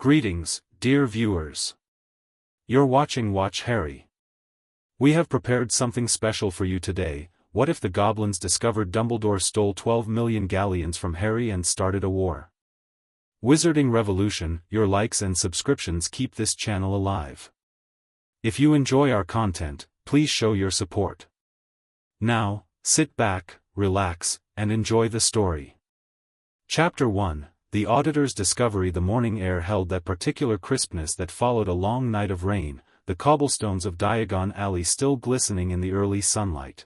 Greetings, dear viewers. You're watching Watch Harry. We have prepared something special for you today. What if the Goblins discovered Dumbledore stole 12 million galleons from Harry and started a war? Wizarding Revolution, your likes and subscriptions keep this channel alive. If you enjoy our content, please show your support. Now, sit back, relax, and enjoy the story. Chapter 1. The auditors' discovery. The morning air held that particular crispness that followed a long night of rain, the cobblestones of Diagon Alley still glistening in the early sunlight.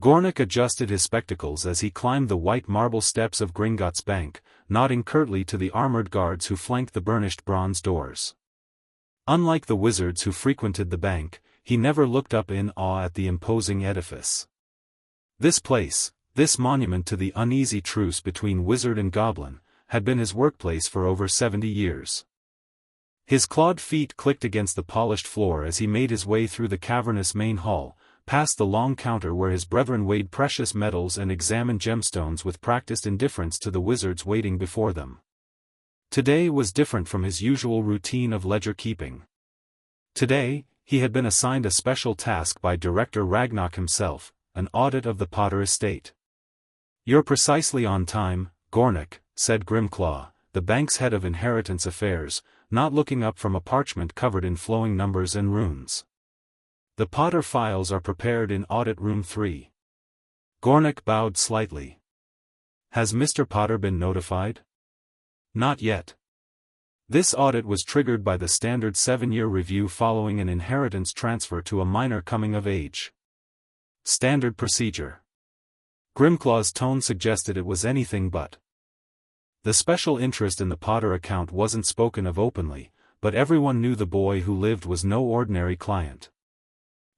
Gornick adjusted his spectacles as he climbed the white marble steps of Gringotts Bank, nodding curtly to the armored guards who flanked the burnished bronze doors. Unlike the wizards who frequented the bank, he never looked up in awe at the imposing edifice. This place, this monument to the uneasy truce between wizard and goblin, had been his workplace for over 70 years. His clawed feet clicked against the polished floor as he made his way through the cavernous main hall, past the long counter where his brethren weighed precious metals and examined gemstones with practiced indifference to the wizards waiting before them. Today was different from his usual routine of ledger-keeping. Today, he had been assigned a special task by Director Ragnarok himself, an audit of the Potter estate. "You're precisely on time, Gornick," said Grimclaw, the bank's head of inheritance affairs, not looking up from a parchment covered in flowing numbers and runes. "The Potter files are prepared in Audit Room 3. Gornick bowed slightly. "Has Mr. Potter been notified?" "Not yet. This audit was triggered by the standard 7-year review following an inheritance transfer to a minor coming of age. Standard procedure." Grimclaw's tone suggested it was anything but. The special interest in the Potter account wasn't spoken of openly, but everyone knew the boy who lived was no ordinary client.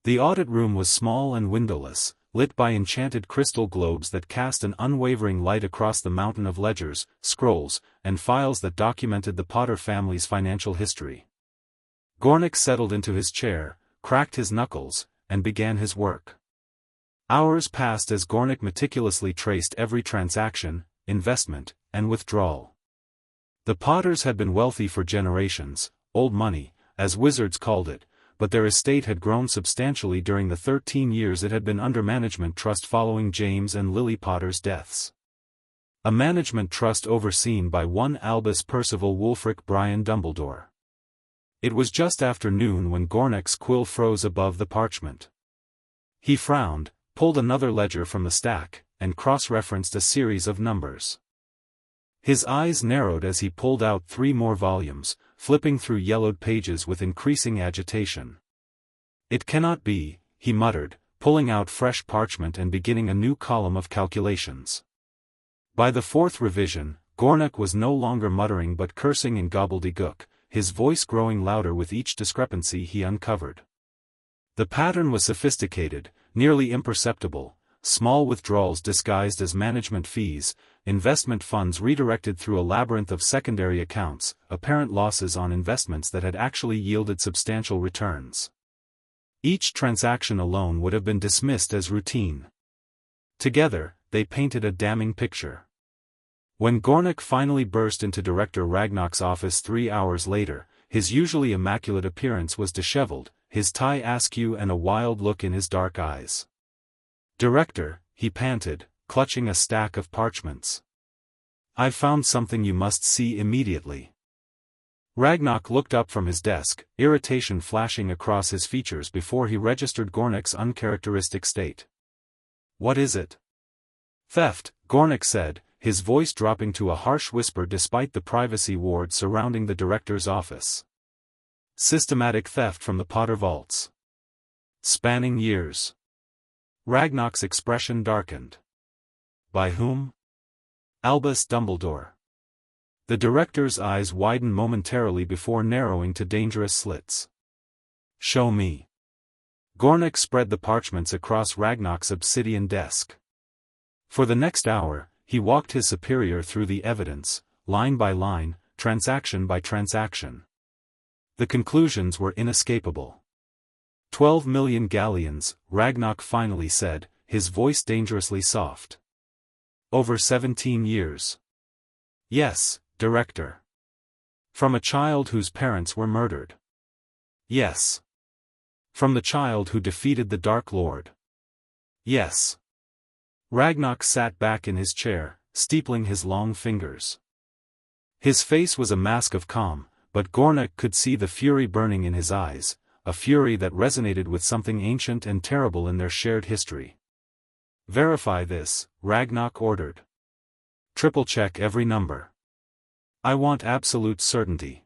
The audit room was small and windowless, lit by enchanted crystal globes that cast an unwavering light across the mountain of ledgers, scrolls, and files that documented the Potter family's financial history. Gornick settled into his chair, cracked his knuckles, and began his work. Hours passed as Gornick meticulously traced every transaction, investment, and withdrawal. The Potters had been wealthy for generations, old money, as wizards called it, but their estate had grown substantially during the 13 years it had been under management trust following James and Lily Potter's deaths. A management trust overseen by one Albus Percival Wulfric Brian Dumbledore. It was just after noon when Gornick's quill froze above the parchment. He frowned, pulled another ledger from the stack, and cross-referenced a series of numbers. His eyes narrowed as he pulled out 3 more volumes, flipping through yellowed pages with increasing agitation. "It cannot be," he muttered, pulling out fresh parchment and beginning a new column of calculations. By the 4th revision, Gornick was no longer muttering but cursing in gobbledygook, his voice growing louder with each discrepancy he uncovered. The pattern was sophisticated, nearly imperceptible: small withdrawals disguised as management fees, investment funds redirected through a labyrinth of secondary accounts, apparent losses on investments that had actually yielded substantial returns. Each transaction alone would have been dismissed as routine. Together, they painted a damning picture. When Gornick finally burst into Director Ragnarok's office 3 hours later, his usually immaculate appearance was disheveled, his tie askew and a wild look in his dark eyes. "Director," he panted, clutching a stack of parchments. "I've found something you must see immediately." Ragnarok looked up from his desk, irritation flashing across his features before he registered Gornick's uncharacteristic state. "What is it?" "Theft," Gornick said, his voice dropping to a harsh whisper despite the privacy ward surrounding the director's office. "Systematic theft from the Potter vaults. Spanning years." Ragnarok's expression darkened. "By whom?" "Albus Dumbledore." The director's eyes widened momentarily before narrowing to dangerous slits. "Show me." Gornick spread the parchments across Ragnarok's obsidian desk. For the next hour, he walked his superior through the evidence, line by line, transaction by transaction. The conclusions were inescapable. 12 million galleons, Ragnarok finally said, his voice dangerously soft. Over 17 years. "Yes, Director." From a child whose parents were murdered. Yes. From the child who defeated the Dark Lord. Yes. Ragnock sat back in his chair, steepling his long fingers. His face was a mask of calm, but Gornak could see the fury burning in his eyes, a fury that resonated with something ancient and terrible in their shared history. Verify this, Ragnock ordered. Triple-check every number. I want absolute certainty.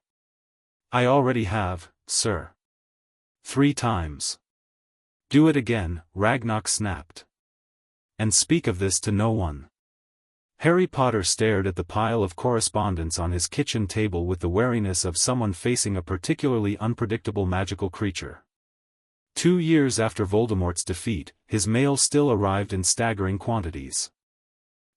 I already have, sir. 3 times. Do it again, Ragnock snapped. And speak of this to no one. Harry Potter stared at the pile of correspondence on his kitchen table with the wariness of someone facing a particularly unpredictable magical creature. 2 years after Voldemort's defeat, his mail still arrived in staggering quantities.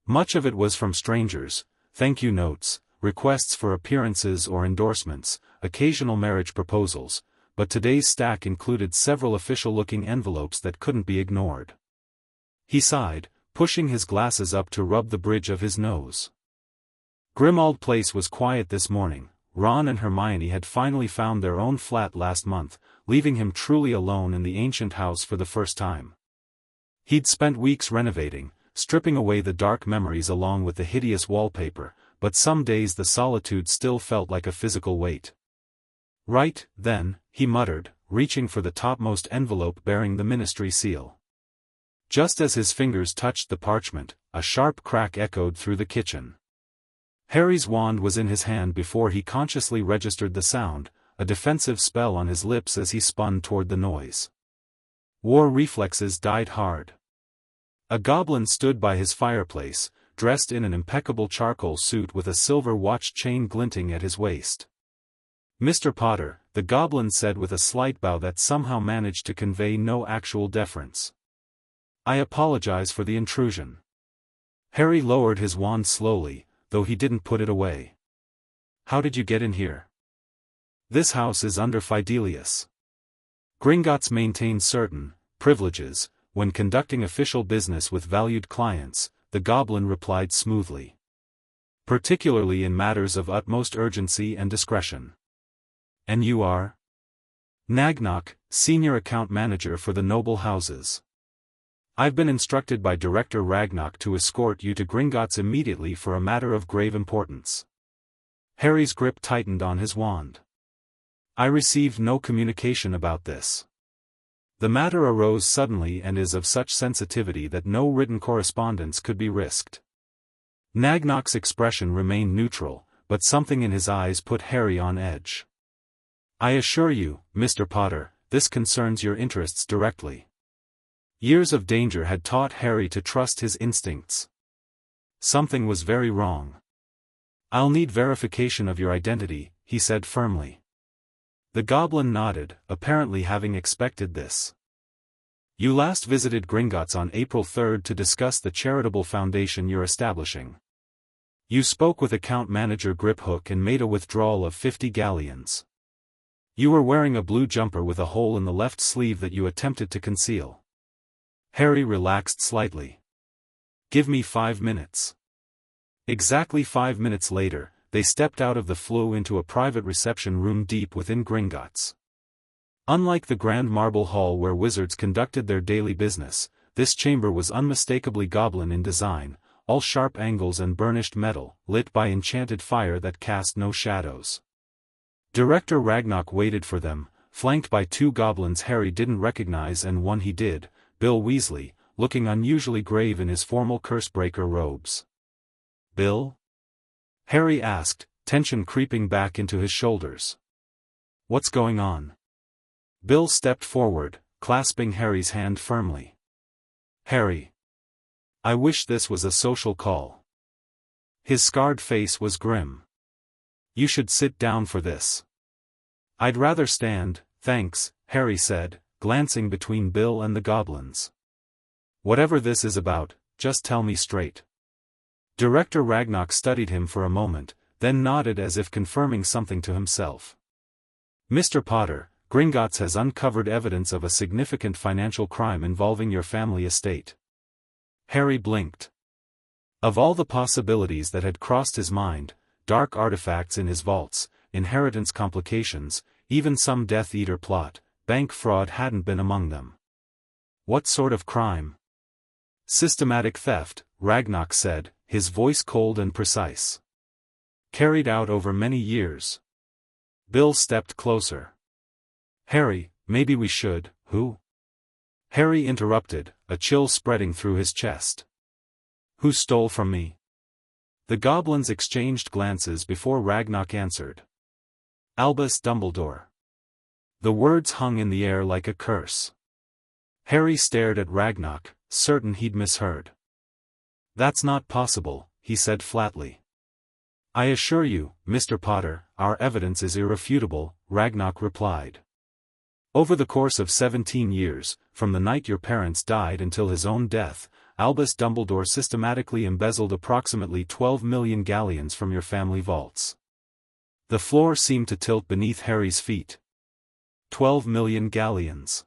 Much of it was from strangers, thank you notes, requests for appearances or endorsements, occasional marriage proposals, but today's stack included several official-looking envelopes that couldn't be ignored. He sighed, pushing his glasses up to rub the bridge of his nose. Grimmauld Place was quiet this morning. Ron and Hermione had finally found their own flat last month, leaving him truly alone in the ancient house for the first time. He'd spent weeks renovating, stripping away the dark memories along with the hideous wallpaper, but some days the solitude still felt like a physical weight. Right, then, he muttered, reaching for the topmost envelope bearing the ministry seal. Just as his fingers touched the parchment, a sharp crack echoed through the kitchen. Harry's wand was in his hand before he consciously registered the sound, a defensive spell on his lips as he spun toward the noise. War reflexes died hard. A goblin stood by his fireplace, dressed in an impeccable charcoal suit with a silver watch chain glinting at his waist. Mr. Potter, the goblin said with a slight bow that somehow managed to convey no actual deference. I apologize for the intrusion. Harry lowered his wand slowly, though he didn't put it away. How did you get in here? This house is under Fidelius. Gringotts maintains certain privileges when conducting official business with valued clients, the goblin replied smoothly. Particularly in matters of utmost urgency and discretion. And you are? Nagnok, senior account manager for the noble houses. I've been instructed by Director Ragnock to escort you to Gringotts immediately for a matter of grave importance. Harry's grip tightened on his wand. I received no communication about this. The matter arose suddenly and is of such sensitivity that no written correspondence could be risked. Nagnok's expression remained neutral, but something in his eyes put Harry on edge. I assure you, Mr. Potter, this concerns your interests directly. Years of danger had taught Harry to trust his instincts. Something was very wrong. I'll need verification of your identity, he said firmly. The goblin nodded, apparently having expected this. You last visited Gringotts on April 3rd to discuss the charitable foundation you're establishing. You spoke with account manager Griphook and made a withdrawal of 50 galleons. You were wearing a blue jumper with a hole in the left sleeve that you attempted to conceal. Harry relaxed slightly. Give me 5 minutes. Exactly 5 minutes later, they stepped out of the flue into a private reception room deep within Gringotts. Unlike the grand marble hall where wizards conducted their daily business, this chamber was unmistakably goblin in design, all sharp angles and burnished metal, lit by enchanted fire that cast no shadows. Director Ragnock waited for them, flanked by 2 goblins Harry didn't recognize and one he did, Bill Weasley, looking unusually grave in his formal Cursebreaker robes. Bill? Harry asked, tension creeping back into his shoulders. What's going on? Bill stepped forward, clasping Harry's hand firmly. Harry. I wish this was a social call. His scarred face was grim. You should sit down for this. I'd rather stand, thanks, Harry said, glancing between Bill and the goblins. Whatever this is about, just tell me straight. Director Ragnock studied him for a moment, then nodded as if confirming something to himself. Mr. Potter, Gringotts has uncovered evidence of a significant financial crime involving your family estate. Harry blinked. Of all the possibilities that had crossed his mind, dark artifacts in his vaults, inheritance complications, even some Death Eater plot. Bank fraud hadn't been among them. What sort of crime? Systematic theft, Ragnarok said, his voice cold and precise. Carried out over many years. Bill stepped closer. Harry, maybe we should, who? Harry interrupted, a chill spreading through his chest. Who stole from me? The goblins exchanged glances before Ragnarok answered. Albus Dumbledore. The words hung in the air like a curse. Harry stared at Ragnarok, certain he'd misheard. That's not possible, he said flatly. I assure you, Mr. Potter, our evidence is irrefutable, Ragnarok replied. Over the course of 17 years, from the night your parents died until his own death, Albus Dumbledore systematically embezzled approximately 12 million galleons from your family vaults. The floor seemed to tilt beneath Harry's feet. 12 million galleons.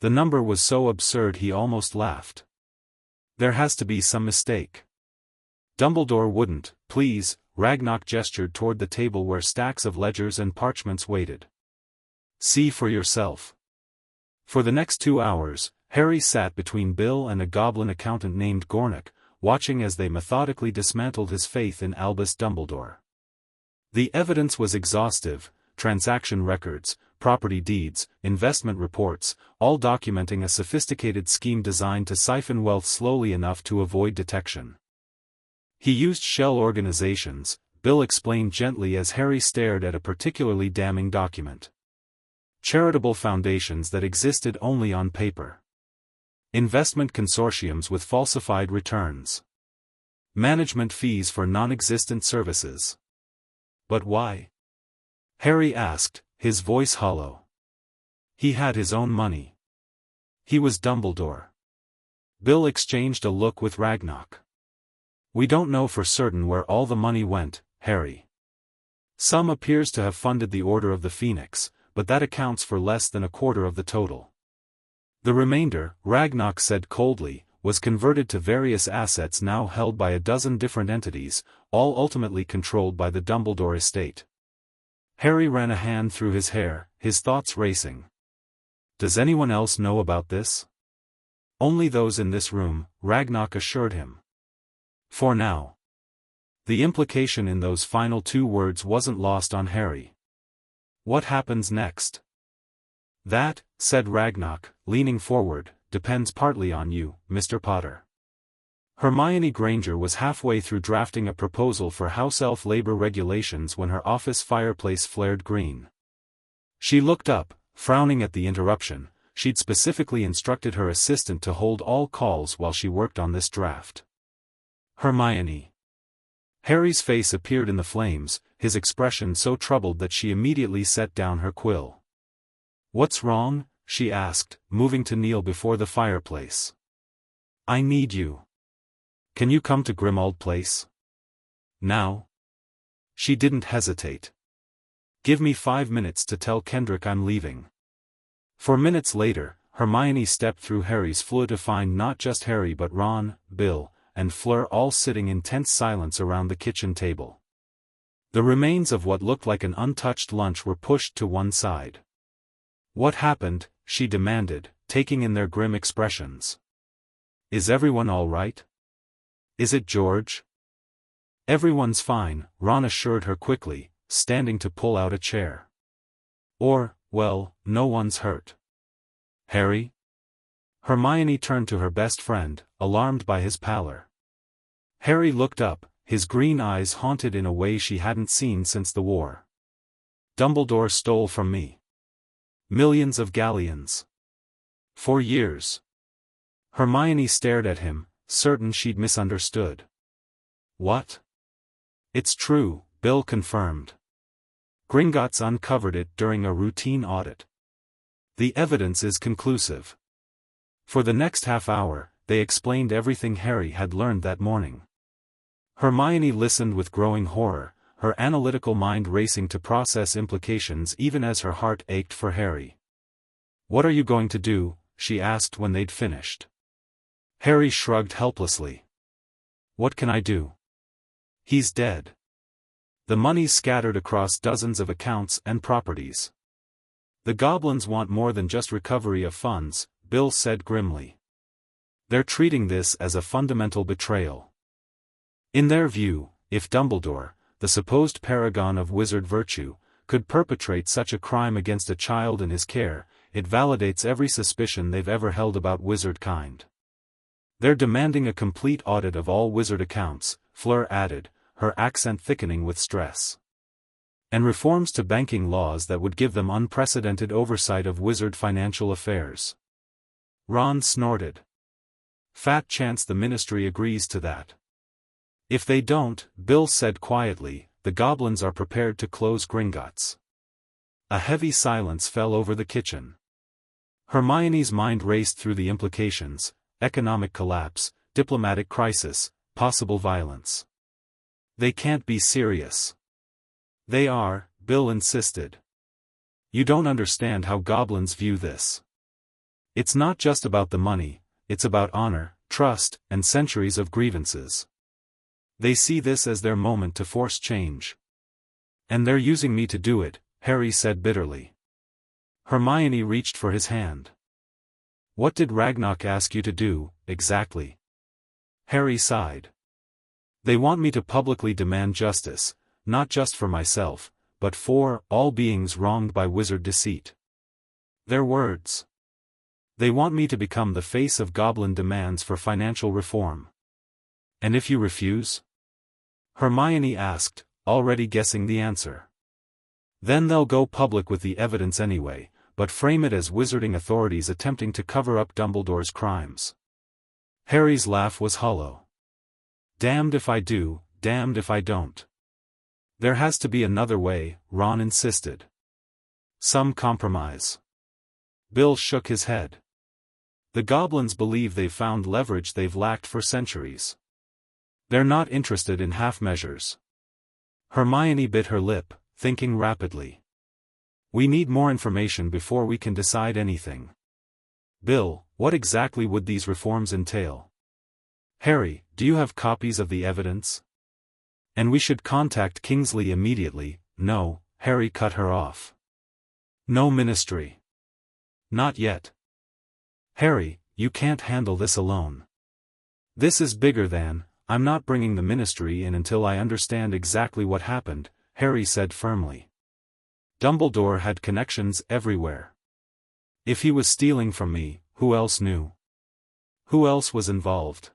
The number was so absurd he almost laughed. There has to be some mistake. Dumbledore wouldn't, please, Ragnarok gestured toward the table where stacks of ledgers and parchments waited. See for yourself. For the next 2 hours, Harry sat between Bill and a goblin accountant named Gornick, watching as they methodically dismantled his faith in Albus Dumbledore. The evidence was exhaustive, transaction records, property deeds, investment reports, all documenting a sophisticated scheme designed to siphon wealth slowly enough to avoid detection. He used shell organizations, Bill explained gently as Harry stared at a particularly damning document. Charitable foundations that existed only on paper. Investment consortiums with falsified returns. Management fees for non-existent services. But why? Harry asked, his voice hollow. He had his own money. He was Dumbledore. Bill exchanged a look with Ragnarok. We don't know for certain where all the money went, Harry. Some appears to have funded the Order of the Phoenix, but that accounts for less than a quarter of the total. The remainder, Ragnarok said coldly, was converted to various assets now held by a dozen different entities, all ultimately controlled by the Dumbledore estate. Harry ran a hand through his hair, his thoughts racing. Does anyone else know about this? Only those in this room, Ragnarok assured him. For now. The implication in those final 2 words wasn't lost on Harry. What happens next? That, said Ragnarok, leaning forward, depends partly on you, Mr. Potter. Hermione Granger was halfway through drafting a proposal for house elf labor regulations when her office fireplace flared green. She looked up, frowning at the interruption. She'd specifically instructed her assistant to hold all calls while she worked on this draft. Hermione. Harry's face appeared in the flames, his expression so troubled that she immediately set down her quill. What's wrong? She asked, moving to kneel before the fireplace. I need you. Can you come to Grimmauld Place? Now? She didn't hesitate. Give me 5 minutes to tell Kendrick I'm leaving. 4 minutes later, Hermione stepped through Harry's fleur to find not just Harry but Ron, Bill, and Fleur all sitting in tense silence around the kitchen table. The remains of what looked like an untouched lunch were pushed to one side. What happened? She demanded, taking in their grim expressions. Is everyone all right? Is it George? Everyone's fine, Ron assured her quickly, standing to pull out a chair. Or, well, no one's hurt. Harry? Hermione turned to her best friend, alarmed by his pallor. Harry looked up, his green eyes haunted in a way she hadn't seen since the war. Dumbledore stole from me. Millions of galleons. For years. Hermione stared at him, certain she'd misunderstood. What? It's true, Bill confirmed. Gringotts uncovered it during a routine audit. The evidence is conclusive. For the next half hour, they explained everything Harry had learned that morning. Hermione listened with growing horror, her analytical mind racing to process implications even as her heart ached for Harry. What are you going to do? She asked when they'd finished. Harry shrugged helplessly. What can I do? He's dead. The money's scattered across dozens of accounts and properties. The goblins want more than just recovery of funds, Bill said grimly. They're treating this as a fundamental betrayal. In their view, if Dumbledore, the supposed paragon of wizard virtue, could perpetrate such a crime against a child in his care, it validates every suspicion they've ever held about wizard kind. They're demanding a complete audit of all wizard accounts, Fleur added, her accent thickening with stress. And reforms to banking laws that would give them unprecedented oversight of wizard financial affairs. Ron snorted. Fat chance the ministry agrees to that. If they don't, Bill said quietly, the goblins are prepared to close Gringotts. A heavy silence fell over the kitchen. Hermione's mind raced through the implications: economic collapse, diplomatic crisis, possible violence. They can't be serious. They are, Bill insisted. You don't understand how goblins view this. It's not just about the money, it's about honor, trust, and centuries of grievances. They see this as their moment to force change. And they're using me to do it, Harry said bitterly. Hermione reached for his hand. What did Ragnarok ask you to do, exactly? Harry sighed. They want me to publicly demand justice, not just for myself, but for all beings wronged by wizard deceit. Their words. They want me to become the face of goblin demands for financial reform. And if you refuse? Hermione asked, already guessing the answer. Then they'll go public with the evidence anyway, but frame it as wizarding authorities attempting to cover up Dumbledore's crimes. Harry's laugh was hollow. Damned if I do, damned if I don't. There has to be another way, Ron insisted. Some compromise. Bill shook his head. The goblins believe they've found leverage they've lacked for centuries. They're not interested in half measures. Hermione bit her lip, thinking rapidly. We need more information before we can decide anything. Bill, what exactly would these reforms entail? Harry, do you have copies of the evidence? And we should contact Kingsley immediately. No, Harry cut her off. No ministry. Not yet. Harry, you can't handle this alone. This is bigger than, I'm not bringing the ministry in until I understand exactly what happened, Harry said firmly. Dumbledore had connections everywhere. If he was stealing from me, who else knew? Who else was involved?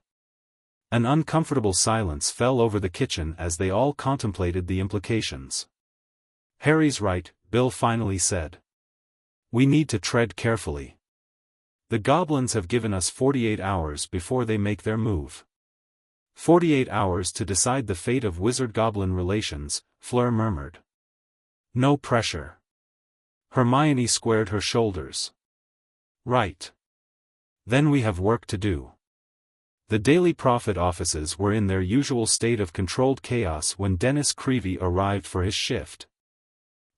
An uncomfortable silence fell over the kitchen as they all contemplated the implications. Harry's right, Bill finally said. We need to tread carefully. The goblins have given us 48 hours before they make their move. 48 hours to decide the fate of wizard-goblin relations, Fleur murmured. No pressure. Hermione squared her shoulders. Right. Then we have work to do. The Daily Prophet offices were in their usual state of controlled chaos when Dennis Creevey arrived for his shift.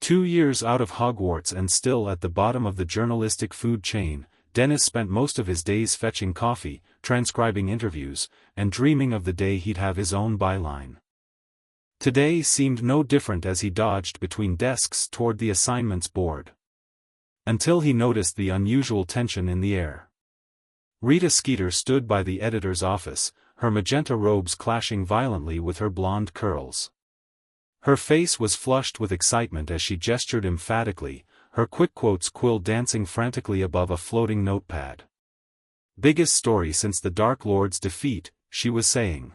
2 years out of Hogwarts and still at the bottom of the journalistic food chain, Dennis spent most of his days fetching coffee, transcribing interviews, and dreaming of the day he'd have his own byline. Today seemed no different as he dodged between desks toward the assignments board. Until he noticed the unusual tension in the air. Rita Skeeter stood by the editor's office, her magenta robes clashing violently with her blonde curls. Her face was flushed with excitement as she gestured emphatically, her quick quotes quill dancing frantically above a floating notepad. Biggest story since the Dark Lord's defeat, she was saying.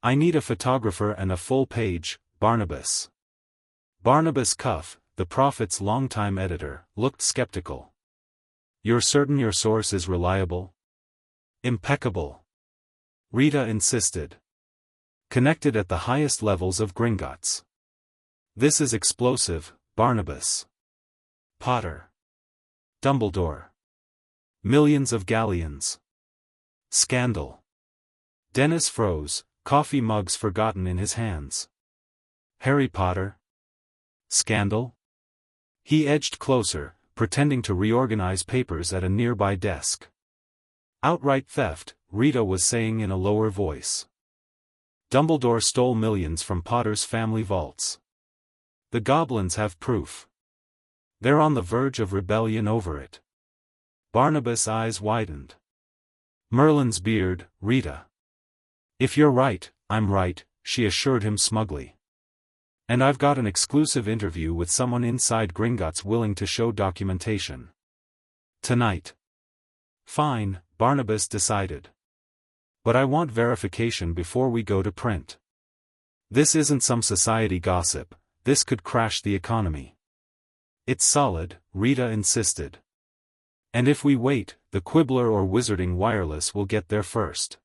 I need a photographer and a full page, Barnabas. Barnabas Cuff, the Prophet's longtime editor, looked skeptical. You're certain your source is reliable? Impeccable. Rita insisted. Connected at the highest levels of Gringotts. This is explosive, Barnabas. Potter. Dumbledore. Millions of Galleons. Scandal. Dennis froze, coffee mugs forgotten in his hands. Harry Potter? Scandal? He edged closer, pretending to reorganize papers at a nearby desk. Outright theft, Rita was saying in a lower voice. Dumbledore stole millions from Potter's family vaults. The Goblins have proof. They're on the verge of rebellion over it. Barnabas' eyes widened. Merlin's beard, Rita. If you're right, I'm right, she assured him smugly. And I've got an exclusive interview with someone inside Gringotts willing to show documentation. Tonight. Fine, Barnabas decided. But I want verification before we go to print. This isn't some society gossip, this could crash the economy. It's solid, Rita insisted. And if we wait, the Quibbler or Wizarding Wireless will get there first.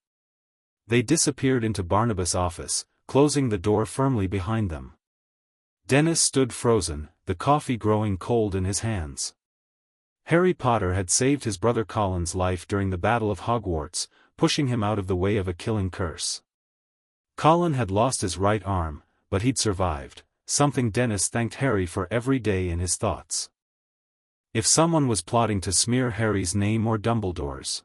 They disappeared into Barnabas' office, closing the door firmly behind them. Dennis stood frozen, the coffee growing cold in his hands. Harry Potter had saved his brother Colin's life during the Battle of Hogwarts, pushing him out of the way of a killing curse. Colin had lost his right arm, but he'd survived, something Dennis thanked Harry for every day in his thoughts. If someone was plotting to smear Harry's name or Dumbledore's.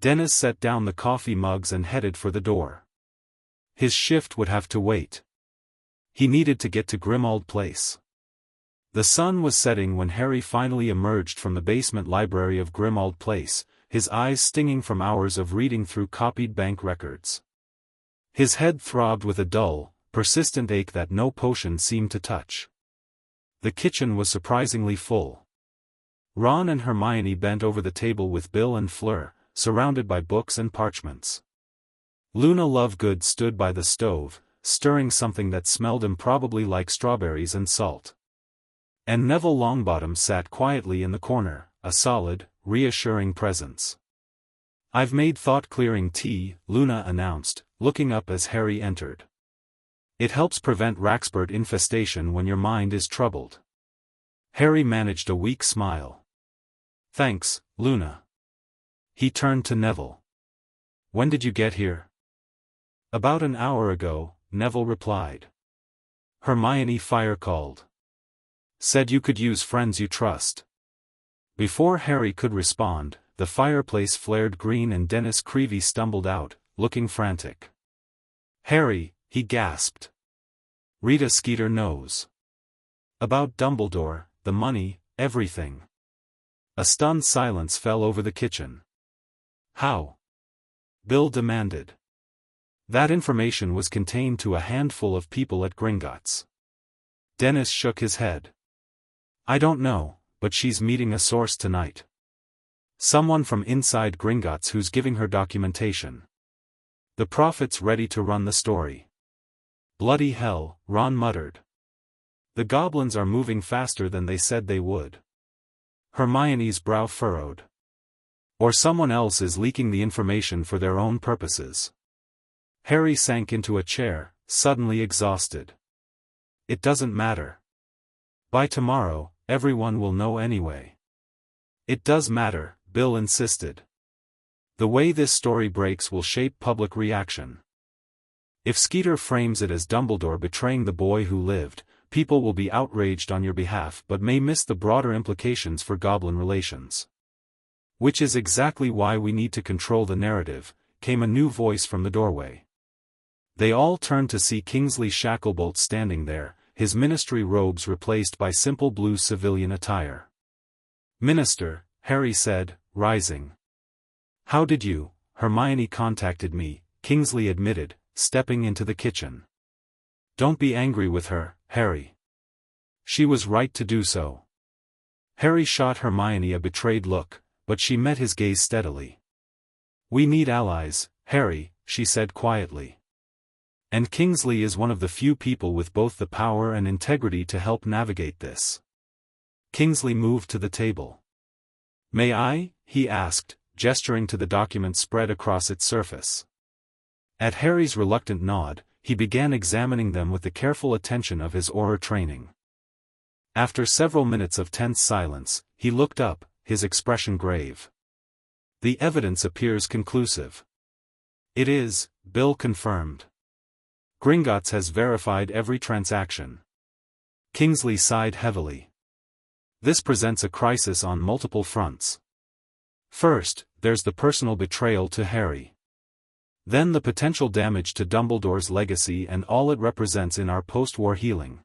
Dennis set down the coffee mugs and headed for the door. His shift would have to wait. He needed to get to Grimmauld Place. The sun was setting when Harry finally emerged from the basement library of Grimmauld Place, his eyes stinging from hours of reading through copied bank records. His head throbbed with a dull, persistent ache that no potion seemed to touch. The kitchen was surprisingly full. Ron and Hermione bent over the table with Bill and Fleur, surrounded by books and parchments. Luna Lovegood stood by the stove, stirring something that smelled improbably like strawberries and salt. And Neville Longbottom sat quietly in the corner, a solid, reassuring presence. "I've made thought-clearing tea," Luna announced, looking up as Harry entered. "It helps prevent Raxbird infestation when your mind is troubled." Harry managed a weak smile. "Thanks, Luna." He turned to Neville. "When did you get here?" "About an hour ago," Neville replied. Hermione fire-called. "Said you could use friends you trust." Before Harry could respond, the fireplace flared green and Dennis Creevey stumbled out, looking frantic. "Harry," he gasped. "Rita Skeeter knows. About Dumbledore, the money, everything." A stunned silence fell over the kitchen. "How?" Bill demanded. "That information was contained to a handful of people at Gringotts." Dennis shook his head. "I don't know, but she's meeting a source tonight. Someone from inside Gringotts who's giving her documentation. The prophet's ready to run the story." "Bloody hell," Ron muttered. "The goblins are moving faster than they said they would." Hermione's brow furrowed. "Or someone else is leaking the information for their own purposes." Harry sank into a chair, suddenly exhausted. "It doesn't matter. By tomorrow, everyone will know anyway." "It does matter," Bill insisted. "The way this story breaks will shape public reaction. If Skeeter frames it as Dumbledore betraying the boy who lived, people will be outraged on your behalf but may miss the broader implications for goblin relations. Which is exactly why we need to control the narrative," came a new voice from the doorway. They all turned to see Kingsley Shacklebolt standing there, his ministry robes replaced by simple blue civilian attire. "Minister," Harry said, rising. "How did you?" "Hermione contacted me," Kingsley admitted, stepping into the kitchen. "Don't be angry with her, Harry. She was right to do so." Harry shot Hermione a betrayed look, but she met his gaze steadily. "We need allies, Harry," she said quietly. "And Kingsley is one of the few people with both the power and integrity to help navigate this." Kingsley moved to the table. "May I?" he asked, gesturing to the document spread across its surface. At Harry's reluctant nod, he began examining them with the careful attention of his Auror training. After several minutes of tense silence, he looked up, his expression grave. "The evidence appears conclusive." "It is," Bill confirmed. "Gringotts has verified every transaction." Kingsley sighed heavily. "This presents a crisis on multiple fronts. First, there's the personal betrayal to Harry. Then the potential damage to Dumbledore's legacy and all it represents in our post-war healing.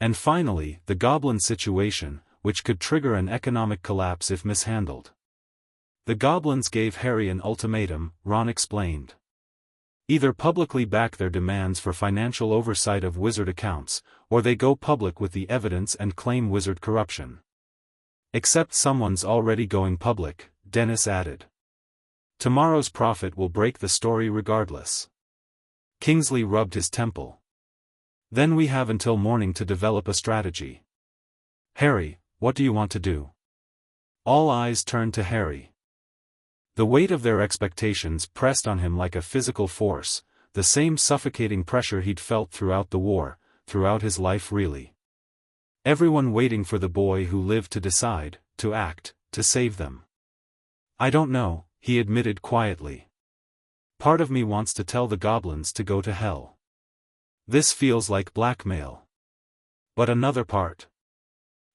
And finally, the goblin situation, which could trigger an economic collapse if mishandled. The goblins gave Harry an ultimatum, Ron explained. Either publicly back their demands for financial oversight of wizard accounts, or they go public with the evidence and claim wizard corruption. Except someone's already going public, Dennis added. Tomorrow's prophet will break the story regardless. Kingsley rubbed his temple. Then we have until morning to develop a strategy. Harry, what do you want to do? All eyes turned to Harry. The weight of their expectations pressed on him like a physical force, the same suffocating pressure he'd felt throughout the war, throughout his life really. Everyone waiting for the boy who lived to decide, to act, to save them. I don't know, he admitted quietly. Part of me wants to tell the goblins to go to hell. This feels like blackmail. But another part.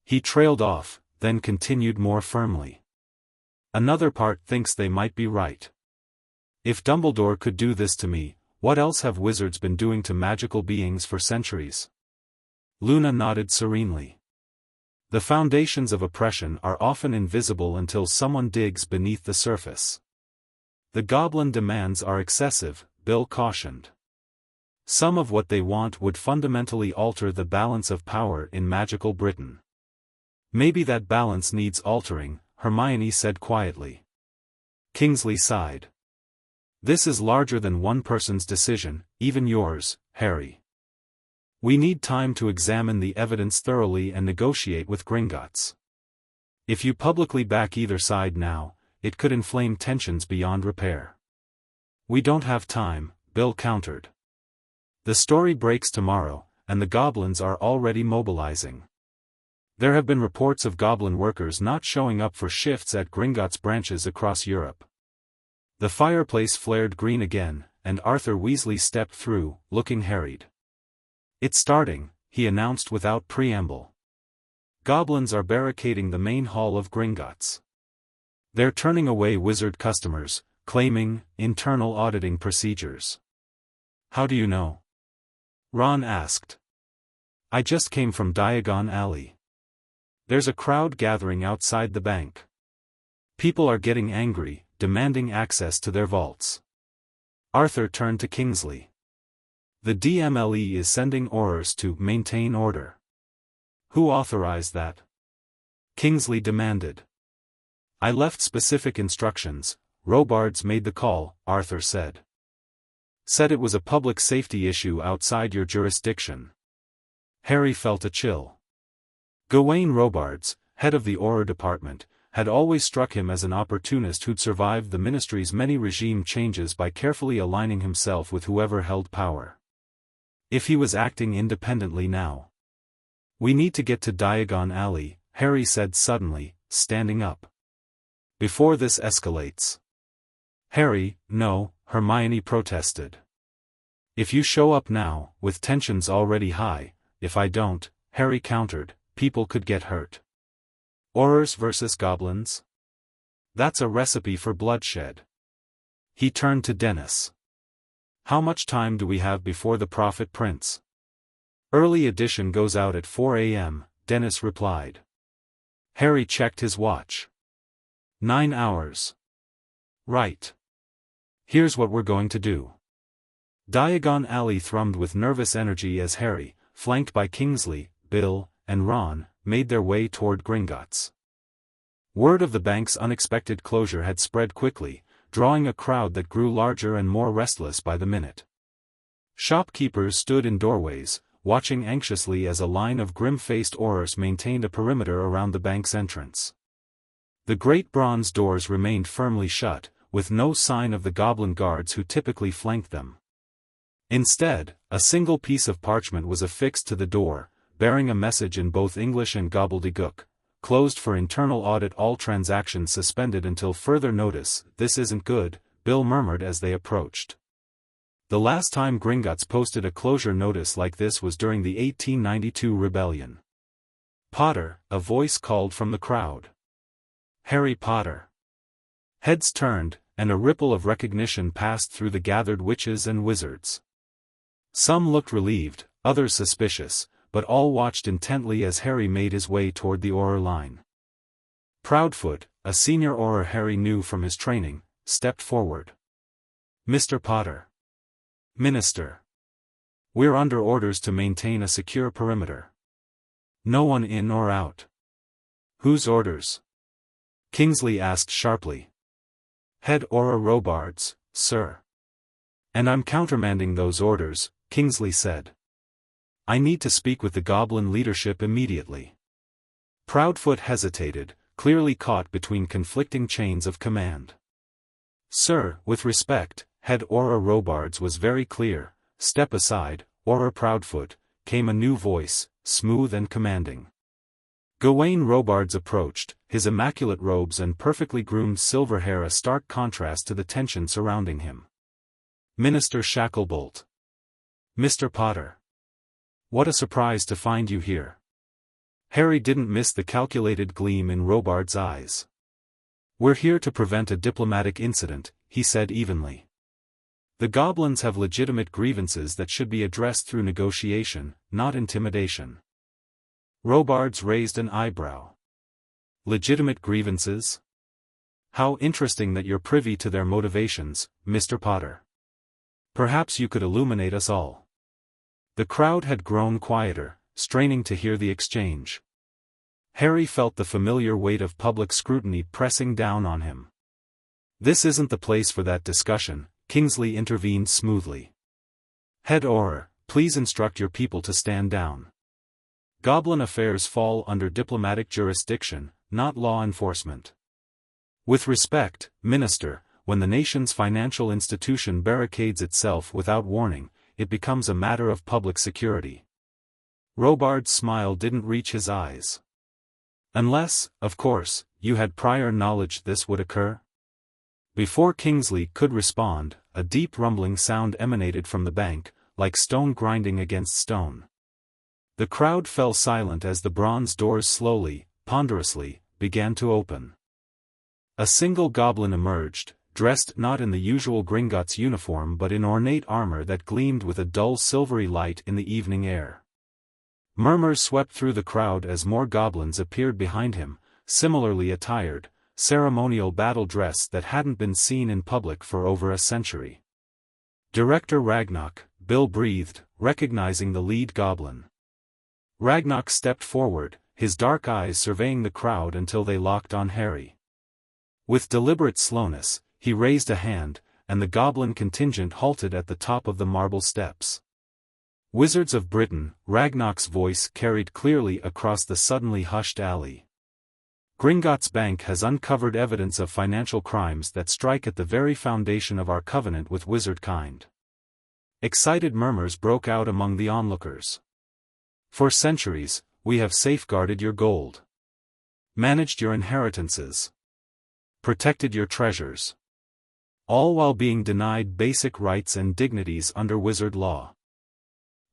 He trailed off, then continued more firmly. Another part thinks they might be right. If Dumbledore could do this to me, what else have wizards been doing to magical beings for centuries? Luna nodded serenely. The foundations of oppression are often invisible until someone digs beneath the surface. The goblin demands are excessive, Bill cautioned. Some of what they want would fundamentally alter the balance of power in magical Britain. Maybe that balance needs altering, Hermione said quietly. Kingsley sighed. This is larger than one person's decision, even yours, Harry. We need time to examine the evidence thoroughly and negotiate with Gringotts. If you publicly back either side now, it could inflame tensions beyond repair. We don't have time, Bill countered. The story breaks tomorrow, and the goblins are already mobilizing. There have been reports of goblin workers not showing up for shifts at Gringotts branches across Europe. The fireplace flared green again, and Arthur Weasley stepped through, looking harried. It's starting, he announced without preamble. Goblins are barricading the main hall of Gringotts. They're turning away wizard customers, claiming internal auditing procedures. How do you know? Ron asked. I just came from Diagon Alley. There's a crowd gathering outside the bank. People are getting angry, demanding access to their vaults. Arthur turned to Kingsley. The DMLE is sending orders to maintain order. Who authorized that? Kingsley demanded. I left specific instructions. Robards made the call, Arthur said. Said it was a public safety issue outside your jurisdiction. Harry felt a chill. Gawain Robards, head of the Auror department, had always struck him as an opportunist who'd survived the ministry's many regime changes by carefully aligning himself with whoever held power. If he was acting independently now. We need to get to Diagon Alley, Harry said suddenly, standing up. Before this escalates. Harry, no, Hermione protested. If you show up now, with tensions already high, if I don't, Harry countered, people could get hurt. Aurors versus goblins? That's a recipe for bloodshed. He turned to Dennis. How much time do we have before the prophet prints? Early edition goes out at 4 a.m., Dennis replied. Harry checked his watch. 9 hours. Right. Here's what we're going to do. Diagon Alley thrummed with nervous energy as Harry, flanked by Kingsley, Bill, and Ron, made their way toward Gringotts. Word of the bank's unexpected closure had spread quickly, drawing a crowd that grew larger and more restless by the minute. Shopkeepers stood in doorways, watching anxiously as a line of grim-faced Aurors maintained a perimeter around the bank's entrance. The great bronze doors remained firmly shut, with no sign of the goblin guards who typically flanked them. Instead, a single piece of parchment was affixed to the door, bearing a message in both English and gobbledygook. Closed for internal audit, all transactions suspended until further notice. This isn't good, Bill murmured as they approached. The last time Gringotts posted a closure notice like this was during the 1892 rebellion. Potter, a voice called from the crowd. Harry Potter. Heads turned, and a ripple of recognition passed through the gathered witches and wizards. Some looked relieved, others suspicious, but all watched intently as Harry made his way toward the Auror line. Proudfoot, a senior Auror Harry knew from his training, stepped forward. "Mr. Potter. Minister. We're under orders to maintain a secure perimeter. No one in or out." "Whose orders?" Kingsley asked sharply. "Head Auror Robards, sir." "And I'm countermanding those orders," Kingsley said. "I need to speak with the Goblin leadership immediately." Proudfoot hesitated, clearly caught between conflicting chains of command. "Sir, with respect," Head Auror Robards was very clear. "Step aside, Auror Proudfoot," came a new voice, smooth and commanding. Gawain Robards approached, his immaculate robes and perfectly groomed silver hair a stark contrast to the tension surrounding him. "Minister Shacklebolt." "Mr. Potter. What a surprise to find you here." Harry didn't miss the calculated gleam in Robards' eyes. "We're here to prevent a diplomatic incident," he said evenly. "The Goblins have legitimate grievances that should be addressed through negotiation, not intimidation." Robards raised an eyebrow. "Legitimate grievances? How interesting that you're privy to their motivations, Mr. Potter. Perhaps you could illuminate us all." The crowd had grown quieter, straining to hear the exchange. Harry felt the familiar weight of public scrutiny pressing down on him. "This isn't the place for that discussion," Kingsley intervened smoothly. "Head Auror, please instruct your people to stand down. Goblin affairs fall under diplomatic jurisdiction, not law enforcement. With respect, Minister, when the nation's financial institution barricades itself without warning, it becomes a matter of public security." Robards' smile didn't reach his eyes. "Unless, of course, you had prior knowledge this would occur?" Before Kingsley could respond, a deep rumbling sound emanated from the bank, like stone grinding against stone. The crowd fell silent as the bronze doors slowly, ponderously, began to open. A single goblin emerged, dressed not in the usual Gringotts uniform but in ornate armor that gleamed with a dull silvery light in the evening air. Murmurs swept through the crowd as more goblins appeared behind him, similarly attired, ceremonial battle dress that hadn't been seen in public for over a century. "Director Ragnarok," Bill breathed, recognizing the lead goblin. Ragnarok stepped forward, his dark eyes surveying the crowd until they locked on Harry. With deliberate slowness, he raised a hand, and the goblin contingent halted at the top of the marble steps. "Wizards of Britain," Ragnarok's voice carried clearly across the suddenly hushed alley. "Gringotts Bank has uncovered evidence of financial crimes that strike at the very foundation of our covenant with wizard kind." Excited murmurs broke out among the onlookers. "For centuries, we have safeguarded your gold, managed your inheritances, protected your treasures, all while being denied basic rights and dignities under wizard law."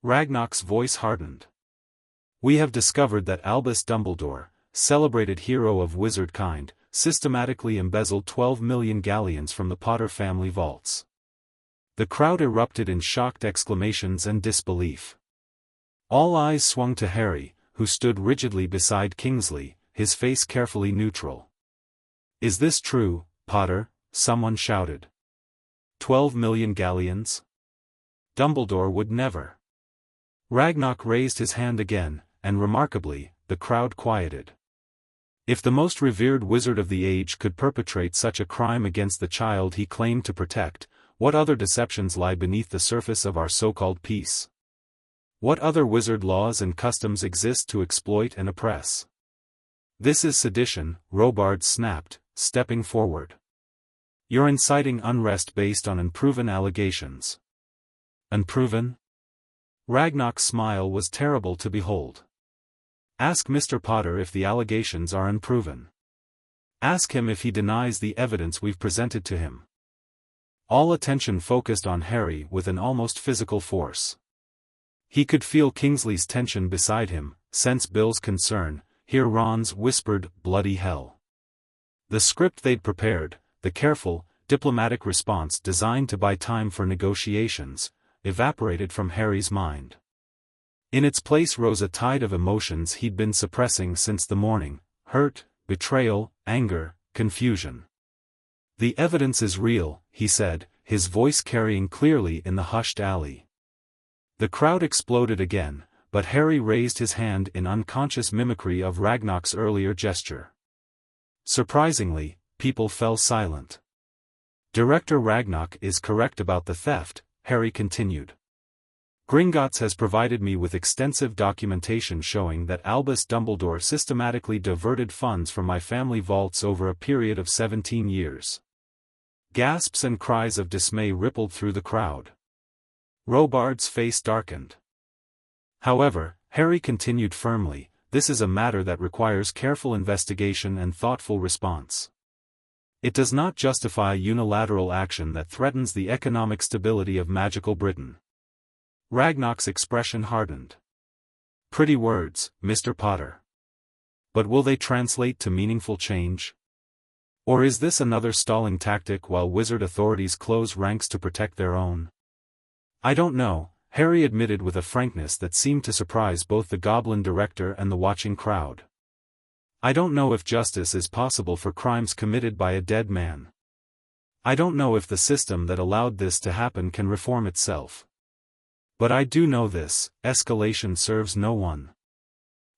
Ragnarok's voice hardened. "We have discovered that Albus Dumbledore, celebrated hero of wizard kind, systematically embezzled 12 million galleons from the Potter family vaults." The crowd erupted in shocked exclamations and disbelief. All eyes swung to Harry, who stood rigidly beside Kingsley, his face carefully neutral. "Is this true, Potter?" someone shouted. 12 million galleons? Dumbledore would never. Ragnarok raised his hand again, and remarkably, the crowd quieted. If the most revered wizard of the age could perpetrate such a crime against the child he claimed to protect, what other deceptions lie beneath the surface of our so-called peace? What other wizard laws and customs exist to exploit and oppress? "This is sedition," Robards snapped, stepping forward. "You're inciting unrest based on unproven allegations." "Unproven?" Ragnarok's smile was terrible to behold. "Ask Mr. Potter if the allegations are unproven. Ask him if he denies the evidence we've presented to him." All attention focused on Harry with an almost physical force. He could feel Kingsley's tension beside him, sense Bill's concern, hear Ron's whispered, "bloody hell." The script they'd prepared, the careful, diplomatic response designed to buy time for negotiations, evaporated from Harry's mind. In its place rose a tide of emotions he'd been suppressing since the morning: hurt, betrayal, anger, confusion. "The evidence is real," he said, his voice carrying clearly in the hushed alley. The crowd exploded again, but Harry raised his hand in unconscious mimicry of Ragnarok's earlier gesture. Surprisingly, people fell silent. "Director Ragnarok is correct about the theft," Harry continued. "Gringotts has provided me with extensive documentation showing that Albus Dumbledore systematically diverted funds from my family vaults over a period of 17 years. Gasps and cries of dismay rippled through the crowd. Robards' face darkened. However, Harry continued firmly, "This is a matter that requires careful investigation and thoughtful response. It does not justify unilateral action that threatens the economic stability of magical Britain." Ragnarok's expression hardened. "Pretty words, Mr. Potter. But will they translate to meaningful change? Or is this another stalling tactic while wizard authorities close ranks to protect their own?" "I don't know," Harry admitted with a frankness that seemed to surprise both the Goblin director and the watching crowd. "I don't know if justice is possible for crimes committed by a dead man. I don't know if the system that allowed this to happen can reform itself. But I do know this: escalation serves no one.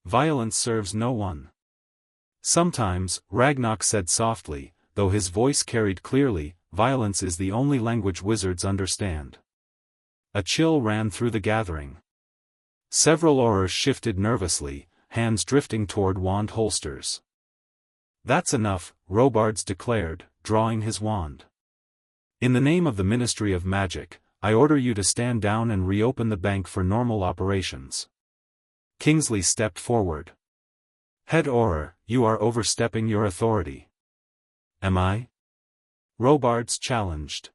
Violence serves no one." "Sometimes," Ragnarok said softly, though his voice carried clearly, "violence is the only language wizards understand." A chill ran through the gathering. Several aurors shifted nervously, hands drifting toward wand holsters. "That's enough," Robards declared, drawing his wand. "In the name of the Ministry of Magic, I order you to stand down and reopen the bank for normal operations." Kingsley stepped forward. "Head Auror, you are overstepping your authority." "Am I?" Robards challenged.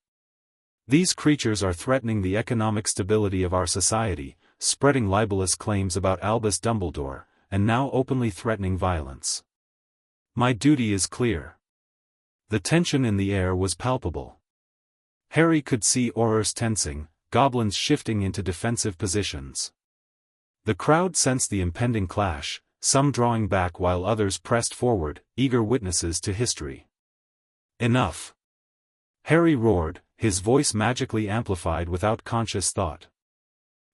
"These creatures are threatening the economic stability of our society, spreading libelous claims about Albus Dumbledore, and now openly threatening violence. My duty is clear." The tension in the air was palpable. Harry could see aurors tensing, goblins shifting into defensive positions. The crowd sensed the impending clash, some drawing back while others pressed forward, eager witnesses to history. "Enough!" Harry roared, his voice magically amplified without conscious thought.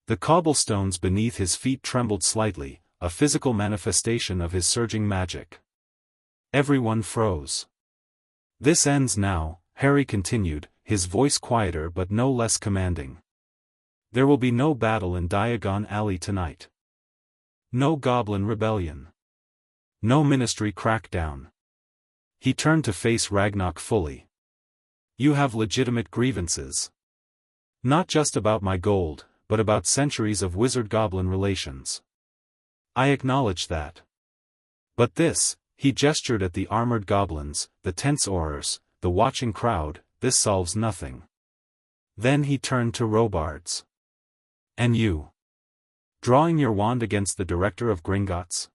The cobblestones beneath his feet trembled slightly, a physical manifestation of his surging magic. Everyone froze. "This ends now," Harry continued, his voice quieter but no less commanding. "There will be no battle in Diagon Alley tonight. No goblin rebellion. No ministry crackdown." He turned to face Ragnarok fully. "You have legitimate grievances. Not just about my gold, but about centuries of wizard-goblin relations. I acknowledge that. But this," he gestured at the armored goblins, the tense aurors, the watching crowd, "this solves nothing." Then he turned to Robards. "And you? Drawing your wand against the director of Gringotts?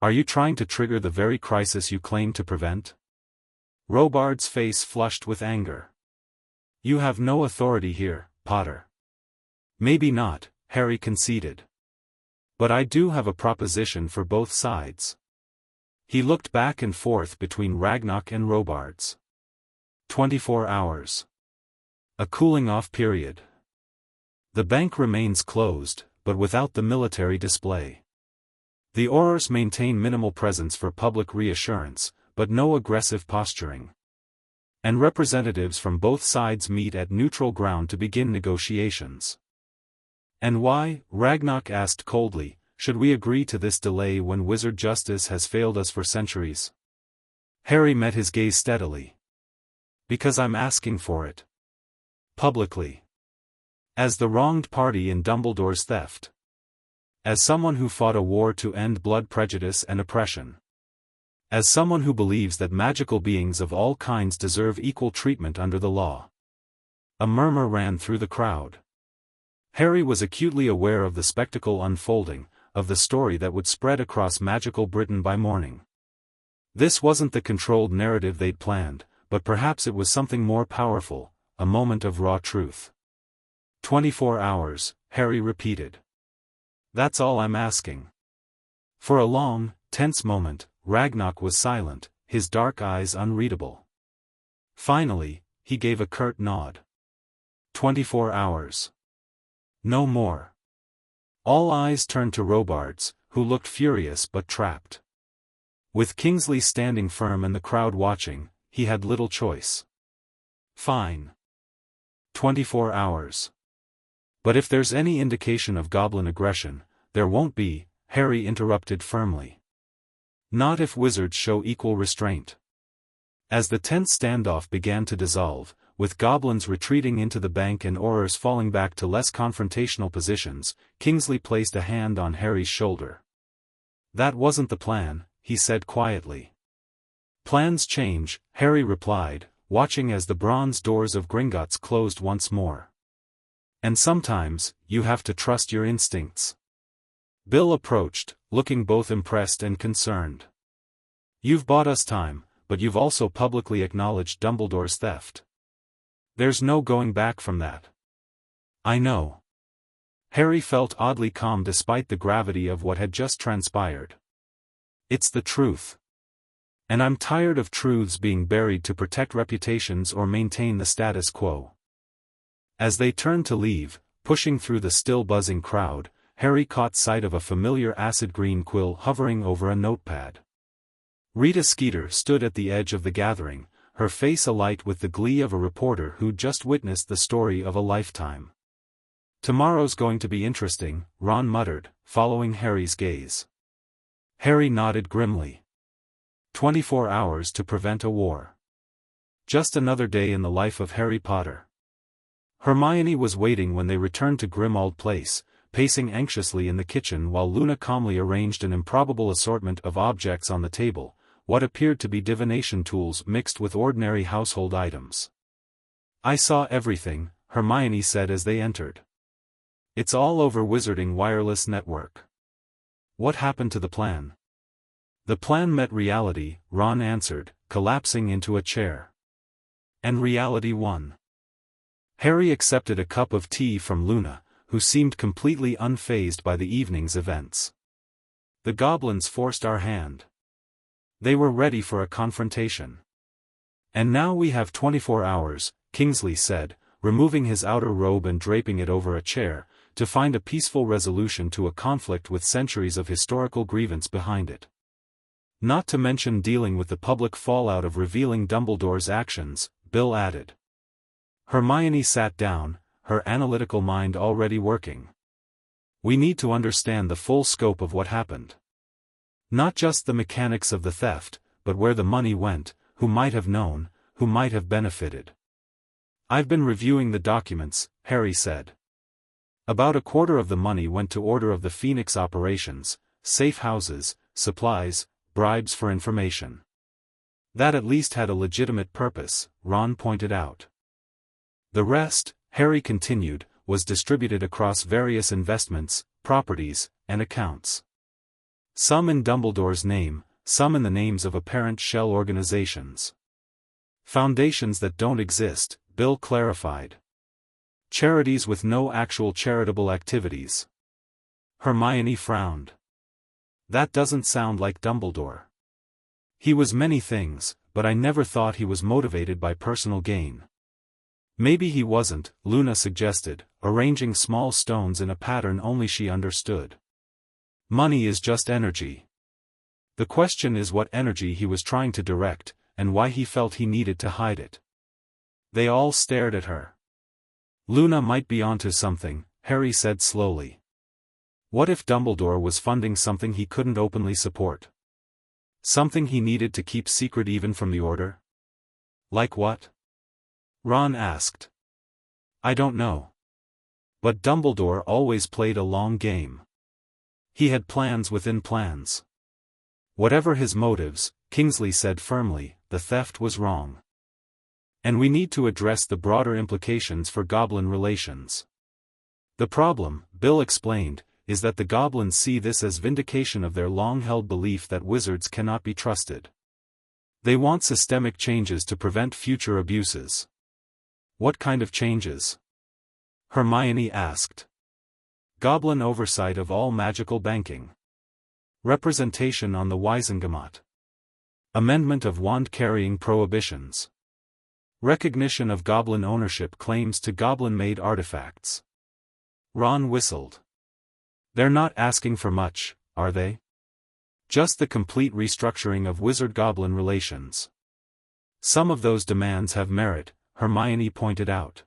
Are you trying to trigger the very crisis you claim to prevent?" Robards' face flushed with anger. "You have no authority here, Potter." "Maybe not," Harry conceded. "But I do have a proposition for both sides." He looked back and forth between Ragnarok and Robards. 24 hours. A cooling-off period. The bank remains closed, but without the military display. The aurors maintain minimal presence for public reassurance, but no aggressive posturing. And representatives from both sides meet at neutral ground to begin negotiations. "And why," Ragnarok asked coldly, "should we agree to this delay when wizard justice has failed us for centuries?" Harry met his gaze steadily. "Because I'm asking for it. Publicly. As the wronged party in Dumbledore's theft. As someone who fought a war to end blood prejudice and oppression. As someone who believes that magical beings of all kinds deserve equal treatment under the law." A murmur ran through the crowd. Harry was acutely aware of the spectacle unfolding, of the story that would spread across magical Britain by morning. This wasn't the controlled narrative they'd planned, but perhaps it was something more powerful, a moment of raw truth. 24 hours, Harry repeated. That's all I'm asking. For a long, tense moment, Ragnarok was silent, his dark eyes unreadable. Finally, he gave a curt nod. 24 hours. No more. All eyes turned to Robards, who looked furious but trapped. With Kingsley standing firm and the crowd watching, he had little choice. Fine. 24 hours. But if there's any indication of goblin aggression, there won't be, Harry interrupted firmly. Not if wizards show equal restraint. As the tense standoff began to dissolve, with goblins retreating into the bank and aurors falling back to less confrontational positions, Kingsley placed a hand on Harry's shoulder. That wasn't the plan, he said quietly. Plans change, Harry replied, watching as the bronze doors of Gringotts closed once more. And sometimes, you have to trust your instincts. Bill approached, looking both impressed and concerned. You've bought us time, but you've also publicly acknowledged Dumbledore's theft. There's no going back from that. I know. Harry felt oddly calm despite the gravity of what had just transpired. It's the truth. And I'm tired of truths being buried to protect reputations or maintain the status quo. As they turned to leave, pushing through the still buzzing crowd, Harry caught sight of a familiar acid green quill hovering over a notepad. Rita Skeeter stood at the edge of the gathering, her face alight with the glee of a reporter who'd just witnessed the story of a lifetime. Tomorrow's going to be interesting, Ron muttered, following Harry's gaze. Harry nodded grimly. 24 hours to prevent a war. Just another day in the life of Harry Potter. Hermione was waiting when they returned to Grimmauld Place, pacing anxiously in the kitchen while Luna calmly arranged an improbable assortment of objects on the table, what appeared to be divination tools mixed with ordinary household items. I saw everything, Hermione said as they entered. It's all over Wizarding Wireless Network. What happened to the plan? The plan met reality, Ron answered, collapsing into a chair. And reality won. Harry accepted a cup of tea from Luna, who seemed completely unfazed by the evening's events. The goblins forced our hand. They were ready for a confrontation. And now we have 24 hours, Kingsley said, removing his outer robe and draping it over a chair, to find a peaceful resolution to a conflict with centuries of historical grievance behind it. Not to mention dealing with the public fallout of revealing Dumbledore's actions, Bill added. Hermione sat down, her analytical mind already working. We need to understand the full scope of what happened. Not just the mechanics of the theft, but where the money went, who might have known, who might have benefited. I've been reviewing the documents, Harry said. About a quarter of the money went to Order of the Phoenix operations, safe houses, supplies, bribes for information. That at least had a legitimate purpose, Ron pointed out. The rest, Harry continued, was distributed across various investments, properties, and accounts. Some in Dumbledore's name, some in the names of apparent shell organizations. Foundations that don't exist, Bill clarified. Charities with no actual charitable activities. Hermione frowned. That doesn't sound like Dumbledore. He was many things, but I never thought he was motivated by personal gain. Maybe he wasn't, Luna suggested, arranging small stones in a pattern only she understood. Money is just energy. The question is what energy he was trying to direct, and why he felt he needed to hide it. They all stared at her. Luna might be onto something, Harry said slowly. What if Dumbledore was funding something he couldn't openly support? Something he needed to keep secret even from the Order? Like what? Ron asked. I don't know. But Dumbledore always played a long game. He had plans within plans. Whatever his motives, Kingsley said firmly, the theft was wrong. And we need to address the broader implications for goblin relations. The problem, Bill explained, is that the goblins see this as vindication of their long-held belief that wizards cannot be trusted. They want systemic changes to prevent future abuses. What kind of changes? Hermione asked. Goblin oversight of all magical banking. Representation on the Wiesengemot. Amendment of wand-carrying prohibitions. Recognition of goblin ownership claims to goblin-made artifacts. Ron whistled. They're not asking for much, are they? Just the complete restructuring of wizard-goblin relations. Some of those demands have merit, Hermione pointed out.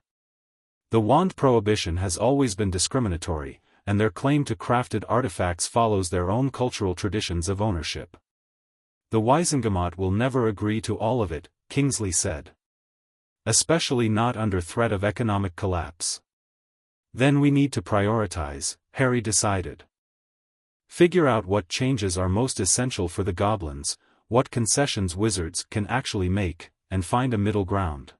The wand prohibition has always been discriminatory, and their claim to crafted artifacts follows their own cultural traditions of ownership. The Wiesengemot will never agree to all of it, Kingsley said. Especially not under threat of economic collapse. Then we need to prioritize, Harry decided. Figure out what changes are most essential for the goblins, what concessions wizards can actually make, and find a middle ground.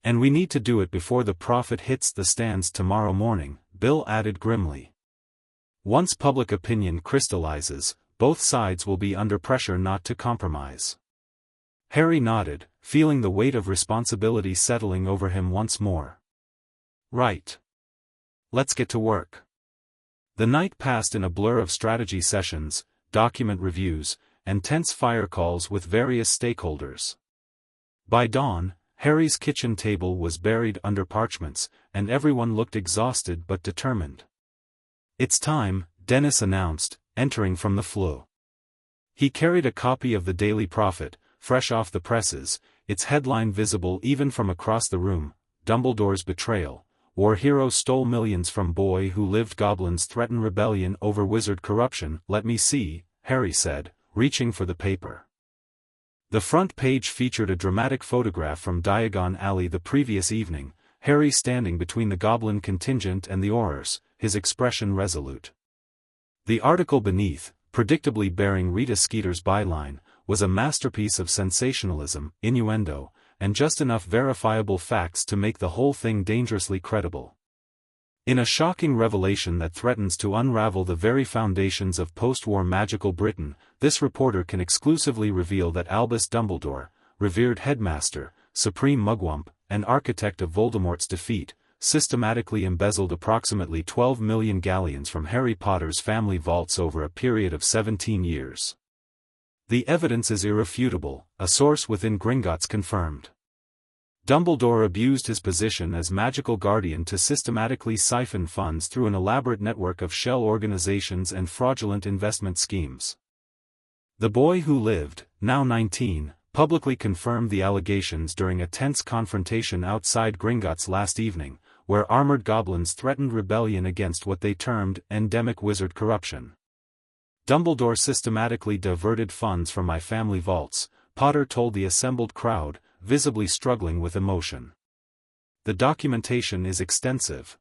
And we need to do it before the prophet hits the stands tomorrow morning, Bill added grimly. Once public opinion crystallizes, both sides will be under pressure not to compromise. Harry nodded, feeling the weight of responsibility settling over him once more. Right. Let's get to work. The night passed in a blur of strategy sessions, document reviews, and tense fire calls with various stakeholders. By dawn, Harry's kitchen table was buried under parchments, and everyone looked exhausted but determined. It's time, Dennis announced, entering from the flue. He carried a copy of the Daily Prophet, fresh off the presses, its headline visible even from across the room, Dumbledore's Betrayal. War hero stole millions from boy who lived. Goblins threaten rebellion over wizard corruption. Let me see, Harry said, reaching for the paper. The front page featured a dramatic photograph from Diagon Alley the previous evening, Harry standing between the goblin contingent and the Aurors, his expression resolute. The article beneath, predictably bearing Rita Skeeter's byline, was a masterpiece of sensationalism, innuendo, and just enough verifiable facts to make the whole thing dangerously credible. In a shocking revelation that threatens to unravel the very foundations of post-war magical Britain, this reporter can exclusively reveal that Albus Dumbledore, revered headmaster, supreme mugwump, and architect of Voldemort's defeat, systematically embezzled approximately 12 million galleons from Harry Potter's family vaults over a period of 17 years. The evidence is irrefutable, a source within Gringotts confirmed. Dumbledore abused his position as magical guardian to systematically siphon funds through an elaborate network of shell organizations and fraudulent investment schemes. The boy who lived, now 19, publicly confirmed the allegations during a tense confrontation outside Gringotts last evening, where armored goblins threatened rebellion against what they termed endemic wizard corruption. Dumbledore systematically diverted funds from my family vaults, Potter told the assembled crowd, visibly struggling with emotion. The documentation is extensive.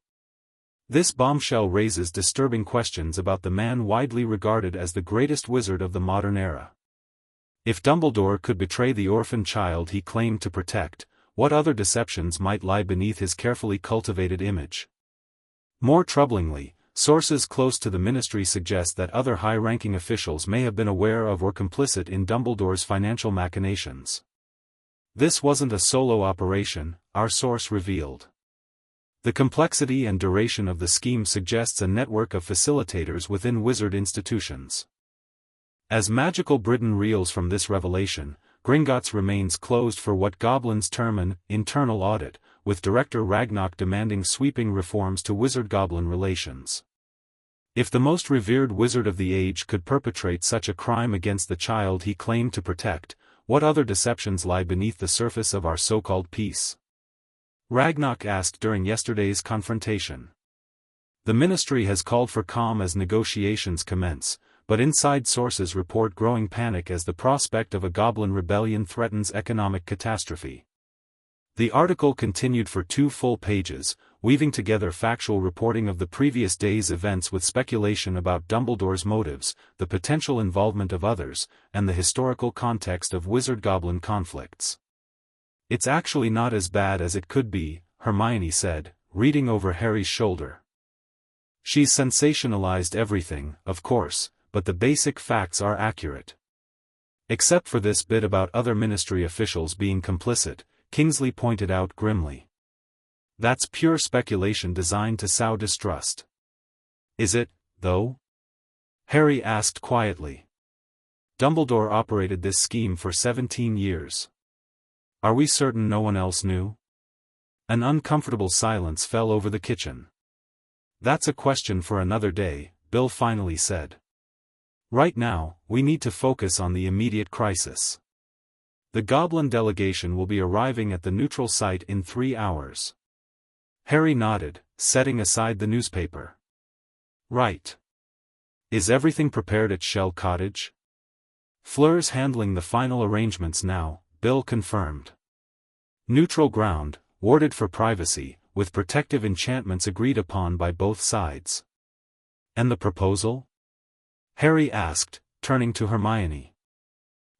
This bombshell raises disturbing questions about the man widely regarded as the greatest wizard of the modern era. If Dumbledore could betray the orphan child he claimed to protect, what other deceptions might lie beneath his carefully cultivated image? More troublingly, sources close to the ministry suggest that other high-ranking officials may have been aware of or complicit in Dumbledore's financial machinations. This wasn't a solo operation, our source revealed. The complexity and duration of the scheme suggests a network of facilitators within wizard institutions. As magical Britain reels from this revelation, Gringotts remains closed for what goblins term an internal audit, with Director Ragnarok demanding sweeping reforms to wizard-goblin relations. If the most revered wizard of the age could perpetrate such a crime against the child he claimed to protect, what other deceptions lie beneath the surface of our so-called peace? Ragnarok asked during yesterday's confrontation. The ministry has called for calm as negotiations commence, but inside sources report growing panic as the prospect of a goblin rebellion threatens economic catastrophe. The article continued for 2 full pages, weaving together factual reporting of the previous day's events with speculation about Dumbledore's motives, the potential involvement of others, and the historical context of wizard-goblin conflicts. It's actually not as bad as it could be, Hermione said, reading over Harry's shoulder. She's sensationalized everything, of course, but the basic facts are accurate. Except for this bit about other ministry officials being complicit, Kingsley pointed out grimly. That's pure speculation designed to sow distrust. Is it, though? Harry asked quietly. Dumbledore operated this scheme for 17 years. Are we certain no one else knew? An uncomfortable silence fell over the kitchen. That's a question for another day, Bill finally said. Right now, we need to focus on the immediate crisis. The Goblin delegation will be arriving at the neutral site in 3 hours. Harry nodded, setting aside the newspaper. Right. Is everything prepared at Shell Cottage? Fleur's handling the final arrangements now, Bill confirmed. Neutral ground, warded for privacy, with protective enchantments agreed upon by both sides. And the proposal? Harry asked, turning to Hermione.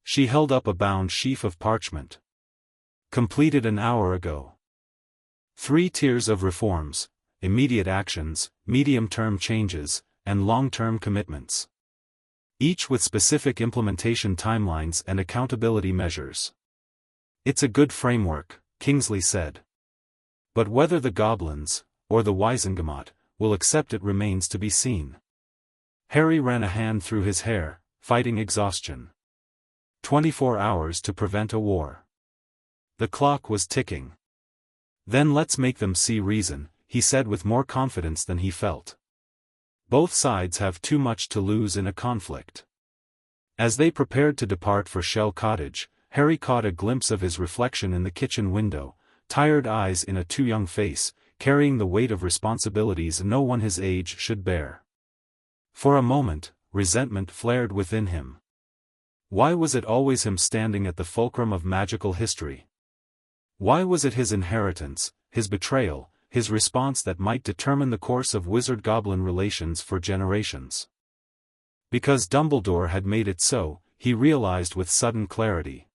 She held up a bound sheaf of parchment. Completed an hour ago. 3 tiers of reforms: immediate actions, medium-term changes, and long-term commitments. Each with specific implementation timelines and accountability measures. It's a good framework, Kingsley said. But whether the Goblins, or the Wizengamot, will accept it remains to be seen. Harry ran a hand through his hair, fighting exhaustion. 24 hours to prevent a war. The clock was ticking. Then let's make them see reason, he said with more confidence than he felt. Both sides have too much to lose in a conflict. As they prepared to depart for Shell Cottage, Harry caught a glimpse of his reflection in the kitchen window, tired eyes in a too young face, carrying the weight of responsibilities no one his age should bear. For a moment, resentment flared within him. Why was it always him standing at the fulcrum of magical history? Why was it his inheritance, his betrayal, his response that might determine the course of wizard-goblin relations for generations? Because Dumbledore had made it so, he realized with sudden clarity.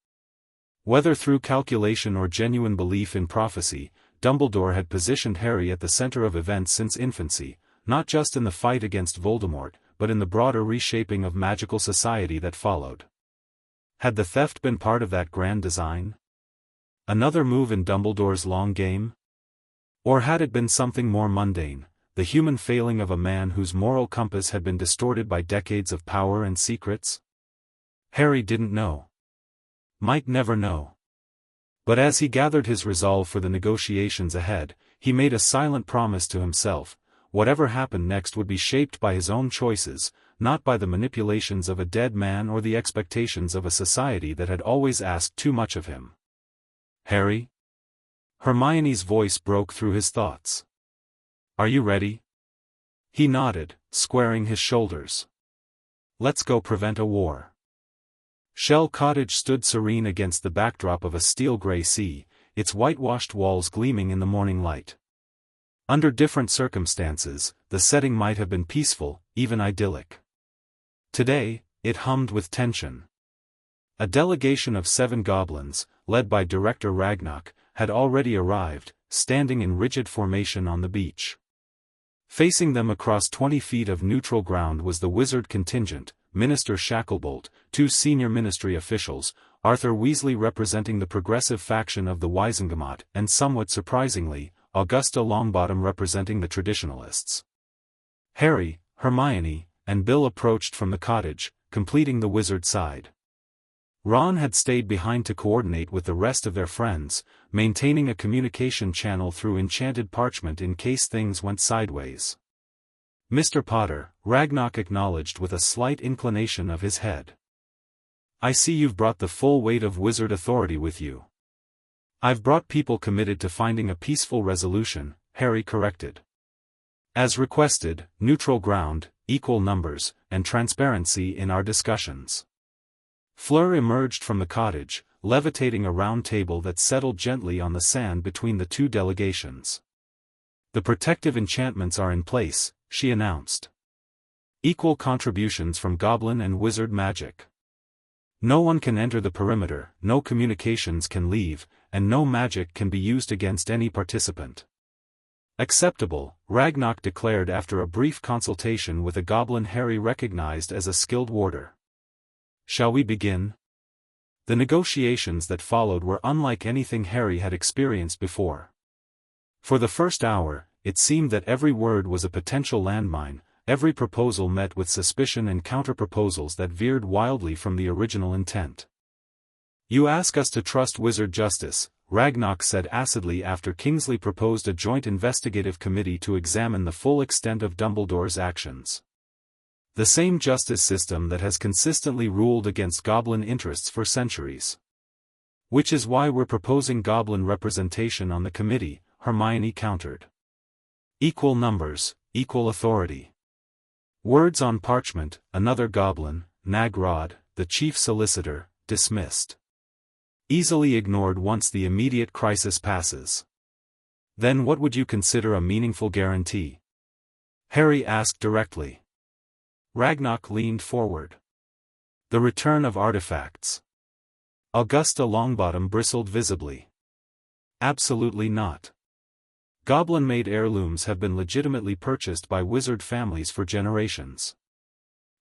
Whether through calculation or genuine belief in prophecy, Dumbledore had positioned Harry at the center of events since infancy, not just in the fight against Voldemort, but in the broader reshaping of magical society that followed. Had the theft been part of that grand design? Another move in Dumbledore's long game? Or had it been something more mundane, the human failing of a man whose moral compass had been distorted by decades of power and secrets? Harry didn't know. Might never know. But as he gathered his resolve for the negotiations ahead, he made a silent promise to himself: whatever happened next would be shaped by his own choices, not by the manipulations of a dead man or the expectations of a society that had always asked too much of him. Harry? Hermione's voice broke through his thoughts. Are you ready? He nodded, squaring his shoulders. Let's go prevent a war. Shell Cottage stood serene against the backdrop of a steel-gray sea, its whitewashed walls gleaming in the morning light. Under different circumstances, the setting might have been peaceful, even idyllic. Today, it hummed with tension. A delegation of 7 goblins, led by Director Ragnarok, had already arrived, standing in rigid formation on the beach. Facing them across 20 feet of neutral ground was the wizard contingent, Minister Shacklebolt, 2 senior ministry officials, Arthur Weasley representing the progressive faction of the Wizengamot, and somewhat surprisingly, Augusta Longbottom representing the traditionalists. Harry, Hermione, and Bill approached from the cottage, completing the wizard side. Ron had stayed behind to coordinate with the rest of their friends, maintaining a communication channel through enchanted parchment in case things went sideways. Mr. Potter, Ragnarok acknowledged with a slight inclination of his head. I see you've brought the full weight of wizard authority with you. I've brought people committed to finding a peaceful resolution, Harry corrected. As requested, neutral ground, equal numbers, and transparency in our discussions. Fleur emerged from the cottage, levitating a round table that settled gently on the sand between the 2 delegations. The protective enchantments are in place, she announced. Equal contributions from goblin and wizard magic. No one can enter the perimeter, no communications can leave, and no magic can be used against any participant. Acceptable, Ragnarok declared after a brief consultation with a goblin Harry recognized as a skilled warder. Shall we begin? The negotiations that followed were unlike anything Harry had experienced before. For the first hour, it seemed that every word was a potential landmine, every proposal met with suspicion and counter-proposals that veered wildly from the original intent. "You ask us to trust wizard justice," Ragnarok said acidly after Kingsley proposed a joint investigative committee to examine the full extent of Dumbledore's actions. The same justice system that has consistently ruled against goblin interests for centuries. "Which is why we're proposing goblin representation on the committee," Hermione countered. "Equal numbers, equal authority." Words on parchment, another goblin, Nagrod, the chief solicitor, dismissed. "Easily ignored once the immediate crisis passes." "Then what would you consider a meaningful guarantee?" Harry asked directly. Ragnarok leaned forward. "The return of artifacts." Augusta Longbottom bristled visibly. "Absolutely not. Goblin-made heirlooms have been legitimately purchased by wizard families for generations."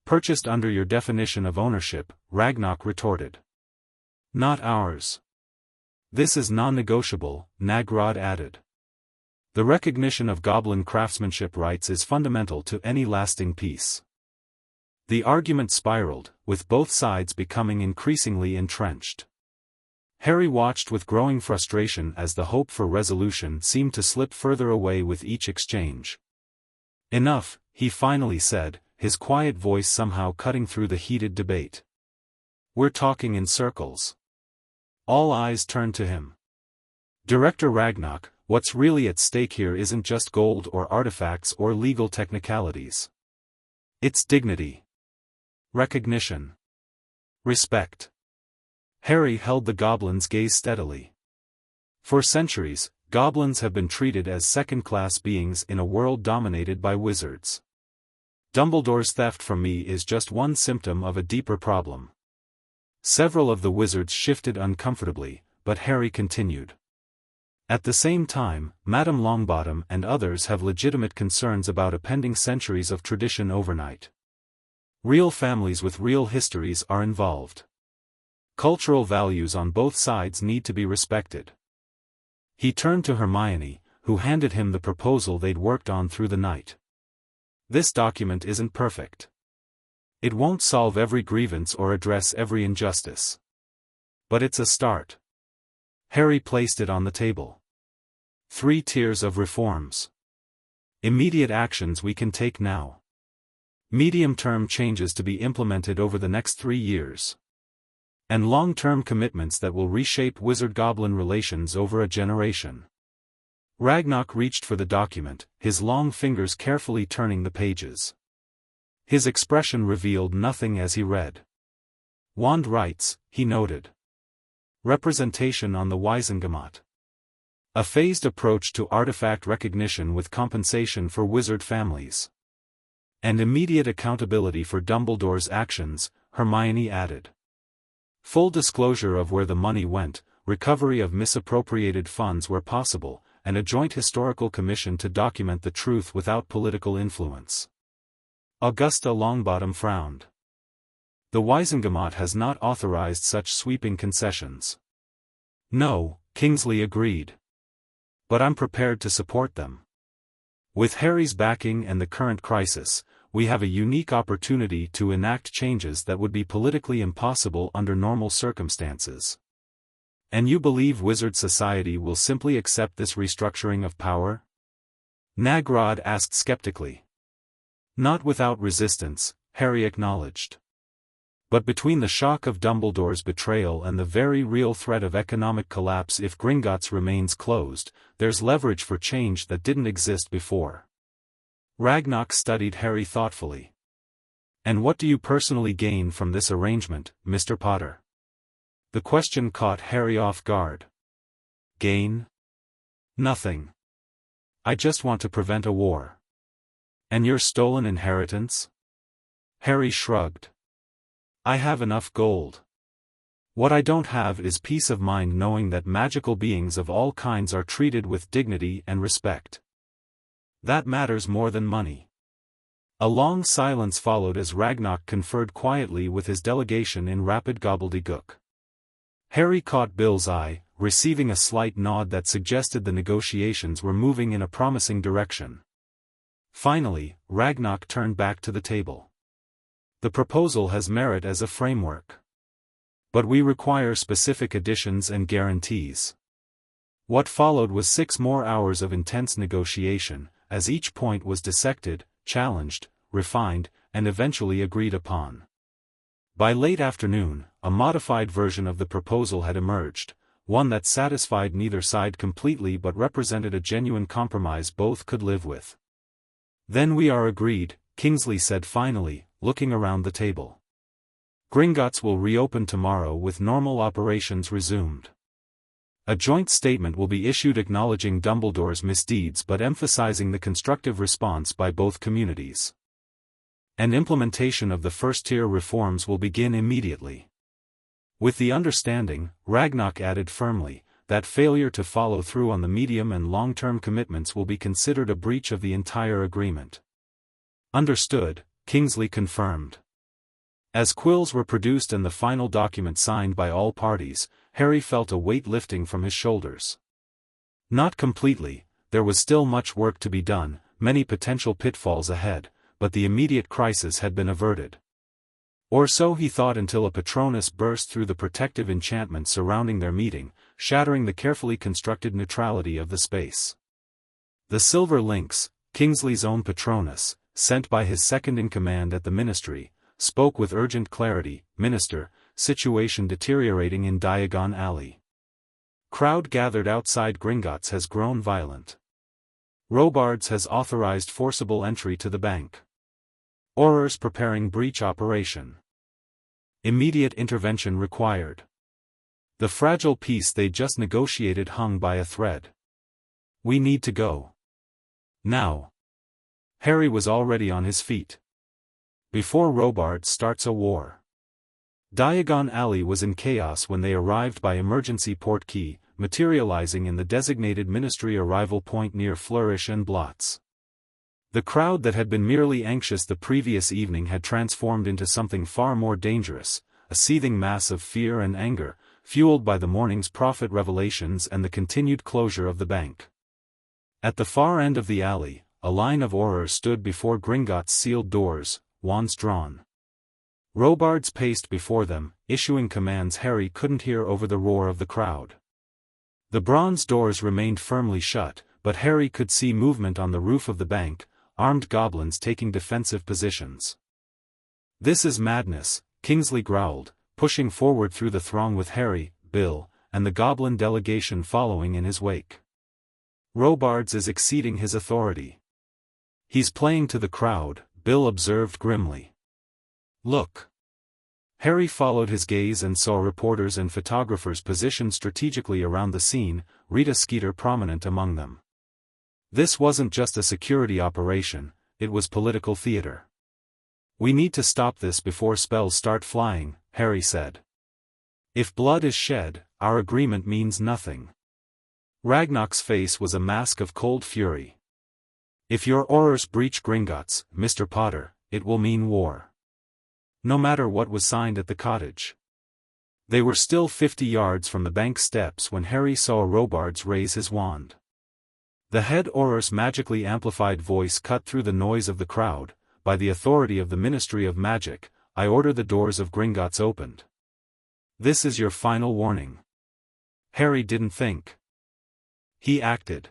"Purchased under your definition of ownership," Ragnarok retorted. "Not ours. This is non-negotiable," Nagrod added. "The recognition of goblin craftsmanship rights is fundamental to any lasting peace." The argument spiraled, with both sides becoming increasingly entrenched. Harry watched with growing frustration as the hope for resolution seemed to slip further away with each exchange. "Enough," he finally said, his quiet voice somehow cutting through the heated debate. "We're talking in circles." All eyes turned to him. "Director Ragnarok, what's really at stake here isn't just gold or artifacts or legal technicalities. It's dignity. Recognition. Respect." Harry held the goblin's gaze steadily. For centuries, goblins have been treated as second-class beings in a world dominated by wizards. Dumbledore's theft from me is just one symptom of a deeper problem. Several of the wizards shifted uncomfortably, but Harry continued. "At the same time, Madame Longbottom and others have legitimate concerns about appending centuries of tradition overnight. Real families with real histories are involved. Cultural values on both sides need to be respected." He turned to Hermione, who handed him the proposal they'd worked on through the night. "This document isn't perfect. It won't solve every grievance or address every injustice. But it's a start." Harry placed it on the table. 3 tiers of reforms. Immediate actions we can take now. Medium-term changes to be implemented over the next 3 years. And long-term commitments that will reshape wizard-goblin relations over a generation. Ragnarok reached for the document, his long fingers carefully turning the pages. His expression revealed nothing as he read. "Wand rights," he noted. "Representation on the Wisengamot. A phased approach to artifact recognition with compensation for wizard families. And immediate accountability for Dumbledore's actions," Hermione added. "Full disclosure of where the money went, recovery of misappropriated funds where possible, and a joint historical commission to document the truth without political influence." Augusta Longbottom frowned. "The Wisengamot has not authorized such sweeping concessions." "No," Kingsley agreed. "But I'm prepared to support them. With Harry's backing and the current crisis, we have a unique opportunity to enact changes that would be politically impossible under normal circumstances." "And you believe wizard society will simply accept this restructuring of power?" Nagrod asked skeptically. "Not without resistance," Harry acknowledged. "But between the shock of Dumbledore's betrayal and the very real threat of economic collapse if Gringotts remains closed, there's leverage for change that didn't exist before." Ragnarok studied Harry thoughtfully. "And what do you personally gain from this arrangement, Mr. Potter?" The question caught Harry off guard. "Gain? Nothing. I just want to prevent a war." "And your stolen inheritance?" Harry shrugged. "I have enough gold. What I don't have is peace of mind knowing that magical beings of all kinds are treated with dignity and respect. That matters more than money." A long silence followed as Ragnarok conferred quietly with his delegation in rapid gobbledygook. Harry caught Bill's eye, receiving a slight nod that suggested the negotiations were moving in a promising direction. Finally, Ragnock turned back to the table. The proposal has merit as a framework. But we require specific additions and guarantees. What followed was 6 more hours of intense negotiation, as each point was dissected, challenged, refined, and eventually agreed upon. By late afternoon, a modified version of the proposal had emerged, one that satisfied neither side completely but represented a genuine compromise both could live with. "Then we are agreed," Kingsley said finally, looking around the table. "Gringotts will reopen tomorrow with normal operations resumed. A joint statement will be issued acknowledging Dumbledore's misdeeds but emphasizing the constructive response by both communities. And implementation of the first-tier reforms will begin immediately." With the understanding, Ragnock added firmly, that failure to follow through on the medium and long-term commitments will be considered a breach of the entire agreement. "Understood," Kingsley confirmed. As quills were produced and the final document signed by all parties, Harry felt a weight lifting from his shoulders. Not completely, there was still much work to be done, many potential pitfalls ahead, but the immediate crisis had been averted. Or so he thought until a Patronus burst through the protective enchantment surrounding their meeting, shattering the carefully constructed neutrality of the space. The Silver Lynx, Kingsley's own Patronus, sent by his second-in-command at the Ministry, spoke with urgent clarity. "Minister, situation deteriorating in Diagon Alley. Crowd gathered outside Gringotts has grown violent. Robards has authorized forcible entry to the bank. Aurors preparing breach operation. Immediate intervention required. The fragile peace they just negotiated hung by a thread. We need to go. Now." Harry was already on his feet. Before Robards starts a war. Diagon Alley was in chaos when they arrived by emergency port key, materializing in the designated Ministry arrival point near Flourish and Blots. The crowd that had been merely anxious the previous evening had transformed into something far more dangerous, a seething mass of fear and anger, fueled by the morning's prophet revelations and the continued closure of the bank. At the far end of the alley, a line of Aurors stood before Gringotts' sealed doors, wands drawn. Robards paced before them, issuing commands Harry couldn't hear over the roar of the crowd. The bronze doors remained firmly shut, but Harry could see movement on the roof of the bank, armed goblins taking defensive positions. "This is madness," Kingsley growled, pushing forward through the throng with Harry, Bill, and the goblin delegation following in his wake. "Robards is exceeding his authority. He's playing to the crowd," Bill observed grimly. "Look." Harry followed his gaze and saw reporters and photographers positioned strategically around the scene, Rita Skeeter prominent among them. This wasn't just a security operation, it was political theater. "We need to stop this before spells start flying," Harry said. "If blood is shed, our agreement means nothing." Ragnock's face was a mask of cold fury. "If your Aurors breach Gringotts, Mr. Potter, it will mean war. No matter what was signed at the cottage." They were still 50 yards from the bank steps when Harry saw Robards raise his wand. The head Auror's magically amplified voice cut through the noise of the crowd. "By the authority of the Ministry of Magic, I order the doors of Gringotts opened. This is your final warning." Harry didn't think. He acted.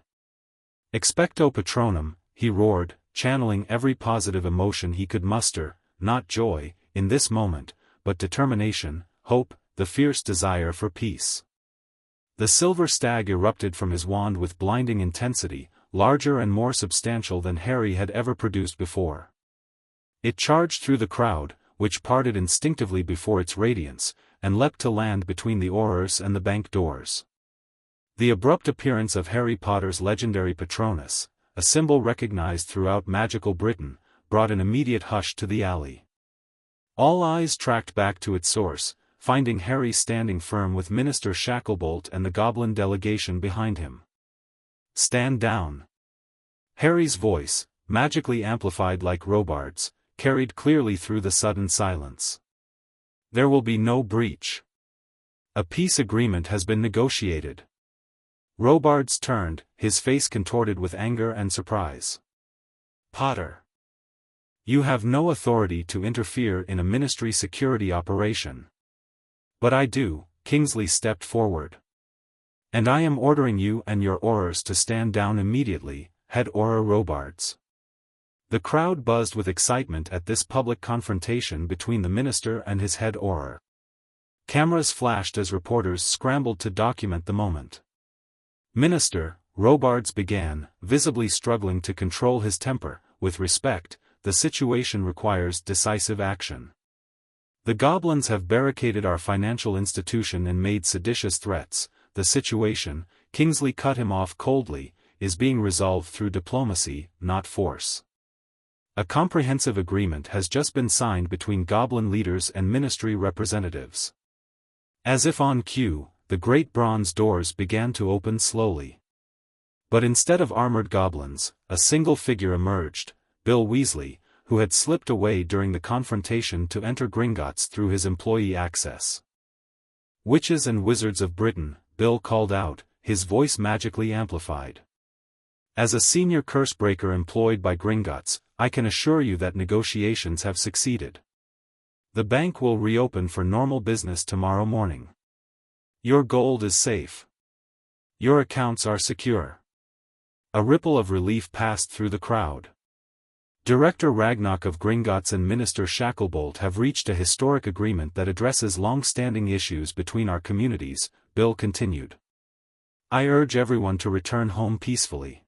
"Expecto Patronum," he roared, channeling every positive emotion he could muster, not joy, in this moment, but determination, hope, the fierce desire for peace. The silver stag erupted from his wand with blinding intensity, larger and more substantial than Harry had ever produced before. It charged through the crowd, which parted instinctively before its radiance, and leapt to land between the Aurors and the bank doors. The abrupt appearance of Harry Potter's legendary Patronus, a symbol recognized throughout magical Britain, brought an immediate hush to the alley. All eyes tracked back to its source, finding Harry standing firm with Minister Shacklebolt and the goblin delegation behind him. "Stand down." Harry's voice, magically amplified like Robards, carried clearly through the sudden silence. "There will be no breach. A peace agreement has been negotiated. Robards turned, his face contorted with anger and surprise. Potter. You have no authority to interfere in a ministry security operation. But I do, Kingsley stepped forward. And I am ordering you and your aurors to stand down immediately, Head Auror Robards. The crowd buzzed with excitement at this public confrontation between the minister and his head auror. Cameras flashed as reporters scrambled to document the moment. Minister, Robards began, visibly struggling to control his temper. With respect, the situation requires decisive action. The goblins have barricaded our financial institution and made seditious threats. The situation, Kingsley cut him off coldly, is being resolved through diplomacy, not force. A comprehensive agreement has just been signed between goblin leaders and ministry representatives. As if on cue, the great bronze doors began to open slowly. But instead of armored goblins, a single figure emerged, Bill Weasley, who had slipped away during the confrontation to enter Gringotts through his employee access. Witches and wizards of Britain, Bill called out, his voice magically amplified. As a senior cursebreaker employed by Gringotts, I can assure you that negotiations have succeeded. The bank will reopen for normal business tomorrow morning. Your gold is safe. Your accounts are secure. A ripple of relief passed through the crowd. Director Ragnarok of Gringotts and Minister Shacklebolt have reached a historic agreement that addresses long-standing issues between our communities, Bill continued. I urge everyone to return home peacefully.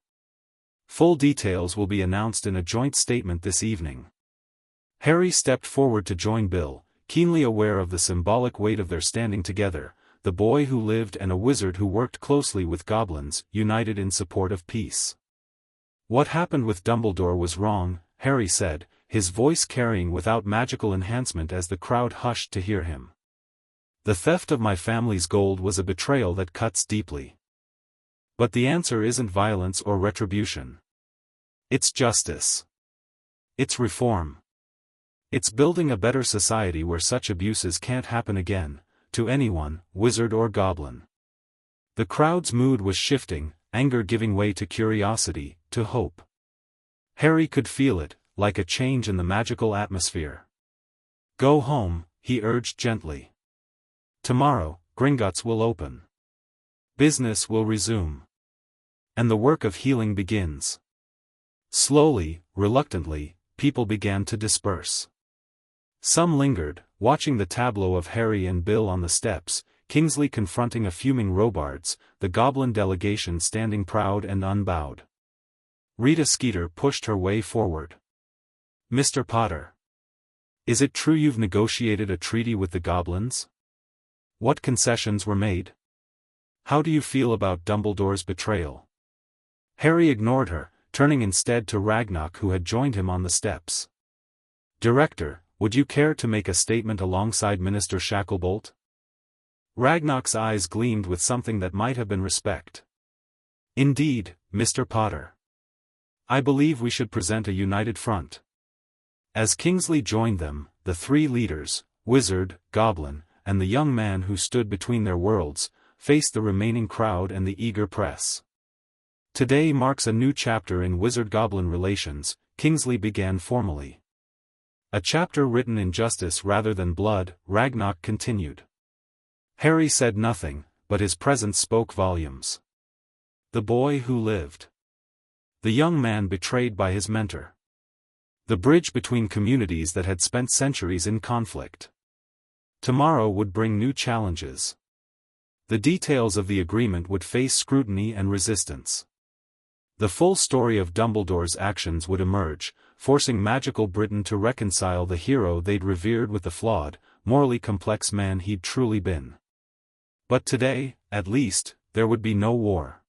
Full details will be announced in a joint statement this evening. Harry stepped forward to join Bill, keenly aware of the symbolic weight of their standing together, the boy who lived and a wizard who worked closely with goblins, united in support of peace. What happened with Dumbledore was wrong, Harry said, his voice carrying without magical enhancement as the crowd hushed to hear him. The theft of my family's gold was a betrayal that cuts deeply. But the answer isn't violence or retribution. It's justice. It's reform. It's building a better society where such abuses can't happen again, to anyone, wizard or goblin. The crowd's mood was shifting, anger giving way to curiosity, to hope. Harry could feel it, like a change in the magical atmosphere. Go home, he urged gently. Tomorrow, Gringotts will open. Business will resume. And the work of healing begins. Slowly, reluctantly, people began to disperse. Some lingered, watching the tableau of Harry and Bill on the steps, Kingsley confronting a fuming Robards, the goblin delegation standing proud and unbowed. Rita Skeeter pushed her way forward. Mr. Potter. Is it true you've negotiated a treaty with the goblins? What concessions were made? How do you feel about Dumbledore's betrayal? Harry ignored her, turning instead to Ragnarok who had joined him on the steps. Director, would you care to make a statement alongside Minister Shacklebolt? Ragnarok's eyes gleamed with something that might have been respect. Indeed, Mr. Potter. I believe we should present a united front. As Kingsley joined them, the three leaders, wizard, goblin, and the young man who stood between their worlds, faced the remaining crowd and the eager press. Today marks a new chapter in wizard-goblin relations, Kingsley began formally. A chapter written in justice rather than blood, Ragnarok continued. Harry said nothing, but his presence spoke volumes. The boy who lived. The young man betrayed by his mentor. The bridge between communities that had spent centuries in conflict. Tomorrow would bring new challenges. The details of the agreement would face scrutiny and resistance. The full story of Dumbledore's actions would emerge, forcing magical Britain to reconcile the hero they'd revered with the flawed, morally complex man he'd truly been. But today, at least, there would be no war.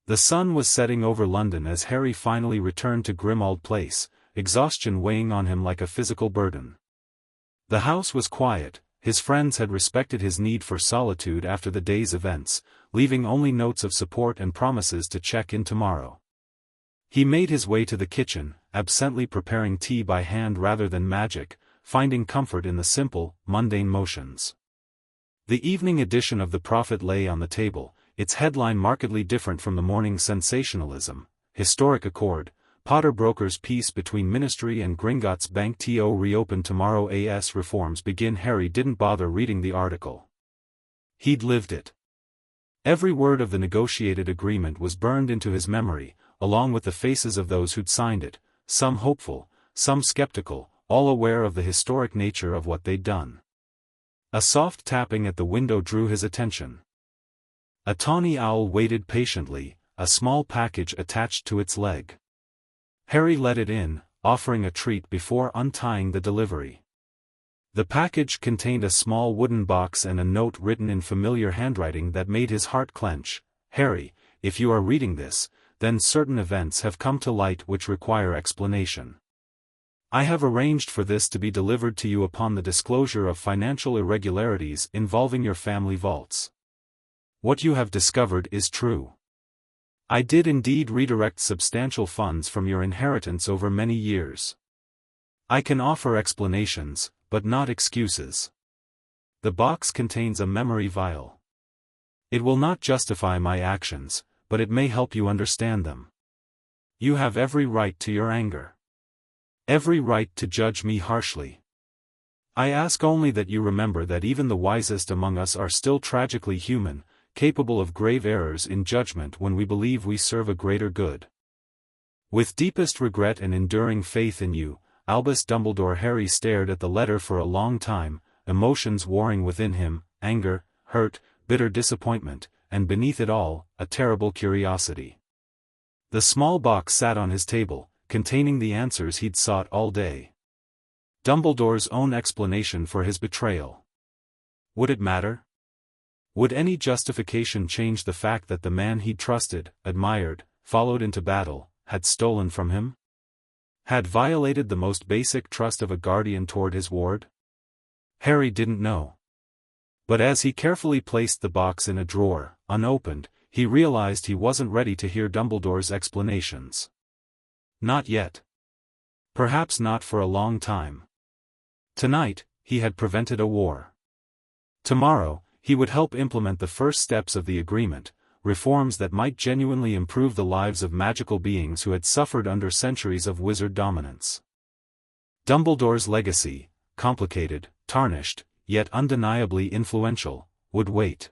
The sun was setting over London as Harry finally returned to Grimmauld Place, exhaustion weighing on him like a physical burden. The house was quiet, his friends had respected his need for solitude after the day's events, leaving only notes of support and promises to check in tomorrow. He made his way to the kitchen, absently preparing tea by hand rather than magic, finding comfort in the simple, mundane motions. The evening edition of the Prophet lay on the table, its headline markedly different from the morning's sensationalism. Historic accord, Potter brokers peace between Ministry and Gringotts Bank to reopen tomorrow as reforms begin. Harry didn't bother reading the article. He'd lived it. Every word of the negotiated agreement was burned into his memory, along with the faces of those who'd signed it, some hopeful, some skeptical, all aware of the historic nature of what they'd done. A soft tapping at the window drew his attention. A tawny owl waited patiently, a small package attached to its leg. Harry let it in, offering a treat before untying the delivery. The package contained a small wooden box and a note written in familiar handwriting that made his heart clench. Harry, if you are reading this, then certain events have come to light which require explanation. I have arranged for this to be delivered to you upon the disclosure of financial irregularities involving your family vaults. What you have discovered is true. I did indeed redirect substantial funds from your inheritance over many years. I can offer explanations, but not excuses. The box contains a memory vial. It will not justify my actions, but it may help you understand them. You have every right to your anger. Every right to judge me harshly. I ask only that you remember that even the wisest among us are still tragically human, capable of grave errors in judgment when we believe we serve a greater good. With deepest regret and enduring faith in you, Albus Dumbledore. Harry stared at the letter for a long time, emotions warring within him, anger, hurt, bitter disappointment, and beneath it all, a terrible curiosity. The small box sat on his table, containing the answers he'd sought all day. Dumbledore's own explanation for his betrayal. Would it matter? Would any justification change the fact that the man he'd trusted, admired, followed into battle, had stolen from him? Had violated the most basic trust of a guardian toward his ward? Harry didn't know. But as he carefully placed the box in a drawer, unopened, he realized he wasn't ready to hear Dumbledore's explanations. Not yet. Perhaps not for a long time. Tonight, he had prevented a war. Tomorrow, he would help implement the first steps of the agreement, reforms that might genuinely improve the lives of magical beings who had suffered under centuries of wizard dominance. Dumbledore's legacy, complicated, tarnished, yet undeniably influential, would wait.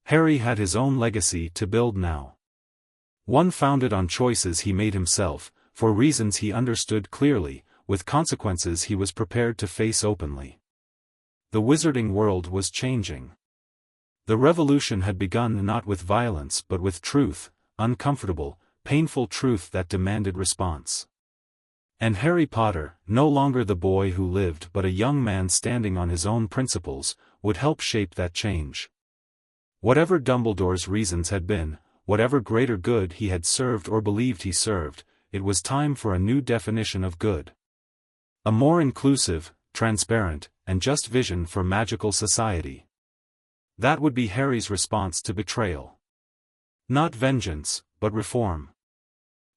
Harry had his own legacy to build now. One founded on choices he made himself, for reasons he understood clearly, with consequences he was prepared to face openly. The wizarding world was changing. The revolution had begun not with violence but with truth, uncomfortable, painful truth that demanded response. And Harry Potter, no longer the boy who lived but a young man standing on his own principles, would help shape that change. Whatever Dumbledore's reasons had been, whatever greater good he had served or believed he served, it was time for a new definition of good. A more inclusive, transparent, and just vision for magical society. That would be Harry's response to betrayal. Not vengeance, but reform.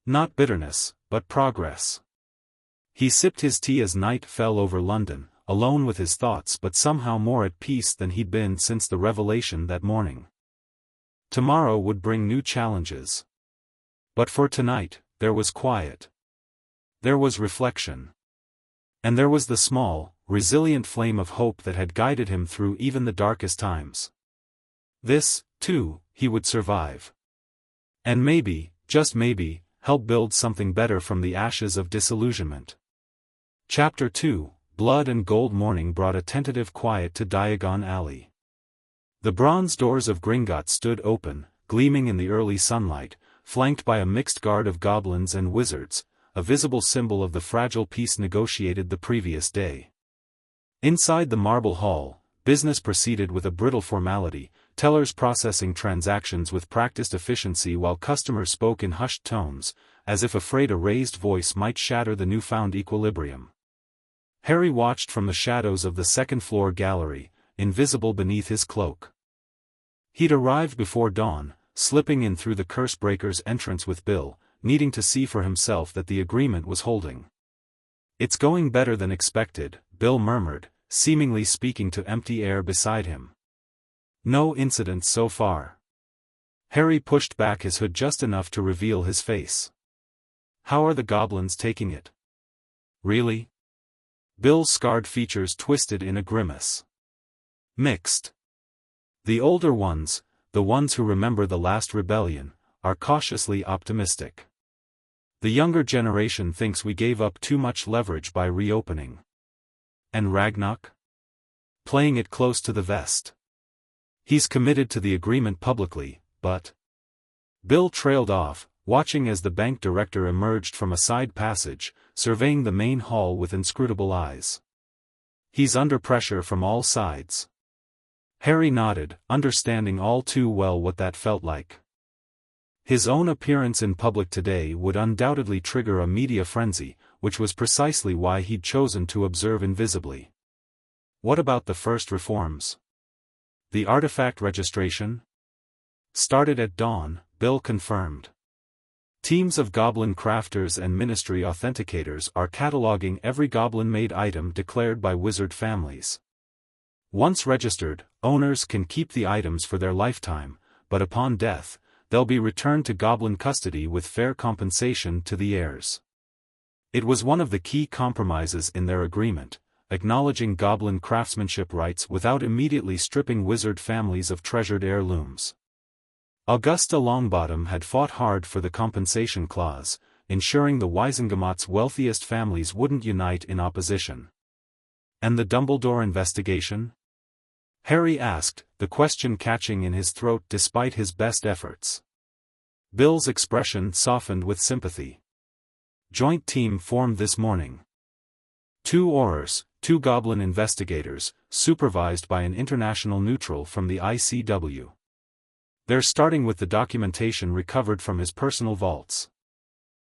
Not bitterness, but progress. He sipped his tea as night fell over London, alone with his thoughts but somehow more at peace than he'd been since the revelation that morning. Tomorrow would bring new challenges. But for tonight, there was quiet. There was reflection. And there was the small, resilient flame of hope that had guided him through even the darkest times. This, too, he would survive. And maybe, just maybe, help build something better from the ashes of disillusionment. Chapter 2, Blood and Gold. Morning brought a tentative quiet to Diagon Alley. The bronze doors of Gringotts stood open, gleaming in the early sunlight, flanked by a mixed guard of goblins and wizards, a visible symbol of the fragile peace negotiated the previous day. Inside the marble hall, business proceeded with a brittle formality, tellers processing transactions with practiced efficiency while customers spoke in hushed tones, as if afraid a raised voice might shatter the newfound equilibrium. Harry watched from the shadows of the second-floor gallery, invisible beneath his cloak. He'd arrived before dawn, slipping in through the curse-breaker's entrance with Bill, needing to see for himself that the agreement was holding. "It's going better than expected," Bill murmured, seemingly speaking to empty air beside him. No incidents so far. Harry pushed back his hood just enough to reveal his face. How are the goblins taking it? Really? Bill's scarred features twisted in a grimace. Mixed. The older ones, the ones who remember the last rebellion, are cautiously optimistic. The younger generation thinks we gave up too much leverage by reopening. And Ragnarok? Playing it close to the vest. He's committed to the agreement publicly, but... Bill trailed off, watching as the bank director emerged from a side passage, surveying the main hall with inscrutable eyes. He's under pressure from all sides. Harry nodded, understanding all too well what that felt like. His own appearance in public today would undoubtedly trigger a media frenzy, which was precisely why he'd chosen to observe invisibly. What about the first reforms? The artifact registration? Started at dawn, Bill confirmed. Teams of goblin crafters and ministry authenticators are cataloging every goblin-made item declared by wizard families. Once registered, owners can keep the items for their lifetime, but upon death, they'll be returned to goblin custody with fair compensation to the heirs. It was one of the key compromises in their agreement, acknowledging goblin craftsmanship rights without immediately stripping wizard families of treasured heirlooms. Augusta Longbottom had fought hard for the compensation clause, ensuring the Wisengamot's wealthiest families wouldn't unite in opposition. And the Dumbledore investigation? Harry asked, the question catching in his throat despite his best efforts. Bill's expression softened with sympathy. Joint team formed this morning. 2 Aurors, 2 goblin investigators, supervised by an international neutral from the ICW. They're starting with the documentation recovered from his personal vaults.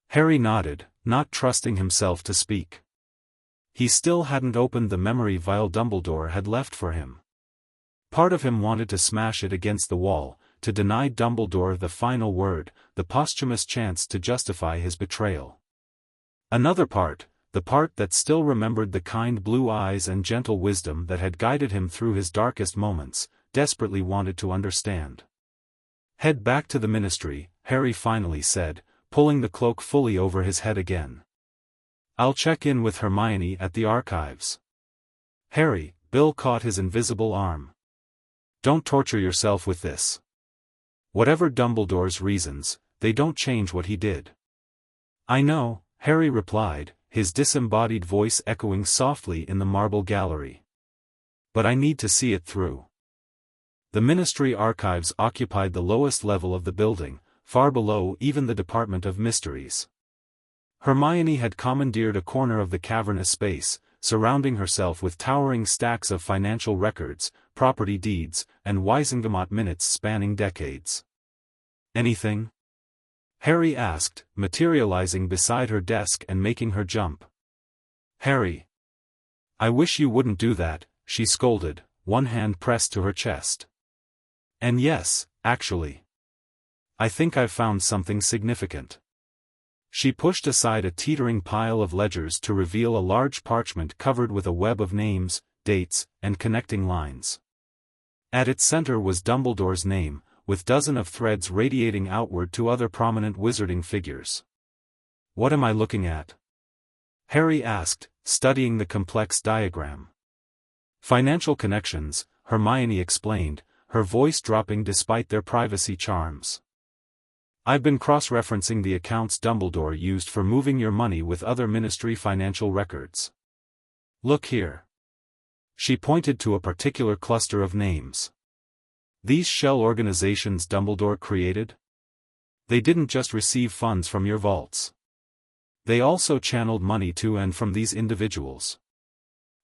Harry nodded, not trusting himself to speak. He still hadn't opened the memory vial Dumbledore had left for him. Part of him wanted to smash it against the wall, to deny Dumbledore the final word, the posthumous chance to justify his betrayal. Another part, the part that still remembered the kind blue eyes and gentle wisdom that had guided him through his darkest moments, desperately wanted to understand. Head back to the ministry, Harry finally said, pulling the cloak fully over his head again. I'll check in with Hermione at the archives. Harry, Bill caught his invisible arm. Don't torture yourself with this. Whatever Dumbledore's reasons, they don't change what he did. I know, Harry replied, his disembodied voice echoing softly in the marble gallery. But I need to see it through. The ministry archives occupied the lowest level of the building, far below even the Department of Mysteries. Hermione had commandeered a corner of the cavernous space, surrounding herself with towering stacks of financial records, property deeds, and Wisengamot minutes spanning decades. Anything? Harry asked, materializing beside her desk and making her jump. Harry! I wish you wouldn't do that, she scolded, one hand pressed to her chest. And yes, actually. I think I've found something significant. She pushed aside a teetering pile of ledgers to reveal a large parchment covered with a web of names, dates, and connecting lines. At its center was Dumbledore's name, with dozens of threads radiating outward to other prominent wizarding figures. What am I looking at? Harry asked, studying the complex diagram. Financial connections, Hermione explained, her voice dropping despite their privacy charms. I've been cross-referencing the accounts Dumbledore used for moving your money with other ministry financial records. Look here. She pointed to a particular cluster of names. These shell organizations Dumbledore created? They didn't just receive funds from your vaults. They also channeled money to and from these individuals.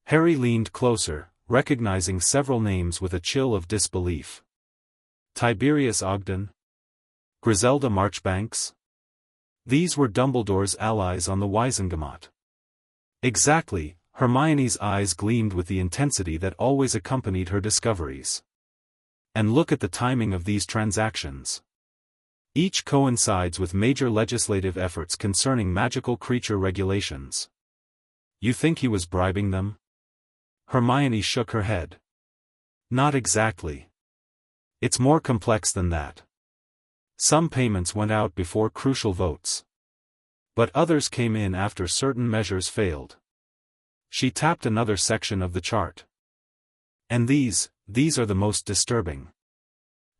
Harry leaned closer, recognizing several names with a chill of disbelief. Tiberius Ogden? Griselda Marchbanks? These were Dumbledore's allies on the Wisengamot. Exactly, Hermione's eyes gleamed with the intensity that always accompanied her discoveries. And look at the timing of these transactions. Each coincides with major legislative efforts concerning magical creature regulations. You think he was bribing them? Hermione shook her head. Not exactly. It's more complex than that. Some payments went out before crucial votes. But others came in after certain measures failed. She tapped another section of the chart. And these are the most disturbing.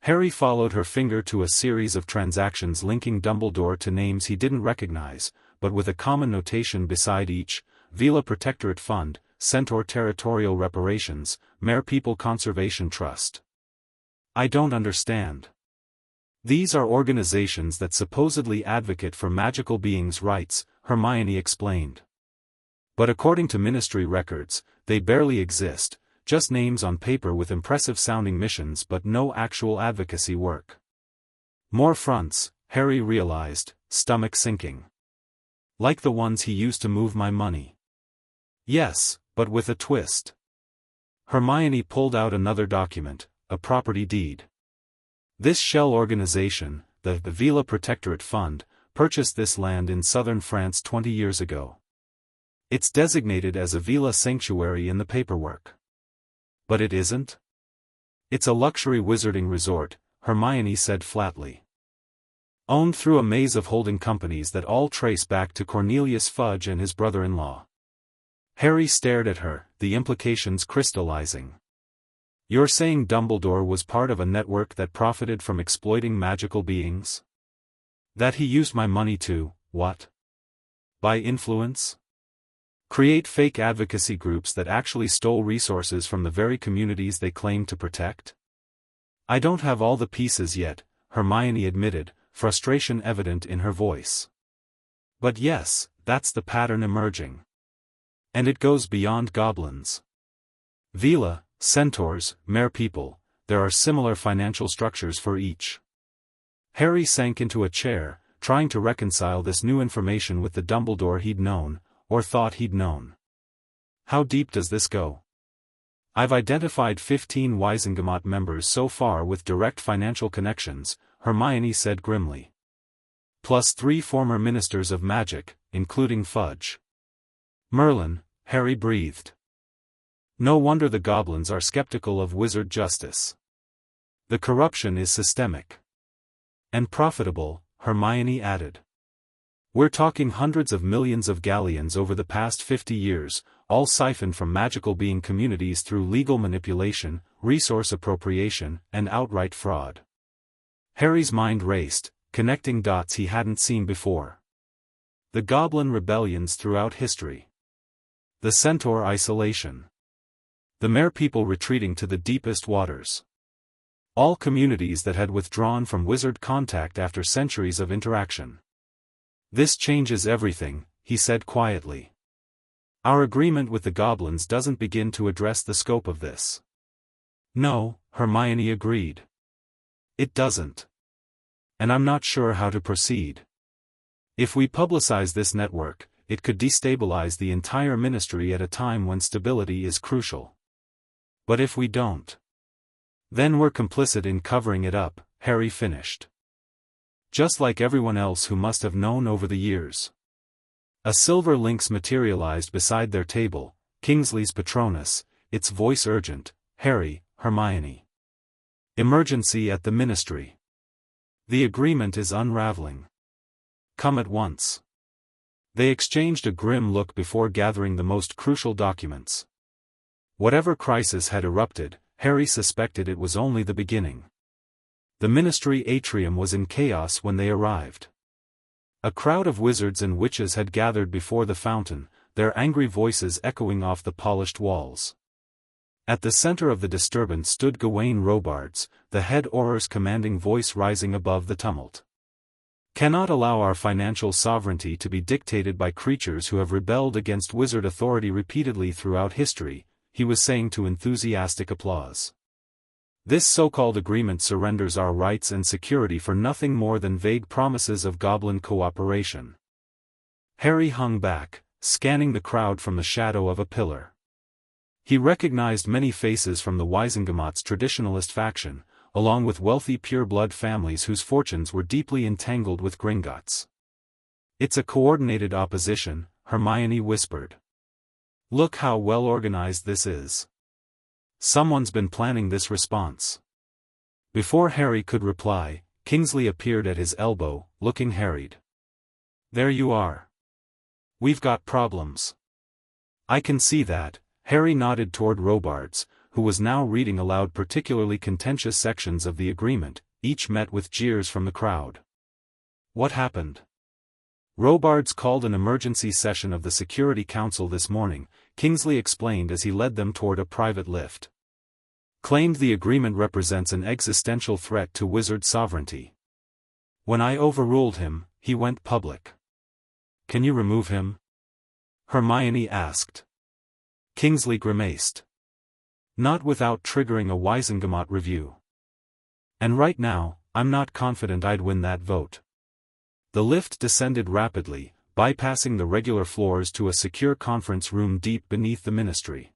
Harry followed her finger to a series of transactions linking Dumbledore to names he didn't recognize, but with a common notation beside each: Vila Protectorate Fund, Centaur Territorial Reparations, Mere People Conservation Trust. I don't understand. These are organizations that supposedly advocate for magical beings' rights, Hermione explained. But according to Ministry records, they barely exist, just names on paper with impressive-sounding missions but no actual advocacy work. More fronts, Harry realized, stomach sinking. Like the ones he used to move my money. Yes, but with a twist. Hermione pulled out another document, a property deed. This shell organization, the Vila Protectorate Fund, purchased this land in southern France 20 years ago. It's designated as a Vila sanctuary in the paperwork. But it isn't? It's a luxury wizarding resort, Hermione said flatly. Owned through a maze of holding companies that all trace back to Cornelius Fudge and his brother-in-law. Harry stared at her, the implications crystallizing. You're saying Dumbledore was part of a network that profited from exploiting magical beings? That he used my money to, what? Buy influence? Create fake advocacy groups that actually stole resources from the very communities they claimed to protect? I don't have all the pieces yet, Hermione admitted, frustration evident in her voice. But yes, that's the pattern emerging. And it goes beyond goblins. Vila, centaurs, mere people, there are similar financial structures for each. Harry sank into a chair, trying to reconcile this new information with the Dumbledore he'd known, or thought he'd known. How deep does this go? I've identified 15 Wizengamot members so far with direct financial connections, Hermione said grimly. Plus 3 former ministers of magic, including Fudge. Merlin, Harry breathed. No wonder the goblins are skeptical of wizard justice. The corruption is systemic. And profitable, Hermione added. We're talking hundreds of millions of galleons over the past 50 years, all siphoned from magical being communities through legal manipulation, resource appropriation, and outright fraud. Harry's mind raced, connecting dots he hadn't seen before. The goblin rebellions throughout history. The centaur isolation. The mere people retreating to the deepest waters. All communities that had withdrawn from wizard contact after centuries of interaction. This changes everything, he said quietly. Our agreement with the goblins doesn't begin to address the scope of this. No, Hermione agreed. It doesn't. And I'm not sure how to proceed. If we publicize this network, it could destabilize the entire ministry at a time when stability is crucial. But if we don't, then we're complicit in covering it up, Harry finished. Just like everyone else who must have known over the years. A silver lynx materialized beside their table, Kingsley's Patronus, its voice urgent, Harry, Hermione. Emergency at the ministry. The agreement is unraveling. Come at once. They exchanged a grim look before gathering the most crucial documents. Whatever crisis had erupted, Harry suspected it was only the beginning. The ministry atrium was in chaos when they arrived. A crowd of wizards and witches had gathered before the fountain, their angry voices echoing off the polished walls. At the center of the disturbance stood Gawain Robards, the head auror's commanding voice rising above the tumult. Cannot allow our financial sovereignty to be dictated by creatures who have rebelled against wizard authority repeatedly throughout history, he was saying to enthusiastic applause. This so-called agreement surrenders our rights and security for nothing more than vague promises of goblin cooperation. Harry hung back, scanning the crowd from the shadow of a pillar. He recognized many faces from the Wizengamot's traditionalist faction, along with wealthy pure-blood families whose fortunes were deeply entangled with Gringotts. It's a coordinated opposition, Hermione whispered. Look how well organized this is. Someone's been planning this response. Before Harry could reply, Kingsley appeared at his elbow, looking harried. "There you are. We've got problems." "I can see that." Harry nodded toward Robards, who was now reading aloud particularly contentious sections of the agreement, each met with jeers from the crowd. "What happened?" "Robards called an emergency session of the Security Council this morning," Kingsley explained as he led them toward a private lift. "Claimed the agreement represents an existential threat to wizard sovereignty. When I overruled him, he went public." "Can you remove him?" Hermione asked. Kingsley grimaced. "Not without triggering a Wisengamot review. And right now, I'm not confident I'd win that vote." The lift descended rapidly, bypassing the regular floors to a secure conference room deep beneath the ministry.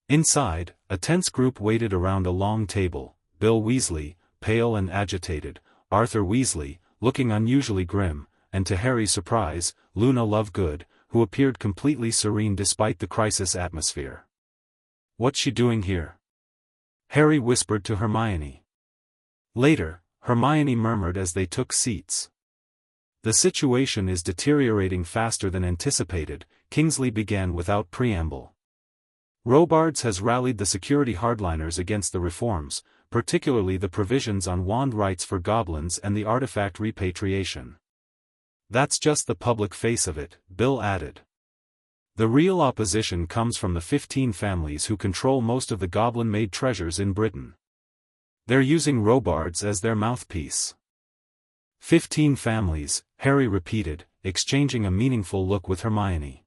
Inside, a tense group waited around a long table: Bill Weasley, pale and agitated; Arthur Weasley, looking unusually grim; and to Harry's surprise, Luna Lovegood, who appeared completely serene despite the crisis atmosphere. "What's she doing here?" Harry whispered to Hermione. Later, Hermione murmured as they took seats. "The situation is deteriorating faster than anticipated," Kingsley began without preamble. "Robards has rallied the security hardliners against the reforms, particularly the provisions on wand rights for goblins and the artifact repatriation. That's just the public face of it," Bill added. "The real opposition comes from the 15 families who control most of the goblin-made treasures in Britain. They're using Robards as their mouthpiece." 15 families, Harry repeated, exchanging a meaningful look with Hermione.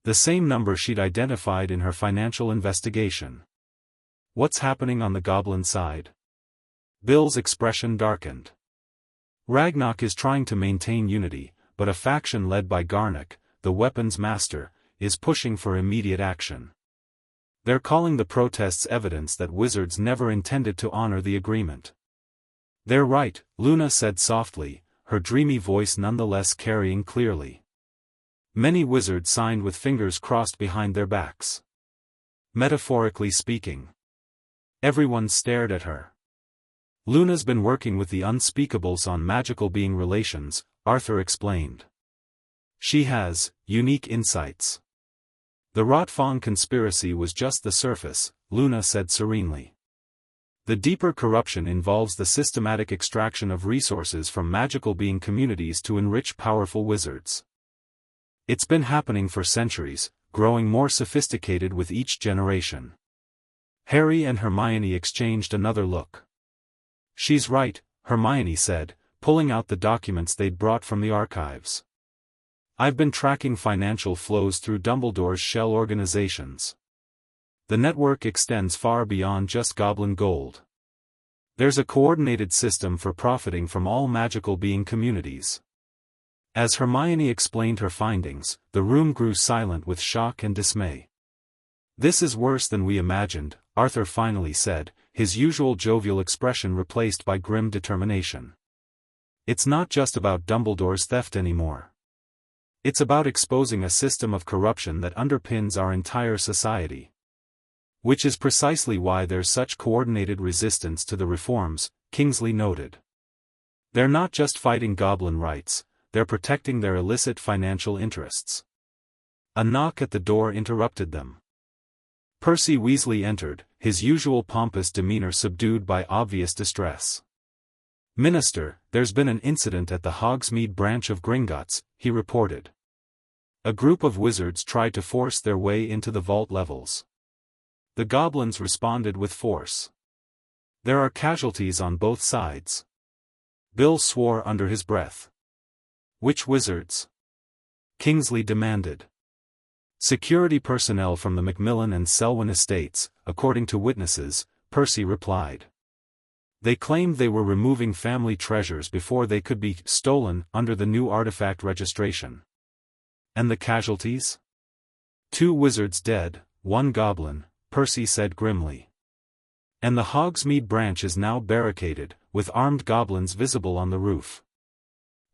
The same number she'd identified in her financial investigation. "What's happening on the goblin side?" Bill's expression darkened. "Ragnarok is trying to maintain unity, but a faction led by Garnock, the weapons master, is pushing for immediate action. They're calling the protests evidence that wizards never intended to honor the agreement." "They're right," Luna said softly, her dreamy voice nonetheless carrying clearly. "Many wizards signed with fingers crossed behind their backs. Metaphorically speaking." Everyone stared at her. "Luna's been working with the unspeakables on magical being relations," Arthur explained. "She has unique insights." "The Rotfong conspiracy was just the surface," Luna said serenely. "The deeper corruption involves the systematic extraction of resources from magical being communities to enrich powerful wizards. It's been happening for centuries, growing more sophisticated with each generation." Harry and Hermione exchanged another look. "She's right," Hermione said, pulling out the documents they'd brought from the archives. "I've been tracking financial flows through Dumbledore's shell organizations. The network extends far beyond just goblin gold. There's a coordinated system for profiting from all magical being communities." As Hermione explained her findings, the room grew silent with shock and dismay. "This is worse than we imagined," Arthur finally said, his usual jovial expression replaced by grim determination. "It's not just about Dumbledore's theft anymore. It's about exposing a system of corruption that underpins our entire society. Which is precisely why there's such coordinated resistance to the reforms," Kingsley noted. "They're not just fighting goblin rights, they're protecting their illicit financial interests." A knock at the door interrupted them. Percy Weasley entered, his usual pompous demeanor subdued by obvious distress. "Minister, there's been an incident at the Hogsmeade branch of Gringotts," he reported. "A group of wizards tried to force their way into the vault levels. The goblins responded with force. There are casualties on both sides." Bill swore under his breath. "Which wizards?" Kingsley demanded. "Security personnel from the Macmillan and Selwyn estates, according to witnesses," Percy replied. "They claimed they were removing family treasures before they could be stolen under the new artifact registration." "And the casualties?" "2 wizards dead, 1 goblin," Percy said grimly. "And the Hogsmeade branch is now barricaded, with armed goblins visible on the roof."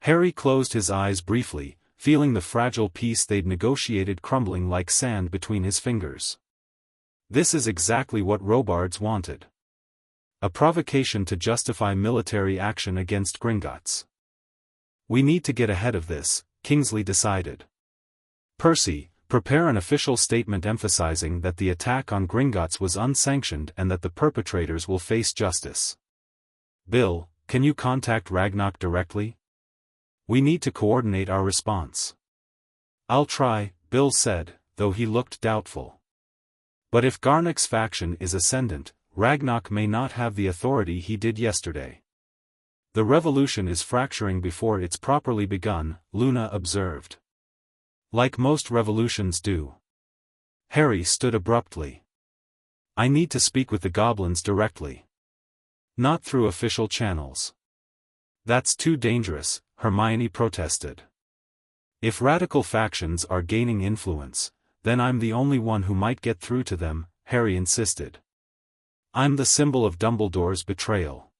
Harry closed his eyes briefly, feeling the fragile peace they'd negotiated crumbling like sand between his fingers. This is exactly what Robards wanted. A provocation to justify military action against Gringotts. We need to get ahead of this, Kingsley decided. Percy, prepare an official statement emphasizing that the attack on Gringotts was unsanctioned and that the perpetrators will face justice. Bill, can you contact Ragnarok directly? We need to coordinate our response. I'll try, Bill said, though he looked doubtful. But if Garnock's faction is ascendant, Ragnarok may not have the authority he did yesterday. The revolution is fracturing before it's properly begun, Luna observed. Like most revolutions do. Harry stood abruptly. I need to speak with the goblins directly. Not through official channels. That's too dangerous, Hermione protested. If radical factions are gaining influence, then I'm the only one who might get through to them, Harry insisted. I'm the symbol of Dumbledore's betrayal.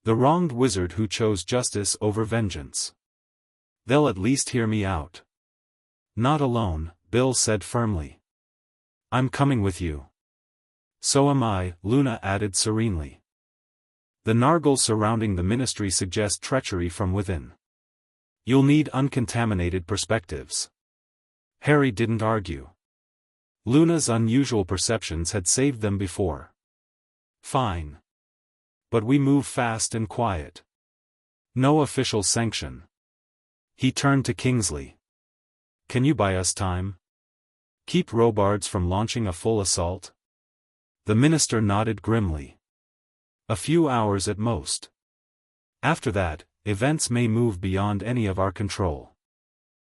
The wronged wizard who chose justice over vengeance. They'll at least hear me out. Not alone, Bill said firmly. I'm coming with you. So am I, Luna added serenely. The nargles surrounding the ministry suggest treachery from within. You'll need uncontaminated perspectives. Harry didn't argue. Luna's unusual perceptions had saved them before. Fine. But we move fast and quiet. No official sanction. He turned to Kingsley. Can you buy us time? Keep Robards from launching a full assault? The minister nodded grimly. A few hours at most. After that, events may move beyond any of our control.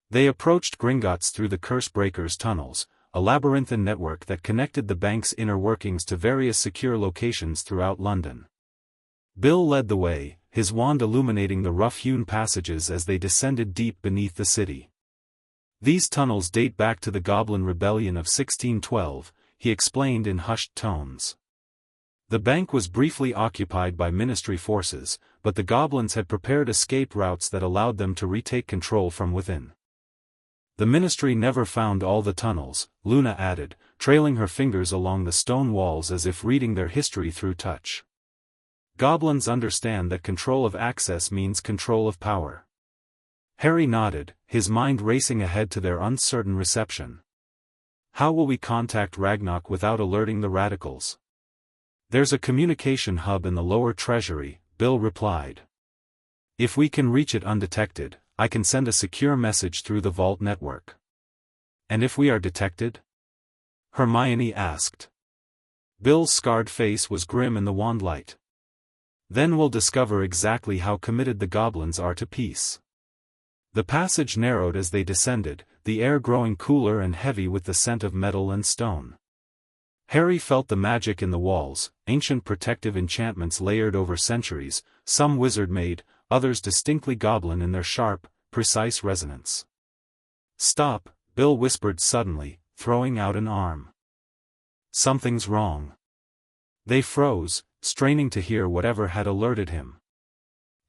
They approached Gringotts through the Cursebreaker's tunnels, a labyrinthine network that connected the bank's inner workings to various secure locations throughout London. Bill led the way, his wand illuminating the rough-hewn passages as they descended deep beneath the city. These tunnels date back to the Goblin Rebellion of 1612, he explained in hushed tones. The bank was briefly occupied by Ministry forces, but the Goblins had prepared escape routes that allowed them to retake control from within. The Ministry never found all the tunnels, Luna added, trailing her fingers along the stone walls as if reading their history through touch. Goblins understand that control of access means control of power. Harry nodded, his mind racing ahead to their uncertain reception. How will we contact Ragnarok without alerting the radicals? There's a communication hub in the lower treasury, Bill replied. If we can reach it undetected, I can send a secure message through the vault network. And if we are detected? Hermione asked. Bill's scarred face was grim in the wand light. Then we'll discover exactly how committed the goblins are to peace. The passage narrowed as they descended, the air growing cooler and heavy with the scent of metal and stone. Harry felt the magic in the walls, ancient protective enchantments layered over centuries, some wizard-made, others distinctly goblin in their sharp, precise resonance. Stop, Bill whispered suddenly, throwing out an arm. Something's wrong. They froze, straining to hear whatever had alerted him.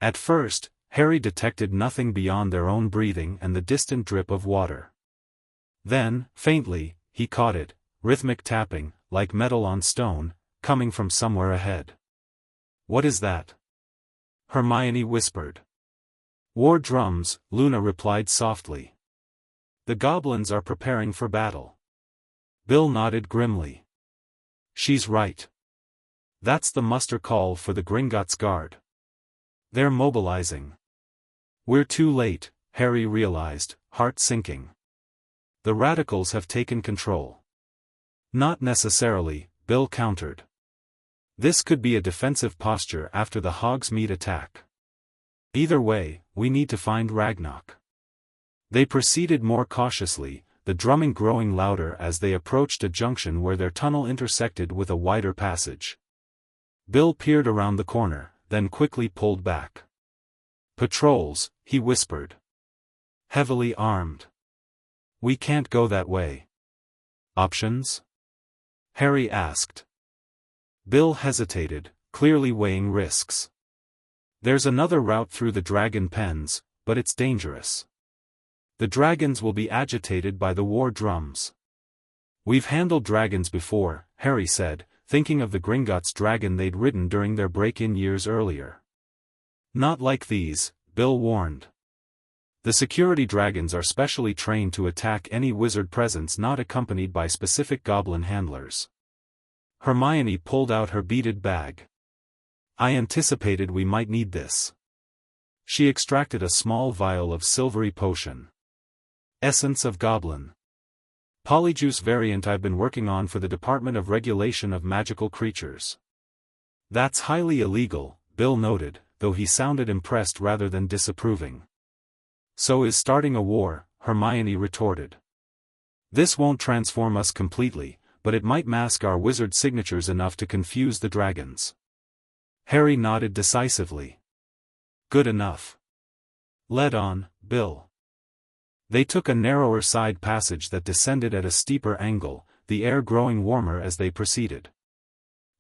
At first, Harry detected nothing beyond their own breathing and the distant drip of water. Then, faintly, he caught it, rhythmic tapping, like metal on stone, coming from somewhere ahead. What is that? Hermione whispered. War drums, Luna replied softly. The goblins are preparing for battle. Bill nodded grimly. She's right. That's the muster call for the Gringotts Guard. They're mobilizing. We're too late, Harry realized, heart sinking. The radicals have taken control. Not necessarily, Bill countered. This could be a defensive posture after the Hogsmeade attack. Either way, we need to find Ragnarok. They proceeded more cautiously, the drumming growing louder as they approached a junction where their tunnel intersected with a wider passage. Bill peered around the corner, then quickly pulled back. Patrols, he whispered. Heavily armed. We can't go that way. Options? Harry asked. Bill hesitated, clearly weighing risks. There's another route through the dragon pens, but it's dangerous. The dragons will be agitated by the war drums. We've handled dragons before, Harry said, thinking of the Gringotts dragon they'd ridden during their break-in years earlier. Not like these, Bill warned. The security dragons are specially trained to attack any wizard presence not accompanied by specific goblin handlers. Hermione pulled out her beaded bag. I anticipated we might need this. She extracted a small vial of silvery potion. Essence of Goblin. Polyjuice variant I've been working on for the Department of Regulation of Magical Creatures. That's highly illegal, Bill noted, though he sounded impressed rather than disapproving. So is starting a war, Hermione retorted. This won't transform us completely, but it might mask our wizard signatures enough to confuse the dragons. Harry nodded decisively. Good enough. Lead on, Bill. They took a narrower side passage that descended at a steeper angle, the air growing warmer as they proceeded.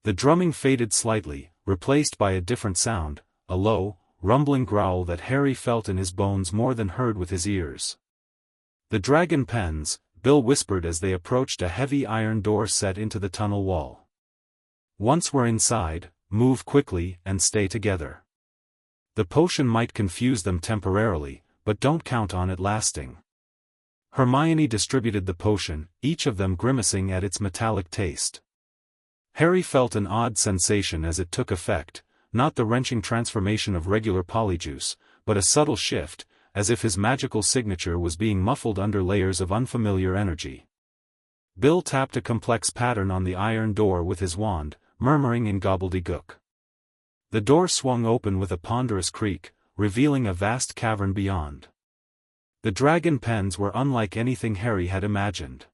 The drumming faded slightly, replaced by a different sound, a low, rumbling growl that Harry felt in his bones more than heard with his ears. The dragon pens, Bill whispered as they approached a heavy iron door set into the tunnel wall. Once we're inside, move quickly and stay together. The potion might confuse them temporarily, but don't count on it lasting. Hermione distributed the potion, each of them grimacing at its metallic taste. Harry felt an odd sensation as it took effect, not the wrenching transformation of regular polyjuice, but a subtle shift, as if his magical signature was being muffled under layers of unfamiliar energy. Bill tapped a complex pattern on the iron door with his wand, murmuring in gobbledygook. The door swung open with a ponderous creak, revealing a vast cavern beyond. The dragon pens were unlike anything Harry had imagined.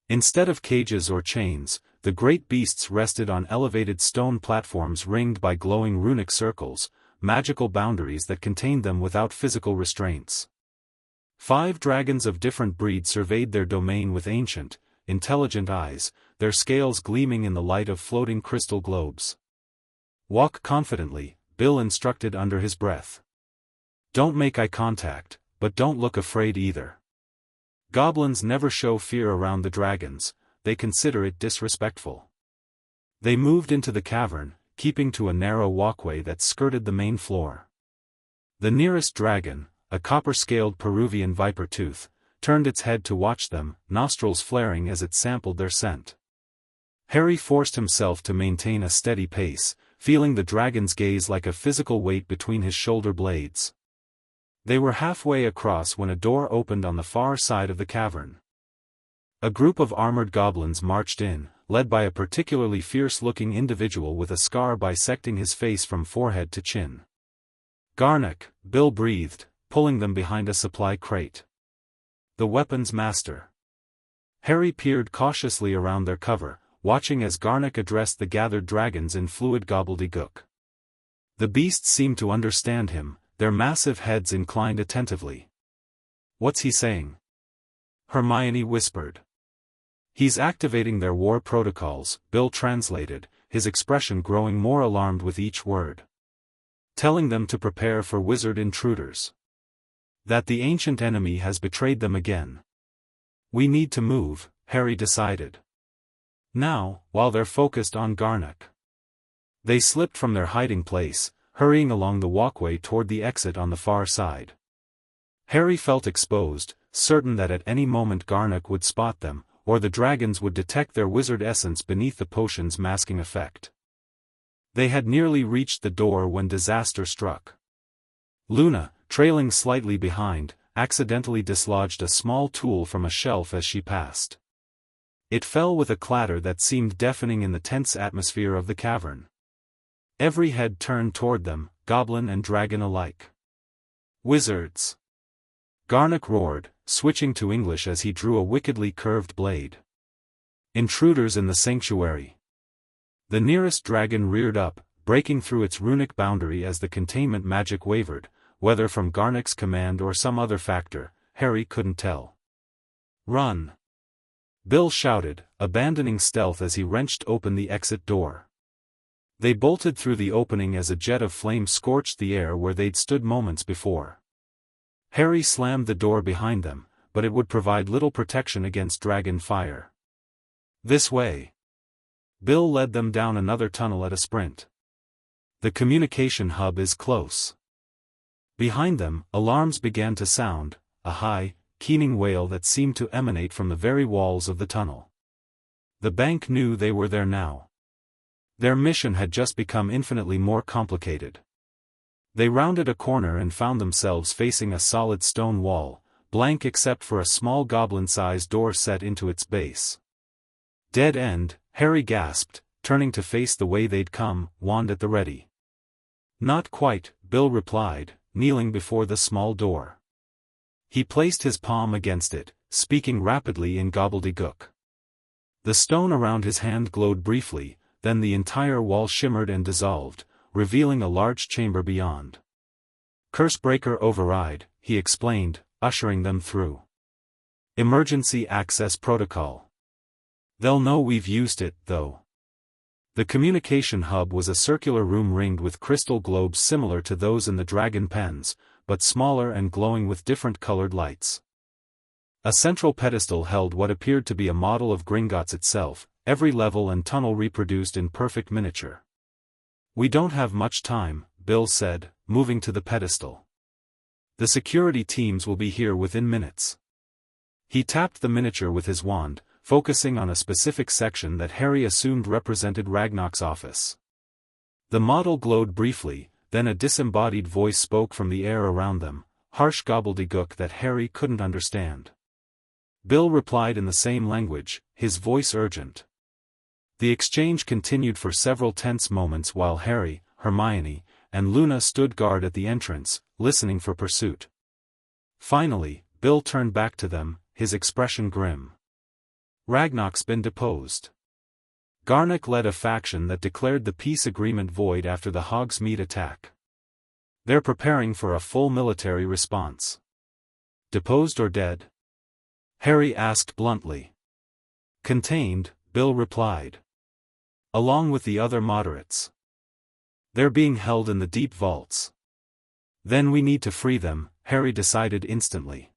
Instead of cages or chains, the great beasts rested on elevated stone platforms ringed by glowing runic circles, magical boundaries that contained them without physical restraints. 5 dragons of different breed surveyed their domain with ancient, intelligent eyes, their scales gleaming in the light of floating crystal globes. Walk confidently, Bill instructed under his breath. Don't make eye contact, but don't look afraid either. Goblins never show fear around the dragons, they consider it disrespectful. They moved into the cavern, keeping to a narrow walkway that skirted the main floor. The nearest dragon, a copper-scaled Peruvian viper tooth, turned its head to watch them, nostrils flaring as it sampled their scent. Harry forced himself to maintain a steady pace, feeling the dragon's gaze like a physical weight between his shoulder blades. They were halfway across when a door opened on the far side of the cavern. A group of armored goblins marched in, led by a particularly fierce-looking individual with a scar bisecting his face from forehead to chin. Garnock, Bill breathed, pulling them behind a supply crate. The weapons master. Harry peered cautiously around their cover, watching as Garnock addressed the gathered dragons in fluid gobbledygook. The beasts seemed to understand him, their massive heads inclined attentively. What's he saying? Hermione whispered. He's activating their war protocols, Bill translated, his expression growing more alarmed with each word. Telling them to prepare for wizard intruders. That the ancient enemy has betrayed them again. We need to move, Harry decided. Now, while they're focused on Garnock. They slipped from their hiding place, hurrying along the walkway toward the exit on the far side. Harry felt exposed, certain that at any moment Garnock would spot them, or the dragons would detect their wizard essence beneath the potion's masking effect. They had nearly reached the door when disaster struck. Luna, trailing slightly behind, accidentally dislodged a small tool from a shelf as she passed. It fell with a clatter that seemed deafening in the tense atmosphere of the cavern. Every head turned toward them, goblin and dragon alike. Wizards! Garnock roared, switching to English as he drew a wickedly curved blade. Intruders in the sanctuary. The nearest dragon reared up, breaking through its runic boundary as the containment magic wavered, whether from Garnock's command or some other factor, Harry couldn't tell. Run! Bill shouted, abandoning stealth as he wrenched open the exit door. They bolted through the opening as a jet of flame scorched the air where they'd stood moments before. Harry slammed the door behind them, but it would provide little protection against dragon fire. This way. Bill led them down another tunnel at a sprint. The communication hub is close. Behind them, alarms began to sound, a high, keening wail that seemed to emanate from the very walls of the tunnel. The bank knew they were there now. Their mission had just become infinitely more complicated. They rounded a corner and found themselves facing a solid stone wall, blank except for a small goblin-sized door set into its base. Dead end, Harry gasped, turning to face the way they'd come, wand at the ready. Not quite, Bill replied, kneeling before the small door. He placed his palm against it, speaking rapidly in gobbledygook. The stone around his hand glowed briefly, then the entire wall shimmered and dissolved, revealing a large chamber beyond. Cursebreaker override, he explained, ushering them through. Emergency access protocol. They'll know we've used it, though. The communication hub was a circular room ringed with crystal globes similar to those in the dragon pens, but smaller and glowing with different colored lights. A central pedestal held what appeared to be a model of Gringotts itself, every level and tunnel reproduced in perfect miniature. We don't have much time, Bill said, moving to the pedestal. The security teams will be here within minutes. He tapped the miniature with his wand, focusing on a specific section that Harry assumed represented Ragnarok's office. The model glowed briefly, then a disembodied voice spoke from the air around them, harsh gobbledygook that Harry couldn't understand. Bill replied in the same language, his voice urgent. The exchange continued for several tense moments while Harry, Hermione, and Luna stood guard at the entrance, listening for pursuit. Finally, Bill turned back to them, his expression grim. Ragnarok's been deposed. Garnock led a faction that declared the peace agreement void after the Hogsmeade attack. They're preparing for a full military response. Deposed or dead? Harry asked bluntly. Contained, Bill replied. Along with the other moderates. They're being held in the deep vaults. Then we need to free them, Harry decided instantly.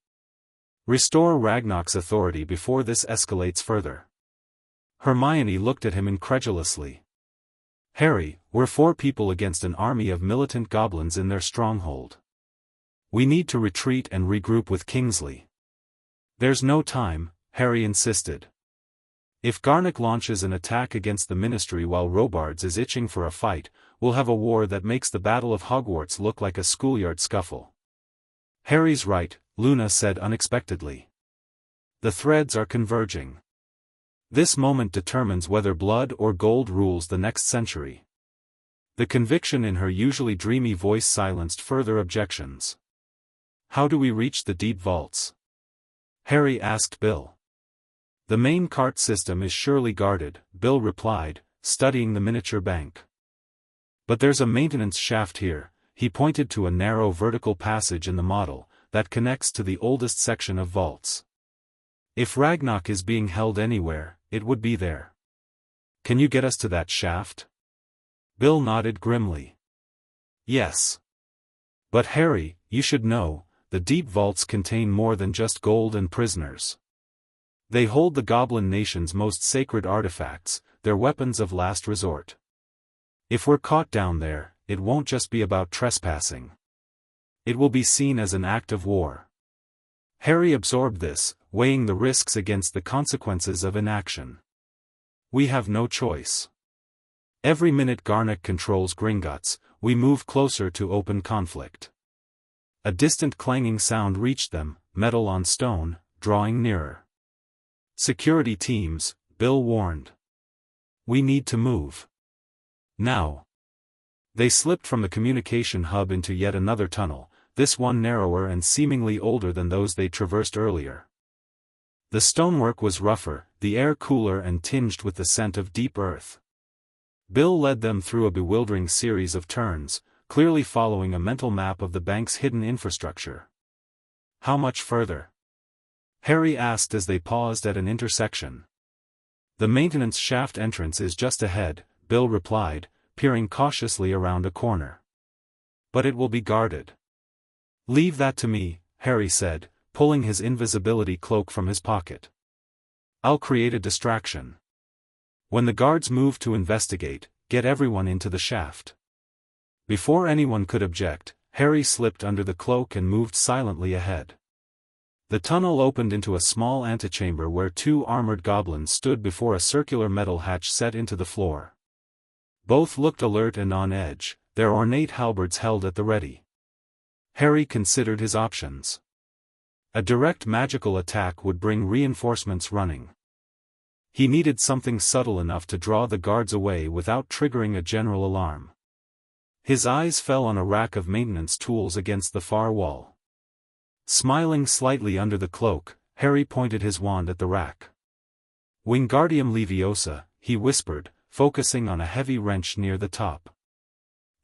Restore Ragnarok's authority before this escalates further. Hermione looked at him incredulously. Harry, we're 4 people against an army of militant goblins in their stronghold. We need to retreat and regroup with Kingsley. There's no time, Harry insisted. If Garnock launches an attack against the Ministry while Robards is itching for a fight, we'll have a war that makes the Battle of Hogwarts look like a schoolyard scuffle. Harry's right, Luna said unexpectedly. The threads are converging. This moment determines whether blood or gold rules the next century. The conviction in her usually dreamy voice silenced further objections. How do we reach the deep vaults? Harry asked Bill. The main cart system is surely guarded, Bill replied, studying the miniature bank. But there's a maintenance shaft here, he pointed to a narrow vertical passage in the model, that connects to the oldest section of vaults. If Ragnarok is being held anywhere, it would be there. Can you get us to that shaft? Bill nodded grimly. Yes. But Harry, you should know, the deep vaults contain more than just gold and prisoners. They hold the Goblin Nation's most sacred artifacts, their weapons of last resort. If we're caught down there, it won't just be about trespassing. It will be seen as an act of war. Harry absorbed this, weighing the risks against the consequences of inaction. We have no choice. Every minute Garnock controls Gringotts, we move closer to open conflict. A distant clanging sound reached them, metal on stone, drawing nearer. Security teams, Bill warned. We need to move. Now. They slipped from the communication hub into yet another tunnel, this one narrower and seemingly older than those they traversed earlier. The stonework was rougher, the air cooler and tinged with the scent of deep earth. Bill led them through a bewildering series of turns, clearly following a mental map of the bank's hidden infrastructure. How much further? Harry asked as they paused at an intersection. The maintenance shaft entrance is just ahead, Bill replied, peering cautiously around a corner. But it will be guarded. Leave that to me, Harry said, pulling his invisibility cloak from his pocket. I'll create a distraction. When the guards moved to investigate, get everyone into the shaft. Before anyone could object, Harry slipped under the cloak and moved silently ahead. The tunnel opened into a small antechamber where two armored goblins stood before a circular metal hatch set into the floor. Both looked alert and on edge, their ornate halberds held at the ready. Harry considered his options. A direct magical attack would bring reinforcements running. He needed something subtle enough to draw the guards away without triggering a general alarm. His eyes fell on a rack of maintenance tools against the far wall. Smiling slightly under the cloak, Harry pointed his wand at the rack. Wingardium Leviosa, he whispered, focusing on a heavy wrench near the top.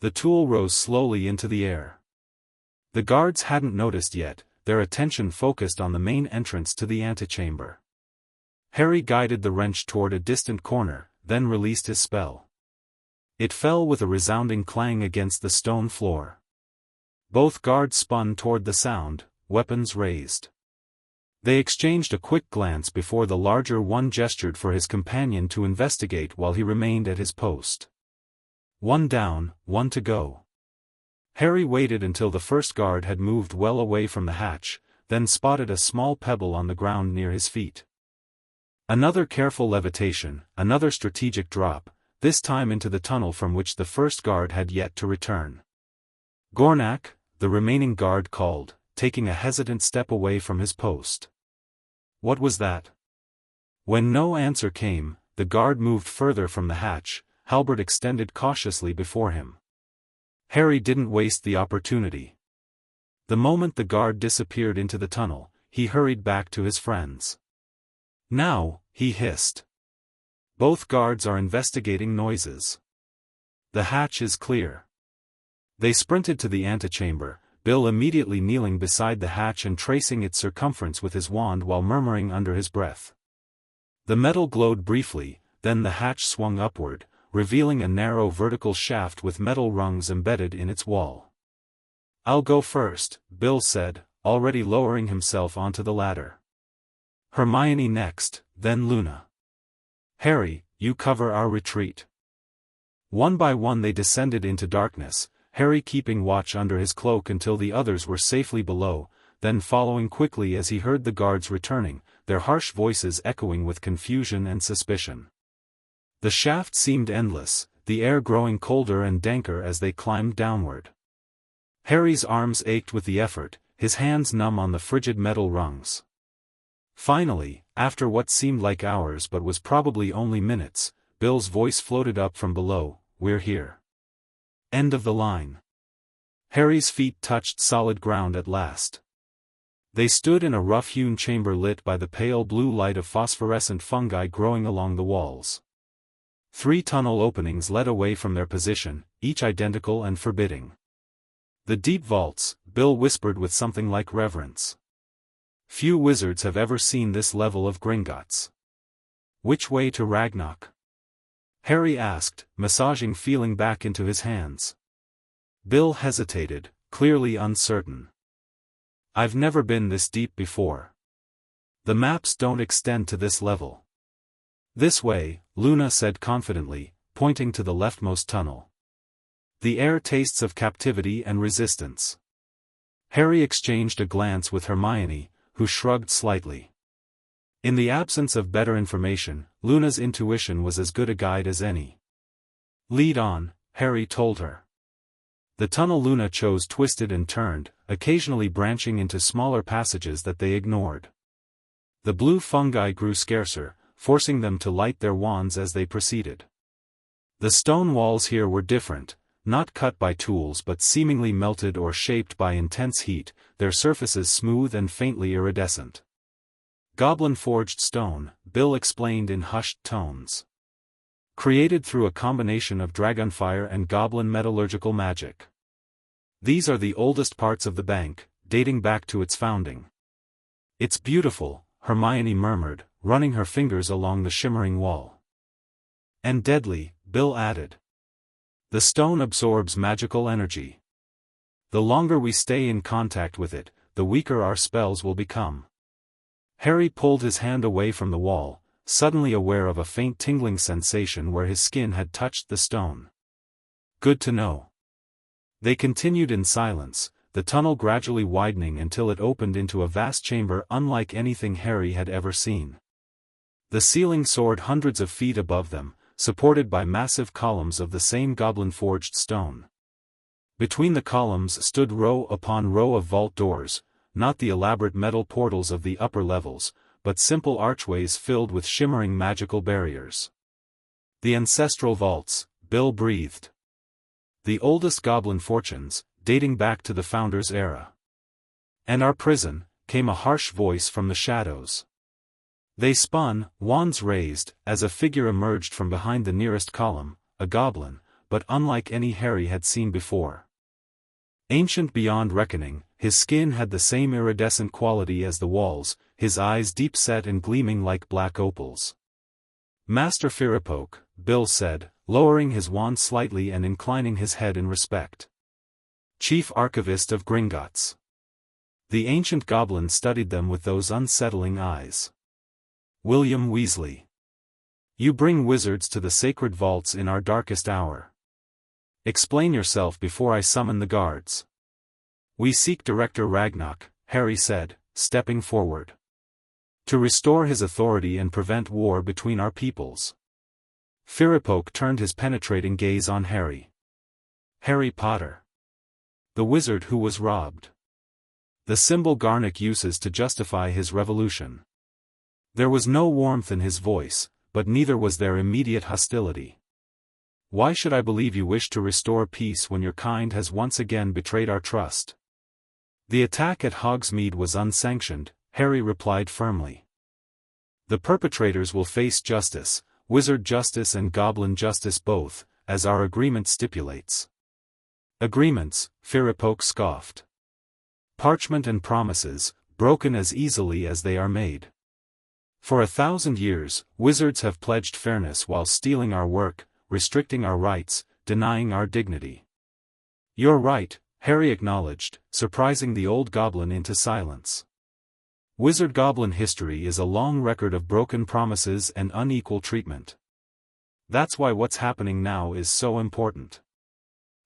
The tool rose slowly into the air. The guards hadn't noticed yet, their attention focused on the main entrance to the antechamber. Harry guided the wrench toward a distant corner, then released his spell. It fell with a resounding clang against the stone floor. Both guards spun toward the sound, weapons raised. They exchanged a quick glance before the larger one gestured for his companion to investigate while he remained at his post. One down, one to go. Harry waited until the first guard had moved well away from the hatch, then spotted a small pebble on the ground near his feet. Another careful levitation, another strategic drop, this time into the tunnel from which the first guard had yet to return. Gornak, the remaining guard called, taking a hesitant step away from his post. What was that? When no answer came, the guard moved further from the hatch, halberd extended cautiously before him. Harry didn't waste the opportunity. The moment the guard disappeared into the tunnel, he hurried back to his friends. Now, he hissed. Both guards are investigating noises. The hatch is clear. They sprinted to the antechamber, Bill immediately kneeling beside the hatch and tracing its circumference with his wand while murmuring under his breath. The metal glowed briefly, then the hatch swung upward, revealing a narrow vertical shaft with metal rungs embedded in its wall. "I'll go first," Bill said, already lowering himself onto the ladder. Hermione next, then Luna. "Harry, you cover our retreat." One by one they descended into darkness, Harry keeping watch under his cloak until the others were safely below, then following quickly as he heard the guards returning, their harsh voices echoing with confusion and suspicion. The shaft seemed endless, the air growing colder and danker as they climbed downward. Harry's arms ached with the effort, his hands numb on the frigid metal rungs. Finally, after what seemed like hours but was probably only minutes, Bill's voice floated up from below, "We're here." End of the line. Harry's feet touched solid ground at last. They stood in a rough-hewn chamber lit by the pale blue light of phosphorescent fungi growing along the walls. 3 tunnel openings led away from their position, each identical and forbidding. "The deep vaults," Bill whispered with something like reverence. "Few wizards have ever seen this level of Gringotts." "Which way to Ragnarok?" Harry asked, massaging feeling back into his hands. Bill hesitated, clearly uncertain. "I've never been this deep before. The maps don't extend to this level." "This way," Luna said confidently, pointing to the leftmost tunnel. "The air tastes of captivity and resistance." Harry exchanged a glance with Hermione, who shrugged slightly. In the absence of better information, Luna's intuition was as good a guide as any. "Lead on," Harry told her. The tunnel Luna chose twisted and turned, occasionally branching into smaller passages that they ignored. The blue fungi grew scarcer, forcing them to light their wands as they proceeded. The stone walls here were different, not cut by tools but seemingly melted or shaped by intense heat, their surfaces smooth and faintly iridescent. "Goblin-forged stone," Bill explained in hushed tones. "Created through a combination of dragonfire and goblin metallurgical magic. These are the oldest parts of the bank, dating back to its founding." "It's beautiful," Hermione murmured, running her fingers along the shimmering wall. "And deadly," Bill added. "The stone absorbs magical energy. The longer we stay in contact with it, the weaker our spells will become." Harry pulled his hand away from the wall, suddenly aware of a faint tingling sensation where his skin had touched the stone. Good to know. They continued in silence, the tunnel gradually widening until it opened into a vast chamber unlike anything Harry had ever seen. The ceiling soared hundreds of feet above them, supported by massive columns of the same goblin-forged stone. Between the columns stood row upon row of vault doors, not the elaborate metal portals of the upper levels, but simple archways filled with shimmering magical barriers. The ancestral vaults, Bill breathed. The oldest goblin fortunes, dating back to the Founder's era. And our prison, came a harsh voice from the shadows. They spun, wands raised, as a figure emerged from behind the nearest column, a goblin, but unlike any Harry had seen before. Ancient beyond reckoning, his skin had the same iridescent quality as the walls, his eyes deep-set and gleaming like black opals. Master Firapoke, Bill said, lowering his wand slightly and inclining his head in respect. Chief Archivist of Gringotts. The ancient goblin studied them with those unsettling eyes. William Weasley. You bring wizards to the sacred vaults in our darkest hour. Explain yourself before I summon the guards. We seek Director Ragnarok, Harry said, stepping forward. To restore his authority and prevent war between our peoples. Firapoke turned his penetrating gaze on Harry. Harry Potter. The wizard who was robbed. The symbol Garnick uses to justify his revolution. There was no warmth in his voice, but neither was there immediate hostility. Why should I believe you wish to restore peace when your kind has once again betrayed our trust? The attack at Hogsmeade was unsanctioned, Harry replied firmly. The perpetrators will face justice, wizard justice and goblin justice both, as our agreement stipulates. Agreements, Firapoke scoffed. Parchment and promises, broken as easily as they are made. For 1,000 years, wizards have pledged fairness while stealing our work, restricting our rights, denying our dignity. You're right, Harry acknowledged, surprising the old goblin into silence. Wizard-goblin history is a long record of broken promises and unequal treatment. That's why what's happening now is so important.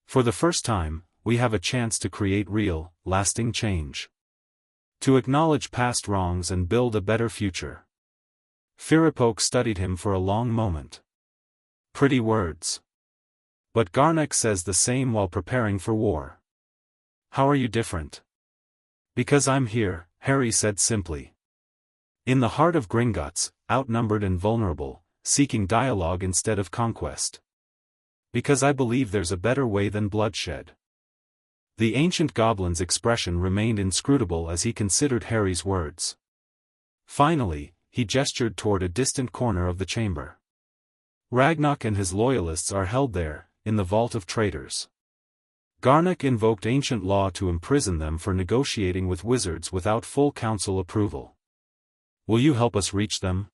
For the first time, we have a chance to create real, lasting change. To acknowledge past wrongs and build a better future. Firapoke studied him for a long moment. Pretty words. But Garnick says the same while preparing for war. How are you different? Because I'm here, Harry said simply. In the heart of Gringotts, outnumbered and vulnerable, seeking dialogue instead of conquest. Because I believe there's a better way than bloodshed. The ancient goblin's expression remained inscrutable as he considered Harry's words. Finally, he gestured toward a distant corner of the chamber. Ragnarok and his loyalists are held there, in the Vault of Traitors. Garnick invoked ancient law to imprison them for negotiating with wizards without full council approval. Will you help us reach them?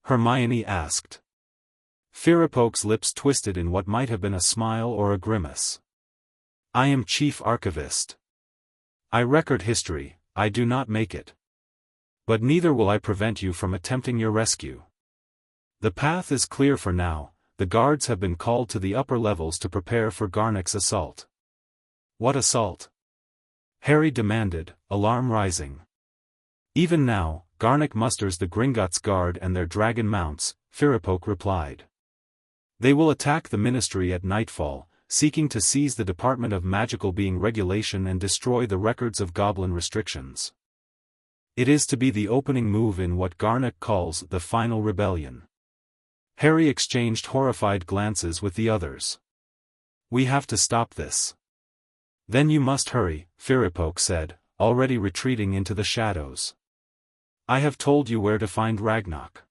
Hermione asked. Firapoke's lips twisted in what might have been a smile or a grimace. I am Chief Archivist. I record history, I do not make it. But neither will I prevent you from attempting your rescue. The path is clear for now, the guards have been called to the upper levels to prepare for Garnick's assault. What assault? Harry demanded, alarm rising. Even now, Garnick musters the Gringotts Guard and their dragon mounts, Firapoke replied. They will attack the Ministry at nightfall, seeking to seize the Department of Magical Being Regulation and destroy the records of Goblin restrictions. It is to be the opening move in what Garnick calls the final rebellion. Harry exchanged horrified glances with the others. We have to stop this. Then you must hurry, Firapoke said, already retreating into the shadows. I have told you where to find Ragnarok.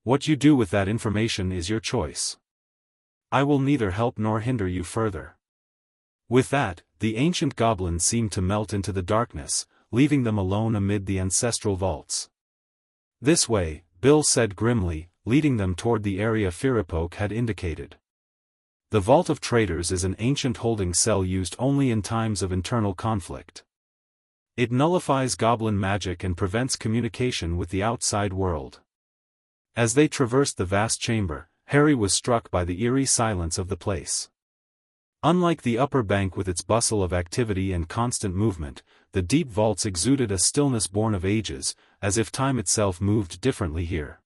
What you do with that information is your choice. I will neither help nor hinder you further. With that, the ancient goblin seemed to melt into the darkness, leaving them alone amid the ancestral vaults. This way, Bill said grimly, leading them toward the area Firapoke had indicated. The Vault of Traitors is an ancient holding cell used only in times of internal conflict. It nullifies goblin magic and prevents communication with the outside world. As they traversed the vast chamber, Harry was struck by the eerie silence of the place. Unlike the upper bank with its bustle of activity and constant movement, the deep vaults exuded a stillness born of ages, as if time itself moved differently here.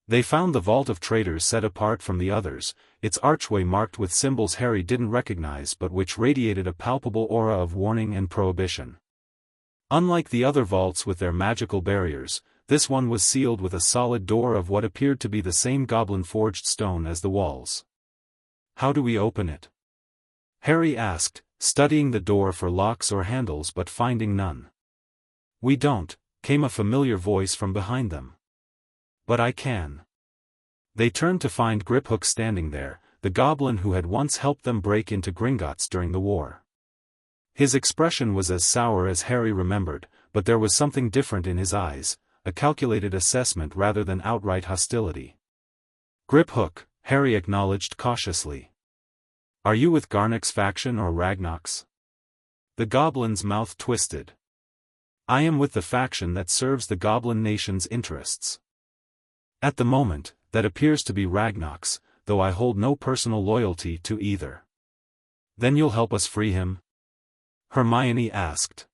They found the Vault of Traitors set apart from the others, its archway marked with symbols Harry didn't recognize but which radiated a palpable aura of warning and prohibition. Unlike the other vaults with their magical barriers, this one was sealed with a solid door of what appeared to be the same goblin-forged stone as the walls. "How do we open it?" Harry asked, studying the door for locks or handles but finding none. "We don't," came a familiar voice from behind them. "But I can." They turned to find Griphook standing there, the goblin who had once helped them break into Gringotts during the war. His expression was as sour as Harry remembered, but there was something different in his eyes, a calculated assessment rather than outright hostility. "Griphook," Harry acknowledged cautiously. "Are you with Garnock's faction or Ragnarok's?" The goblin's mouth twisted. "I am with the faction that serves the goblin nation's interests. At the moment, that appears to be Ragnarok's, though I hold no personal loyalty to either." "Then you'll help us free him?" Hermione asked.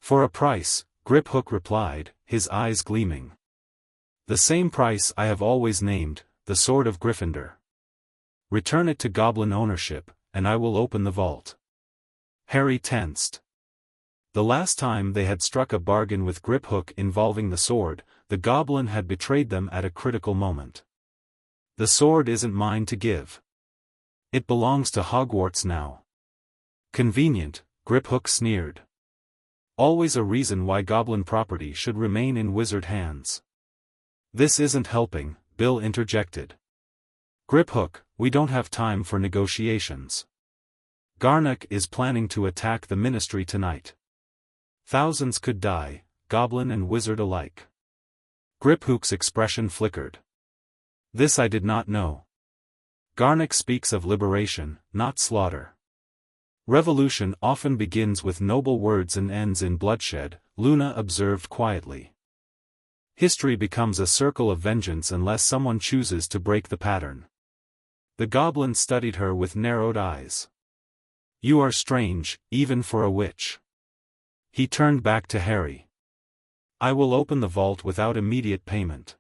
"For a price," Griphook replied, his eyes gleaming. "The same price I have always named, the Sword of Gryffindor. Return it to goblin ownership, and I will open the vault." Harry tensed. The last time they had struck a bargain with Griphook involving the sword, the goblin had betrayed them at a critical moment. "The sword isn't mine to give. It belongs to Hogwarts now." "Convenient," Griphook sneered. "Always a reason why goblin property should remain in wizard hands." "This isn't helping," Bill interjected. "Griphook, we don't have time for negotiations. Garnock is planning to attack the Ministry tonight. Thousands could die, goblin and wizard alike." Griphook's expression flickered. "This I did not know. Garnock speaks of liberation, not slaughter." "Revolution often begins with noble words and ends in bloodshed," Luna observed quietly. "History becomes a circle of vengeance unless someone chooses to break the pattern." The goblin studied her with narrowed eyes. "You are strange, even for a witch." He turned back to Harry. "I will open the vault without immediate payment.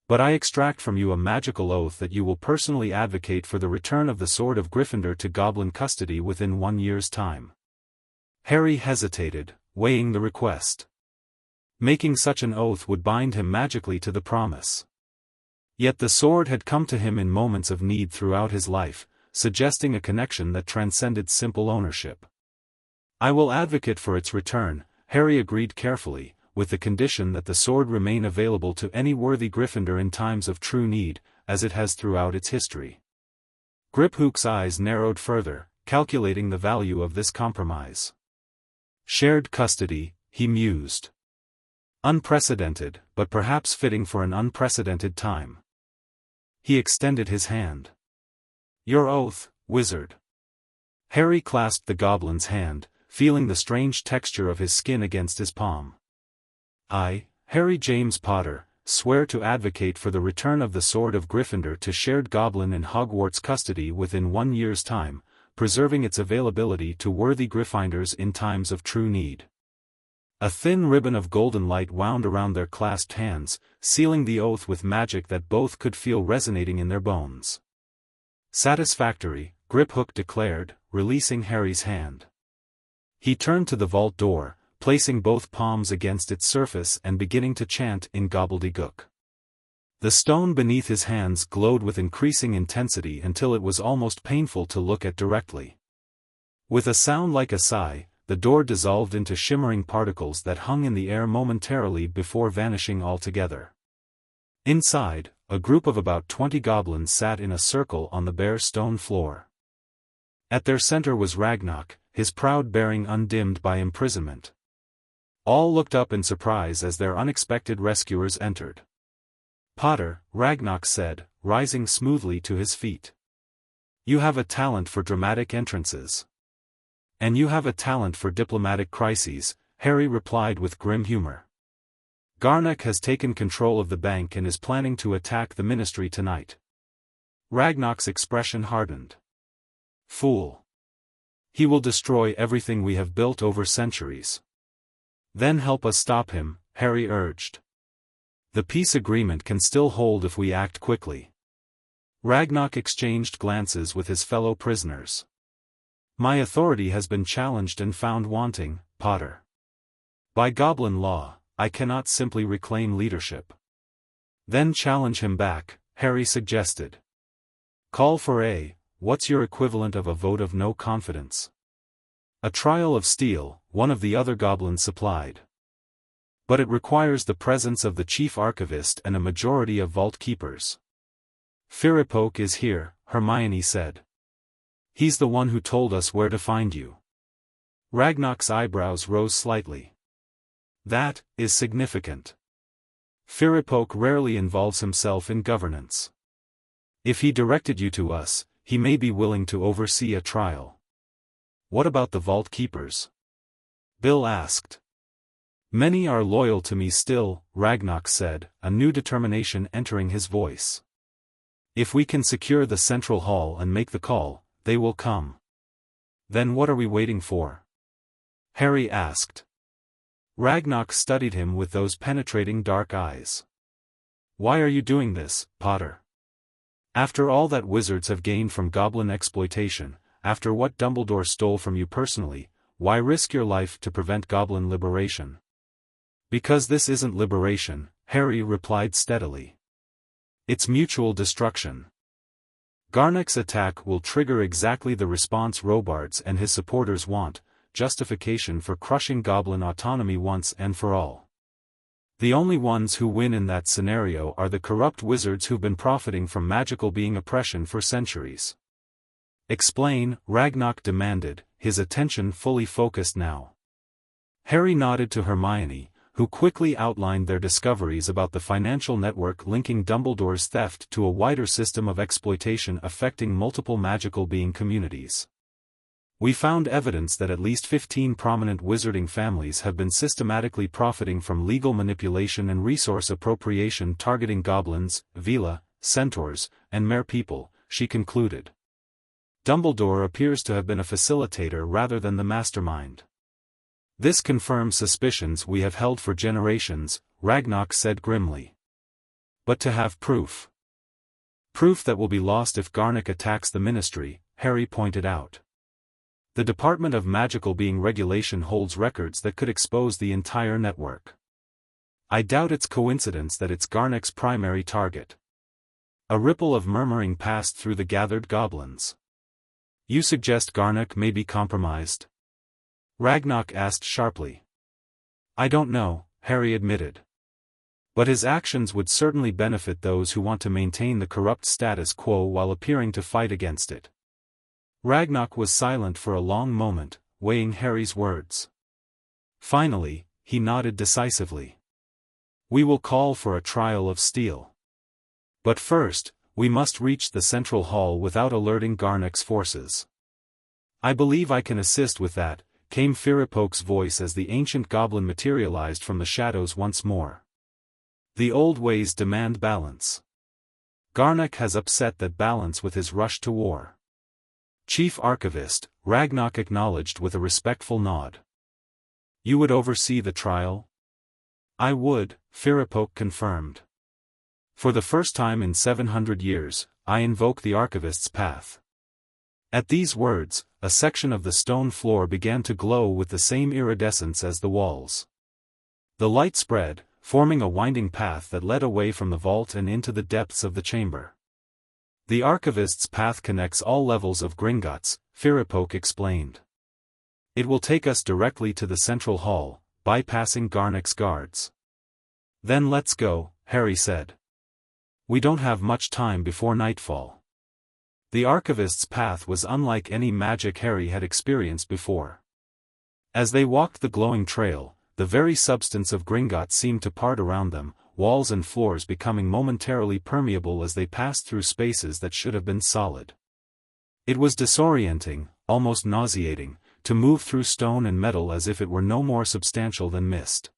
But I extract from you a magical oath that you will personally advocate for the return of the Sword of Gryffindor to goblin custody within 1 year's time." Harry hesitated, weighing the request. Making such an oath would bind him magically to the promise. Yet the sword had come to him in moments of need throughout his life, suggesting a connection that transcended simple ownership. "I will advocate for its return," Harry agreed carefully, with the condition that the sword remain available to any worthy Gryffindor in times of true need, as it has throughout its history. Griphook's eyes narrowed further, calculating the value of this compromise. Shared custody, he mused. Unprecedented, but perhaps fitting for an unprecedented time. He extended his hand. "Your oath, wizard." Harry clasped the goblin's hand, feeling the strange texture of his skin against his palm. "I, Harry James Potter, swear to advocate for the return of the Sword of Gryffindor to shared goblin and Hogwarts custody within 1 year's time, preserving its availability to worthy Gryffindors in times of true need." A thin ribbon of golden light wound around their clasped hands, sealing the oath with magic that both could feel resonating in their bones. "Satisfactory," Griphook declared, releasing Harry's hand. He turned to the vault door, placing both palms against its surface and beginning to chant in gobbledygook. The stone beneath his hands glowed with increasing intensity until it was almost painful to look at directly. With a sound like a sigh, the door dissolved into shimmering particles that hung in the air momentarily before vanishing altogether. Inside, a group of about 20 goblins sat in a circle on the bare stone floor. At their center was Ragnarok, his proud bearing undimmed by imprisonment. All looked up in surprise as their unexpected rescuers entered. "Potter," Ragnarok said, rising smoothly to his feet. "You have a talent for dramatic entrances." "And you have a talent for diplomatic crises," Harry replied with grim humor. Garnock has taken control of the bank and is planning to attack the ministry tonight. Ragnar's expression hardened. Fool. He will destroy everything we have built over centuries. Then help us stop him, Harry urged. The peace agreement can still hold if we act quickly. Ragnar exchanged glances with his fellow prisoners. My authority has been challenged and found wanting, Potter. By goblin law, I cannot simply reclaim leadership. Then challenge him back, Harry suggested. Call for what's your equivalent of a vote of no confidence? A trial of steel, one of the other goblins supplied. But it requires the presence of the chief archivist and a majority of vault keepers. Firipok is here, Hermione said. He's the one who told us where to find you. Ragnar's eyebrows rose slightly. That is significant. Firipok rarely involves himself in governance. If he directed you to us, he may be willing to oversee a trial. What about the vault keepers? Bill asked. Many are loyal to me still, Ragnar said, a new determination entering his voice. If we can secure the central hall and make the call, they will come. Then what are we waiting for? Harry asked. Ragnar studied him with those penetrating dark eyes. Why are you doing this, Potter? After all that wizards have gained from goblin exploitation, after what Dumbledore stole from you personally, why risk your life to prevent goblin liberation? Because this isn't liberation, Harry replied steadily. It's mutual destruction. Garnock's attack will trigger exactly the response Robards and his supporters want, justification for crushing goblin autonomy once and for all. The only ones who win in that scenario are the corrupt wizards who've been profiting from magical being oppression for centuries. Explain, Ragnar demanded, his attention fully focused now. Harry nodded to Hermione, who quickly outlined their discoveries about the financial network linking Dumbledore's theft to a wider system of exploitation affecting multiple magical being communities. We found evidence that at least 15 prominent wizarding families have been systematically profiting from legal manipulation and resource appropriation targeting goblins, Vila, centaurs, and mere people, she concluded. Dumbledore appears to have been a facilitator rather than the mastermind. This confirms suspicions we have held for generations, Ragnar said grimly. But to have proof. Proof that will be lost if Garnock attacks the ministry, Harry pointed out. The Department of Magical Being Regulation holds records that could expose the entire network. I doubt it's coincidence that it's Garnock's primary target. A ripple of murmuring passed through the gathered goblins. You suggest Garnock may be compromised? Ragnar asked sharply. I don't know, Harry admitted. But his actions would certainly benefit those who want to maintain the corrupt status quo while appearing to fight against it. Ragnar was silent for a long moment, weighing Harry's words. Finally, he nodded decisively. We will call for a trial of steel. But first, we must reach the central hall without alerting Garnock's forces. I believe I can assist with that, came Firipok's voice as the ancient goblin materialized from the shadows once more. The old ways demand balance. Garnock has upset that balance with his rush to war. Chief Archivist, Ragnar acknowledged with a respectful nod. You would oversee the trial? I would, Firipok confirmed. For the first time in 700 years, I invoke the Archivist's path. At these words, a section of the stone floor began to glow with the same iridescence as the walls. The light spread, forming a winding path that led away from the vault and into the depths of the chamber. The Archivist's path connects all levels of Gringotts, Firipok explained. It will take us directly to the central hall, bypassing Garnock's guards. Then let's go, Harry said. We don't have much time before nightfall. The Archivist's path was unlike any magic Harry had experienced before. As they walked the glowing trail, the very substance of Gringotts seemed to part around them, walls and floors becoming momentarily permeable as they passed through spaces that should have been solid. It was disorienting, almost nauseating, to move through stone and metal as if it were no more substantial than mist.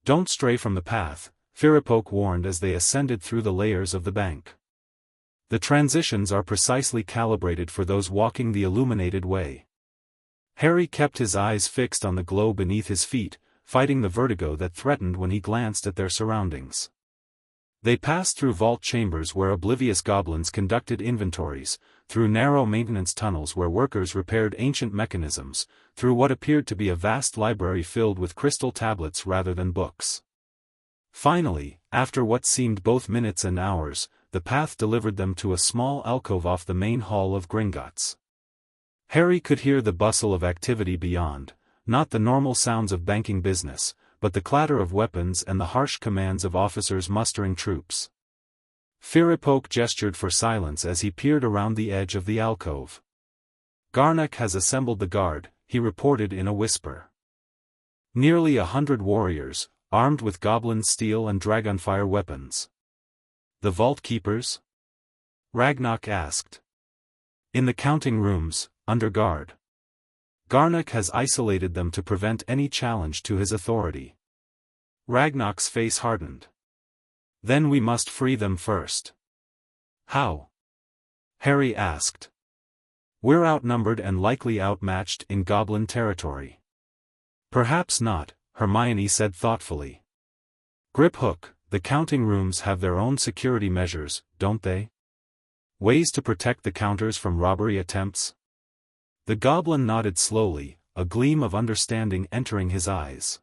Don't stray from the path, Firipoke warned as they ascended through the layers of the bank. The transitions are precisely calibrated for those walking the illuminated way. Harry kept his eyes fixed on the glow beneath his feet, fighting the vertigo that threatened when he glanced at their surroundings. They passed through vault chambers where oblivious goblins conducted inventories, through narrow maintenance tunnels where workers repaired ancient mechanisms, through what appeared to be a vast library filled with crystal tablets rather than books. Finally, after what seemed both minutes and hours, the path delivered them to a small alcove off the main hall of Gringotts. Harry could hear the bustle of activity beyond, not the normal sounds of banking business, but the clatter of weapons and the harsh commands of officers mustering troops. Firipoke gestured for silence as he peered around the edge of the alcove. "Garnock has assembled the guard," he reported in a whisper. Nearly 100 warriors, armed with goblin steel and dragonfire weapons. "The vault keepers?" Ragnarok asked. "In the counting rooms, under guard. Garnock has isolated them to prevent any challenge to his authority." Ragnarok's face hardened. "Then we must free them first." "How?" Harry asked. "We're outnumbered and likely outmatched in goblin territory." "Perhaps not," Hermione said thoughtfully. "Griphook, the counting rooms have their own security measures, don't they? Ways to protect the counters from robbery attempts?" The goblin nodded slowly, a gleam of understanding entering his eyes.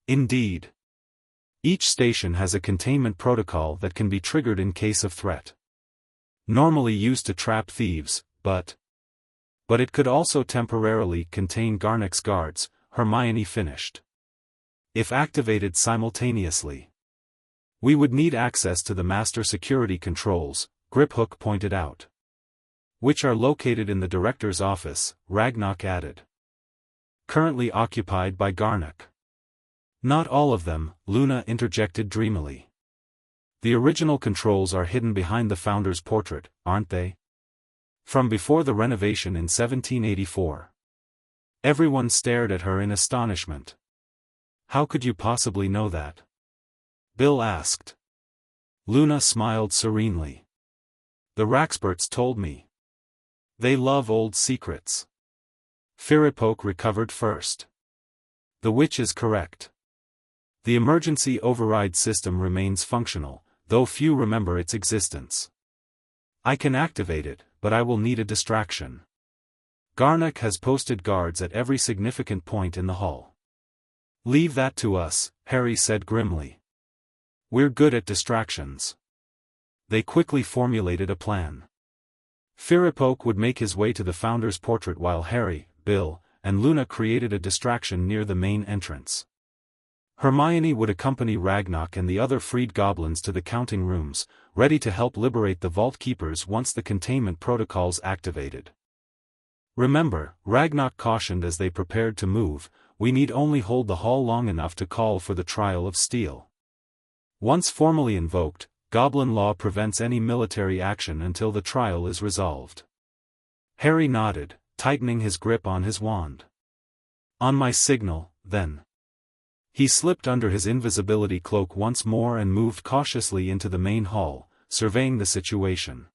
"Indeed. Each station has a containment protocol that can be triggered in case of threat. Normally used to trap thieves, but it could also temporarily contain Garnock's guards," Hermione finished. "If activated simultaneously. We would need access to the master security controls," Griphook pointed out. "Which are located in the director's office," Ragnarok added. "Currently occupied by Garnock." "Not all of them," Luna interjected dreamily. "The original controls are hidden behind the founder's portrait, aren't they? From before the renovation in 1784. Everyone stared at her in astonishment. "How could you possibly know that?" Bill asked. Luna smiled serenely. "The Raxperts told me. They love old secrets." Firipoke recovered first. "The witch is correct. The emergency override system remains functional, though few remember its existence. I can activate it, but I will need a distraction. Garnock has posted guards at every significant point in the hall." "Leave that to us," Harry said grimly. "We're good at distractions." They quickly formulated a plan. Firipoke would make his way to the founder's portrait while Harry, Bill, and Luna created a distraction near the main entrance. Hermione would accompany Ragnarok and the other freed goblins to the counting rooms, ready to help liberate the vault keepers once the containment protocols activated. "Remember," Ragnarok cautioned as they prepared to move, "we need only hold the hall long enough to call for the trial of steel. Once formally invoked, Goblin law prevents any military action until the trial is resolved." Harry nodded, tightening his grip on his wand. "On my signal, then." He slipped under his invisibility cloak once more and moved cautiously into the main hall, surveying the situation.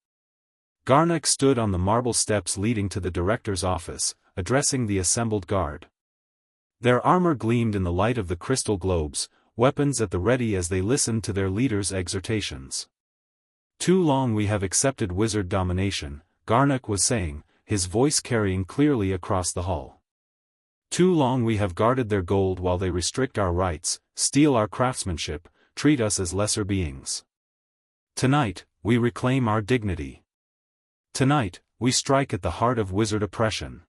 Garnock stood on the marble steps leading to the director's office, addressing the assembled guard. Their armor gleamed in the light of the crystal globes, weapons at the ready as they listened to their leader's exhortations. "Too long we have accepted wizard domination," Garnock was saying, his voice carrying clearly across the hall. "Too long we have guarded their gold while they restrict our rights, steal our craftsmanship, treat us as lesser beings. Tonight, we reclaim our dignity. Tonight, we strike at the heart of wizard oppression."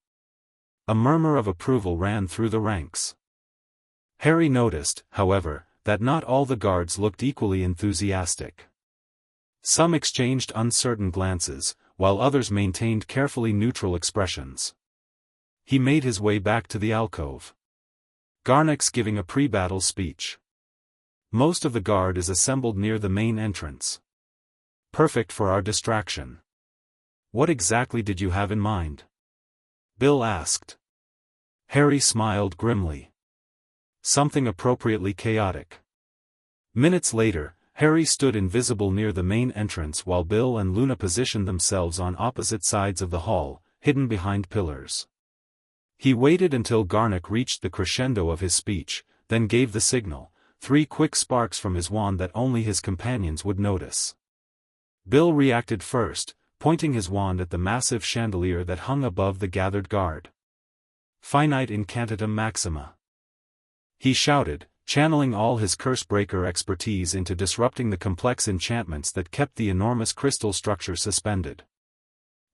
A murmur of approval ran through the ranks. Harry noticed, however, that not all the guards looked equally enthusiastic. Some exchanged uncertain glances, while others maintained carefully neutral expressions. He made his way back to the alcove. Garnock's giving a pre-battle speech. "Most of the guard is assembled near the main entrance. Perfect for our distraction." "What exactly did you have in mind?" Bill asked. Harry smiled grimly. something appropriately chaotic. Minutes later, Harry stood invisible near the main entrance while Bill and Luna positioned themselves on opposite sides of the hall, hidden behind pillars. He waited until Garnock reached the crescendo of his speech, then gave the signal, 3 quick sparks from his wand that only his companions would notice. Bill reacted first, pointing his wand at the massive chandelier that hung above the gathered guard. "Finite incantatem maxima," he shouted, channeling all his curse-breaker expertise into disrupting the complex enchantments that kept the enormous crystal structure suspended.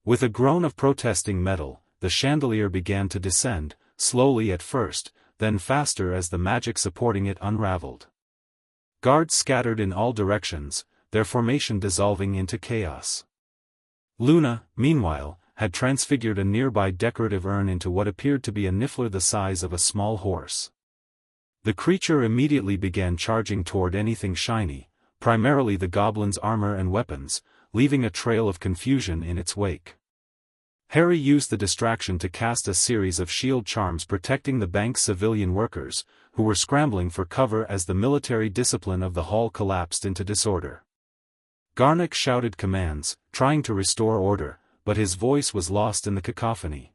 With a groan of protesting metal, the chandelier began to descend, slowly at first, then faster as the magic supporting it unraveled. Guards scattered in all directions, their formation dissolving into chaos. Luna, meanwhile, had transfigured a nearby decorative urn into what appeared to be a niffler the size of a small horse. The creature immediately began charging toward anything shiny, primarily the goblin's armor and weapons, leaving a trail of confusion in its wake. Harry used the distraction to cast a series of shield charms protecting the bank's civilian workers, who were scrambling for cover as the military discipline of the hall collapsed into disorder. Garnock shouted commands, trying to restore order, but his voice was lost in the cacophony.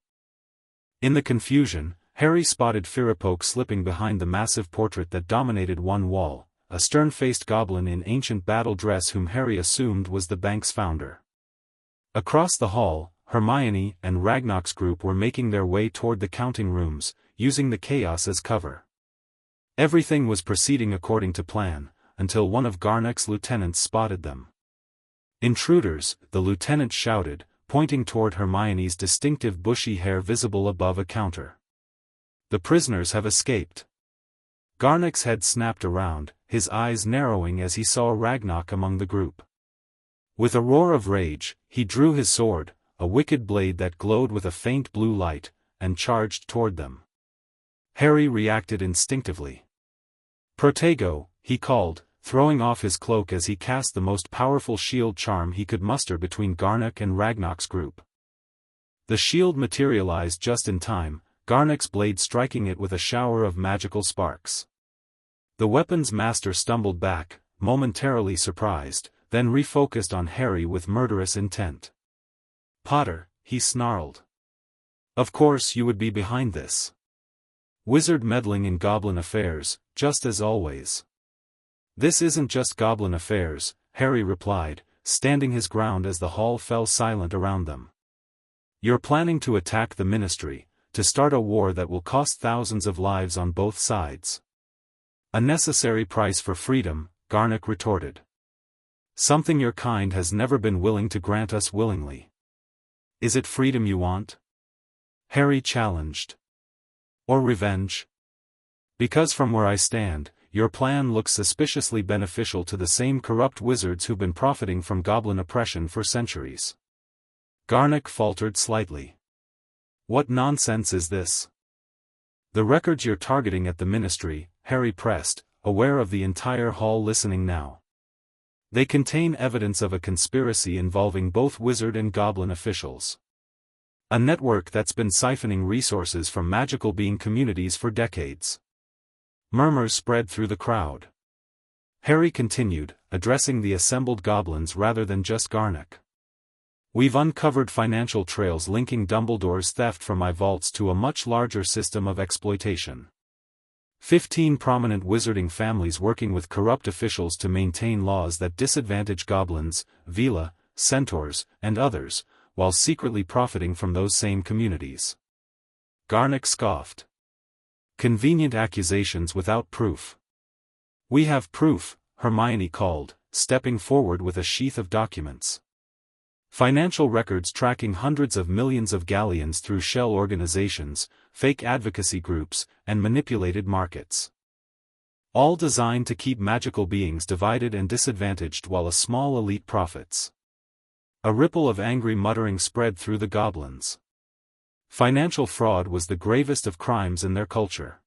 In the confusion, Harry spotted Firapoke slipping behind the massive portrait that dominated one wall, a stern-faced goblin in ancient battle dress whom Harry assumed was the bank's founder. Across the hall, Hermione and Ragnarok's group were making their way toward the counting rooms, using the chaos as cover. Everything was proceeding according to plan, until one of Garnock's lieutenants spotted them. "Intruders," the lieutenant shouted, pointing toward Hermione's distinctive bushy hair visible above a counter. "The prisoners have escaped." Garnock's head snapped around, his eyes narrowing as he saw Ragnarok among the group. With a roar of rage, he drew his sword, a wicked blade that glowed with a faint blue light, and charged toward them. Harry reacted instinctively. "Protego," he called, throwing off his cloak as he cast the most powerful shield charm he could muster between Garnock and Ragnarok's group. The shield materialized just in time, Garnock's blade striking it with a shower of magical sparks. The weapon's master stumbled back, momentarily surprised, then refocused on Harry with murderous intent. "Potter," he snarled. "Of course you would be behind this. Wizard meddling in goblin affairs, just as always." "This isn't just goblin affairs," Harry replied, standing his ground as the hall fell silent around them. "You're planning to attack the Ministry, to start a war that will cost thousands of lives on both sides." "A necessary price for freedom," Garnock retorted. "Something your kind has never been willing to grant us willingly." "Is it freedom you want?" Harry challenged. "Or revenge? Because from where I stand, your plan looks suspiciously beneficial to the same corrupt wizards who've been profiting from goblin oppression for centuries." Garnock faltered slightly. "What nonsense is this?" "The records you're targeting at the Ministry," Harry pressed, aware of the entire hall listening now. "They contain evidence of a conspiracy involving both wizard and goblin officials. A network that's been siphoning resources from magical being communities for decades." Murmurs spread through the crowd. Harry continued, addressing the assembled goblins rather than just Garnock. "We've uncovered financial trails linking Dumbledore's theft from my vaults to a much larger system of exploitation. 15 prominent wizarding families working with corrupt officials to maintain laws that disadvantage goblins, Vila, centaurs, and others, while secretly profiting from those same communities." Garnock scoffed. "Convenient accusations without proof." "We have proof," Hermione called, stepping forward with a sheath of documents. "Financial records tracking hundreds of millions of galleons through shell organizations, fake advocacy groups, and manipulated markets. All designed to keep magical beings divided and disadvantaged while a small elite profits." A ripple of angry muttering spread through the goblins. Financial fraud was the gravest of crimes in their culture.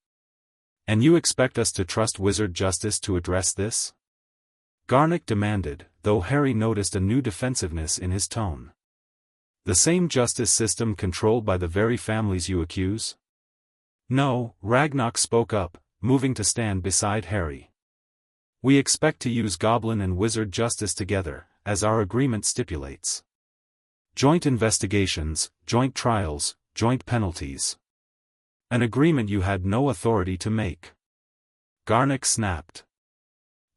"And you expect us to trust wizard justice to address this?" Garnock demanded, though Harry noticed a new defensiveness in his tone. "The same justice system controlled by the very families you accuse?" "No," Ragnarok spoke up, moving to stand beside Harry. "We expect to use goblin and wizard justice together, as our agreement stipulates. Joint investigations, joint trials, joint penalties. An agreement you had no authority to make." Garnock snapped.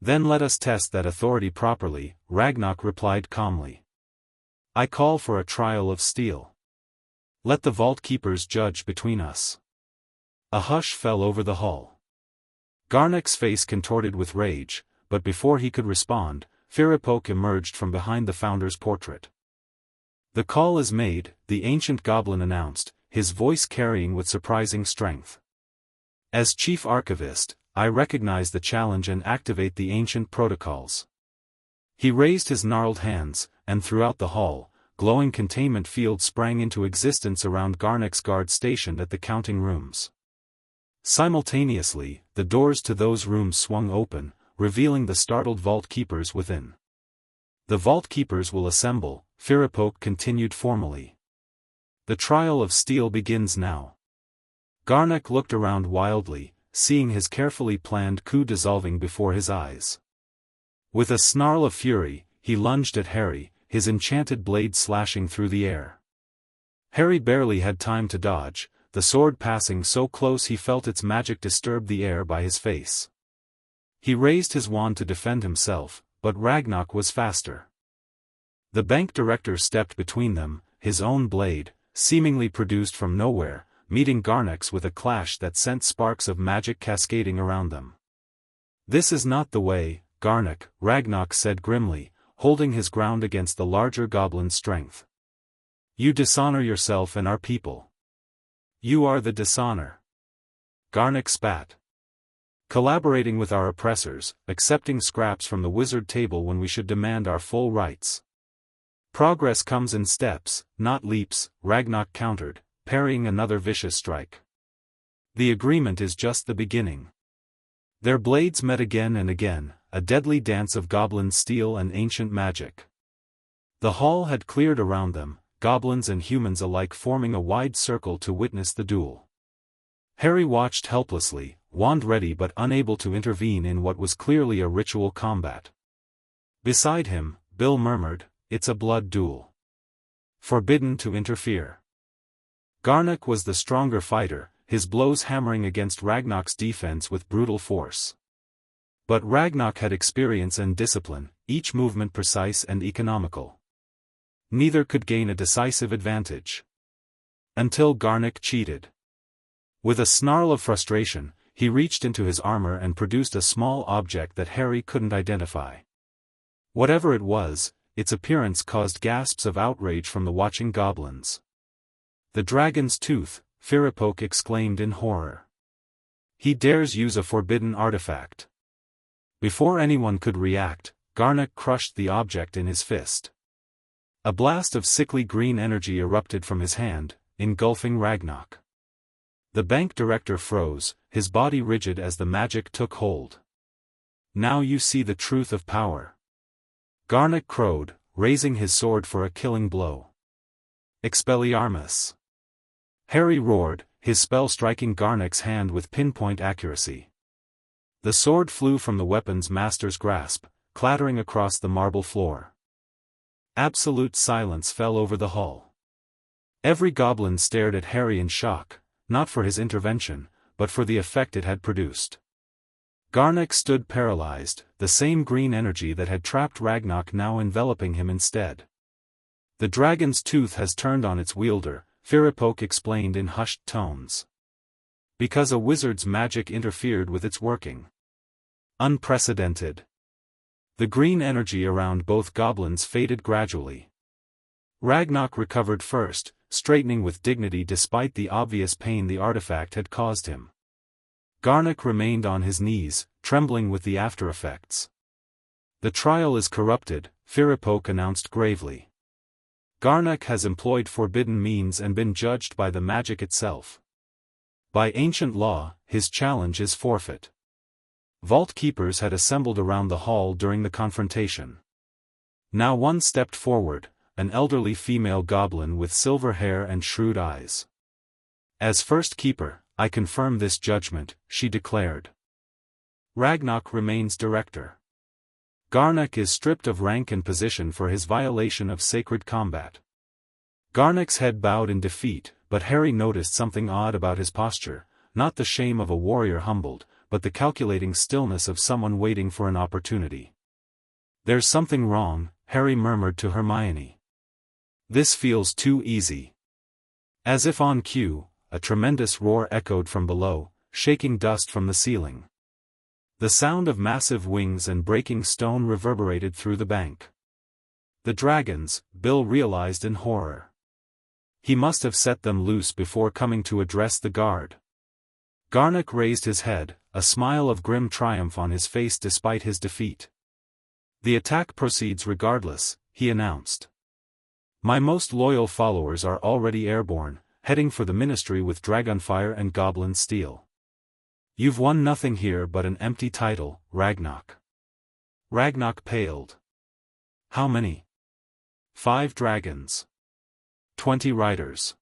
"Then let us test that authority properly," Ragnarok replied calmly. "I call for a trial of steel. Let the vault keepers judge between us." A hush fell over the hall. Garnock's face contorted with rage, but before he could respond, Firipok emerged from behind the founder's portrait. "The call is made," the ancient goblin announced, his voice carrying with surprising strength. "As chief archivist, I recognize the challenge and activate the ancient protocols." He raised his gnarled hands, and throughout the hall, glowing containment fields sprang into existence around Garnock's guard stationed at the counting rooms. Simultaneously, the doors to those rooms swung open, revealing the startled vault keepers within. "The vault keepers will assemble," Firipok continued formally. "The trial of steel begins now." Garnock looked around wildly, seeing his carefully planned coup dissolving before his eyes. With a snarl of fury, he lunged at Harry, his enchanted blade slashing through the air. Harry barely had time to dodge, the sword passing so close he felt its magic disturb the air by his face. He raised his wand to defend himself, but Ragnarok was faster. The bank director stepped between them, his own blade, seemingly produced from nowhere, meeting Garnock's with a clash that sent sparks of magic cascading around them. "This is not the way, Garnock," Ragnarok said grimly, holding his ground against the larger goblin's strength. "You dishonor yourself and our people. You are the dishonor." Garnock spat. "Collaborating with our oppressors, accepting scraps from the wizard table when we should demand our full rights. Progress comes in steps, not leaps," Ragnarok countered, parrying another vicious strike. "The agreement is just the beginning." Their blades met again and again, a deadly dance of goblin steel and ancient magic. The hall had cleared around them, goblins and humans alike forming a wide circle to witness the duel. Harry watched helplessly, wand ready but unable to intervene in what was clearly a ritual combat. Beside him, Bill murmured, "It's a blood duel. Forbidden to interfere." Garnock was the stronger fighter, his blows hammering against Ragnarok's defense with brutal force. But Ragnarok had experience and discipline, each movement precise and economical. Neither could gain a decisive advantage. Until Garnock cheated. With a snarl of frustration, he reached into his armor and produced a small object that Harry couldn't identify. Whatever it was, its appearance caused gasps of outrage from the watching goblins. "The dragon's tooth," Firipok exclaimed in horror. "He dares use a forbidden artifact." Before anyone could react, Garnock crushed the object in his fist. A blast of sickly green energy erupted from his hand, engulfing Ragnarok. The bank director froze, his body rigid as the magic took hold. "Now you see the truth of power." Garnock crowed, raising his sword for a killing blow. "Expelliarmus!" Harry roared, his spell striking Garnock's hand with pinpoint accuracy. The sword flew from the weapon's master's grasp, clattering across the marble floor. Absolute silence fell over the hall. Every goblin stared at Harry in shock, not for his intervention, but for the effect it had produced. Garnock stood paralyzed, the same green energy that had trapped Ragnarok now enveloping him instead. "The dragon's tooth has turned on its wielder," Firipok explained in hushed tones. "Because a wizard's magic interfered with its working. Unprecedented." The green energy around both goblins faded gradually. Ragnarok recovered first, straightening with dignity despite the obvious pain the artifact had caused him. Garnock remained on his knees, trembling with the after-effects. "The trial is corrupted," Firipok announced gravely. "Garnock has employed forbidden means and been judged by the magic itself. By ancient law, his challenge is forfeit." Vault keepers had assembled around the hall during the confrontation. Now one stepped forward, an elderly female goblin with silver hair and shrewd eyes. "As first keeper, I confirm this judgment," she declared. Ragnarok remains director. Garnock is stripped of rank and position for his violation of sacred combat. Garnock's head bowed in defeat, but Harry noticed something odd about his posture, not the shame of a warrior humbled, but the calculating stillness of someone waiting for an opportunity. "There's something wrong," Harry murmured to Hermione. "This feels too easy." As if on cue, a tremendous roar echoed from below, shaking dust from the ceiling. The sound of massive wings and breaking stone reverberated through the bank. The dragons, Bill realized in horror. He must have set them loose before coming to address the guard. Garnock raised his head, a smile of grim triumph on his face despite his defeat. "The attack proceeds regardless," he announced. "My most loyal followers are already airborne, heading for the Ministry with dragonfire and goblin steel. You've won nothing here but an empty title, Ragnarok." Ragnarok paled. "How many?" 5 dragons. 20 riders.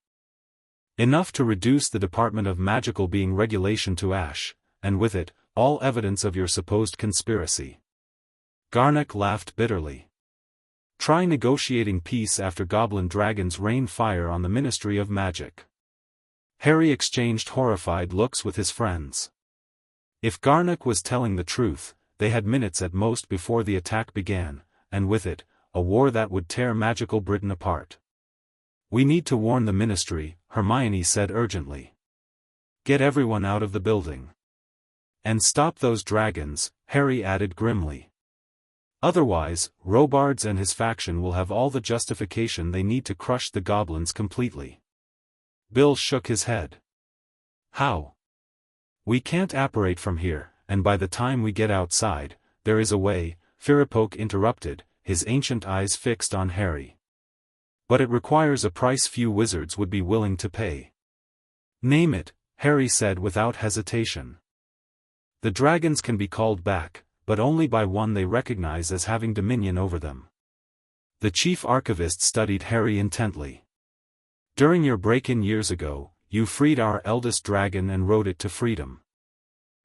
Enough to reduce the Department of Magical Being Regulation to ash, and with it, all evidence of your supposed conspiracy." Garnock laughed bitterly. "Try negotiating peace after goblin dragons rain fire on the Ministry of Magic." Harry exchanged horrified looks with his friends. If Garnock was telling the truth, they had minutes at most before the attack began, and with it, a war that would tear magical Britain apart. "We need to warn the Ministry," Hermione said urgently. "Get everyone out of the building. And stop those dragons," Harry added grimly. "Otherwise, Robards and his faction will have all the justification they need to crush the goblins completely." Bill shook his head. "How? We can't apparate from here, and by the time we get outside, there is a way," Firipoke interrupted, his ancient eyes fixed on Harry. "But it requires a price few wizards would be willing to pay." "Name it," Harry said without hesitation. "The dragons can be called back, but only by one they recognize as having dominion over them." The chief archivist studied Harry intently. "During your break-in years ago, you freed our eldest dragon and rode it to freedom.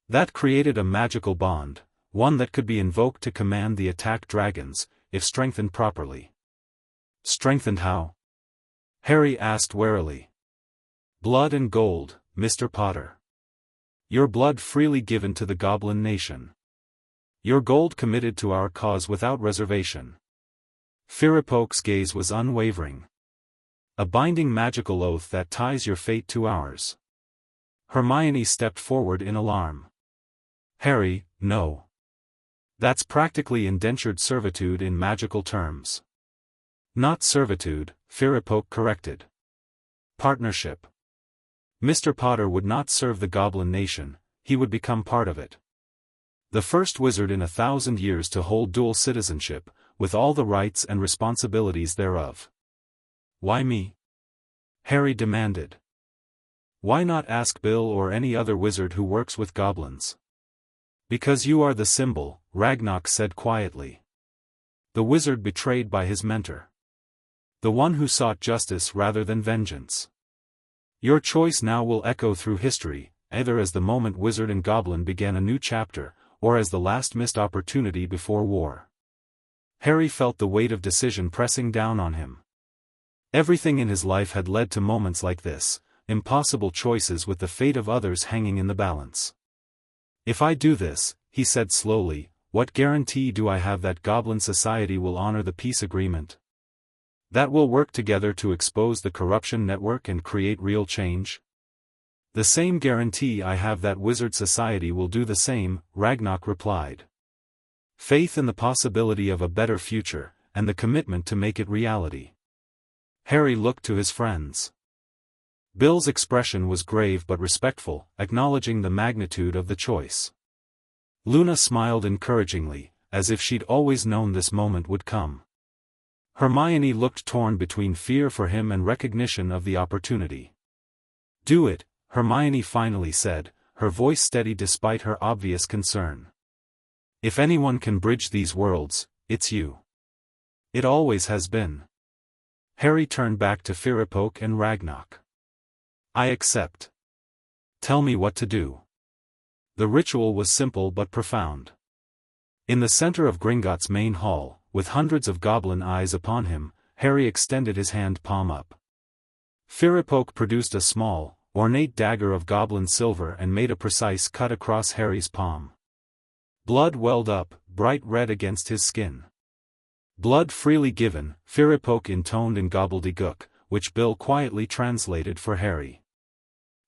That created a magical bond, one that could be invoked to command the attack dragons, if strengthened properly." "Strengthened how?" Harry asked warily. "Blood and gold, Mr. Potter. Your blood freely given to the goblin nation. Your gold committed to our cause without reservation." Firipoke's gaze was unwavering. "A binding magical oath that ties your fate to ours." Hermione stepped forward in alarm. "Harry, no. That's practically indentured servitude in magical terms." "Not servitude," Firipoke corrected. "Partnership. Mr. Potter would not serve the goblin nation, he would become part of it. The first wizard in 1,000 years to hold dual citizenship, with all the rights and responsibilities thereof." "Why me?" Harry demanded. "Why not ask Bill or any other wizard who works with goblins?" "Because you are the symbol," Ragnarok said quietly. "The wizard betrayed by his mentor. The one who sought justice rather than vengeance. Your choice now will echo through history, either as the moment wizard and goblin began a new chapter, or as the last missed opportunity before war." Harry felt the weight of decision pressing down on him. Everything in his life had led to moments like this, impossible choices with the fate of others hanging in the balance. "If I do this," he said slowly, "what guarantee do I have that Goblin Society will honor the peace agreement? That we'll work together to expose the corruption network and create real change? The same guarantee I have that Wizard Society will do the same," Ragnarok replied. "Faith in the possibility of a better future, and the commitment to make it reality." Harry looked to his friends. Bill's expression was grave but respectful, acknowledging the magnitude of the choice. Luna smiled encouragingly, as if she'd always known this moment would come. Hermione looked torn between fear for him and recognition of the opportunity. "Do it," Hermione finally said, her voice steady despite her obvious concern. "If anyone can bridge these worlds, it's you. It always has been." Harry turned back to Firipoke and Ragnarok. "I accept. Tell me what to do." The ritual was simple but profound. In the center of Gringotts' main hall, with hundreds of goblin eyes upon him, Harry extended his hand palm up. Firipoke produced a small, ornate dagger of goblin silver and made a precise cut across Harry's palm. Blood welled up, bright red against his skin. "Blood freely given," Firipoke intoned in gobbledygook, which Bill quietly translated for Harry.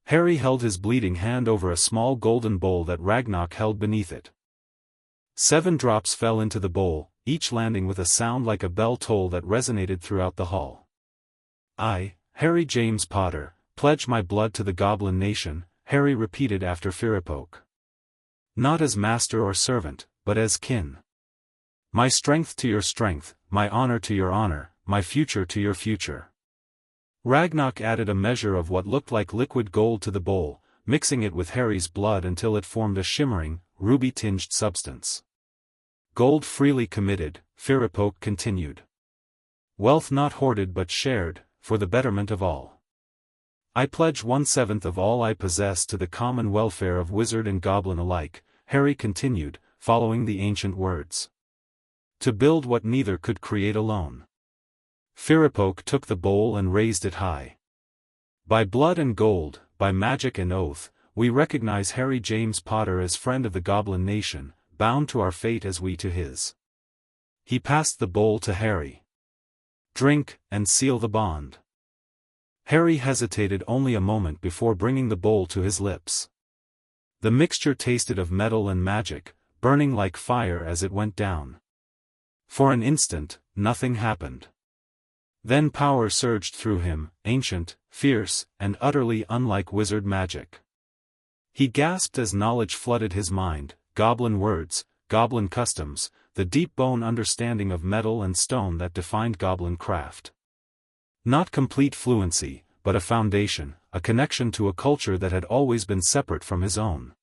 Harry held his bleeding hand over a small golden bowl that Ragnarok held beneath it. 7 drops fell into the bowl, each landing with a sound like a bell toll that resonated throughout the hall. "I, Harry James Potter, pledge my blood to the Goblin Nation," Harry repeated after Firipoke. "Not as master or servant, but as kin. My strength to your strength, my honor to your honor, my future to your future." Ragnarok added a measure of what looked like liquid gold to the bowl, mixing it with Harry's blood until it formed a shimmering, ruby-tinged substance. "Gold freely committed," Firipoke continued. "Wealth not hoarded but shared, for the betterment of all. I pledge 1/7 of all I possess to the common welfare of wizard and goblin alike," Harry continued, following the ancient words. "To build what neither could create alone." Firipoke took the bowl and raised it high. "By blood and gold, by magic and oath, we recognize Harry James Potter as friend of the Goblin Nation, bound to our fate as we to his." He passed the bowl to Harry. "Drink, and seal the bond." Harry hesitated only a moment before bringing the bowl to his lips. The mixture tasted of metal and magic, burning like fire as it went down. For an instant, nothing happened. Then power surged through him, ancient, fierce, and utterly unlike wizard magic. He gasped as knowledge flooded his mind, goblin words, goblin customs, the deep-bone understanding of metal and stone that defined goblin craft. Not complete fluency, but a foundation, a connection to a culture that had always been separate from his own.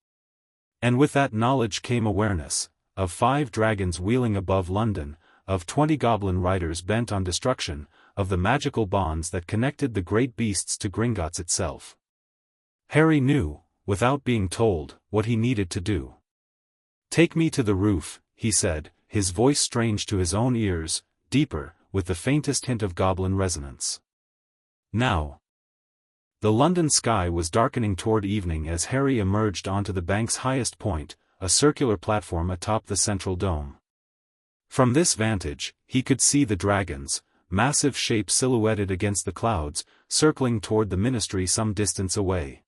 And with that knowledge came awareness, of 5 dragons wheeling above London, of 20 goblin riders bent on destruction, of the magical bonds that connected the great beasts to Gringotts itself. Harry knew, without being told, what he needed to do. "Take me to the roof," he said, his voice strange to his own ears, deeper, with the faintest hint of goblin resonance. Now. The London sky was darkening toward evening as Harry emerged onto the bank's highest point, a circular platform atop the central dome. From this vantage, he could see the dragons, massive shapes silhouetted against the clouds, circling toward the ministry some distance away.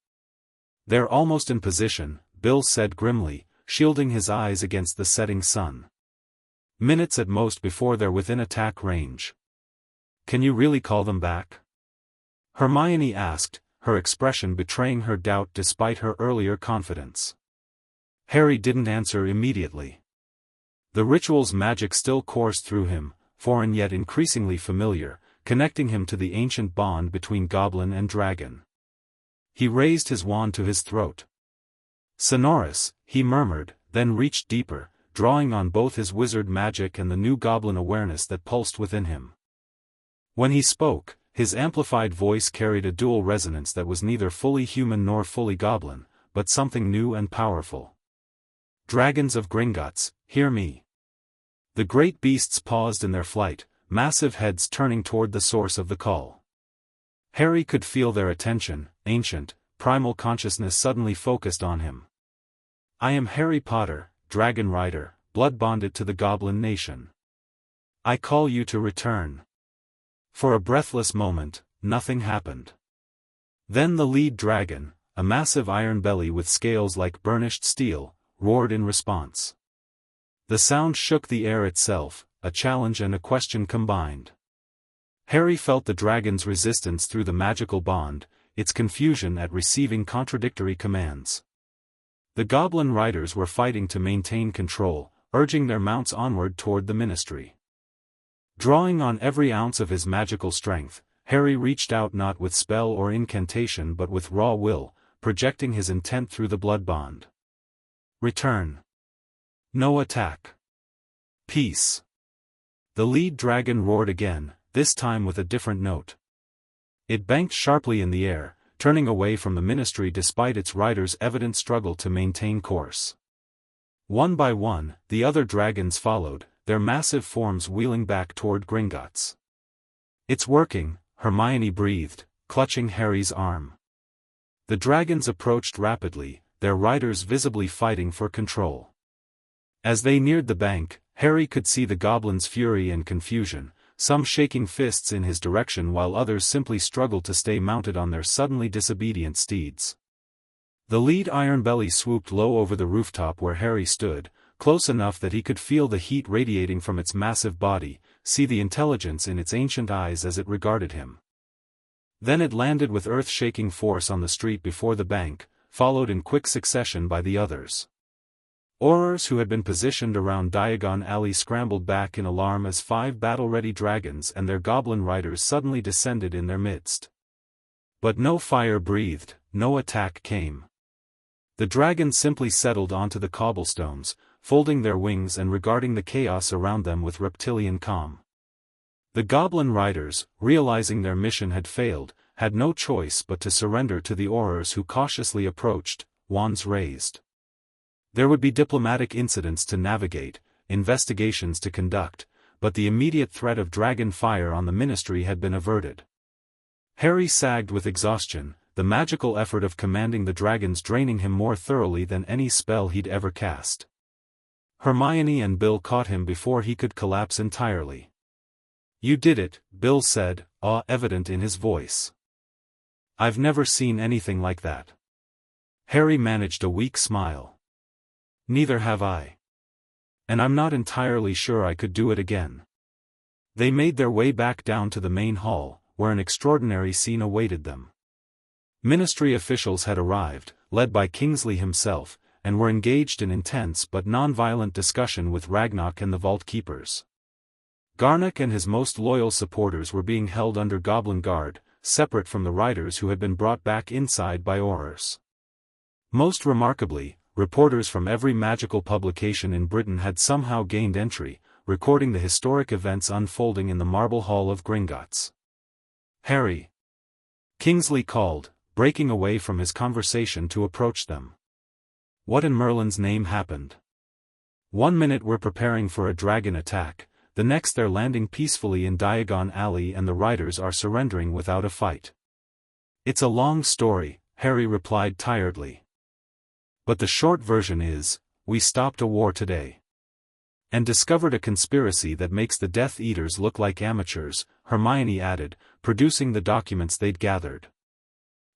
"They're almost in position," Bill said grimly, shielding his eyes against the setting sun. "Minutes at most before they're within attack range." "Can you really call them back?" Hermione asked, her expression betraying her doubt despite her earlier confidence. Harry didn't answer immediately. The ritual's magic still coursed through him, foreign yet increasingly familiar, connecting him to the ancient bond between goblin and dragon. He raised his wand to his throat. "Sonorous," he murmured, then reached deeper, drawing on both his wizard magic and the new goblin awareness that pulsed within him. When he spoke, his amplified voice carried a dual resonance that was neither fully human nor fully goblin, but something new and powerful. "Dragons of Gringotts, hear me." The great beasts paused in their flight, massive heads turning toward the source of the call. Harry could feel their attention, ancient, primal consciousness suddenly focused on him. "I am Harry Potter, dragon rider, blood-bonded to the Goblin Nation. I call you to return." For a breathless moment, nothing happened. Then the lead dragon, a massive iron belly with scales like burnished steel, roared in response. The sound shook the air itself, a challenge and a question combined. Harry felt the dragon's resistance through the magical bond, its confusion at receiving contradictory commands. The goblin riders were fighting to maintain control, urging their mounts onward toward the ministry. Drawing on every ounce of his magical strength, Harry reached out not with spell or incantation but with raw will, projecting his intent through the blood bond. "Return. No attack. Peace." The lead dragon roared again, this time with a different note. It banked sharply in the air, turning away from the ministry despite its riders' evident struggle to maintain course. One by one, the other dragons followed, their massive forms wheeling back toward Gringotts. "It's working," Hermione breathed, clutching Harry's arm. The dragons approached rapidly, their riders visibly fighting for control. As they neared the bank, Harry could see the goblins' fury and confusion, some shaking fists in his direction while others simply struggled to stay mounted on their suddenly disobedient steeds. The lead Ironbelly swooped low over the rooftop where Harry stood, close enough that he could feel the heat radiating from its massive body, see the intelligence in its ancient eyes as it regarded him. Then it landed with earth-shaking force on the street before the bank, followed in quick succession by the others. Aurors who had been positioned around Diagon Alley scrambled back in alarm as 5 battle-ready dragons and their goblin riders suddenly descended in their midst. But no fire breathed, no attack came. The dragons simply settled onto the cobblestones, folding their wings and regarding the chaos around them with reptilian calm. The goblin riders, realizing their mission had failed, had no choice but to surrender to the Aurors who cautiously approached, wands raised. There would be diplomatic incidents to navigate, investigations to conduct, but the immediate threat of dragon fire on the ministry had been averted. Harry sagged with exhaustion, the magical effort of commanding the dragons draining him more thoroughly than any spell he'd ever cast. Hermione and Bill caught him before he could collapse entirely. "You did it," Bill said, awe evident in his voice. "I've never seen anything like that." Harry managed a weak smile. "Neither have I. And I'm not entirely sure I could do it again." They made their way back down to the main hall, where an extraordinary scene awaited them. Ministry officials had arrived, led by Kingsley himself, and were engaged in intense but non-violent discussion with Ragnarok and the Vault Keepers. Garnock and his most loyal supporters were being held under Goblin Guard, separate from the riders who had been brought back inside by Aurors. Most remarkably, reporters from every magical publication in Britain had somehow gained entry, recording the historic events unfolding in the Marble Hall of Gringotts. "Harry!" Kingsley called, breaking away from his conversation to approach them. "What in Merlin's name happened? 1 minute we're preparing for a dragon attack, the next they're landing peacefully in Diagon Alley and the riders are surrendering without a fight." "It's a long story," Harry replied tiredly. "But the short version is, we stopped a war today. And discovered a conspiracy that makes the Death Eaters look like amateurs," Hermione added, producing the documents they'd gathered.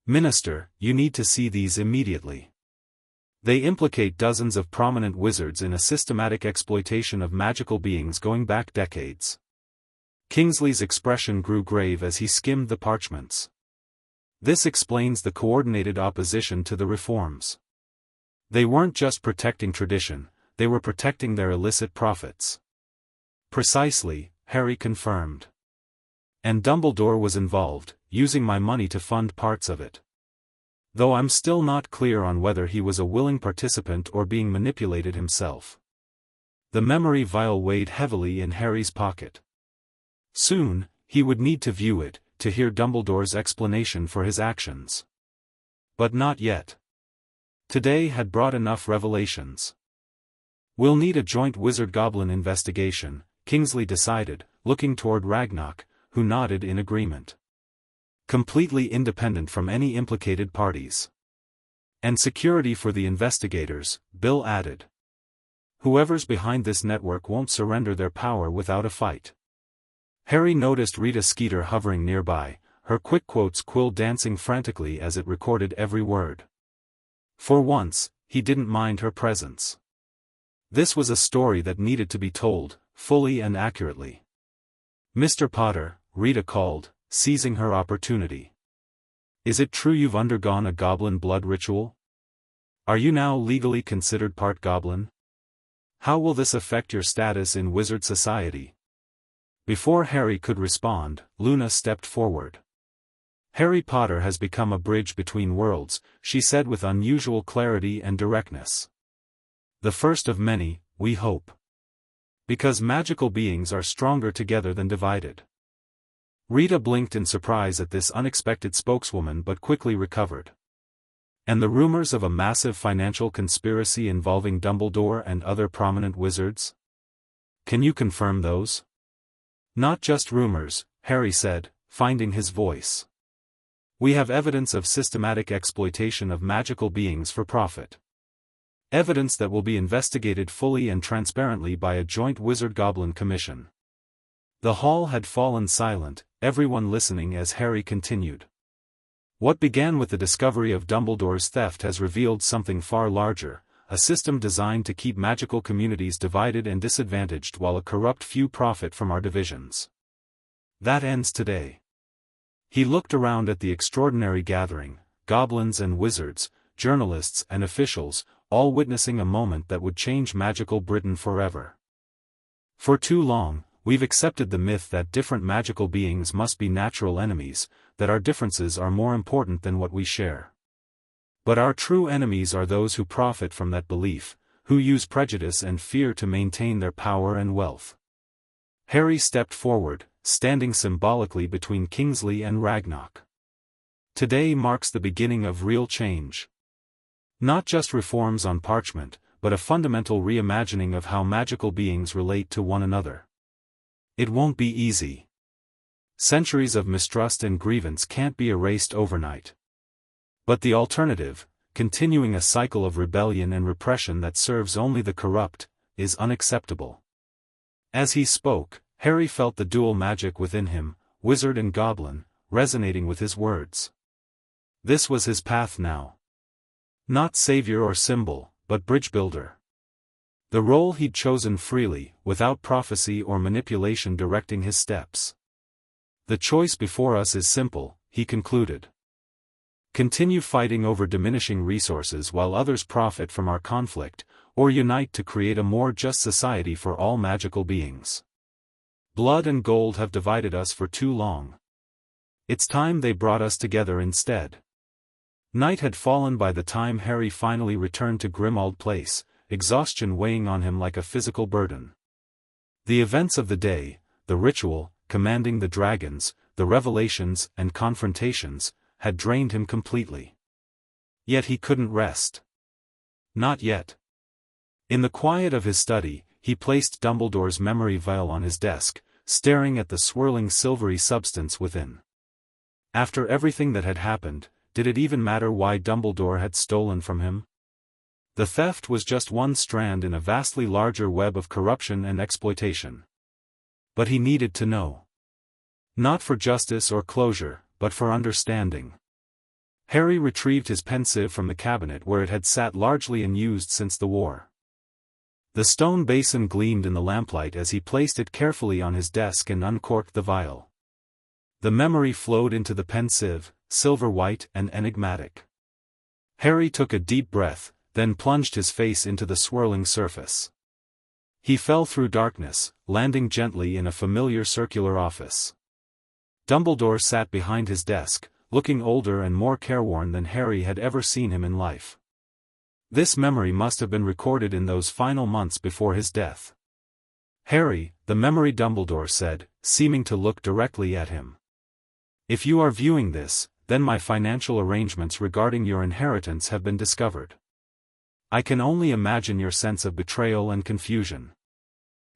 "Minister, you need to see these immediately. They implicate dozens of prominent wizards in a systematic exploitation of magical beings going back decades." Kingsley's expression grew grave as he skimmed the parchments. "This explains the coordinated opposition to the reforms. They weren't just protecting tradition, they were protecting their illicit profits." "Precisely," Harry confirmed. "And Dumbledore was involved, using my money to fund parts of it. Though I'm still not clear on whether he was a willing participant or being manipulated himself." The memory vial weighed heavily in Harry's pocket. Soon, he would need to view it, to hear Dumbledore's explanation for his actions. But not yet. Today had brought enough revelations. "We'll need a joint wizard-goblin investigation," Kingsley decided, looking toward Ragnarok, who nodded in agreement. "Completely independent from any implicated parties. And security for the investigators," Bill added. "Whoever's behind this network won't surrender their power without a fight." Harry noticed Rita Skeeter hovering nearby, her quick quotes quill dancing frantically as it recorded every word. For once, he didn't mind her presence. This was a story that needed to be told, fully and accurately. "Mr. Potter," Rita called, seizing her opportunity. "Is it true you've undergone a goblin blood ritual? Are you now legally considered part goblin? How will this affect your status in wizard society?" Before Harry could respond, Luna stepped forward. "Harry Potter has become a bridge between worlds," she said with unusual clarity and directness. "The first of many, we hope. Because magical beings are stronger together than divided." Rita blinked in surprise at this unexpected spokeswoman but quickly recovered. And the rumors of a massive financial conspiracy involving Dumbledore and other prominent wizards? Can you confirm those? Not just rumors, Harry said, finding his voice. We have evidence of systematic exploitation of magical beings for profit. Evidence that will be investigated fully and transparently by a joint Wizard-Goblin commission. The hall had fallen silent, everyone listening as Harry continued. What began with the discovery of Dumbledore's theft has revealed something far larger, a system designed to keep magical communities divided and disadvantaged while a corrupt few profit from our divisions. That ends today. He looked around at the extraordinary gathering, goblins and wizards, journalists and officials, all witnessing a moment that would change magical Britain forever. For too long, we've accepted the myth that different magical beings must be natural enemies, that our differences are more important than what we share. But our true enemies are those who profit from that belief, who use prejudice and fear to maintain their power and wealth. Harry stepped forward, standing symbolically between Kingsley and Ragnarok. Today marks the beginning of real change. Not just reforms on parchment, but a fundamental reimagining of how magical beings relate to one another. It won't be easy. Centuries of mistrust and grievance can't be erased overnight. But the alternative, continuing a cycle of rebellion and repression that serves only the corrupt, is unacceptable. As he spoke, Harry felt the dual magic within him, wizard and goblin, resonating with his words. This was his path now. Not savior or symbol, but bridge builder. The role he'd chosen freely, without prophecy or manipulation directing his steps. The choice before us is simple, he concluded. Continue fighting over diminishing resources while others profit from our conflict, or unite to create a more just society for all magical beings. Blood and gold have divided us for too long. It's time they brought us together instead. Night had fallen by the time Harry finally returned to Grimmauld Place, exhaustion weighing on him like a physical burden. The events of the day, the ritual, commanding the dragons, the revelations and confrontations, had drained him completely. Yet he couldn't rest. Not yet. In the quiet of his study, he placed Dumbledore's memory vial on his desk, staring at the swirling silvery substance within. After everything that had happened, did it even matter why Dumbledore had stolen from him? The theft was just one strand in a vastly larger web of corruption and exploitation. But he needed to know. Not for justice or closure, but for understanding. Harry retrieved his pensieve from the cabinet where it had sat largely unused since the war. The stone basin gleamed in the lamplight as he placed it carefully on his desk and uncorked the vial. The memory flowed into the pensieve, silver-white and enigmatic. Harry took a deep breath, then plunged his face into the swirling surface. He fell through darkness, landing gently in a familiar circular office. Dumbledore sat behind his desk, looking older and more careworn than Harry had ever seen him in life. This memory must have been recorded in those final months before his death. Harry, the memory, Dumbledore said, seeming to look directly at him. If you are viewing this, then my financial arrangements regarding your inheritance have been discovered. I can only imagine your sense of betrayal and confusion.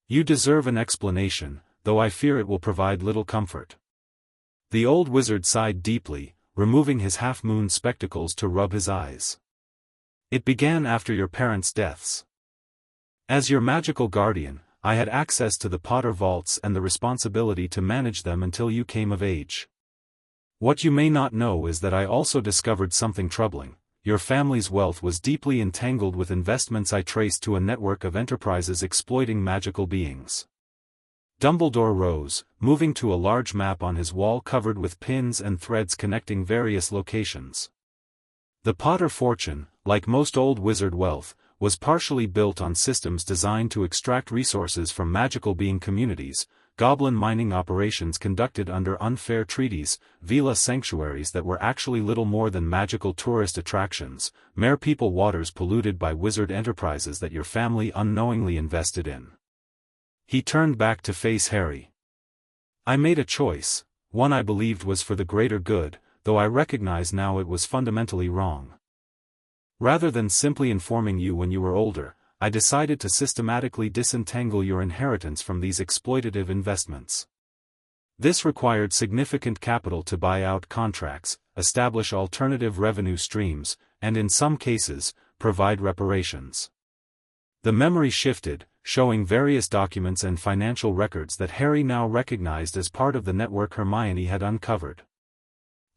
You deserve an explanation, though I fear it will provide little comfort. The old wizard sighed deeply, removing his half-moon spectacles to rub his eyes. It began after your parents' deaths. As your magical guardian, I had access to the Potter vaults and the responsibility to manage them until you came of age. What you may not know is that I also discovered something troubling. Your family's wealth was deeply entangled with investments I traced to a network of enterprises exploiting magical beings. Dumbledore rose, moving to a large map on his wall covered with pins and threads connecting various locations. The Potter fortune, like most old wizard wealth, was partially built on systems designed to extract resources from magical being communities, goblin mining operations conducted under unfair treaties, villa sanctuaries that were actually little more than magical tourist attractions, mere people waters polluted by wizard enterprises that your family unknowingly invested in. He turned back to face Harry. I made a choice, one I believed was for the greater good, though I recognize now it was fundamentally wrong. Rather than simply informing you when you were older, I decided to systematically disentangle your inheritance from these exploitative investments. This required significant capital to buy out contracts, establish alternative revenue streams, and in some cases, provide reparations. The memory shifted, showing various documents and financial records that Harry now recognized as part of the network Hermione had uncovered.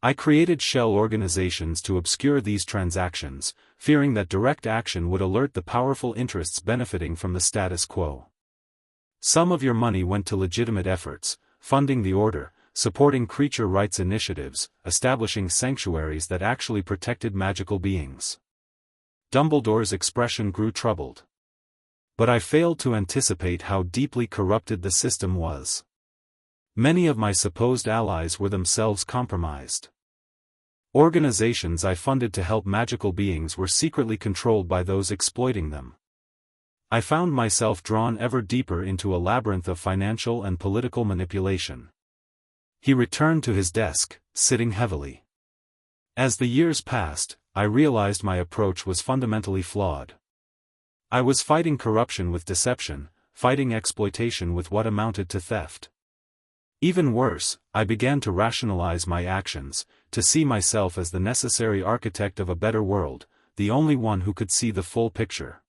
I created shell organizations to obscure these transactions, fearing that direct action would alert the powerful interests benefiting from the status quo. Some of your money went to legitimate efforts, funding the Order, supporting creature rights initiatives, establishing sanctuaries that actually protected magical beings. Dumbledore's expression grew troubled. But I failed to anticipate how deeply corrupted the system was. Many of my supposed allies were themselves compromised. Organizations I funded to help magical beings were secretly controlled by those exploiting them. I found myself drawn ever deeper into a labyrinth of financial and political manipulation. He returned to his desk, sitting heavily. As the years passed, I realized my approach was fundamentally flawed. I was fighting corruption with deception, fighting exploitation with what amounted to theft. Even worse, I began to rationalize my actions, to see myself as the necessary architect of a better world, the only one who could see the full picture.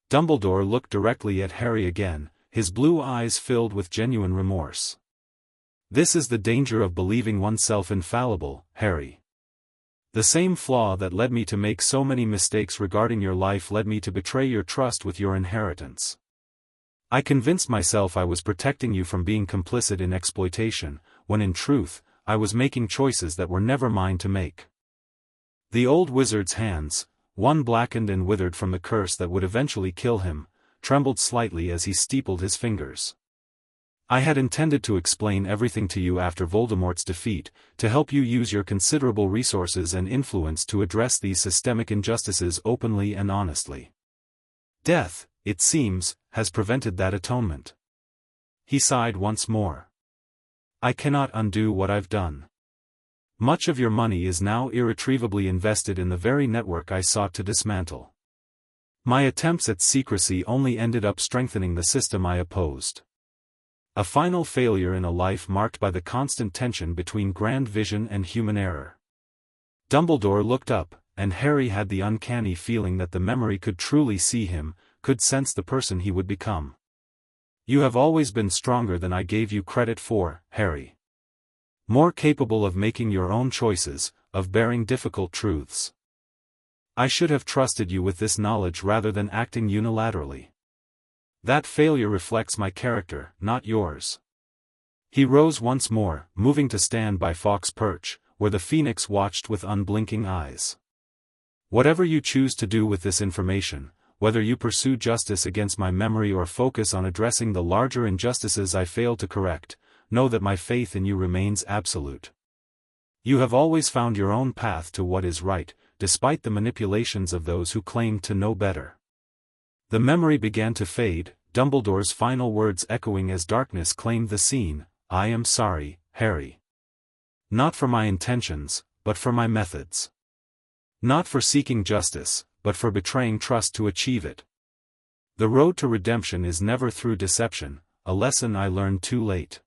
Dumbledore looked directly at Harry again, his blue eyes filled with genuine remorse. This is the danger of believing oneself infallible, Harry. The same flaw that led me to make so many mistakes regarding your life led me to betray your trust with your inheritance. I convinced myself I was protecting you from being complicit in exploitation, when in truth, I was making choices that were never mine to make. The old wizard's hands, one blackened and withered from the curse that would eventually kill him, trembled slightly as he steepled his fingers. I had intended to explain everything to you after Voldemort's defeat, to help you use your considerable resources and influence to address these systemic injustices openly and honestly. Death, it seems, has prevented that atonement. He sighed once more. I cannot undo what I've done. Much of your money is now irretrievably invested in the very network I sought to dismantle. My attempts at secrecy only ended up strengthening the system I opposed. A final failure in a life marked by the constant tension between grand vision and human error. Dumbledore looked up, and Harry had the uncanny feeling that the memory could truly see him, could sense the person he would become. You have always been stronger than I gave you credit for, Harry. More capable of making your own choices, of bearing difficult truths. I should have trusted you with this knowledge rather than acting unilaterally. That failure reflects my character, not yours. He rose once more, moving to stand by Fawkes' perch, where the Phoenix watched with unblinking eyes. Whatever you choose to do with this information, whether you pursue justice against my memory or focus on addressing the larger injustices I failed to correct, know that my faith in you remains absolute. You have always found your own path to what is right, despite the manipulations of those who claimed to know better. The memory began to fade, Dumbledore's final words echoing as darkness claimed the scene, I am sorry, Harry. Not for my intentions, but for my methods. Not for seeking justice, but for betraying trust to achieve it. The road to redemption is never through deception, a lesson I learned too late.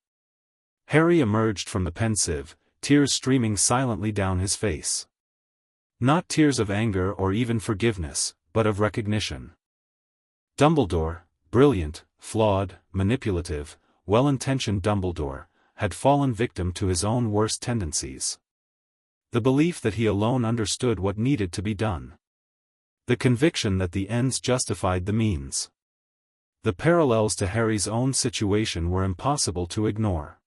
Harry emerged from the pensive, tears streaming silently down his face. Not tears of anger or even forgiveness, but of recognition. Dumbledore, brilliant, flawed, manipulative, well-intentioned Dumbledore, had fallen victim to his own worst tendencies. The belief that he alone understood what needed to be done. The conviction that the ends justified the means. The parallels to Harry's own situation were impossible to ignore.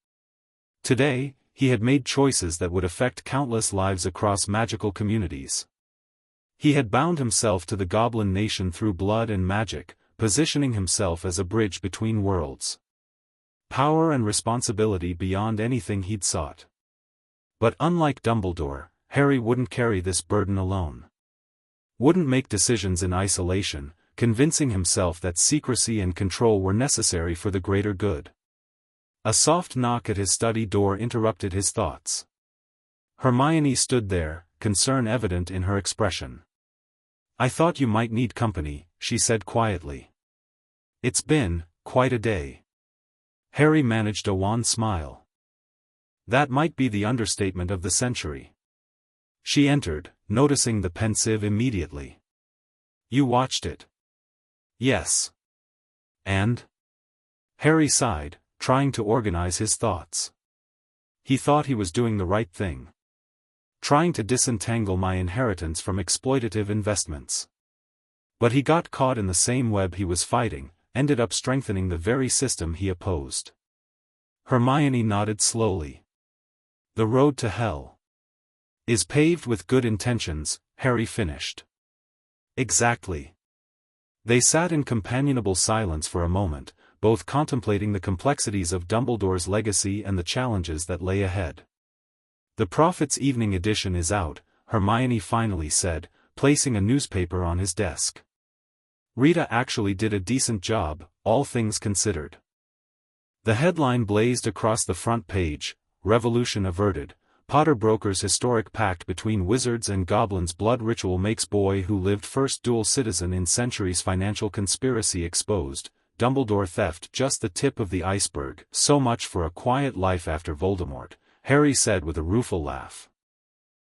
Today, he had made choices that would affect countless lives across magical communities. He had bound himself to the Goblin nation through blood and magic, positioning himself as a bridge between worlds. Power and responsibility beyond anything he'd sought. But unlike Dumbledore, Harry wouldn't carry this burden alone. Wouldn't make decisions in isolation, convincing himself that secrecy and control were necessary for the greater good. A soft knock at his study door interrupted his thoughts. Hermione stood there, concern evident in her expression. "I thought you might need company," she said quietly. "It's been quite a day." Harry managed a wan smile. That might be the understatement of the century. She entered, noticing the pensive immediately. "You watched it?" "Yes." "And?" Harry sighed, trying to organize his thoughts. He thought he was doing the right thing. Trying to disentangle my inheritance from exploitative investments. But he got caught in the same web he was fighting, ended up strengthening the very system he opposed. Hermione nodded slowly. "The road to hell is paved with good intentions," Harry finished. "Exactly." They sat in companionable silence for a moment, both contemplating the complexities of Dumbledore's legacy and the challenges that lay ahead. "The Prophet's Evening Edition is out," Hermione finally said, placing a newspaper on his desk. "Rita actually did a decent job, all things considered." The headline blazed across the front page: "Revolution Averted. Potter Brokers' Historic Pact Between Wizards and Goblins Blood Ritual Makes Boy Who Lived First Dual Citizen in Centuries Financial Conspiracy Exposed. Dumbledore Theft Just the Tip of the Iceberg. So much for a quiet life after Voldemort," Harry said with a rueful laugh.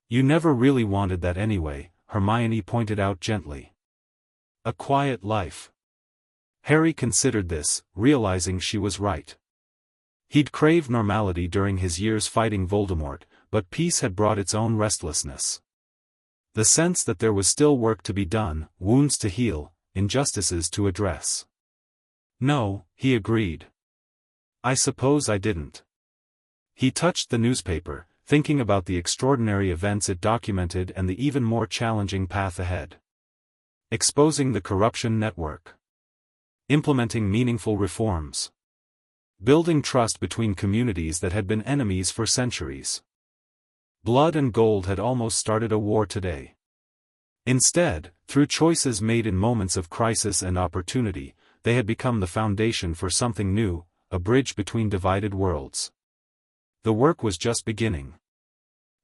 "You never really wanted that anyway," Hermione pointed out gently. "A quiet life." Harry considered this, realizing she was right. He'd craved normality during his years fighting Voldemort, but peace had brought its own restlessness. The sense that there was still work to be done, wounds to heal, injustices to address. "No," he agreed. "I suppose I didn't." He touched the newspaper, thinking about the extraordinary events it documented and the even more challenging path ahead. Exposing the corruption network. Implementing meaningful reforms. Building trust between communities that had been enemies for centuries. Blood and gold had almost started a war today. Instead, through choices made in moments of crisis and opportunity, they had become the foundation for something new, a bridge between divided worlds. The work was just beginning.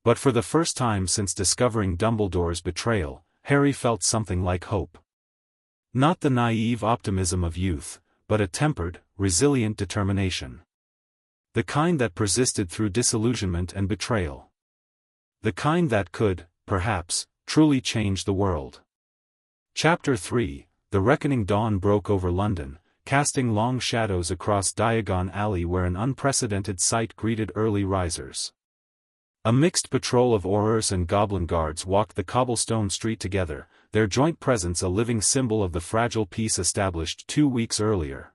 But for the first time since discovering Dumbledore's betrayal, Harry felt something like hope. Not the naive optimism of youth, but a tempered, resilient determination. The kind that persisted through disillusionment and betrayal. The kind that could, perhaps, truly change the world. Chapter 3, The Reckoning. Dawn broke over London, casting long shadows across Diagon Alley where an unprecedented sight greeted early risers. A mixed patrol of Aurors and Goblin guards walked the cobblestone street together, their joint presence a living symbol of the fragile peace established 2 weeks earlier.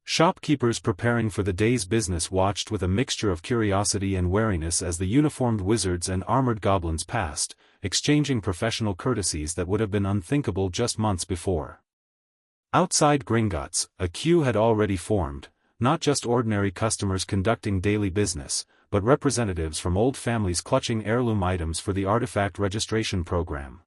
Shopkeepers preparing for the day's business watched with a mixture of curiosity and wariness as the uniformed wizards and armored goblins passed, exchanging professional courtesies that would have been unthinkable just months before. Outside Gringotts, a queue had already formed, not just ordinary customers conducting daily business, but representatives from old families clutching heirloom items for the artifact registration program.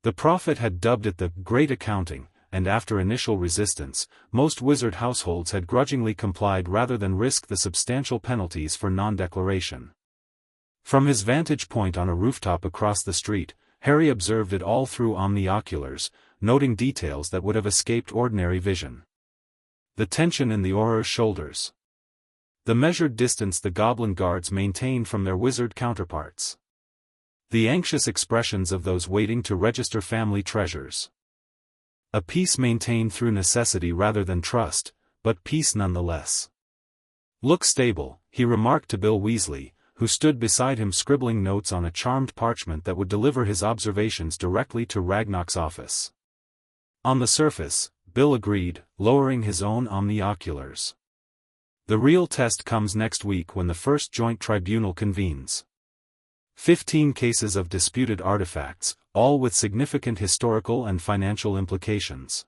The Prophet had dubbed it the Great Accounting, and after initial resistance, most wizard households had grudgingly complied rather than risk the substantial penalties for non-declaration. From his vantage point on a rooftop across the street, Harry observed it all through omnioculars, noting details that would have escaped ordinary vision. The tension in the Auror's shoulders. The measured distance the goblin guards maintained from their wizard counterparts. The anxious expressions of those waiting to register family treasures. A peace maintained through necessity rather than trust, but peace nonetheless. "Look stable," he remarked to Bill Weasley, who stood beside him scribbling notes on a charmed parchment that would deliver his observations directly to Ragnarok's office. On the surface, Bill agreed, lowering his own omnioculars. "The real test comes next week when the first joint tribunal convenes. 15 cases of disputed artifacts, all with significant historical and financial implications."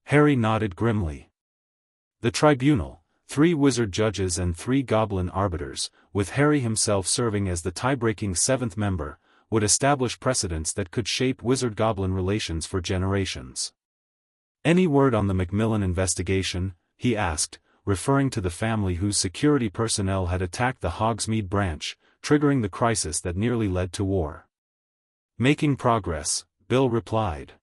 Harry nodded grimly. The tribunal, 3 wizard judges and 3 goblin arbiters, with Harry himself serving as the tie-breaking 7th member, would establish precedents that could shape wizard-goblin relations for generations. "Any word on the Macmillan investigation?" he asked, referring to the family whose security personnel had attacked the Hogsmeade branch, triggering the crisis that nearly led to war. "Making progress," Bill replied.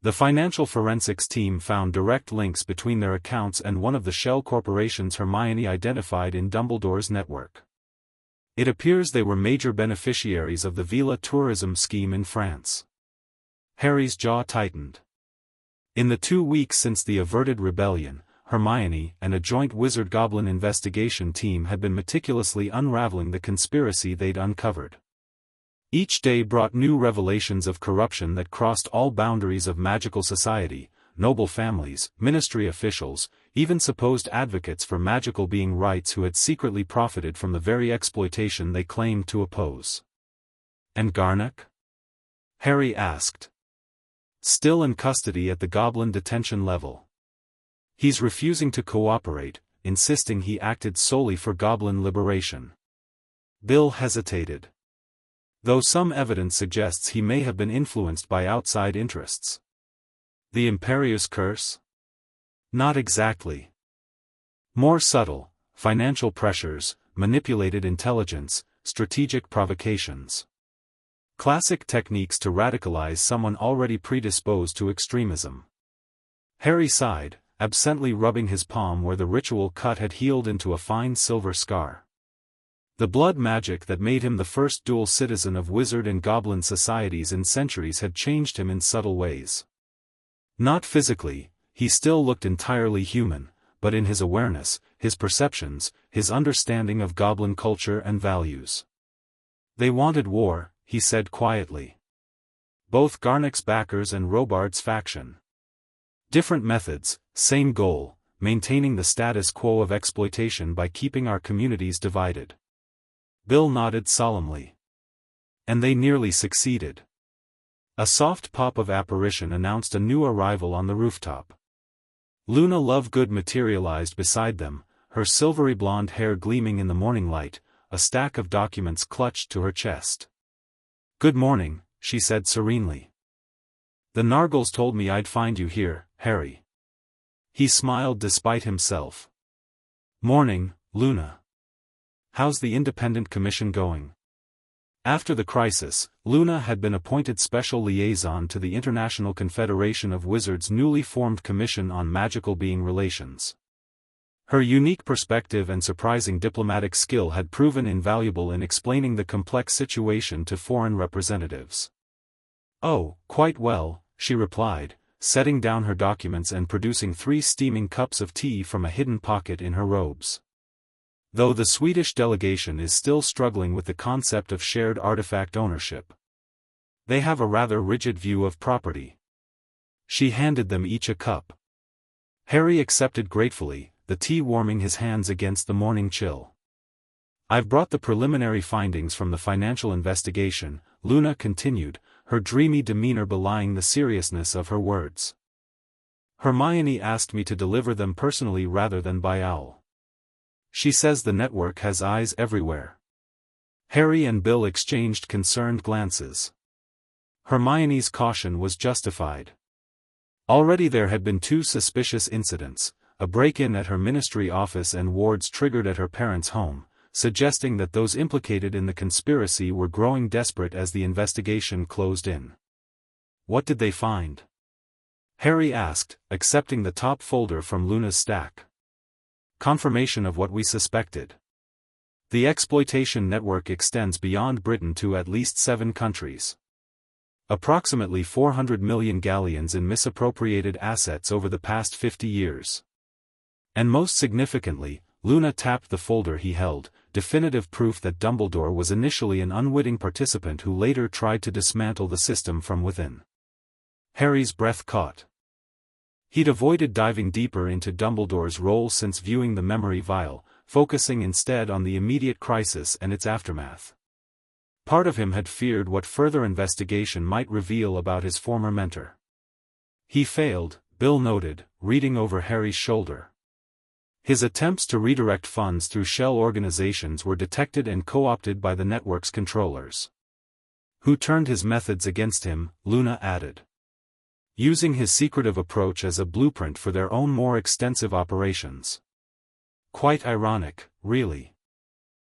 The financial forensics team found direct links between their accounts and one of the shell corporations Hermione identified in Dumbledore's network. It appears they were major beneficiaries of the Villa tourism scheme in France. Harry's jaw tightened. In the 2 weeks since the averted rebellion, Hermione and a joint wizard-goblin investigation team had been meticulously unraveling the conspiracy they'd uncovered. Each day brought new revelations of corruption that crossed all boundaries of magical society: noble families, ministry officials, even supposed advocates for magical being rights who had secretly profited from the very exploitation they claimed to oppose. "And Garnock?" Harry asked. "Still in custody at the Goblin detention level. He's refusing to cooperate, insisting he acted solely for Goblin liberation." Bill hesitated. "Though some evidence suggests he may have been influenced by outside interests." "The Imperious Curse?" "Not exactly. More subtle: financial pressures, manipulated intelligence, strategic provocations. Classic techniques to radicalize someone already predisposed to extremism." Harry sighed, absently rubbing his palm where the ritual cut had healed into a fine silver scar. The blood magic that made him the first dual citizen of wizard and goblin societies in centuries had changed him in subtle ways. Not physically, he still looked entirely human, but in his awareness, his perceptions, his understanding of goblin culture and values. "They wanted war," he said quietly. "Both Garnock's backers and Robard's faction. Different methods, same goal: maintaining the status quo of exploitation by keeping our communities divided." Bill nodded solemnly. "And they nearly succeeded." A soft pop of apparition announced a new arrival on the rooftop. Luna Lovegood materialized beside them, her silvery blonde hair gleaming in the morning light, a stack of documents clutched to her chest. "Good morning," she said serenely. "The Nargles told me I'd find you here, Harry." He smiled despite himself. "Morning, Luna. How's the Independent Commission going?" After the crisis, Luna had been appointed special liaison to the International Confederation of Wizards' newly formed Commission on Magical Being Relations. Her unique perspective and surprising diplomatic skill had proven invaluable in explaining the complex situation to foreign representatives. "Oh, quite well," she replied, setting down her documents and producing 3 steaming cups of tea from a hidden pocket in her robes. "Though the Swedish delegation is still struggling with the concept of shared artifact ownership. They have a rather rigid view of property." She handed them each a cup. Harry accepted gratefully, the tea warming his hands against the morning chill. "I've brought the preliminary findings from the financial investigation," Luna continued, her dreamy demeanor belying the seriousness of her words. "Hermione asked me to deliver them personally rather than by owl. She says the network has eyes everywhere." Harry and Bill exchanged concerned glances. Hermione's caution was justified. Already there had been 2 suspicious incidents, a break-in at her ministry office and wards triggered at her parents' home, suggesting that those implicated in the conspiracy were growing desperate as the investigation closed in. "What did they find?" Harry asked, accepting the top folder from Luna's stack. "Confirmation of what we suspected. The exploitation network extends beyond Britain to at least 7 countries. Approximately 400 million galleons in misappropriated assets over the past 50 years. And most significantly," Luna tapped the folder he held, "definitive proof that Dumbledore was initially an unwitting participant who later tried to dismantle the system from within." Harry's breath caught. He'd avoided diving deeper into Dumbledore's role since viewing the memory vial, focusing instead on the immediate crisis and its aftermath. Part of him had feared what further investigation might reveal about his former mentor. He failed, Bill noted, reading over Harry's shoulder. His attempts to redirect funds through shell organizations were detected and co-opted by the network's controllers. Who turned his methods against him, Luna added. Using his secretive approach as a blueprint for their own more extensive operations. Quite ironic, really.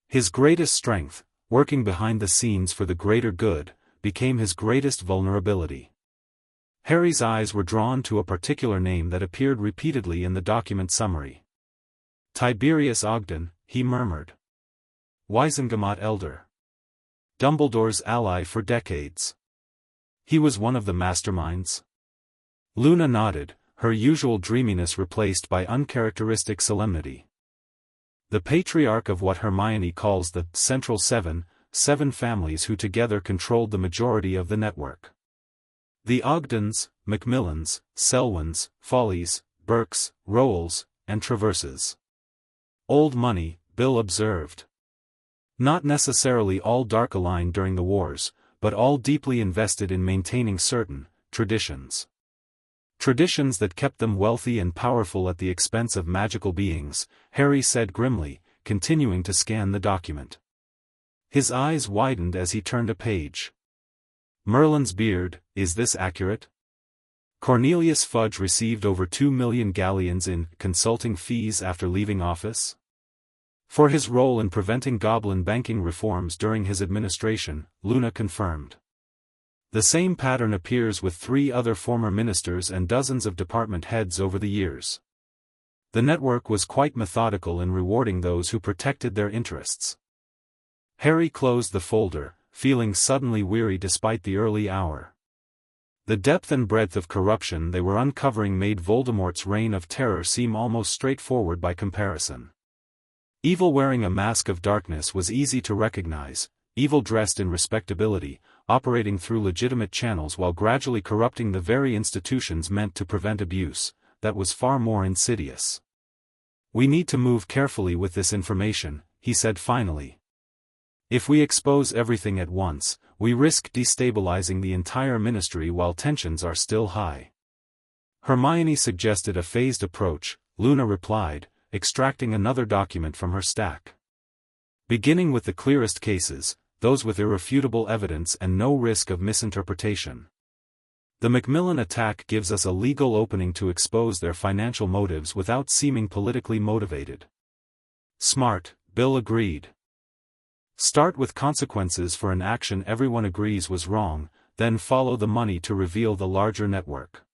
His greatest strength, working behind the scenes for the greater good, became his greatest vulnerability. Harry's eyes were drawn to a particular name that appeared repeatedly in the document summary. Tiberius Ogden, he murmured. Wizengamot Elder. Dumbledore's ally for decades. He was one of the masterminds? Luna nodded, her usual dreaminess replaced by uncharacteristic solemnity. The patriarch of what Hermione calls the Central Seven families who together controlled the majority of the network. The Ogdens, Macmillans, Selwyns, Follies, Burkes, Rowells, and Traverses. Old money, Bill observed. Not necessarily all dark aligned during the wars, but all deeply invested in maintaining certain traditions. Traditions that kept them wealthy and powerful at the expense of magical beings, Harry said grimly, continuing to scan the document. His eyes widened as he turned a page. Merlin's beard, is this accurate? Cornelius Fudge received over 2 million galleons in consulting fees after leaving office? For his role in preventing goblin banking reforms during his administration, Luna confirmed. The same pattern appears with 3 other former ministers and dozens of department heads over the years. The network was quite methodical in rewarding those who protected their interests. Harry closed the folder, feeling suddenly weary despite the early hour. The depth and breadth of corruption they were uncovering made Voldemort's reign of terror seem almost straightforward by comparison. Evil wearing a mask of darkness was easy to recognize, evil dressed in respectability, operating through legitimate channels while gradually corrupting the very institutions meant to prevent abuse, that was far more insidious. We need to move carefully with this information, he said finally. If we expose everything at once, we risk destabilizing the entire ministry while tensions are still high. Hermione suggested a phased approach, Luna replied, extracting another document from her stack. Beginning with the clearest cases, those with irrefutable evidence and no risk of misinterpretation. The Macmillan attack gives us a legal opening to expose their financial motives without seeming politically motivated. Smart, Bill agreed. Start with consequences for an action everyone agrees was wrong, then follow the money to reveal the larger network.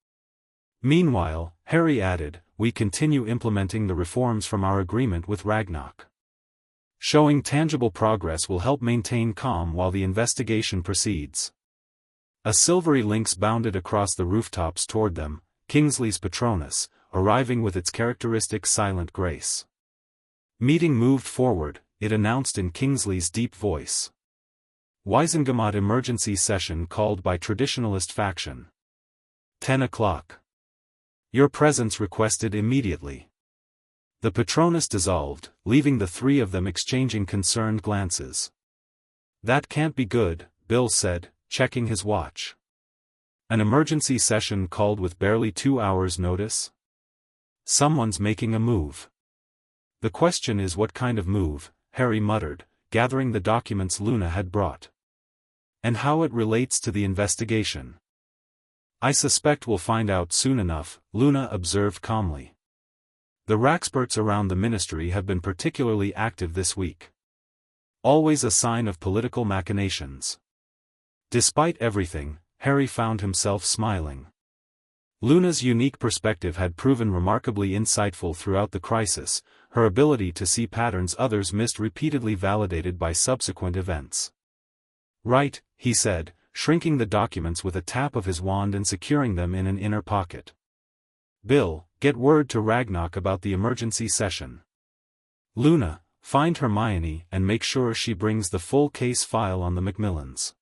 Meanwhile, Harry added, we continue implementing the reforms from our agreement with Ragnarok. Showing tangible progress will help maintain calm while the investigation proceeds. A silvery lynx bounded across the rooftops toward them, Kingsley's Patronus, arriving with its characteristic silent grace. Meeting moved forward, it announced in Kingsley's deep voice. Wizengamot emergency session called by traditionalist faction. 10 o'clock. Your presence requested immediately. The Patronus dissolved, leaving the 3 of them exchanging concerned glances. That can't be good, Bill said, checking his watch. An emergency session called with barely 2 hours' notice? Someone's making a move. The question is what kind of move, Harry muttered, gathering the documents Luna had brought. And how it relates to the investigation. I suspect we'll find out soon enough, Luna observed calmly. The Raxperts around the ministry have been particularly active this week. Always a sign of political machinations. Despite everything, Harry found himself smiling. Luna's unique perspective had proven remarkably insightful throughout the crisis, her ability to see patterns others missed repeatedly validated by subsequent events. Right, he said, shrinking the documents with a tap of his wand and securing them in an inner pocket. Bill, get word to Ragnarok about the emergency session. Luna, find Hermione and make sure she brings the full case file on the Macmillans.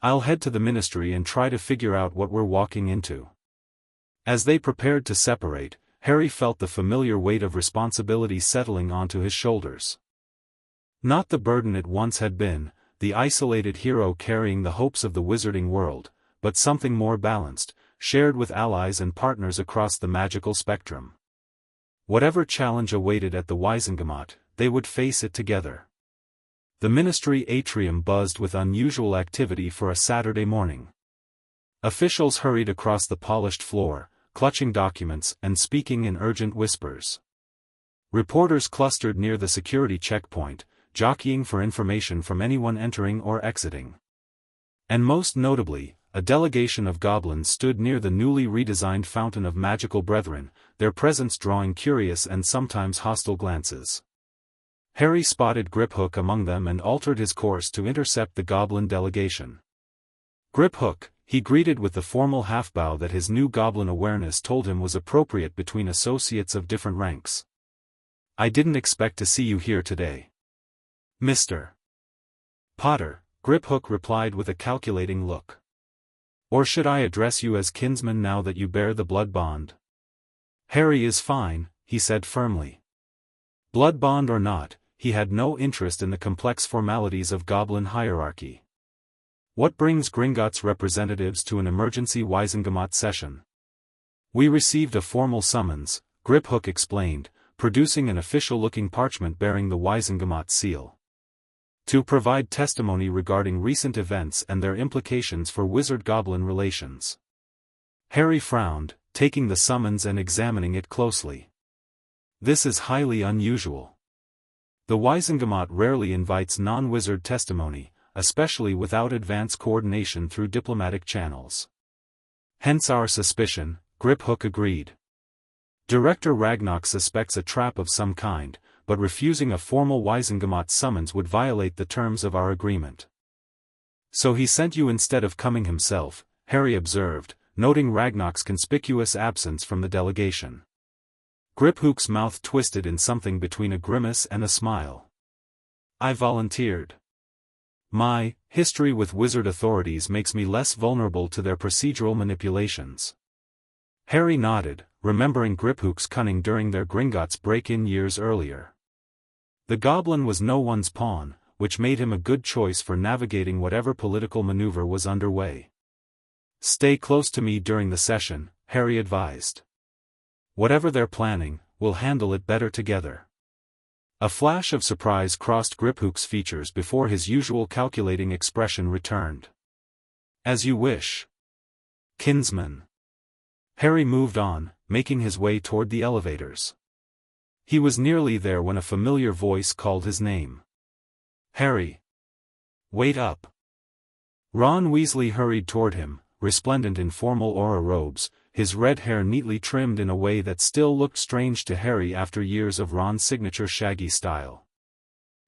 I'll head to the ministry and try to figure out what we're walking into. As they prepared to separate, Harry felt the familiar weight of responsibility settling onto his shoulders. Not the burden it once had been, the isolated hero carrying the hopes of the wizarding world, but something more balanced, shared with allies and partners across the magical spectrum. Whatever challenge awaited at the Wizengamot, they would face it together. The ministry atrium buzzed with unusual activity for a Saturday morning. Officials hurried across the polished floor, clutching documents and speaking in urgent whispers. Reporters clustered near the security checkpoint, jockeying for information from anyone entering or exiting. And most notably, a delegation of goblins stood near the newly redesigned Fountain of Magical Brethren, their presence drawing curious and sometimes hostile glances. Harry spotted Griphook among them and altered his course to intercept the goblin delegation. Griphook, he greeted with the formal half-bow that his new goblin awareness told him was appropriate between associates of different ranks. "I didn't expect to see you here today, Mr. Potter," Griphook replied with a calculating look. "Or should I address you as kinsman now that you bear the blood bond?" "Harry is fine," he said firmly. Blood bond or not, he had no interest in the complex formalities of goblin hierarchy. What brings Gringotts representatives to an emergency Wisengamot session? "We received a formal summons," Griphook explained, producing an official-looking parchment bearing the Wisengamot seal. "To provide testimony regarding recent events and their implications for wizard-goblin relations." Harry frowned, taking the summons and examining it closely. This is highly unusual. The Wisengamot rarely invites non-wizard testimony, especially without advance coordination through diplomatic channels. "Hence our suspicion," Griphook agreed. "Director Ragnarok suspects a trap of some kind, but refusing a formal Wisengamot summons would violate the terms of our agreement." "So he sent you instead of coming himself," Harry observed, noting Ragnarok's conspicuous absence from the delegation. Griphook's mouth twisted in something between a grimace and a smile. "I volunteered. My history with wizard authorities makes me less vulnerable to their procedural manipulations." Harry nodded, remembering Griphook's cunning during their Gringotts break-in years earlier. The goblin was no one's pawn, which made him a good choice for navigating whatever political maneuver was underway. "Stay close to me during the session," Harry advised. "Whatever they're planning, we'll handle it better together." A flash of surprise crossed Griphook's features before his usual calculating expression returned. "As you wish, kinsman." Harry moved on, making his way toward the elevators. He was nearly there when a familiar voice called his name. "Harry! Wait up!" Ron Weasley hurried toward him, resplendent in formal aura robes, his red hair neatly trimmed in a way that still looked strange to Harry after years of Ron's signature shaggy style.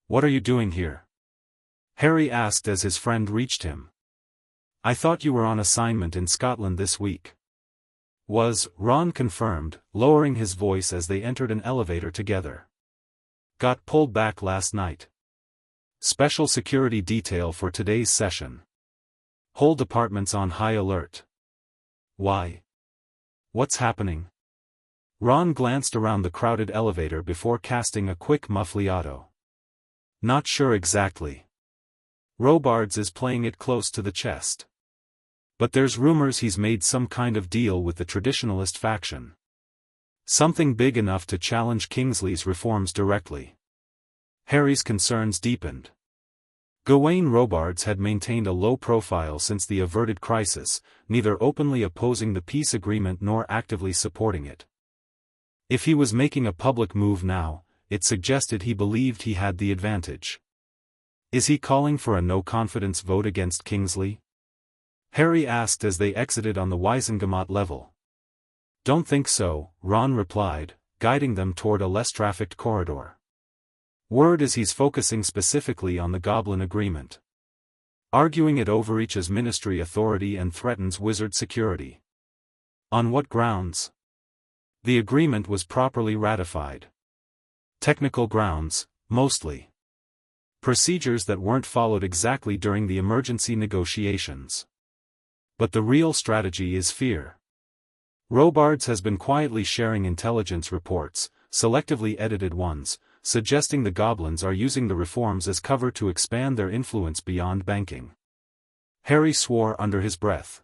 "What are you doing here?" Harry asked as his friend reached him. "I thought you were on assignment in Scotland this week." Ron confirmed, lowering his voice as they entered an elevator together. "Got pulled back last night. Special security detail for today's session. Whole department's on high alert." "Why? What's happening?" Ron glanced around the crowded elevator before casting a quick muffliato. "Not sure exactly. Robards is playing it close to the chest. But there's rumors he's made some kind of deal with the traditionalist faction. Something big enough to challenge Kingsley's reforms directly." Harry's concerns deepened. Gawain Robards had maintained a low profile since the averted crisis, neither openly opposing the peace agreement nor actively supporting it. If he was making a public move now, it suggested he believed he had the advantage. "Is he calling for a no-confidence vote against Kingsley?" Harry asked as they exited on the Wisengamot level. "Don't think so," Ron replied, guiding them toward a less trafficked corridor. "Word is he's focusing specifically on the Goblin Agreement. Arguing it overreaches ministry authority and threatens wizard security." "On what grounds?" "The agreement was properly ratified." "Technical grounds, mostly. Procedures that weren't followed exactly during the emergency negotiations. But the real strategy is fear. Robards has been quietly sharing intelligence reports, selectively edited ones, suggesting the goblins are using the reforms as cover to expand their influence beyond banking." Harry swore under his breath.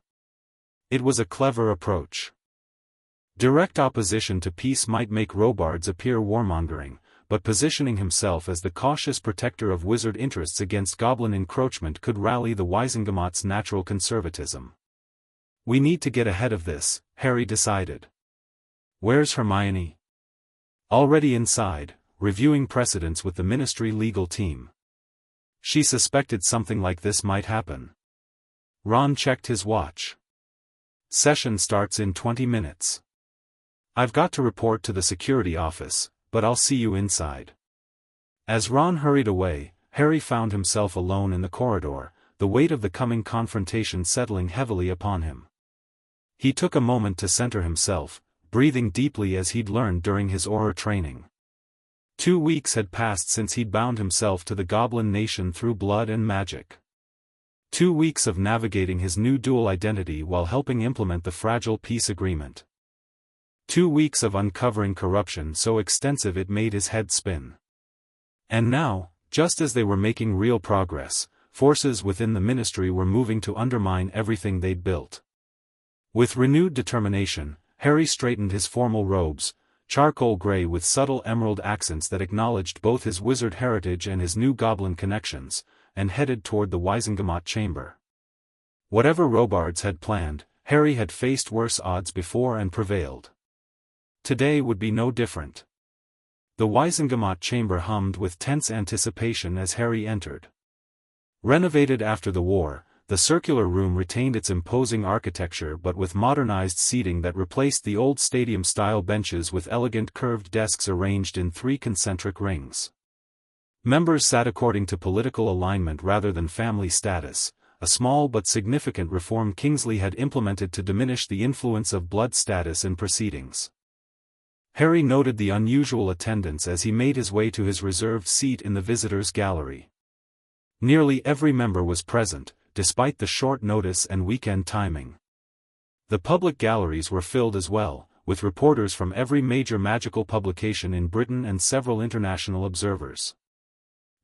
It was a clever approach. Direct opposition to peace might make Robards appear warmongering, but positioning himself as the cautious protector of wizard interests against goblin encroachment could rally the Wisengamot's natural conservatism. "We need to get ahead of this," Harry decided. "Where's Hermione?" already inside, reviewing precedents with the Ministry legal team. She suspected something like this might happen. Ron checked his watch. Session starts in 20 minutes. I've got to report to the security office, but I'll see you inside. As Ron hurried away, Harry found himself alone in the corridor, the weight of the coming confrontation settling heavily upon him. He took a moment to center himself, breathing deeply as he'd learned during his Auror training. 2 weeks had passed since he'd bound himself to the Goblin Nation through blood and magic. 2 weeks of navigating his new dual identity while helping implement the fragile peace agreement. 2 weeks of uncovering corruption so extensive it made his head spin. And now, just as they were making real progress, forces within the Ministry were moving to undermine everything they'd built. With renewed determination, Harry straightened his formal robes, charcoal gray with subtle emerald accents that acknowledged both his wizard heritage and his new goblin connections, and headed toward the Wizengamot chamber. Whatever Robards had planned, Harry had faced worse odds before and prevailed. Today would be no different. The Wizengamot chamber hummed with tense anticipation as Harry entered. Renovated after the war, the circular room retained its imposing architecture but with modernized seating that replaced the old stadium-style benches with elegant curved desks arranged in 3 concentric rings. Members sat according to political alignment rather than family status, a small but significant reform Kingsley had implemented to diminish the influence of blood status in proceedings. Harry noted the unusual attendance as he made his way to his reserved seat in the visitors' gallery. Nearly every member was present, despite the short notice and weekend timing. The public galleries were filled as well, with reporters from every major magical publication in Britain and several international observers.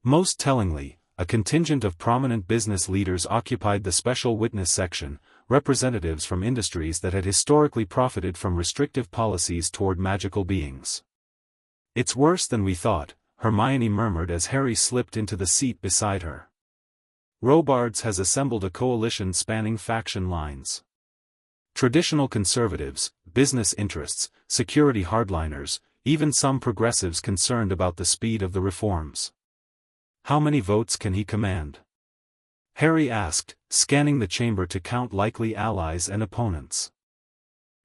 Most tellingly, a contingent of prominent business leaders occupied the special witness section, representatives from industries that had historically profited from restrictive policies toward magical beings. "It's worse than we thought," Hermione murmured as Harry slipped into the seat beside her. Robards has assembled a coalition spanning faction lines. Traditional conservatives, business interests, security hardliners, even some progressives concerned about the speed of the reforms. How many votes can he command? Harry asked, scanning the chamber to count likely allies and opponents.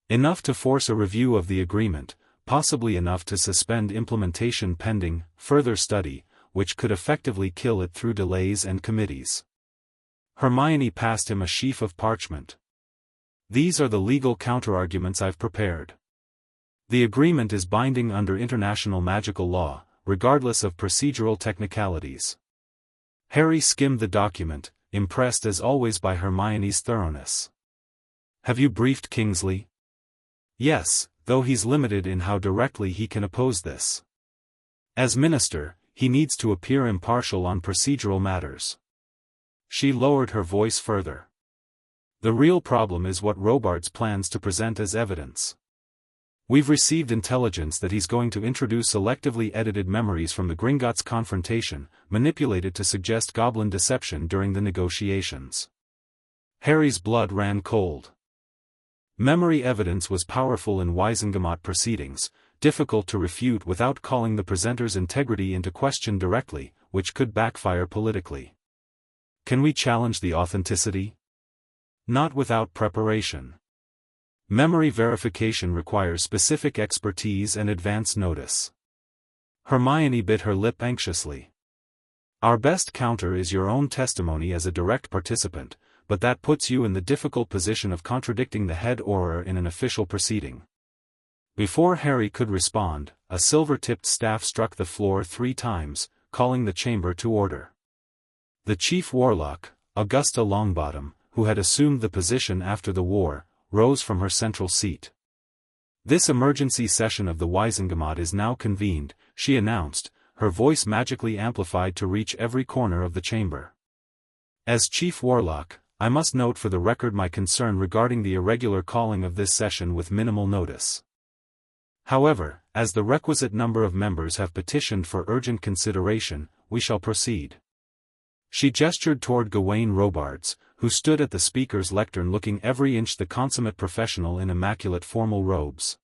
Enough to force a review of the agreement, possibly enough to suspend implementation pending further study, which could effectively kill it through delays and committees. Hermione passed him a sheaf of parchment. "These are the legal counterarguments I've prepared. The agreement is binding under international magical law, regardless of procedural technicalities." Harry skimmed the document, impressed as always by Hermione's thoroughness. "Have you briefed Kingsley?" "Yes, though he's limited in how directly he can oppose this. As minister, he needs to appear impartial on procedural matters." She lowered her voice further. "The real problem is what Robards plans to present as evidence. We've received intelligence that he's going to introduce selectively edited memories from the Gringotts confrontation, manipulated to suggest goblin deception during the negotiations." Harry's blood ran cold. Memory evidence was powerful in Wizengamot proceedings, difficult to refute without calling the presenter's integrity into question directly, which could backfire politically. "Can we challenge the authenticity?" "Not without preparation. Memory verification requires specific expertise and advance notice." Hermione bit her lip anxiously. "Our best counter is your own testimony as a direct participant, but that puts you in the difficult position of contradicting the head Auror in an official proceeding." Before Harry could respond, a silver-tipped staff struck the floor 3 times, calling the chamber to order. The chief warlock, Augusta Longbottom, who had assumed the position after the war, rose from her central seat. "This emergency session of the Wizengamot is now convened," she announced, her voice magically amplified to reach every corner of the chamber. "As chief warlock, I must note for the record my concern regarding the irregular calling of this session with minimal notice. However, as the requisite number of members have petitioned for urgent consideration, we shall proceed." She gestured toward Gawain Robards, who stood at the speaker's lectern looking every inch the consummate professional in immaculate formal robes.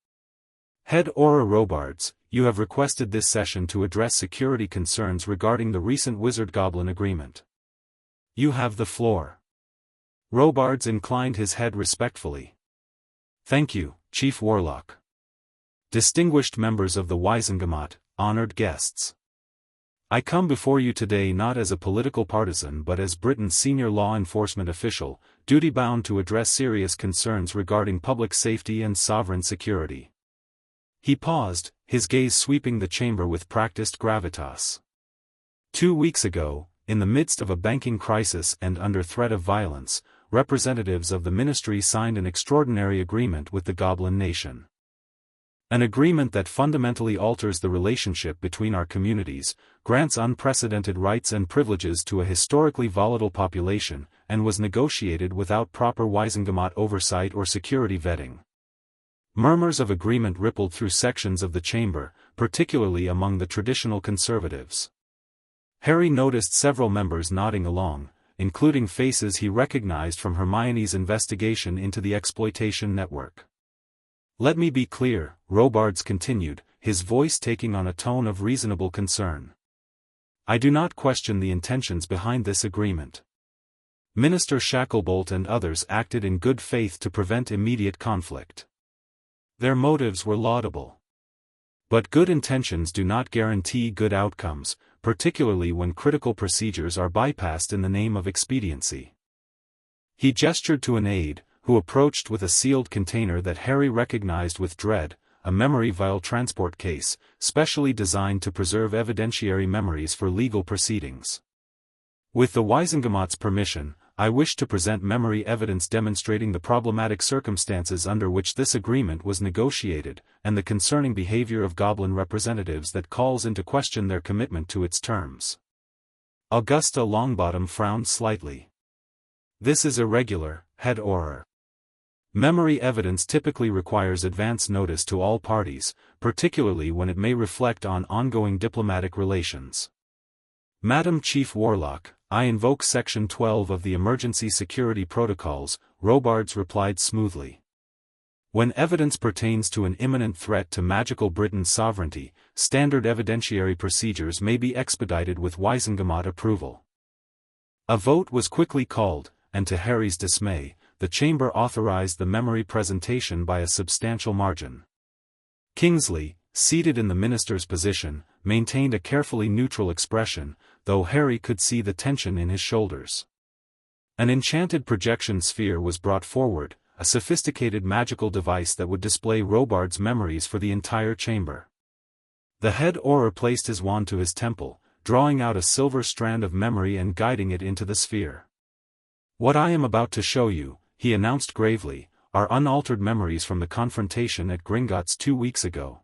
Head Auror Robards, you have requested this session to address security concerns regarding the recent Wizard-Goblin agreement. You have the floor. Robards inclined his head respectfully. Thank you, Chief Warlock. Distinguished members of the Wizengamot, honored guests. I come before you today not as a political partisan but as Britain's senior law enforcement official, duty-bound to address serious concerns regarding public safety and sovereign security. He paused, his gaze sweeping the chamber with practiced gravitas. 2 weeks ago, in the midst of a banking crisis and under threat of violence, representatives of the ministry signed an extraordinary agreement with the Goblin Nation. An agreement that fundamentally alters the relationship between our communities, grants unprecedented rights and privileges to a historically volatile population, and was negotiated without proper Wizengamot oversight or security vetting. Murmurs of agreement rippled through sections of the chamber, particularly among the traditional conservatives. Harry noticed several members nodding along, including faces he recognized from Hermione's investigation into the exploitation network. Let me be clear, Robards continued, his voice taking on a tone of reasonable concern. I do not question the intentions behind this agreement. Minister Shacklebolt and others acted in good faith to prevent immediate conflict. Their motives were laudable. But good intentions do not guarantee good outcomes, particularly when critical procedures are bypassed in the name of expediency. He gestured to an aide, who approached with a sealed container that Harry recognized with dread, a memory vial transport case, specially designed to preserve evidentiary memories for legal proceedings. With the Wizengamot's permission, I wish to present memory evidence demonstrating the problematic circumstances under which this agreement was negotiated, and the concerning behavior of Goblin representatives that calls into question their commitment to its terms. Augusta Longbottom frowned slightly. This is irregular, Head Auror. Memory evidence typically requires advance notice to all parties, particularly when it may reflect on ongoing diplomatic relations. Madam Chief Warlock, I invoke Section 12 of the Emergency Security Protocols, Robards replied smoothly. When evidence pertains to an imminent threat to magical Britain's sovereignty, standard evidentiary procedures may be expedited with Wizengamot approval. A vote was quickly called, and to Harry's dismay, the chamber authorized the memory presentation by a substantial margin. Kingsley, seated in the minister's position, maintained a carefully neutral expression, though Harry could see the tension in his shoulders. An enchanted projection sphere was brought forward, a sophisticated magical device that would display Robards' memories for the entire chamber. The Head Auror placed his wand to his temple, drawing out a silver strand of memory and guiding it into the sphere. What I am about to show you, he announced gravely, are unaltered memories from the confrontation at Gringotts 2 weeks ago.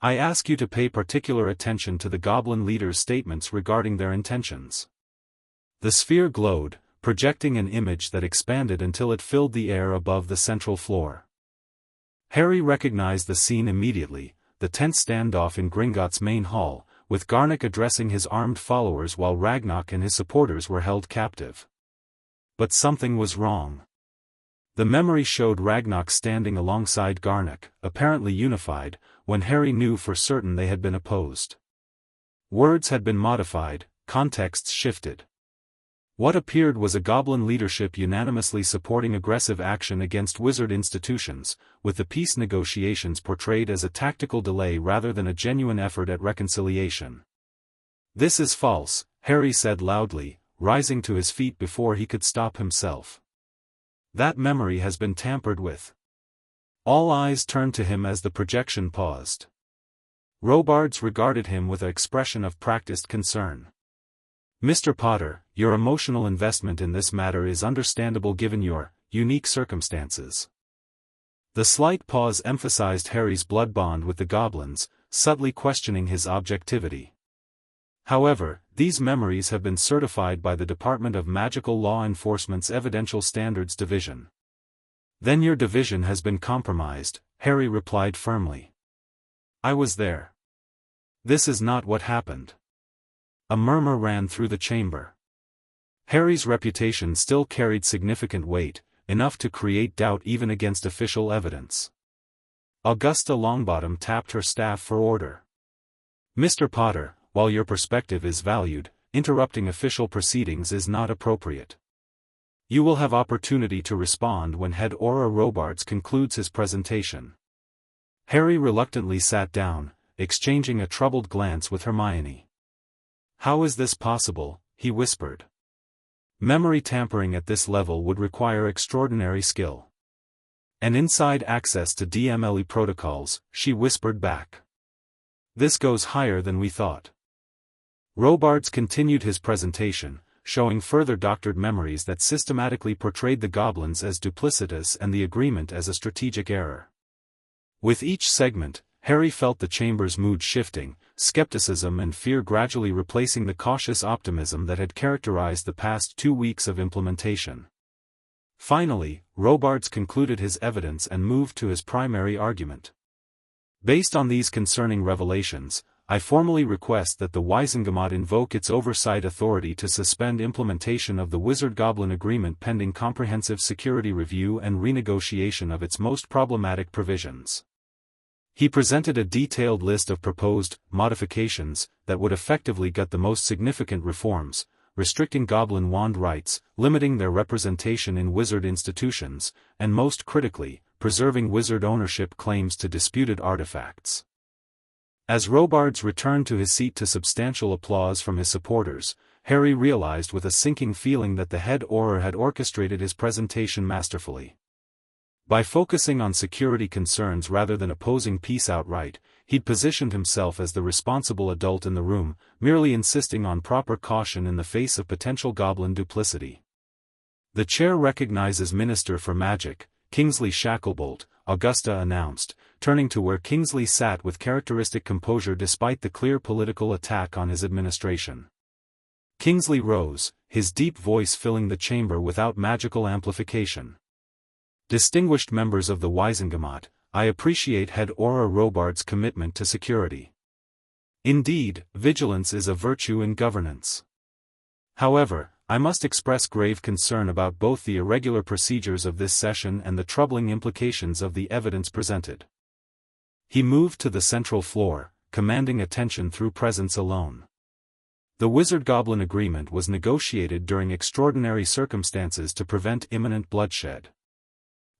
I ask you to pay particular attention to the Goblin leaders' statements regarding their intentions. The sphere glowed, projecting an image that expanded until it filled the air above the central floor. Harry recognized the scene immediately, the tense standoff in Gringotts' main hall, with Garnick addressing his armed followers while Ragnarok and his supporters were held captive. But something was wrong. The memory showed Ragnarok standing alongside Garnick, apparently unified, when Harry knew for certain they had been opposed. Words had been modified, contexts shifted. What appeared was a Goblin leadership unanimously supporting aggressive action against wizard institutions, with the peace negotiations portrayed as a tactical delay rather than a genuine effort at reconciliation. This is false, Harry said loudly, rising to his feet before he could stop himself. That memory has been tampered with. All eyes turned to him as the projection paused. Robards regarded him with an expression of practiced concern. Mr. Potter, your emotional investment in this matter is understandable given your unique circumstances. The slight pause emphasized Harry's blood bond with the Goblins, subtly questioning his objectivity. However, these memories have been certified by the Department of Magical Law Enforcement's Evidential Standards Division. Then your division has been compromised, Harry replied firmly. I was there. This is not what happened. A murmur ran through the chamber. Harry's reputation still carried significant weight, enough to create doubt even against official evidence. Augusta Longbottom tapped her staff for order. "Mr. Potter, while your perspective is valued, interrupting official proceedings is not appropriate. You will have opportunity to respond when Head Auror Robards concludes his presentation." Harry reluctantly sat down, exchanging a troubled glance with Hermione. "How is this possible?" he whispered. "Memory tampering at this level would require extraordinary skill. And inside access to DMLE protocols," she whispered back. "This goes higher than we thought." Robards continued his presentation, showing further doctored memories that systematically portrayed the goblins as duplicitous and the agreement as a strategic error. With each segment, Harry felt the chamber's mood shifting, skepticism and fear gradually replacing the cautious optimism that had characterized the past 2 weeks of implementation. Finally, Robards concluded his evidence and moved to his primary argument. "Based on these concerning revelations, I formally request that the Wizengamot invoke its oversight authority to suspend implementation of the Wizard-Goblin Agreement pending comprehensive security review and renegotiation of its most problematic provisions." He presented a detailed list of proposed modifications that would effectively gut the most significant reforms, restricting Goblin wand rights, limiting their representation in wizard institutions, and most critically, preserving wizard ownership claims to disputed artifacts. As Robards returned to his seat to substantial applause from his supporters, Harry realized with a sinking feeling that the head Auror had orchestrated his presentation masterfully. By focusing on security concerns rather than opposing peace outright, he'd positioned himself as the responsible adult in the room, merely insisting on proper caution in the face of potential goblin duplicity. "The chair recognizes Minister for Magic, Kingsley Shacklebolt," Augusta announced, turning to where Kingsley sat with characteristic composure despite the clear political attack on his administration. Kingsley rose, his deep voice filling the chamber without magical amplification. "Distinguished members of the Wizengamot, I appreciate Head Auror Robards' commitment to security. Indeed, vigilance is a virtue in governance. However, I must express grave concern about both the irregular procedures of this session and the troubling implications of the evidence presented." He moved to the central floor, commanding attention through presence alone. The Wizard-Goblin Agreement was negotiated during extraordinary circumstances to prevent imminent bloodshed.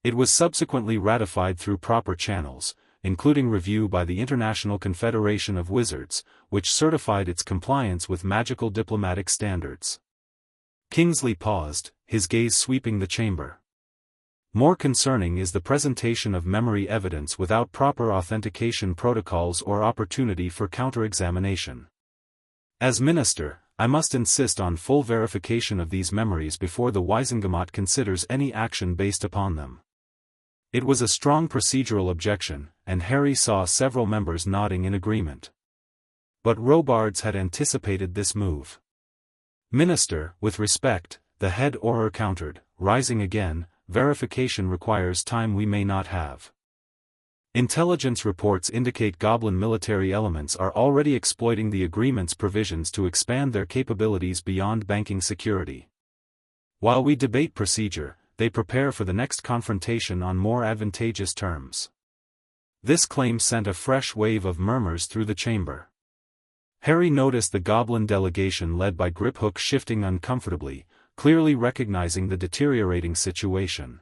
It was subsequently ratified through proper channels, including review by the International Confederation of Wizards, which certified its compliance with magical diplomatic standards. Kingsley paused, his gaze sweeping the chamber. "More concerning is the presentation of memory evidence without proper authentication protocols or opportunity for counter-examination. As minister, I must insist on full verification of these memories before the Wizengamot considers any action based upon them." It was a strong procedural objection, and Harry saw several members nodding in agreement. But Robards had anticipated this move. "Minister, with respect," the head Auror countered, rising again, "verification requires time we may not have. Intelligence reports indicate Goblin military elements are already exploiting the agreement's provisions to expand their capabilities beyond banking security. While we debate procedure, they prepare for the next confrontation on more advantageous terms." This claim sent a fresh wave of murmurs through the chamber. Harry noticed the Goblin delegation led by Griphook shifting uncomfortably, clearly recognizing the deteriorating situation.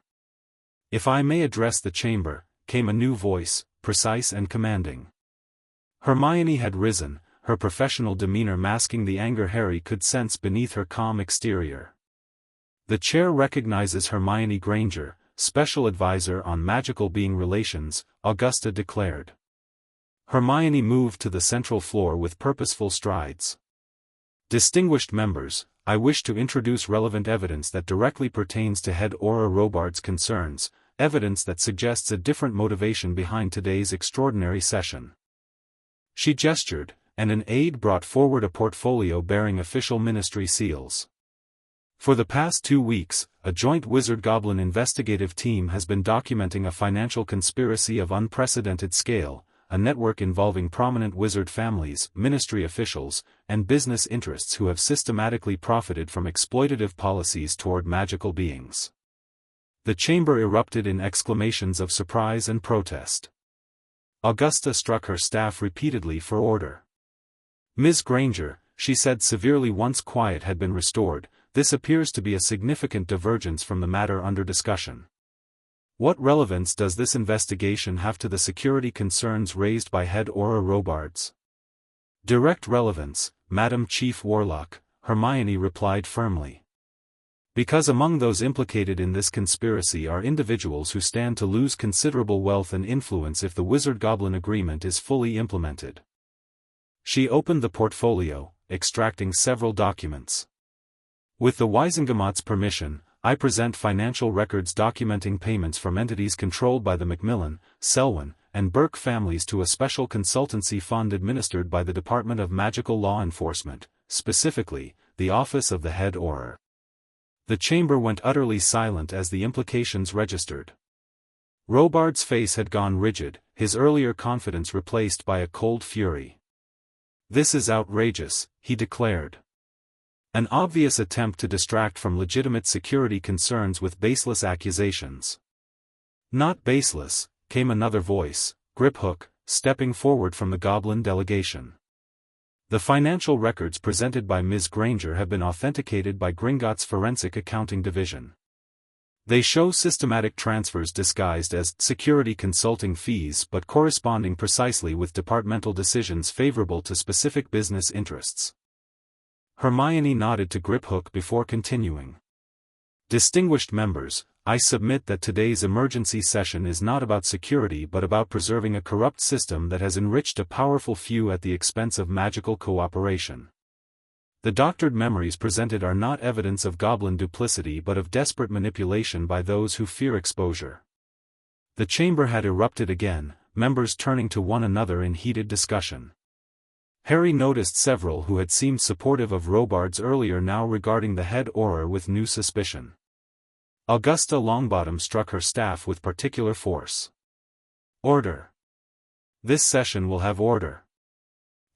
"If I may address the chamber," came a new voice, precise and commanding. Hermione had risen, her professional demeanor masking the anger Harry could sense beneath her calm exterior. "The chair recognizes Hermione Granger, Special Advisor on Magical Being Relations," Augusta declared. Hermione moved to the central floor with purposeful strides. "Distinguished members, I wish to introduce relevant evidence that directly pertains to Head Auror Robards' concerns, evidence that suggests a different motivation behind today's extraordinary session." She gestured, and an aide brought forward a portfolio bearing official ministry seals. "For the past 2 weeks, a joint Wizard-Goblin investigative team has been documenting a financial conspiracy of unprecedented scale, a network involving prominent wizard families, ministry officials, and business interests who have systematically profited from exploitative policies toward magical beings." The chamber erupted in exclamations of surprise and protest. Augusta struck her staff repeatedly for order. "Ms. Granger," she said severely once quiet had been restored, "this appears to be a significant divergence from the matter under discussion. What relevance does this investigation have to the security concerns raised by head Auror Robards?" "Direct relevance, Madam Chief Warlock," Hermione replied firmly. "Because among those implicated in this conspiracy are individuals who stand to lose considerable wealth and influence if the Wizard-Goblin agreement is fully implemented." She opened the portfolio, extracting several documents. "With the Wisengamot's permission, I present financial records documenting payments from entities controlled by the Macmillan, Selwyn, and Burke families to a special consultancy fund administered by the Department of Magical Law Enforcement, specifically, the Office of the Head Auror." The chamber went utterly silent as the implications registered. Robards' face had gone rigid, his earlier confidence replaced by a cold fury. "This is outrageous," he declared. "An obvious attempt to distract from legitimate security concerns with baseless accusations." "Not baseless," came another voice, Griphook, stepping forward from the Goblin delegation. "The financial records presented by Ms. Granger have been authenticated by Gringotts' Forensic Accounting Division. They show systematic transfers disguised as security consulting fees but corresponding precisely with departmental decisions favorable to specific business interests." Hermione nodded to Griphook before continuing. "Distinguished members, I submit that today's emergency session is not about security but about preserving a corrupt system that has enriched a powerful few at the expense of magical cooperation. The doctored memories presented are not evidence of goblin duplicity but of desperate manipulation by those who fear exposure." The chamber had erupted again, members turning to one another in heated discussion. Harry noticed several who had seemed supportive of Robards earlier now regarding the head Auror with new suspicion. Augusta Longbottom struck her staff with particular force. "Order! This session will have order."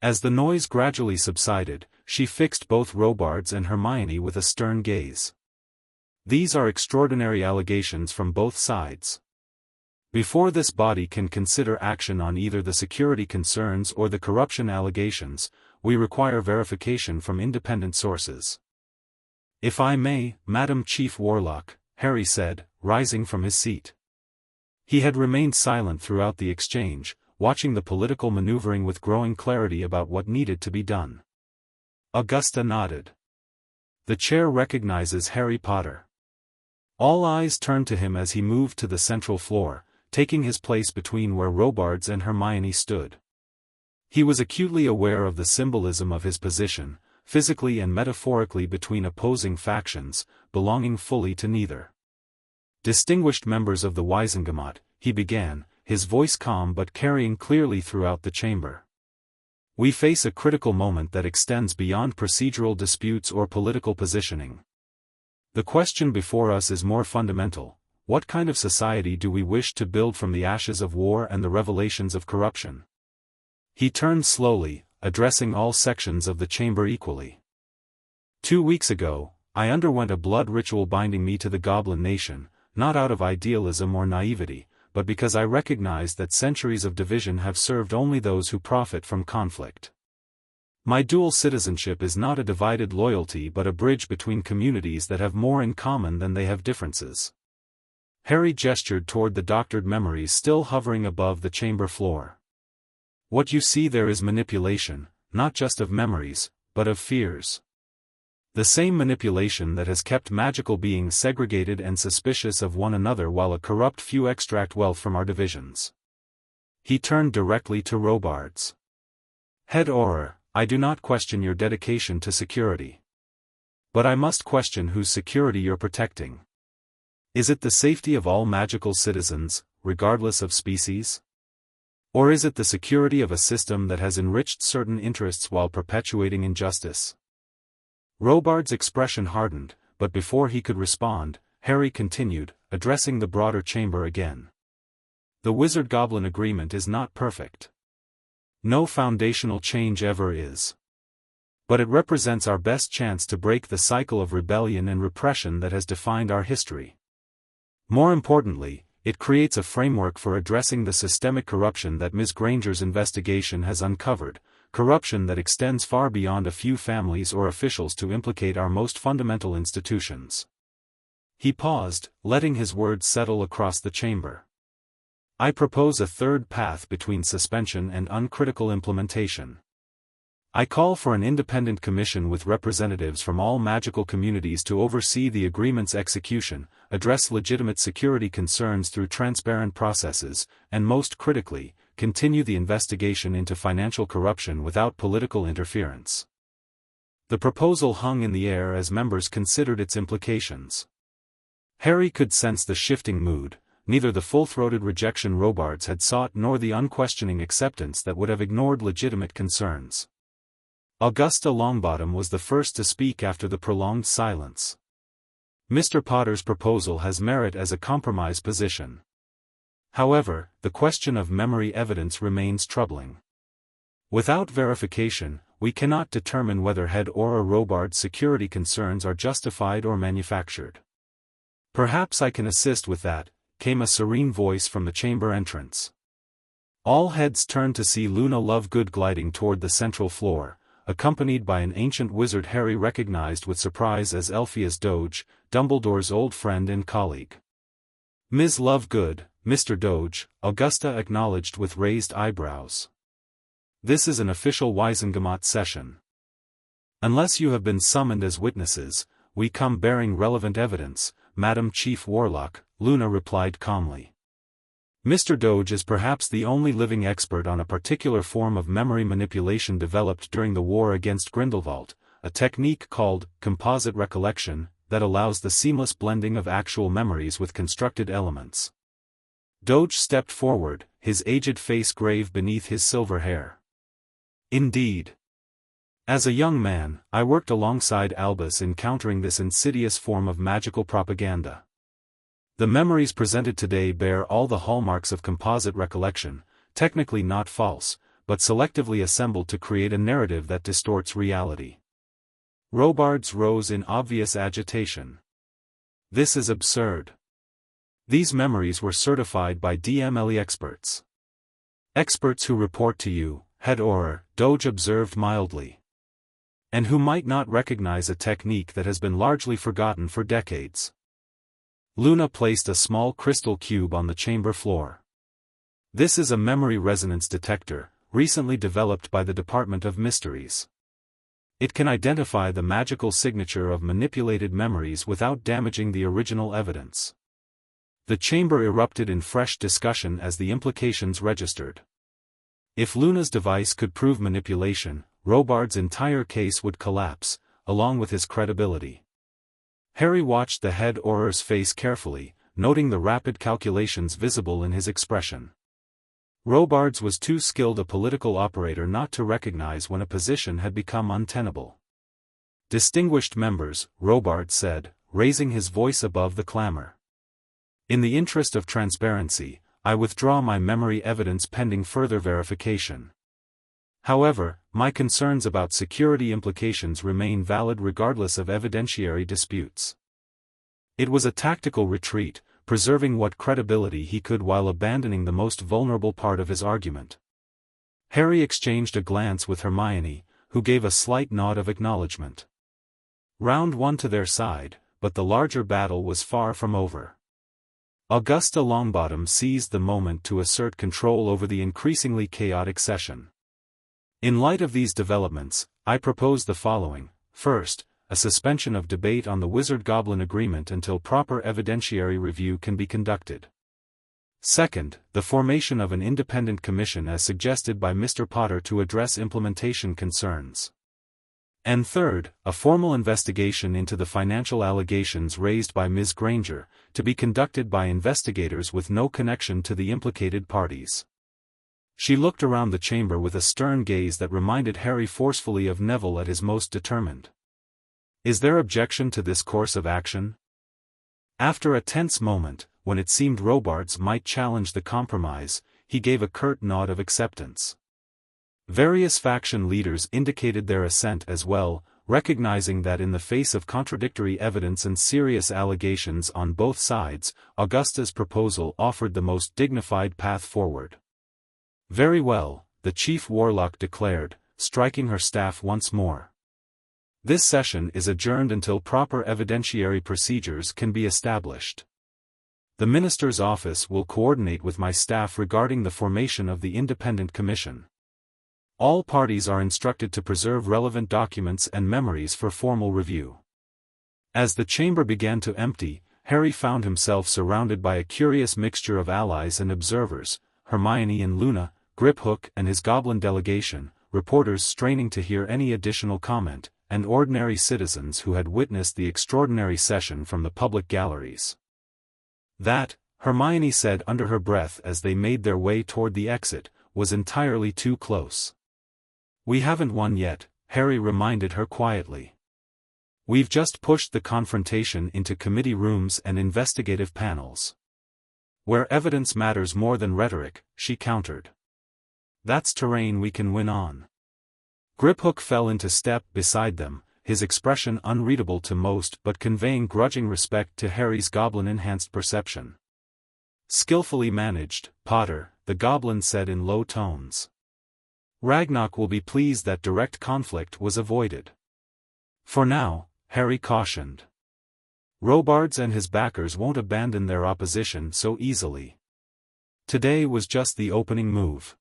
As the noise gradually subsided, she fixed both Robards and Hermione with a stern gaze. "These are extraordinary allegations from both sides. Before this body can consider action on either the security concerns or the corruption allegations, we require verification from independent sources." "If I may, Madam Chief Warlock," Harry said, rising from his seat. He had remained silent throughout the exchange, watching the political maneuvering with growing clarity about what needed to be done. Augusta nodded. "The chair recognizes Harry Potter." All eyes turned to him as he moved to the central floor, taking his place between where Robards and Hermione stood. He was acutely aware of the symbolism of his position, physically and metaphorically between opposing factions, belonging fully to neither. "Distinguished members of the Wisengamot," he began, his voice calm but carrying clearly throughout the chamber. "We face a critical moment that extends beyond procedural disputes or political positioning. The question before us is more fundamental: what kind of society do we wish to build from the ashes of war and the revelations of corruption?" He turned slowly, addressing all sections of the chamber equally. 2 weeks ago, I underwent a blood ritual binding me to the Goblin Nation, not out of idealism or naivety, but because I recognized that centuries of division have served only those who profit from conflict. My dual citizenship is not a divided loyalty but a bridge between communities that have more in common than they have differences. Harry gestured toward the doctored memories still hovering above the chamber floor. "What you see there is manipulation, not just of memories, but of fears. The same manipulation that has kept magical beings segregated and suspicious of one another while a corrupt few extract wealth from our divisions." He turned directly to Robards. "Head Auror, I do not question your dedication to security. But I must question whose security you're protecting. Is it the safety of all magical citizens, regardless of species? Or is it the security of a system that has enriched certain interests while perpetuating injustice?" Robards' expression hardened, but before he could respond, Harry continued, addressing the broader chamber again. "The Wizard-Goblin agreement is not perfect. No foundational change ever is. But it represents our best chance to break the cycle of rebellion and repression that has defined our history. More importantly, it creates a framework for addressing the systemic corruption that Ms. Granger's investigation has uncovered, corruption that extends far beyond a few families or officials to implicate our most fundamental institutions. He paused, letting his words settle across the chamber. I propose a third path between suspension and uncritical implementation. I call for an independent commission with representatives from all magical communities to oversee the agreement's execution, address legitimate security concerns through transparent processes, and most critically, continue the investigation into financial corruption without political interference. The proposal hung in the air as members considered its implications. Harry could sense the shifting mood, neither the full-throated rejection Robards had sought nor the unquestioning acceptance that would have ignored legitimate concerns. Augusta Longbottom was the first to speak after the prolonged silence. Mr. Potter's proposal has merit as a compromise position. However, the question of memory evidence remains troubling. Without verification, we cannot determine whether Head Auror Robard's security concerns are justified or manufactured. Perhaps I can assist with that, came a serene voice from the chamber entrance. All heads turned to see Luna Lovegood gliding toward the central floor, accompanied by an ancient wizard Harry recognized with surprise as Elphias Doge, Dumbledore's old friend and colleague. Ms. Lovegood, Mr. Doge, Augusta acknowledged with raised eyebrows. This is an official Wizengamot session. Unless you have been summoned as witnesses, we come bearing relevant evidence, Madam Chief Warlock, Luna replied calmly. Mr. Doge is perhaps the only living expert on a particular form of memory manipulation developed during the war against Grindelwald, a technique called composite recollection that allows the seamless blending of actual memories with constructed elements. Doge stepped forward, his aged face grave beneath his silver hair. Indeed. As a young man, I worked alongside Albus in countering this insidious form of magical propaganda. The memories presented today bear all the hallmarks of composite recollection, technically not false, but selectively assembled to create a narrative that distorts reality. Robards rose in obvious agitation. This is absurd. These memories were certified by DMLE experts. Experts who report to you, Head Auror, Doge observed mildly. And who might not recognize a technique that has been largely forgotten for decades. Luna placed a small crystal cube on the chamber floor. This is a memory resonance detector, recently developed by the Department of Mysteries. It can identify the magical signature of manipulated memories without damaging the original evidence. The chamber erupted in fresh discussion as the implications registered. If Luna's device could prove manipulation, Robard's entire case would collapse, along with his credibility. Harry watched the Head Auror's face carefully, noting the rapid calculations visible in his expression. Robards was too skilled a political operator not to recognize when a position had become untenable. Distinguished members, Robards said, raising his voice above the clamor. In the interest of transparency, I withdraw my memory evidence pending further verification. However, my concerns about security implications remain valid regardless of evidentiary disputes. It was a tactical retreat, preserving what credibility he could while abandoning the most vulnerable part of his argument. Harry exchanged a glance with Hermione, who gave a slight nod of acknowledgement. Round one to their side, but the larger battle was far from over. Augusta Longbottom seized the moment to assert control over the increasingly chaotic session. In light of these developments, I propose the following. First, a suspension of debate on the Wizard-Goblin agreement until proper evidentiary review can be conducted. Second, the formation of an independent commission as suggested by Mr. Potter to address implementation concerns. And third, a formal investigation into the financial allegations raised by Ms. Granger, to be conducted by investigators with no connection to the implicated parties. She looked around the chamber with a stern gaze that reminded Harry forcefully of Neville at his most determined. Is there objection to this course of action? After a tense moment, when it seemed Robards might challenge the compromise, he gave a curt nod of acceptance. Various faction leaders indicated their assent as well, recognizing that in the face of contradictory evidence and serious allegations on both sides, Augusta's proposal offered the most dignified path forward. "Very well," the chief warlock declared, striking her staff once more. "This session is adjourned until proper evidentiary procedures can be established. The minister's office will coordinate with my staff regarding the formation of the independent commission. All parties are instructed to preserve relevant documents and memories for formal review." As the chamber began to empty, Harry found himself surrounded by a curious mixture of allies and observers: Hermione and Luna, Griphook and his goblin delegation, reporters straining to hear any additional comment, and ordinary citizens who had witnessed the extraordinary session from the public galleries. "That," Hermione said under her breath as they made their way toward the exit, "was entirely too close." "We haven't won yet," Harry reminded her quietly. "We've just pushed the confrontation into committee rooms and investigative panels. Where evidence matters more than rhetoric," she countered. "That's terrain we can win on." Griphook fell into step beside them, his expression unreadable to most but conveying grudging respect to Harry's goblin-enhanced perception. "Skillfully managed, Potter," the goblin said in low tones. "Ragnarok will be pleased that direct conflict was avoided." "For now," Harry cautioned. "Robards and his backers won't abandon their opposition so easily. Today was just the opening move."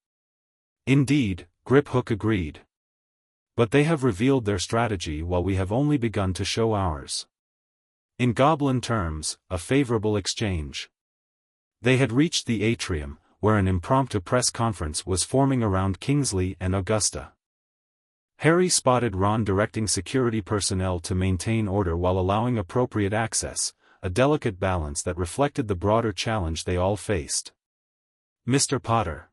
"Indeed," Griphook agreed. "But they have revealed their strategy while we have only begun to show ours. In goblin terms, a favorable exchange." They had reached the atrium, where an impromptu press conference was forming around Kingsley and Augusta. Harry spotted Ron directing security personnel to maintain order while allowing appropriate access, a delicate balance that reflected the broader challenge they all faced. "Mr. Potter."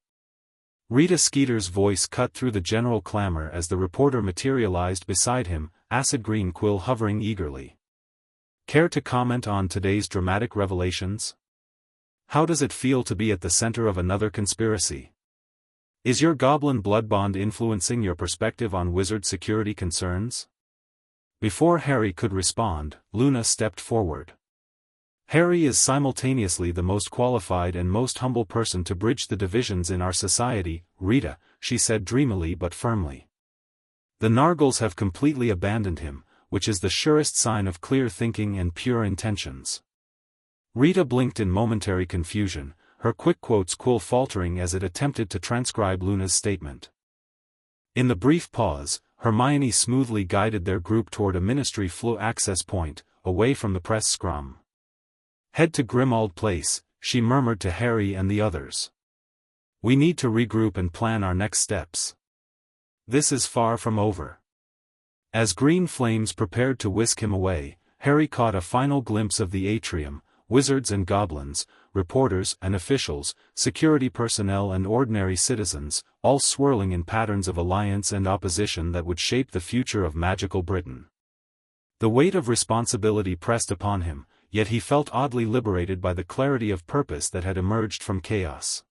Rita Skeeter's voice cut through the general clamor as the reporter materialized beside him, acid green quill hovering eagerly. "Care to comment on today's dramatic revelations? How does it feel to be at the center of another conspiracy? Is your goblin blood bond influencing your perspective on wizard security concerns?" Before Harry could respond, Luna stepped forward. "Harry is simultaneously the most qualified and most humble person to bridge the divisions in our society, Rita," she said dreamily but firmly. "The Nargles have completely abandoned him, which is the surest sign of clear thinking and pure intentions." Rita blinked in momentary confusion, her quick quotes quill faltering as it attempted to transcribe Luna's statement. In the brief pause, Hermione smoothly guided their group toward a ministry flow access point, away from the press scrum. "Head to Grimmauld Place," she murmured to Harry and the others. "We need to regroup and plan our next steps. This is far from over." As green flames prepared to whisk him away, Harry caught a final glimpse of the atrium: wizards and goblins, reporters and officials, security personnel and ordinary citizens, all swirling in patterns of alliance and opposition that would shape the future of magical Britain. The weight of responsibility pressed upon him, yet he felt oddly liberated by the clarity of purpose that had emerged from chaos.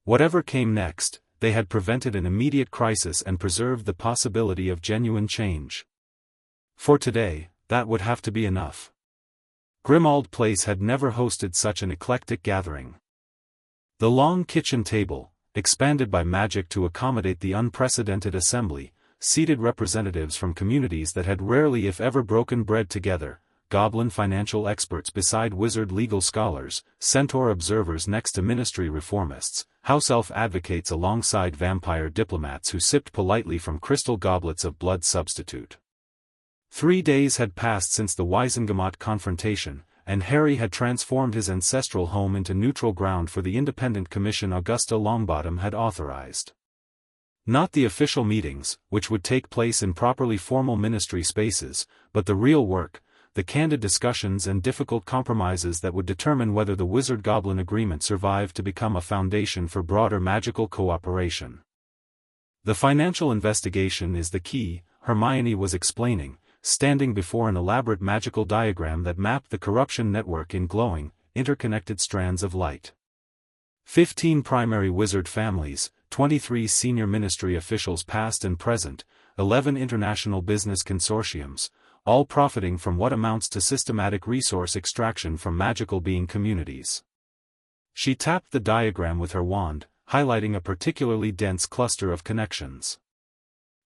Whatever came next, they had prevented an immediate crisis and preserved the possibility of genuine change. For today, that would have to be enough. Grimmauld Place had never hosted such an eclectic gathering. The long kitchen table, expanded by magic to accommodate the unprecedented assembly, seated representatives from communities that had rarely if ever broken bread together: goblin financial experts beside wizard legal scholars, centaur observers next to ministry reformists, house elf advocates alongside vampire diplomats who sipped politely from crystal goblets of blood substitute. 3 days had passed since the Wizengamot confrontation, and Harry had transformed his ancestral home into neutral ground for the independent commission Augusta Longbottom had authorized. Not the official meetings, which would take place in properly formal ministry spaces, but the real work, the candid discussions and difficult compromises that would determine whether the Wizard-Goblin agreement survived to become a foundation for broader magical cooperation. "The financial investigation is the key," Hermione was explaining, standing before an elaborate magical diagram that mapped the corruption network in glowing, interconnected strands of light. 15 primary wizard families, 23 senior ministry officials past and present, 11 international business consortiums, all profiting from what amounts to systematic resource extraction from magical being communities. She tapped the diagram with her wand, highlighting a particularly dense cluster of connections.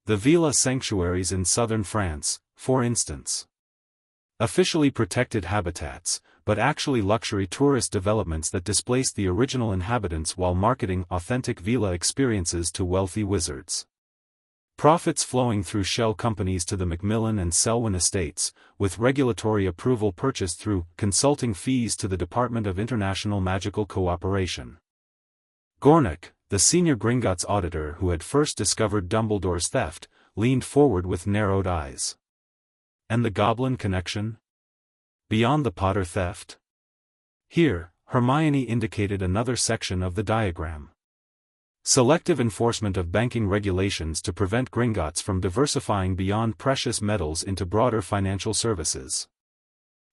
The villa sanctuaries in southern France, for instance. Officially protected habitats, but actually luxury tourist developments that displaced the original inhabitants while marketing authentic villa experiences to wealthy wizards. Profits flowing through shell companies to the Macmillan and Selwyn estates, with regulatory approval purchased through consulting fees to the Department of International Magical Cooperation. Gornick, the senior Gringotts auditor who had first discovered Dumbledore's theft, leaned forward with narrowed eyes. And the goblin connection? Beyond the Potter theft? Here, Hermione indicated another section of the diagram. Selective enforcement of banking regulations to prevent Gringotts from diversifying beyond precious metals into broader financial services.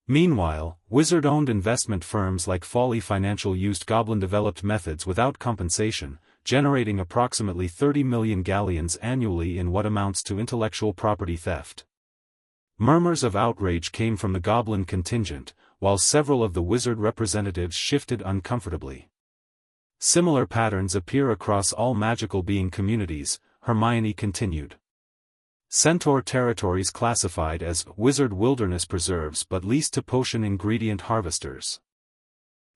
Meanwhile, wizard-owned investment firms like Folly Financial used goblin-developed methods without compensation, generating approximately 30 million galleons annually in what amounts to intellectual property theft. Murmurs of outrage came from the goblin contingent, while several of the wizard representatives shifted uncomfortably. Similar patterns appear across all magical being communities, Hermione continued. Centaur territories classified as wizard wilderness preserves but leased to potion ingredient harvesters.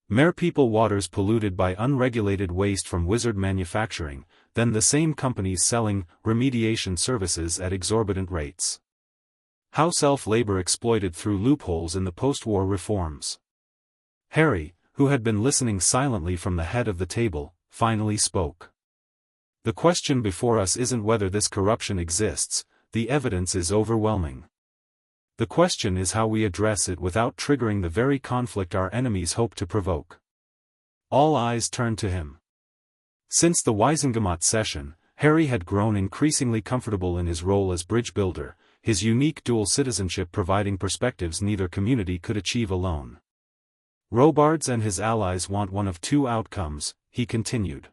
Merepeople waters polluted by unregulated waste from wizard manufacturing, then the same companies selling remediation services at exorbitant rates. House elf labor exploited through loopholes in the post-war reforms. Harry, who had been listening silently from the head of the table, finally spoke. The question before us isn't whether this corruption exists, the evidence is overwhelming. The question is how we address it without triggering the very conflict our enemies hope to provoke. All eyes turned to him. Since the Wisengamot session, Harry had grown increasingly comfortable in his role as bridge builder, his unique dual citizenship providing perspectives neither community could achieve alone. Robards and his allies want one of two outcomes, he continued.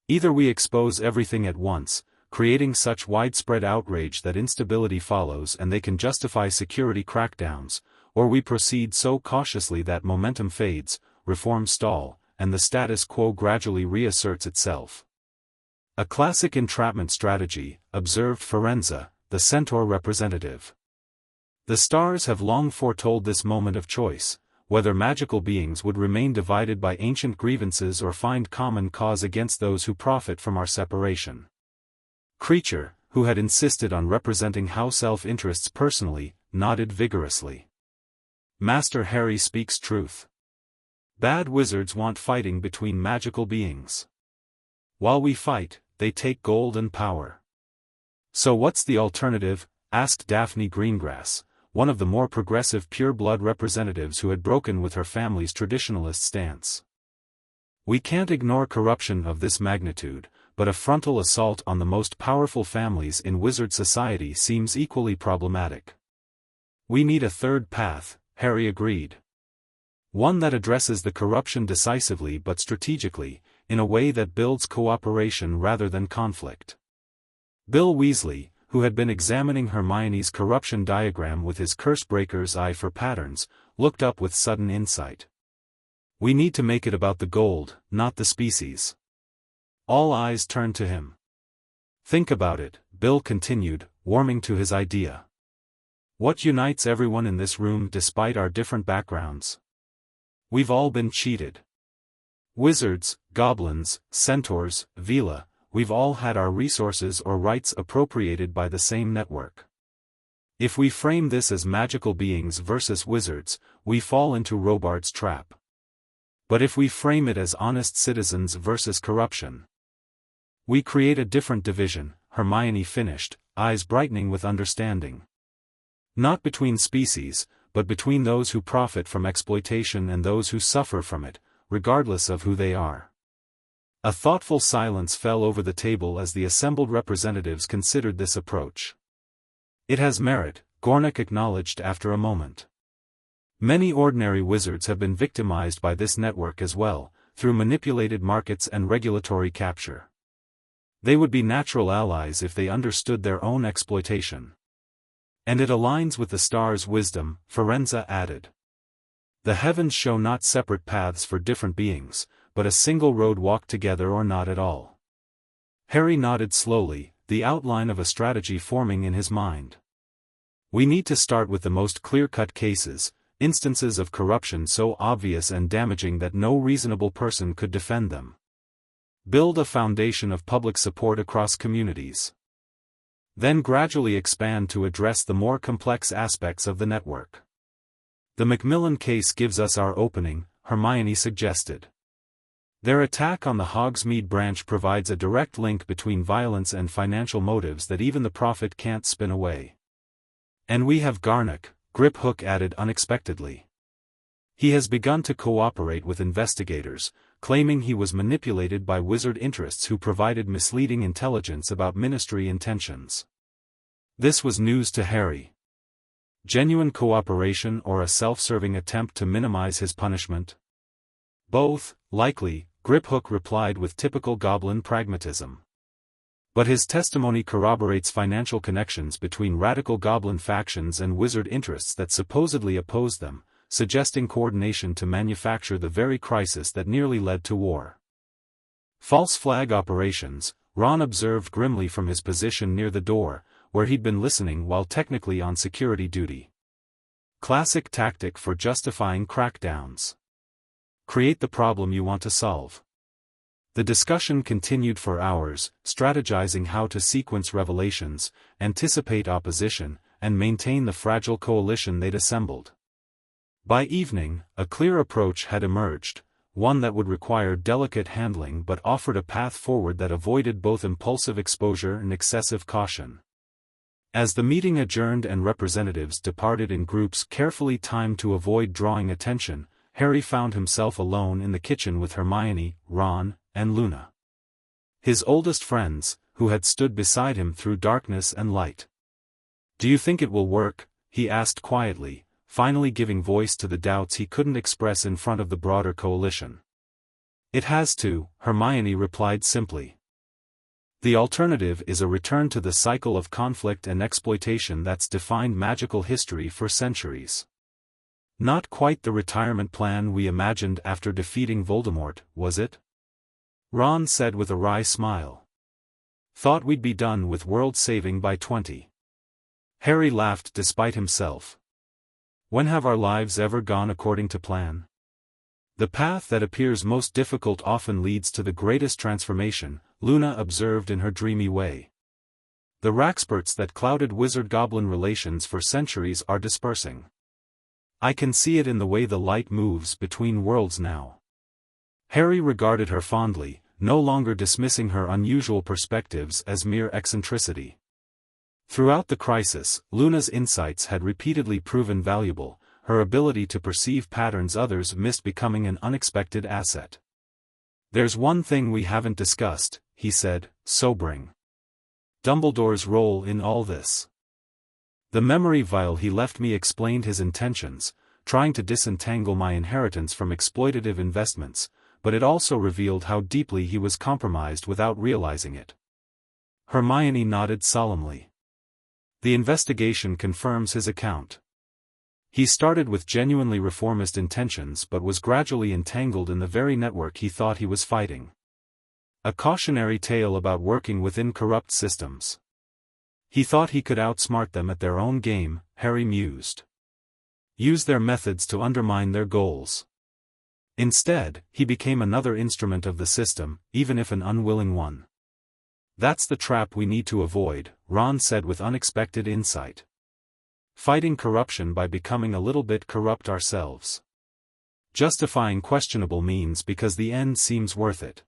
Either we expose everything at once, creating such widespread outrage that instability follows and they can justify security crackdowns, or we proceed so cautiously that momentum fades, reforms stall, and the status quo gradually reasserts itself. A classic entrapment strategy, observed Firenze, the centaur representative. The stars have long foretold this moment of choice, whether magical beings would remain divided by ancient grievances or find common cause against those who profit from our separation. Creature, who had insisted on representing house elf interests personally, nodded vigorously. Master Harry speaks truth. Bad wizards want fighting between magical beings. While we fight, they take gold and power. So what's the alternative? Asked Daphne Greengrass, one of the more progressive pure-blood representatives who had broken with her family's traditionalist stance. We can't ignore corruption of this magnitude, but a frontal assault on the most powerful families in wizard society seems equally problematic. We need a third path, Harry agreed. One that addresses the corruption decisively but strategically, in a way that builds cooperation rather than conflict. Bill Weasley, who had been examining Hermione's corruption diagram with his Cursebreaker's eye for patterns, looked up with sudden insight. We need to make it about the gold, not the species. All eyes turned to him. Think about it, Bill continued, warming to his idea. What unites everyone in this room despite our different backgrounds? We've all been cheated. Wizards, goblins, centaurs, vila, we've all had our resources or rights appropriated by the same network. If we frame this as magical beings versus wizards, we fall into Robart's trap. But if we frame it as honest citizens versus corruption, we create a different division, Hermione finished, eyes brightening with understanding. Not between species, but between those who profit from exploitation and those who suffer from it, regardless of who they are. A thoughtful silence fell over the table as the assembled representatives considered this approach. It has merit, Gornick acknowledged after a moment. Many ordinary wizards have been victimized by this network as well, through manipulated markets and regulatory capture. They would be natural allies if they understood their own exploitation. And it aligns with the stars' wisdom, Firenze added. The heavens show not separate paths for different beings, but a single road walked together or not at all. Harry nodded slowly, the outline of a strategy forming in his mind. We need to start with the most clear-cut cases, instances of corruption so obvious and damaging that no reasonable person could defend them. Build a foundation of public support across communities. Then gradually expand to address the more complex aspects of the network. The Macmillan case gives us our opening, Hermione suggested. Their attack on the Hogsmeade branch provides a direct link between violence and financial motives that even the Prophet can't spin away. And we have Garnock, Griphook added unexpectedly. He has begun to cooperate with investigators, claiming he was manipulated by wizard interests who provided misleading intelligence about ministry intentions. This was news to Harry. Genuine cooperation or a self-serving attempt to minimize his punishment? Both, likely, Griphook replied with typical goblin pragmatism. But his testimony corroborates financial connections between radical goblin factions and wizard interests that supposedly oppose them, suggesting coordination to manufacture the very crisis that nearly led to war. False flag operations, Ron observed grimly from his position near the door, where he'd been listening while technically on security duty. Classic tactic for justifying crackdowns. Create the problem you want to solve. The discussion continued for hours, strategizing how to sequence revelations, anticipate opposition, and maintain the fragile coalition they'd assembled. By evening, a clear approach had emerged, one that would require delicate handling but offered a path forward that avoided both impulsive exposure and excessive caution. As the meeting adjourned and representatives departed in groups carefully timed to avoid drawing attention, Harry found himself alone in the kitchen with Hermione, Ron, and Luna. His oldest friends, who had stood beside him through darkness and light. "Do you think it will work?" he asked quietly, finally giving voice to the doubts he couldn't express in front of the broader coalition. "It has to," Hermione replied simply. "The alternative is a return to the cycle of conflict and exploitation that's defined magical history for centuries. Not quite the retirement plan we imagined after defeating Voldemort, was it?" Ron said with a wry smile. "Thought we'd be done with world saving by 20. Harry laughed despite himself. "When have our lives ever gone according to plan? The path that appears most difficult often leads to the greatest transformation," Luna observed in her dreamy way. "The rackspurts that clouded wizard-goblin relations for centuries are dispersing. I can see it in the way the light moves between worlds now." Harry regarded her fondly, no longer dismissing her unusual perspectives as mere eccentricity. Throughout the crisis, Luna's insights had repeatedly proven valuable, her ability to perceive patterns others missed becoming an unexpected asset. "There's one thing we haven't discussed," he said, sobering. "Dumbledore's role in all this. The memory vial he left me explained his intentions, trying to disentangle my inheritance from exploitative investments, but it also revealed how deeply he was compromised without realizing it." Hermione nodded solemnly. "The investigation confirms his account. He started with genuinely reformist intentions but was gradually entangled in the very network he thought he was fighting. A cautionary tale about working within corrupt systems. He thought he could outsmart them at their own game," Harry mused. "Use their methods to undermine their goals. Instead, he became another instrument of the system, even if an unwilling one. That's the trap we need to avoid," Ron said with unexpected insight. "Fighting corruption by becoming a little bit corrupt ourselves. Justifying questionable means because the end seems worth it."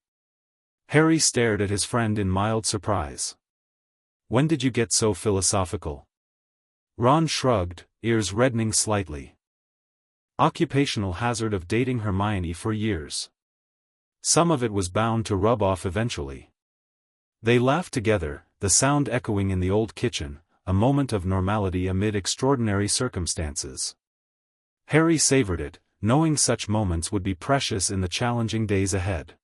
Harry stared at his friend in mild surprise. "When did you get so philosophical?" Ron shrugged, ears reddening slightly. "Occupational hazard of dating Hermione for years. Some of it was bound to rub off eventually." They laughed together, the sound echoing in the old kitchen, a moment of normality amid extraordinary circumstances. Harry savored it, knowing such moments would be precious in the challenging days ahead.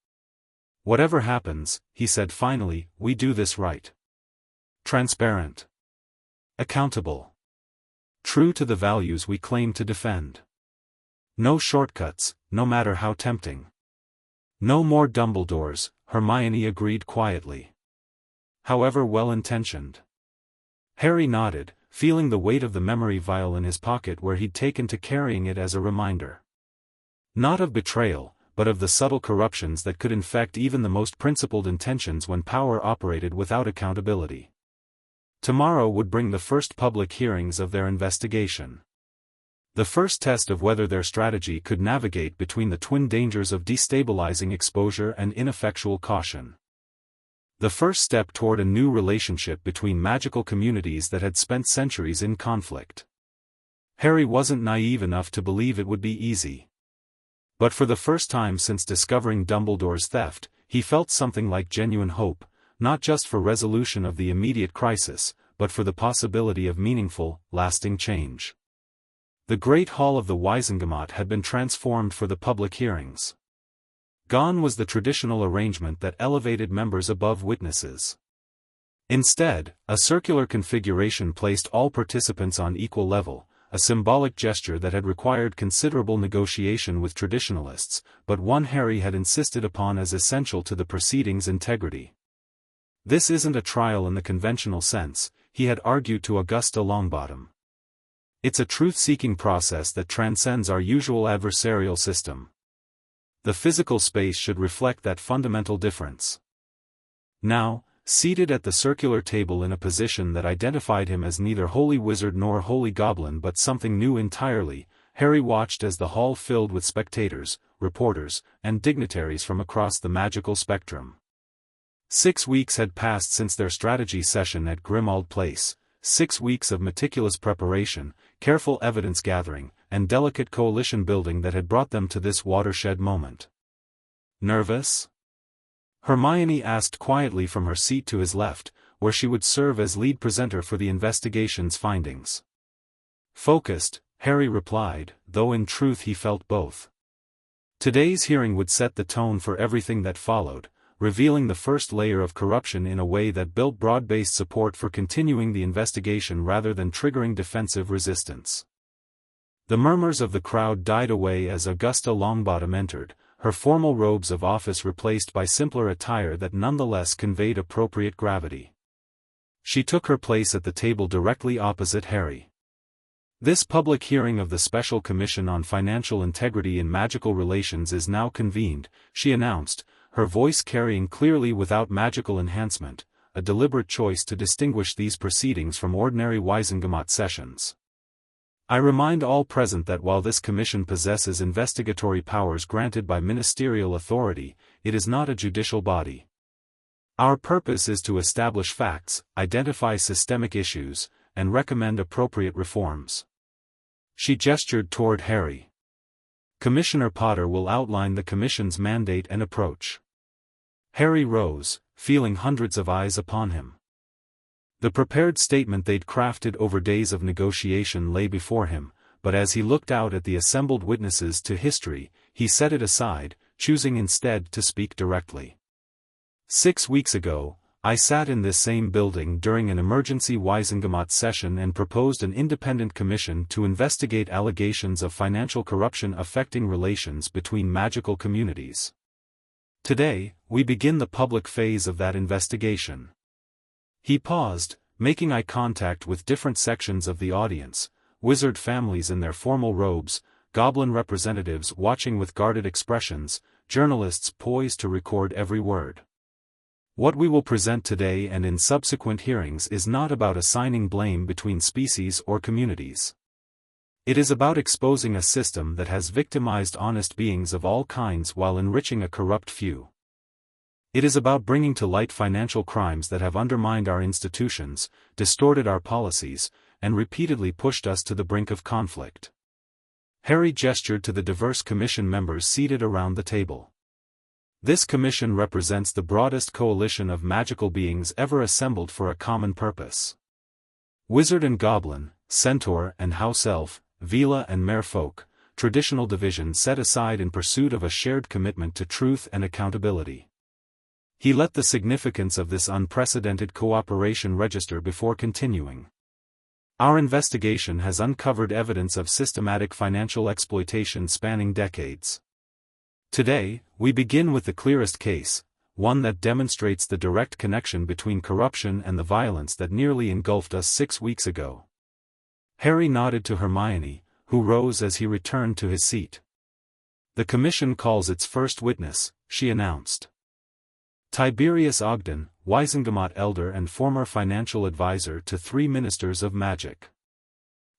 Whatever happens, he said finally, we do this right. Transparent. Accountable. True to the values we claim to defend. No shortcuts, no matter how tempting. No more Dumbledores, Hermione agreed quietly. However well-intentioned. Harry nodded, feeling the weight of the memory vial in his pocket where he'd taken to carrying it as a reminder. Not of betrayal, but of the subtle corruptions that could infect even the most principled intentions when power operated without accountability. Tomorrow would bring the first public hearings of their investigation. The first test of whether their strategy could navigate between the twin dangers of destabilizing exposure and ineffectual caution. The first step toward a new relationship between magical communities that had spent centuries in conflict. Harry wasn't naive enough to believe it would be easy. But for the first time since discovering Dumbledore's theft, he felt something like genuine hope, not just for resolution of the immediate crisis, but for the possibility of meaningful, lasting change. The Great Hall of the Wizengamot had been transformed for the public hearings. Gone was the traditional arrangement that elevated members above witnesses. Instead, a circular configuration placed all participants on equal level, a symbolic gesture that had required considerable negotiation with traditionalists, but one Harry had insisted upon as essential to the proceedings' integrity. This isn't a trial in the conventional sense, he had argued to Augusta Longbottom. It's a truth-seeking process that transcends our usual adversarial system. The physical space should reflect that fundamental difference. Now, seated at the circular table in a position that identified him as neither holy wizard nor holy goblin but something new entirely, Harry watched as the hall filled with spectators, reporters, and dignitaries from across the magical spectrum. 6 weeks had passed since their strategy session at Grimmauld Place, 6 weeks of meticulous preparation, careful evidence gathering, and delicate coalition building that had brought them to this watershed moment. Nervous? Hermione asked quietly from her seat to his left, where she would serve as lead presenter for the investigation's findings. Focused, Harry replied, though in truth he felt both. Today's hearing would set the tone for everything that followed, revealing the first layer of corruption in a way that built broad-based support for continuing the investigation rather than triggering defensive resistance. The murmurs of the crowd died away as Augusta Longbottom entered, her formal robes of office replaced by simpler attire that nonetheless conveyed appropriate gravity. She took her place at the table directly opposite Harry. This public hearing of the Special Commission on Financial Integrity in Magical Relations is now convened, she announced, her voice carrying clearly without magical enhancement, a deliberate choice to distinguish these proceedings from ordinary Wizengamot sessions. I remind all present that while this commission possesses investigatory powers granted by ministerial authority, it is not a judicial body. Our purpose is to establish facts, identify systemic issues, and recommend appropriate reforms. She gestured toward Harry. Commissioner Potter will outline the Commission's mandate and approach. Harry rose, feeling hundreds of eyes upon him. The prepared statement they'd crafted over days of negotiation lay before him, but as he looked out at the assembled witnesses to history, he set it aside, choosing instead to speak directly. 6 weeks ago, I sat in this same building during an emergency Wizengamot session and proposed an independent commission to investigate allegations of financial corruption affecting relations between magical communities. Today, we begin the public phase of that investigation. He paused, making eye contact with different sections of the audience, wizard families in their formal robes, goblin representatives watching with guarded expressions, journalists poised to record every word. What we will present today and in subsequent hearings is not about assigning blame between species or communities. It is about exposing a system that has victimized honest beings of all kinds while enriching a corrupt few. It is about bringing to light financial crimes that have undermined our institutions, distorted our policies, and repeatedly pushed us to the brink of conflict. Harry gestured to the diverse commission members seated around the table. This commission represents the broadest coalition of magical beings ever assembled for a common purpose. Wizard and goblin, centaur and house elf, vila and merfolk, traditional divisions set aside in pursuit of a shared commitment to truth and accountability. He let the significance of this unprecedented cooperation register before continuing. Our investigation has uncovered evidence of systematic financial exploitation spanning decades. Today, we begin with the clearest case, one that demonstrates the direct connection between corruption and the violence that nearly engulfed us 6 weeks ago. Harry nodded to Hermione, who rose as he returned to his seat. The commission calls its first witness, she announced. Tiberius Ogden, Wizengamot elder and former financial advisor to 3 ministers of magic.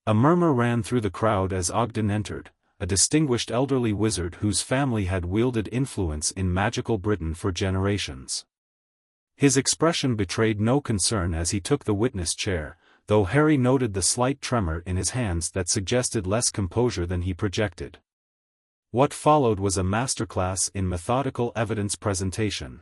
A murmur ran through the crowd as Ogden entered, a distinguished elderly wizard whose family had wielded influence in magical Britain for generations. His expression betrayed no concern as he took the witness chair, though Harry noted the slight tremor in his hands that suggested less composure than he projected. What followed was a masterclass in methodical evidence presentation.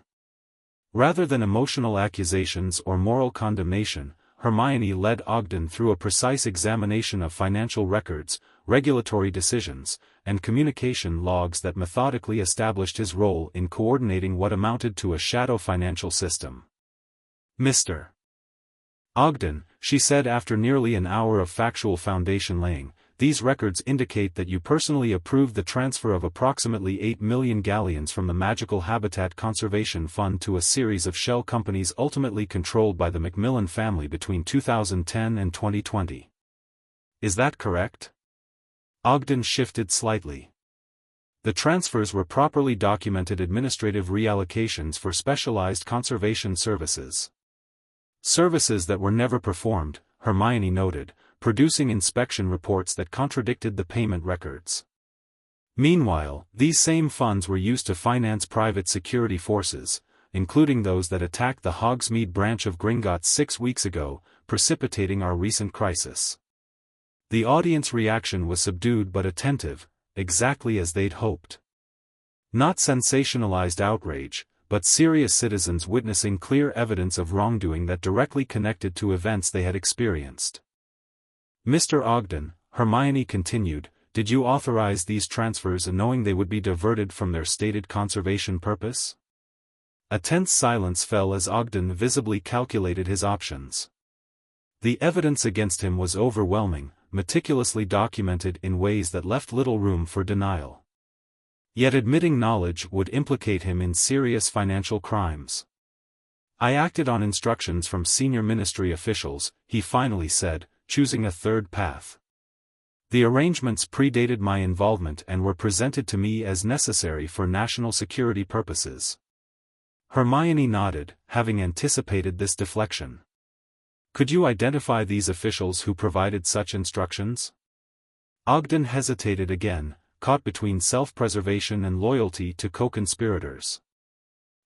Rather than emotional accusations or moral condemnation, Hermione led Ogden through a precise examination of financial records, regulatory decisions, and communication logs that methodically established his role in coordinating what amounted to a shadow financial system. Mr. Ogden, she said after nearly an hour of factual foundation laying, these records indicate that you personally approved the transfer of approximately 8 million galleons from the Magical Habitat Conservation Fund to a series of shell companies ultimately controlled by the Macmillan family between 2010 and 2020. Is that correct? Ogden shifted slightly. The transfers were properly documented administrative reallocations for specialized conservation services. Services that were never performed, Hermione noted, producing inspection reports that contradicted the payment records. Meanwhile, these same funds were used to finance private security forces, including those that attacked the Hogsmeade branch of Gringotts 6 weeks ago, precipitating our recent crisis. The audience reaction was subdued but attentive, exactly as they'd hoped. Not sensationalized outrage, but serious citizens witnessing clear evidence of wrongdoing that directly connected to events they had experienced. Mr. Ogden, Hermione continued, did you authorize these transfers knowing they would be diverted from their stated conservation purpose? A tense silence fell as Ogden visibly calculated his options. The evidence against him was overwhelming, meticulously documented in ways that left little room for denial. Yet admitting knowledge would implicate him in serious financial crimes. I acted on instructions from senior ministry officials, he finally said, choosing a third path. The arrangements predated my involvement and were presented to me as necessary for national security purposes. Hermione nodded, having anticipated this deflection. Could you identify these officials who provided such instructions? Ogden hesitated again, caught between self-preservation and loyalty to co-conspirators.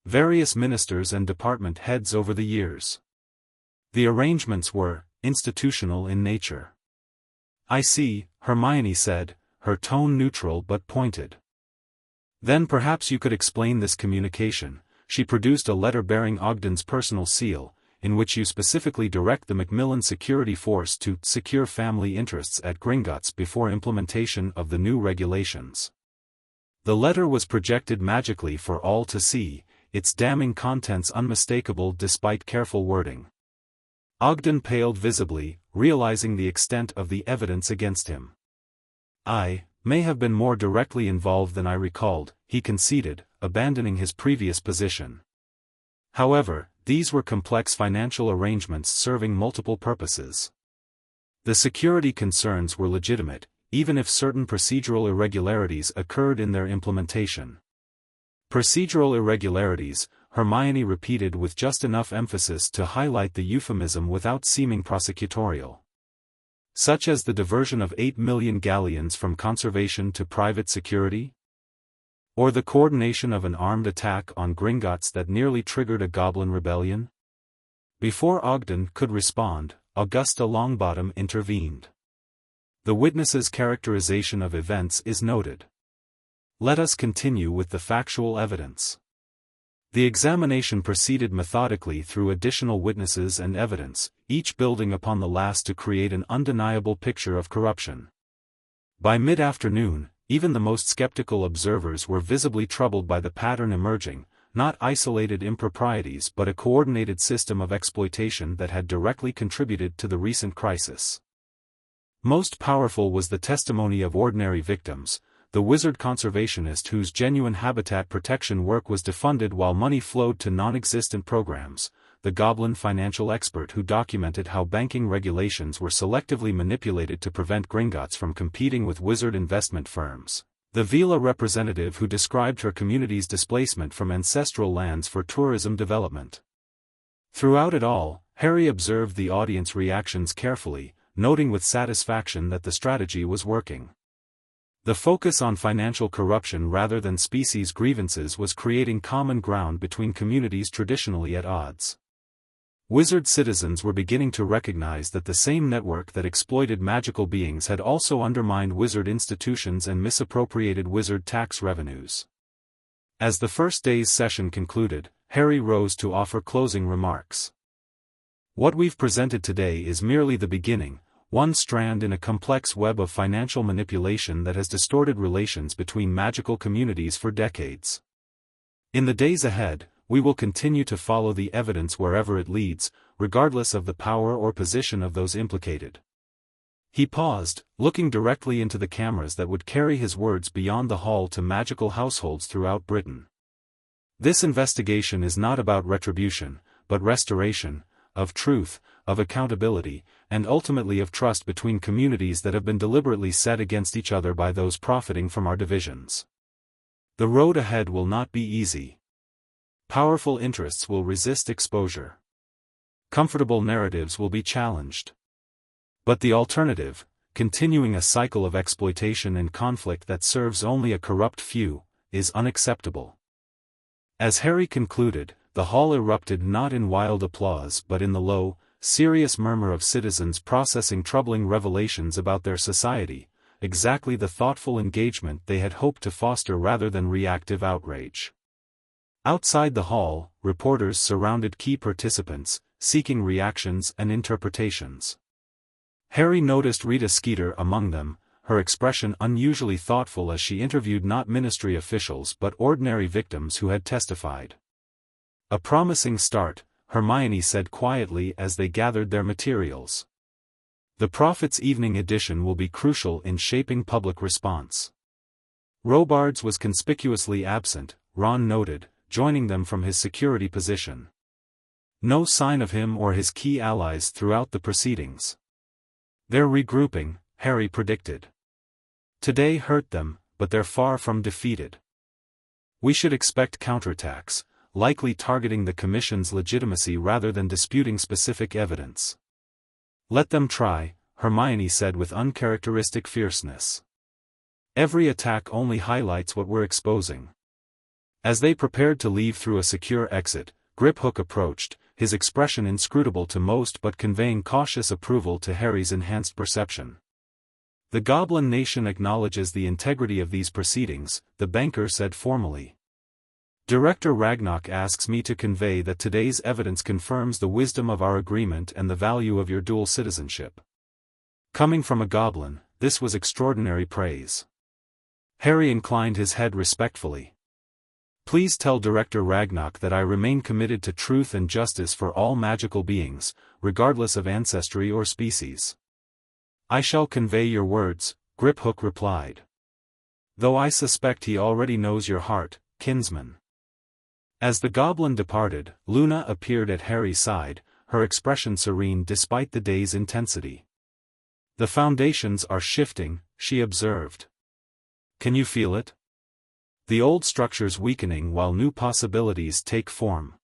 Various ministers and department heads over the years. The arrangements were institutional in nature. I see, Hermione said, her tone neutral but pointed. Then perhaps you could explain this communication. She produced a letter bearing Ogden's personal seal, in which you specifically direct the Macmillan Security Force to secure family interests at Gringotts before implementation of the new regulations. The letter was projected magically for all to see, its damning contents unmistakable despite careful wording. Ogden paled visibly, realizing the extent of the evidence against him. I may have been more directly involved than I recalled, he conceded, abandoning his previous position. However, these were complex financial arrangements serving multiple purposes. The security concerns were legitimate, even if certain procedural irregularities occurred in their implementation. Procedural irregularities, Hermione repeated with just enough emphasis to highlight the euphemism without seeming prosecutorial. Such as the diversion of 8 million galleons from conservation to private security? Or the coordination of an armed attack on Gringotts that nearly triggered a goblin rebellion? Before Ogden could respond, Augusta Longbottom intervened. The witness's characterization of events is noted. Let us continue with the factual evidence. The examination proceeded methodically through additional witnesses and evidence, each building upon the last to create an undeniable picture of corruption. By mid-afternoon, even the most skeptical observers were visibly troubled by the pattern emerging, not isolated improprieties but a coordinated system of exploitation that had directly contributed to the recent crisis. Most powerful was the testimony of ordinary victims, the wizard conservationist whose genuine habitat protection work was defunded while money flowed to non-existent programs, the goblin financial expert who documented how banking regulations were selectively manipulated to prevent Gringotts from competing with wizard investment firms, the Vila representative who described her community's displacement from ancestral lands for tourism development. Throughout it all, Harry observed the audience reactions carefully, noting with satisfaction that the strategy was working. The focus on financial corruption rather than species grievances was creating common ground between communities traditionally at odds. Wizard citizens were beginning to recognize that the same network that exploited magical beings had also undermined wizard institutions and misappropriated wizard tax revenues. As the first day's session concluded, Harry rose to offer closing remarks. What we've presented today is merely the beginning, one strand in a complex web of financial manipulation that has distorted relations between magical communities for decades. In the days ahead, we will continue to follow the evidence wherever it leads, regardless of the power or position of those implicated. He paused, looking directly into the cameras that would carry his words beyond the hall to magical households throughout Britain. This investigation is not about retribution, but restoration, of truth, of accountability, and ultimately of trust between communities that have been deliberately set against each other by those profiting from our divisions. The road ahead will not be easy. Powerful interests will resist exposure. Comfortable narratives will be challenged. But the alternative, continuing a cycle of exploitation and conflict that serves only a corrupt few, is unacceptable. As Harry concluded, the hall erupted not in wild applause but in the low, serious murmur of citizens processing troubling revelations about their society, exactly the thoughtful engagement they had hoped to foster rather than reactive outrage. Outside the hall, reporters surrounded key participants, seeking reactions and interpretations. Harry noticed Rita Skeeter among them, her expression unusually thoughtful as she interviewed not ministry officials but ordinary victims who had testified. "A promising start," Hermione said quietly as they gathered their materials. "The Prophet's Evening edition will be crucial in shaping public response." Robards was conspicuously absent, Ron noted, joining them from his security position. No sign of him or his key allies throughout the proceedings. "They're regrouping," Harry predicted. "Today hurt them, but they're far from defeated. We should expect counterattacks, likely targeting the Commission's legitimacy rather than disputing specific evidence." "Let them try," Hermione said with uncharacteristic fierceness. "Every attack only highlights what we're exposing." As they prepared to leave through a secure exit, Griphook approached, his expression inscrutable to most but conveying cautious approval to Harry's enhanced perception. "The Goblin Nation acknowledges the integrity of these proceedings," the banker said formally. "Director Ragnarok asks me to convey that today's evidence confirms the wisdom of our agreement and the value of your dual citizenship." Coming from a goblin, this was extraordinary praise. Harry inclined his head respectfully. "Please tell Director Ragnarok that I remain committed to truth and justice for all magical beings, regardless of ancestry or species." "I shall convey your words," Griphook replied. "Though I suspect he already knows your heart, kinsman." As the goblin departed, Luna appeared at Harry's side, her expression serene despite the day's intensity. "The foundations are shifting," she observed. "Can you feel it? The old structure's weakening while new possibilities take form."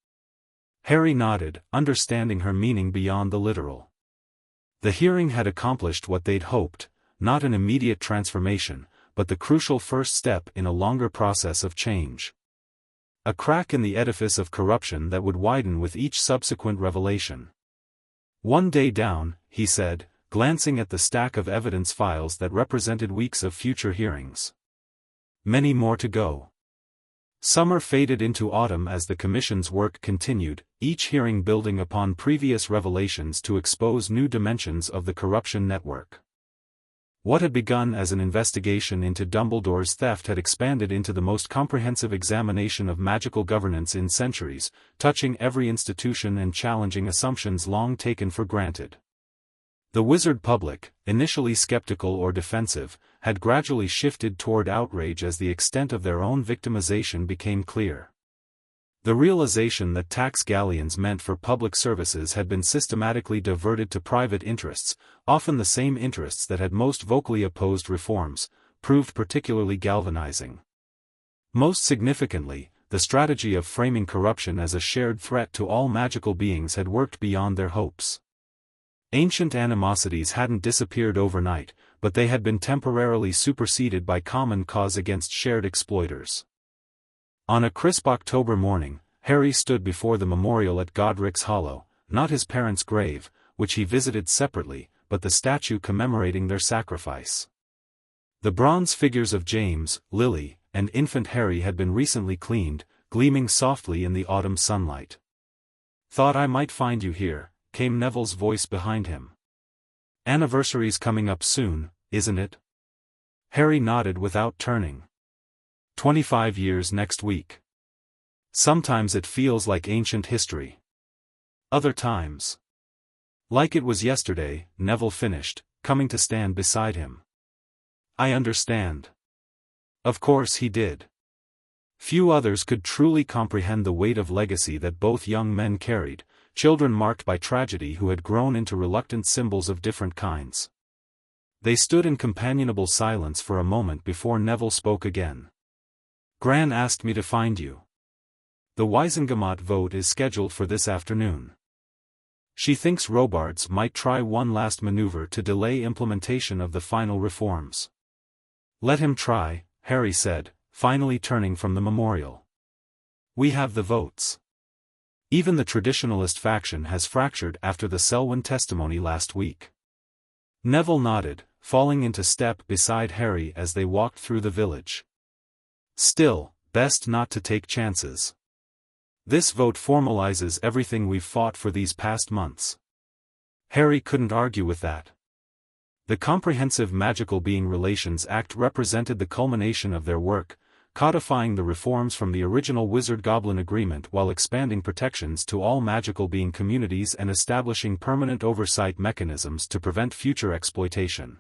Harry nodded, understanding her meaning beyond the literal. The hearing had accomplished what they'd hoped, not an immediate transformation, but the crucial first step in a longer process of change. A crack in the edifice of corruption that would widen with each subsequent revelation. "One day down," he said, glancing at the stack of evidence files that represented weeks of future hearings. Many more to go. Summer faded into autumn as the Commission's work continued, each hearing building upon previous revelations to expose new dimensions of the corruption network. What had begun as an investigation into Dumbledore's theft had expanded into the most comprehensive examination of magical governance in centuries, touching every institution and challenging assumptions long taken for granted. The wizard public, initially skeptical or defensive, had gradually shifted toward outrage as the extent of their own victimization became clear. The realization that tax galleons meant for public services had been systematically diverted to private interests, often the same interests that had most vocally opposed reforms, proved particularly galvanizing. Most significantly, the strategy of framing corruption as a shared threat to all magical beings had worked beyond their hopes. Ancient animosities hadn't disappeared overnight, but they had been temporarily superseded by common cause against shared exploiters. On a crisp October morning, Harry stood before the memorial at Godric's Hollow, not his parents' grave, which he visited separately, but the statue commemorating their sacrifice. The bronze figures of James, Lily, and infant Harry had been recently cleaned, gleaming softly in the autumn sunlight. "Thought I might find you here," came Neville's voice behind him. "Anniversary's coming up soon, isn't it?" Harry nodded without turning. 25 years next week. Sometimes it feels like ancient history. Other times. Like it was yesterday, Neville finished, coming to stand beside him. "I understand." Of course he did. Few others could truly comprehend the weight of legacy that both young men carried, children marked by tragedy who had grown into reluctant symbols of different kinds. They stood in companionable silence for a moment before Neville spoke again. "Gran asked me to find you. The Wisengamot vote is scheduled for this afternoon. She thinks Robards might try one last maneuver to delay implementation of the final reforms." "Let him try," Harry said, finally turning from the memorial. "We have the votes. Even the traditionalist faction has fractured after the Selwyn testimony last week." Neville nodded, falling into step beside Harry as they walked through the village. "Still, best not to take chances. This vote formalizes everything we've fought for these past months." Harry couldn't argue with that. The Comprehensive Magical Being Relations Act represented the culmination of their work, codifying the reforms from the original Wizard-Goblin Agreement while expanding protections to all magical being communities and establishing permanent oversight mechanisms to prevent future exploitation.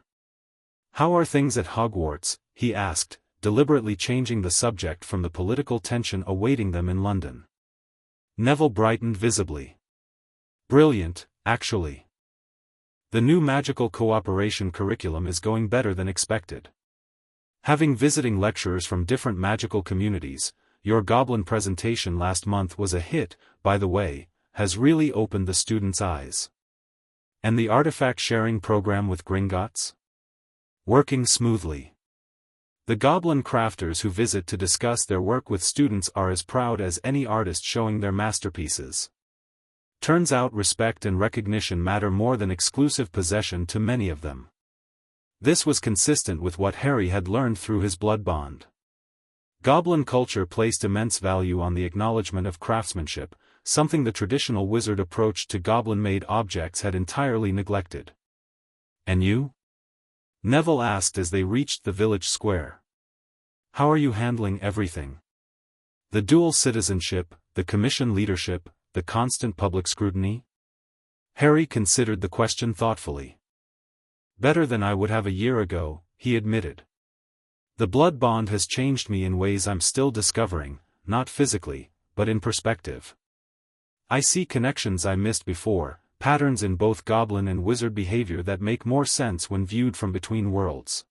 "How are things at Hogwarts?" he asked, deliberately changing the subject from the political tension awaiting them in London. Neville brightened visibly. "Brilliant, actually. The new magical cooperation curriculum is going better than expected. Having visiting lecturers from different magical communities, your goblin presentation last month was a hit, by the way, has really opened the students' eyes. And the artifact sharing program with Gringotts? Working smoothly. The goblin crafters who visit to discuss their work with students are as proud as any artist showing their masterpieces. Turns out respect and recognition matter more than exclusive possession to many of them." This was consistent with what Harry had learned through his blood bond. Goblin culture placed immense value on the acknowledgement of craftsmanship, something the traditional wizard approach to goblin-made objects had entirely neglected. "And you?" Neville asked as they reached the village square. "How are you handling everything? The dual citizenship, the commission leadership, the constant public scrutiny?" Harry considered the question thoughtfully. "Better than I would have a year ago," he admitted. "The blood bond has changed me in ways I'm still discovering, not physically, but in perspective. I see connections I missed before, patterns in both goblin and wizard behavior that make more sense when viewed from between worlds."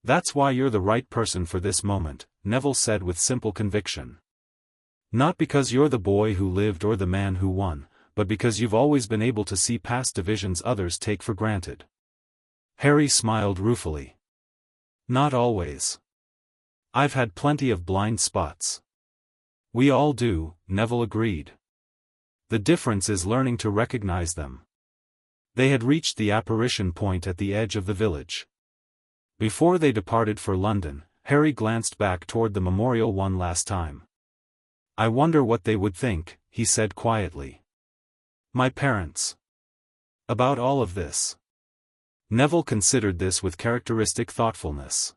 "That's why you're the right person for this moment," Neville said with simple conviction. "Not because you're the boy who lived or the man who won, but because you've always been able to see past divisions others take for granted." Harry smiled ruefully. "Not always. I've had plenty of blind spots." "We all do," Neville agreed. "The difference is learning to recognize them." They had reached the apparition point at the edge of the village. Before they departed for London, Harry glanced back toward the memorial one last time. "I wonder what they would think," he said quietly. "My parents. About all of this." Neville considered this with characteristic thoughtfulness.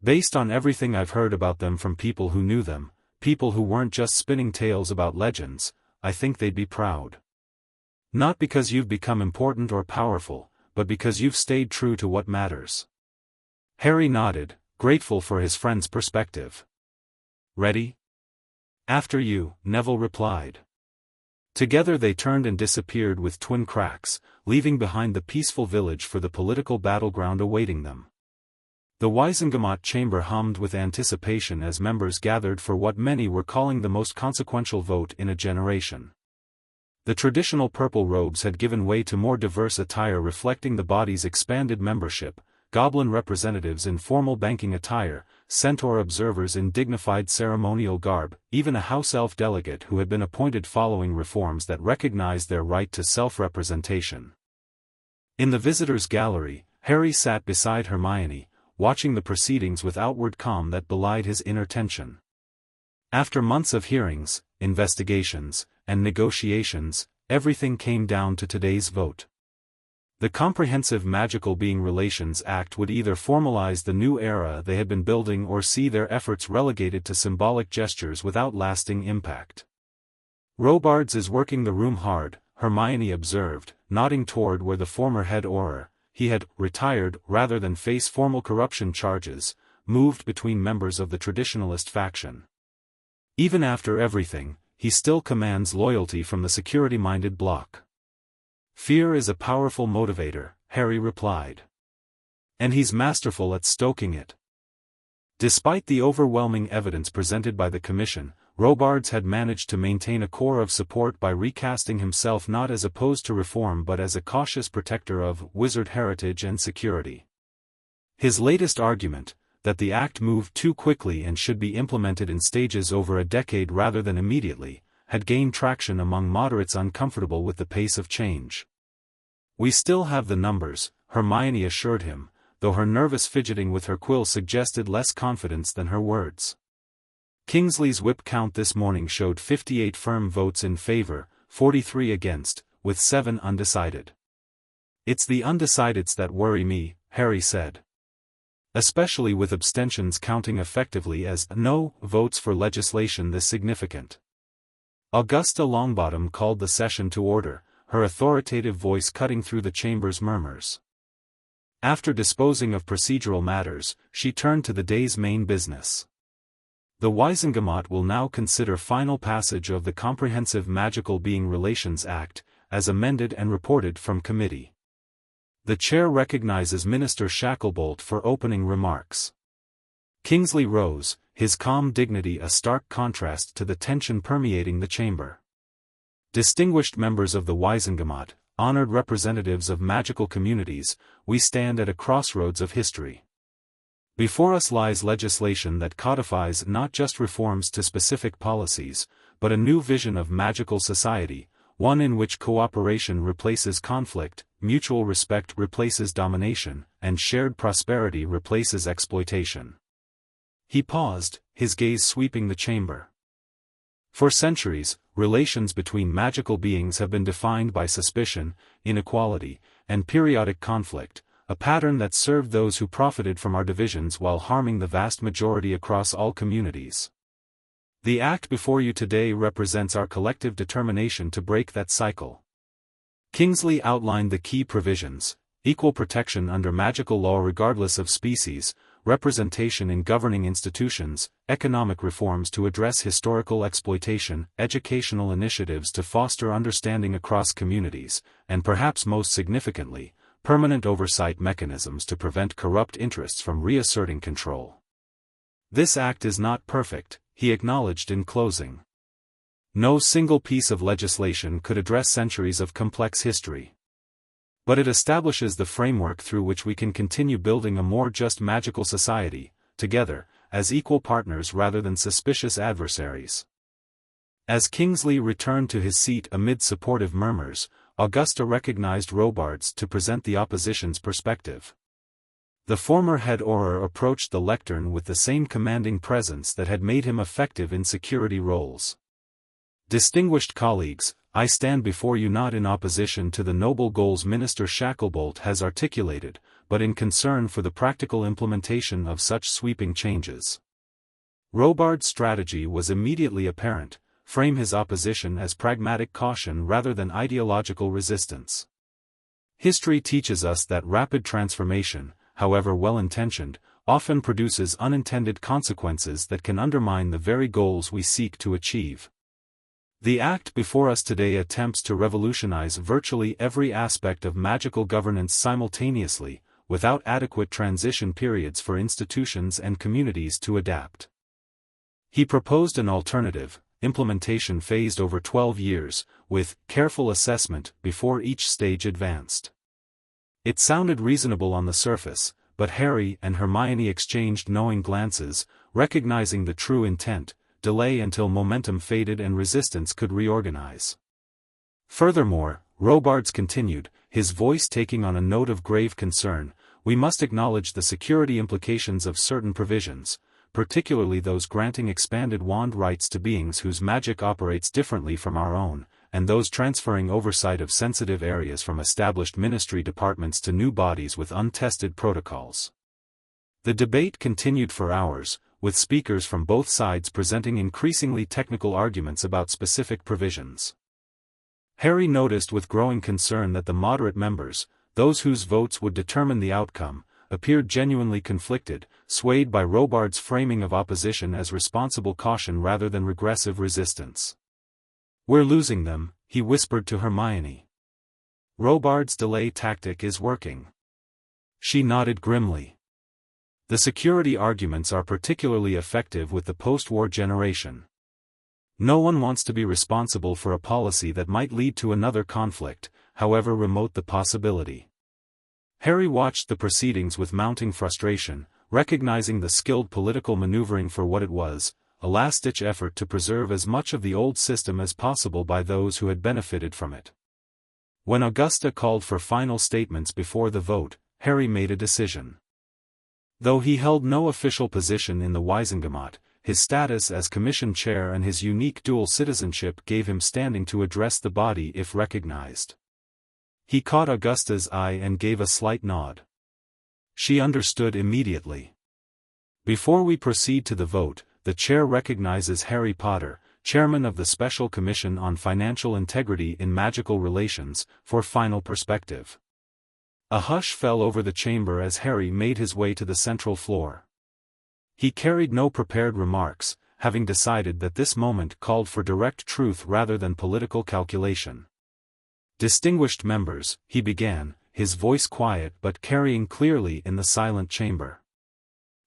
Based on everything I've heard about them from people who knew them, people who weren't just spinning tales about legends, I think they'd be proud. Not because you've become important or powerful, but because you've stayed true to what matters. Harry nodded, grateful for his friend's perspective. Ready? After you, Neville replied. Together they turned and disappeared with twin cracks, leaving behind the peaceful village for the political battleground awaiting them. The Wizengamot chamber hummed with anticipation as members gathered for what many were calling the most consequential vote in a generation. The traditional purple robes had given way to more diverse attire reflecting the body's expanded membership, goblin representatives in formal banking attire, centaur observers in dignified ceremonial garb, even a house elf delegate who had been appointed following reforms that recognized their right to self-representation. In the visitors' gallery, Harry sat beside Hermione, watching the proceedings with outward calm that belied his inner tension. After months of hearings, investigations, and negotiations, everything came down to today's vote. The Comprehensive Magical Being Relations Act would either formalize the new era they had been building or see their efforts relegated to symbolic gestures without lasting impact. Robards is working the room hard, Hermione observed, nodding toward where the former head Auror, he had retired rather than face formal corruption charges, moved between members of the traditionalist faction. Even after everything, he still commands loyalty from the security-minded bloc. Fear is a powerful motivator, Harry replied. And he's masterful at stoking it. Despite the overwhelming evidence presented by the Commission, Robards had managed to maintain a core of support by recasting himself not as opposed to reform but as a cautious protector of wizard heritage and security. His latest argument, that the act moved too quickly and should be implemented in stages over a decade rather than immediately, had gained traction among moderates uncomfortable with the pace of change. We still have the numbers, Hermione assured him, though her nervous fidgeting with her quill suggested less confidence than her words. Kingsley's whip count this morning showed 58 firm votes in favor, 43 against, with 7 undecided. It's the undecideds that worry me, Harry said. Especially with abstentions counting effectively as no votes for legislation this significant. Augusta Longbottom called the session to order, her authoritative voice cutting through the chamber's murmurs. After disposing of procedural matters, she turned to the day's main business. The Wizengamot will now consider final passage of the Comprehensive Magical Being Relations Act, as amended and reported from committee. The chair recognizes Minister Shacklebolt for opening remarks. Kingsley rose, his calm dignity a stark contrast to the tension permeating the chamber. Distinguished members of the Wizengamot, honored representatives of magical communities, we stand at a crossroads of history. Before us lies legislation that codifies not just reforms to specific policies, but a new vision of magical society, one in which cooperation replaces conflict, mutual respect replaces domination, and shared prosperity replaces exploitation. He paused, his gaze sweeping the chamber. For centuries, relations between magical beings have been defined by suspicion, inequality, and periodic conflict, a pattern that served those who profited from our divisions while harming the vast majority across all communities. The act before you today represents our collective determination to break that cycle. Kingsley outlined the key provisions: equal protection under magical law regardless of species, representation in governing institutions, economic reforms to address historical exploitation, educational initiatives to foster understanding across communities, and perhaps most significantly, permanent oversight mechanisms to prevent corrupt interests from reasserting control. This act is not perfect, he acknowledged in closing. No single piece of legislation could address centuries of complex history. But it establishes the framework through which we can continue building a more just magical society, together, as equal partners rather than suspicious adversaries. As Kingsley returned to his seat amid supportive murmurs, Augusta recognized Robards to present the opposition's perspective. The former head Auror approached the lectern with the same commanding presence that had made him effective in security roles. Distinguished colleagues, I stand before you not in opposition to the noble goals Minister Shacklebolt has articulated, but in concern for the practical implementation of such sweeping changes. Robards' strategy was immediately apparent: frame his opposition as pragmatic caution rather than ideological resistance. History teaches us that rapid transformation, however well-intentioned, often produces unintended consequences that can undermine the very goals we seek to achieve. The act before us today attempts to revolutionize virtually every aspect of magical governance simultaneously, without adequate transition periods for institutions and communities to adapt. He proposed an alternative, implementation phased over 12 years, with careful assessment before each stage advanced. It sounded reasonable on the surface, but Harry and Hermione exchanged knowing glances, recognizing the true intent: delay until momentum faded and resistance could reorganize. Furthermore, Robards continued, his voice taking on a note of grave concern, we must acknowledge the security implications of certain provisions, particularly those granting expanded wand rights to beings whose magic operates differently from our own, and those transferring oversight of sensitive areas from established ministry departments to new bodies with untested protocols. The debate continued for hours, with speakers from both sides presenting increasingly technical arguments about specific provisions. Harry noticed with growing concern that the moderate members, those whose votes would determine the outcome, appeared genuinely conflicted, swayed by Robards' framing of opposition as responsible caution rather than regressive resistance. We're losing them, he whispered to Hermione. Robards' delay tactic is working. She nodded grimly. The security arguments are particularly effective with the post-war generation. No one wants to be responsible for a policy that might lead to another conflict, however remote the possibility. Harry watched the proceedings with mounting frustration, recognizing the skilled political maneuvering for what it was, a last-ditch effort to preserve as much of the old system as possible by those who had benefited from it. When Augusta called for final statements before the vote, Harry made a decision. Though he held no official position in the Wizengamot, his status as commission chair and his unique dual citizenship gave him standing to address the body if recognized. He caught Augusta's eye and gave a slight nod. She understood immediately. Before we proceed to the vote, the chair recognizes Harry Potter, chairman of the Special Commission on Financial Integrity in Magical Relations, for final perspective. A hush fell over the chamber as Harry made his way to the central floor. He carried no prepared remarks, having decided that this moment called for direct truth rather than political calculation. Distinguished members, he began, his voice quiet but carrying clearly in the silent chamber.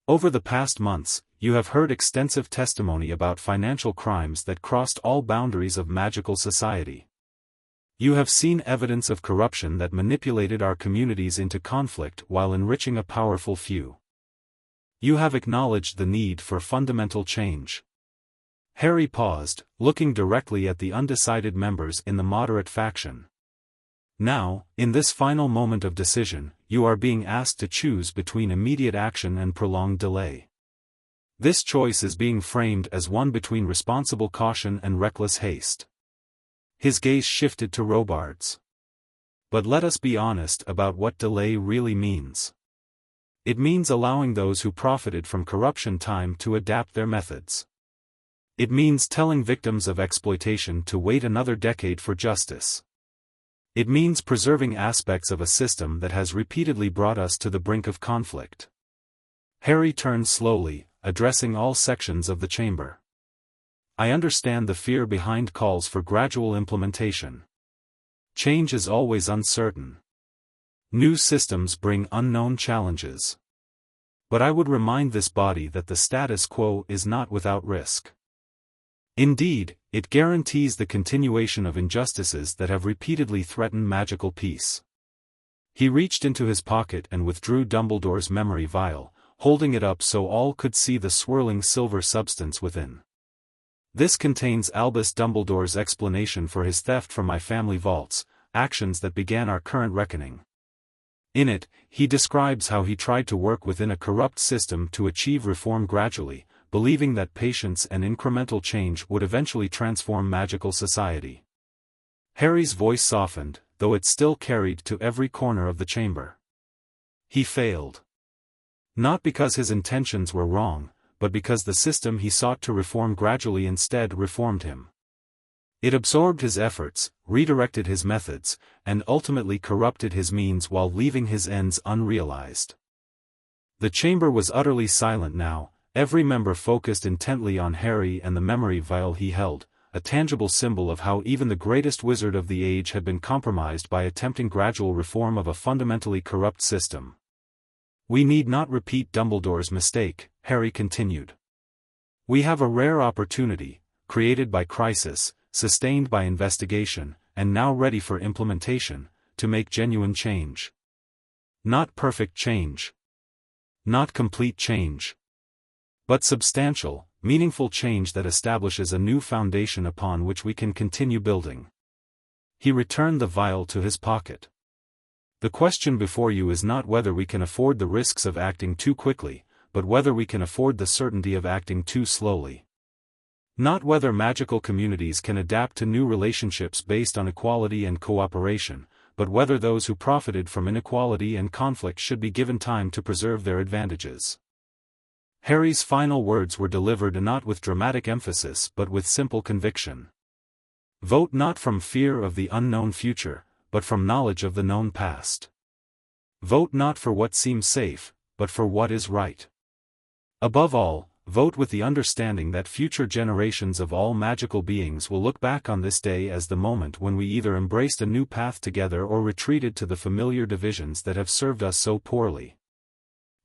Over the past months, you have heard extensive testimony about financial crimes that crossed all boundaries of magical society. You have seen evidence of corruption that manipulated our communities into conflict while enriching a powerful few. You have acknowledged the need for fundamental change. Harry paused, looking directly at the undecided members in the moderate faction. Now, in this final moment of decision, you are being asked to choose between immediate action and prolonged delay. This choice is being framed as one between responsible caution and reckless haste. His gaze shifted to Robards. But let us be honest about what delay really means. It means allowing those who profited from corruption time to adapt their methods. It means telling victims of exploitation to wait another decade for justice. It means preserving aspects of a system that has repeatedly brought us to the brink of conflict. Harry turned slowly, addressing all sections of the chamber. I understand the fear behind calls for gradual implementation. Change is always uncertain. New systems bring unknown challenges. But I would remind this body that the status quo is not without risk. Indeed, it guarantees the continuation of injustices that have repeatedly threatened magical peace. He reached into his pocket and withdrew Dumbledore's memory vial, holding it up so all could see the swirling silver substance within. This contains Albus Dumbledore's explanation for his theft from my family vaults, actions that began our current reckoning. In it, he describes how he tried to work within a corrupt system to achieve reform gradually, believing that patience and incremental change would eventually transform magical society. Harry's voice softened, though it still carried to every corner of the chamber. He failed. Not because his intentions were wrong, but because the system he sought to reform gradually instead reformed him. It absorbed his efforts, redirected his methods, and ultimately corrupted his means while leaving his ends unrealized. The chamber was utterly silent now, every member focused intently on Harry and the memory vial he held, a tangible symbol of how even the greatest wizard of the age had been compromised by attempting gradual reform of a fundamentally corrupt system. "We need not repeat Dumbledore's mistake," Harry continued. "We have a rare opportunity, created by crisis, sustained by investigation, and now ready for implementation, to make genuine change. Not perfect change. Not complete change. But substantial, meaningful change that establishes a new foundation upon which we can continue building." He returned the vial to his pocket. "The question before you is not whether we can afford the risks of acting too quickly, but whether we can afford the certainty of acting too slowly. Not whether magical communities can adapt to new relationships based on equality and cooperation, but whether those who profited from inequality and conflict should be given time to preserve their advantages." Harry's final words were delivered not with dramatic emphasis but with simple conviction. Vote not from fear of the unknown future, but from knowledge of the known past. Vote not for what seems safe, but for what is right. Above all, vote with the understanding that future generations of all magical beings will look back on this day as the moment when we either embraced a new path together or retreated to the familiar divisions that have served us so poorly.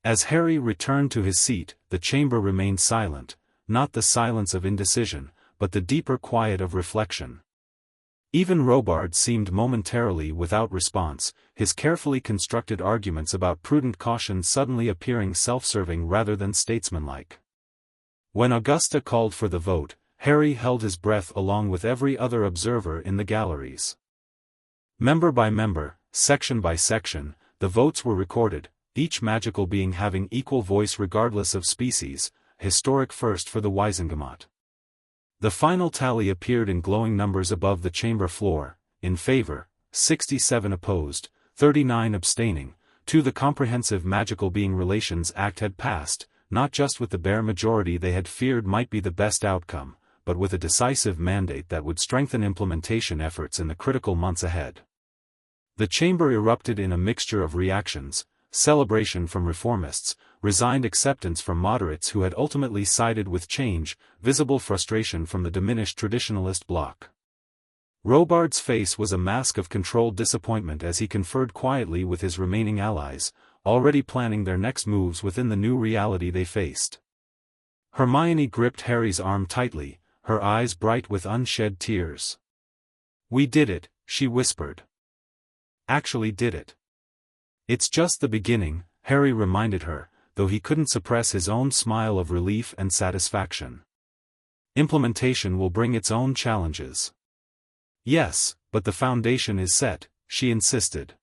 As Harry returned to his seat, the chamber remained silent, not the silence of indecision, but the deeper quiet of reflection. Even Robards seemed momentarily without response, his carefully constructed arguments about prudent caution suddenly appearing self-serving rather than statesmanlike. When Augusta called for the vote, Harry held his breath along with every other observer in the galleries. Member by member, section by section, the votes were recorded, each magical being having equal voice regardless of species, a historic first for the Wizengamot. The final tally appeared in glowing numbers above the chamber floor: in favor, 67 opposed, 39 abstaining. The Comprehensive Magical Being Relations Act had passed, not just with the bare majority they had feared might be the best outcome, but with a decisive mandate that would strengthen implementation efforts in the critical months ahead. The chamber erupted in a mixture of reactions: celebration from reformists, resigned acceptance from moderates who had ultimately sided with change, visible frustration from the diminished traditionalist bloc. Robards' face was a mask of controlled disappointment as he conferred quietly with his remaining allies, already planning their next moves within the new reality they faced. Hermione gripped Harry's arm tightly, her eyes bright with unshed tears. "We did it," she whispered. "Actually did it." "It's just the beginning," Harry reminded her, though he couldn't suppress his own smile of relief and satisfaction. "Implementation will bring its own challenges." "Yes, but the foundation is set," she insisted.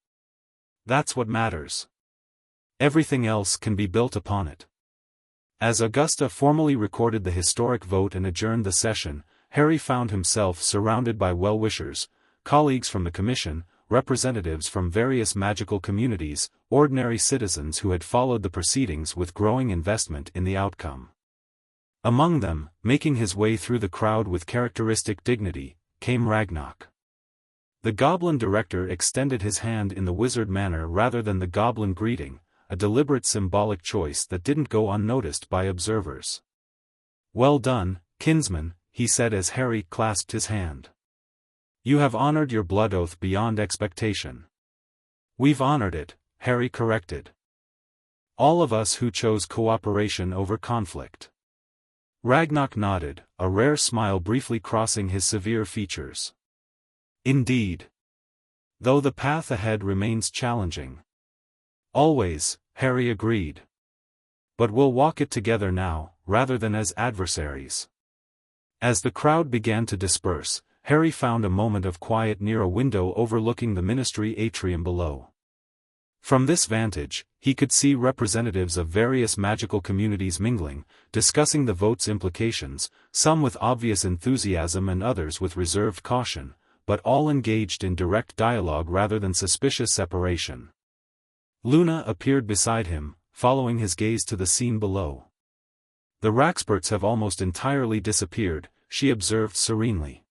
"That's what matters. Everything else can be built upon it." As Augusta formally recorded the historic vote and adjourned the session, Harry found himself surrounded by well-wishers, colleagues from the Commission, representatives from various magical communities, ordinary citizens who had followed the proceedings with growing investment in the outcome. Among them, making his way through the crowd with characteristic dignity, came Ragnarok. The Goblin director extended his hand in the wizard manner rather than the Goblin greeting, a deliberate symbolic choice that didn't go unnoticed by observers. "Well done, kinsman," he said as Harry clasped his hand. "You have honored your blood oath beyond expectation." "We've honored it," Harry corrected. "All of us who chose cooperation over conflict." Ragnarok nodded, a rare smile briefly crossing his severe features. "Indeed. Though the path ahead remains challenging." "Always," Harry agreed. "But we'll walk it together now, rather than as adversaries." As the crowd began to disperse, Harry found a moment of quiet near a window overlooking the ministry atrium below. From this vantage, he could see representatives of various magical communities mingling, discussing the vote's implications, some with obvious enthusiasm and others with reserved caution, but all engaged in direct dialogue rather than suspicious separation. Luna appeared beside him, following his gaze to the scene below. "The Raxperts have almost entirely disappeared," she observed serenely.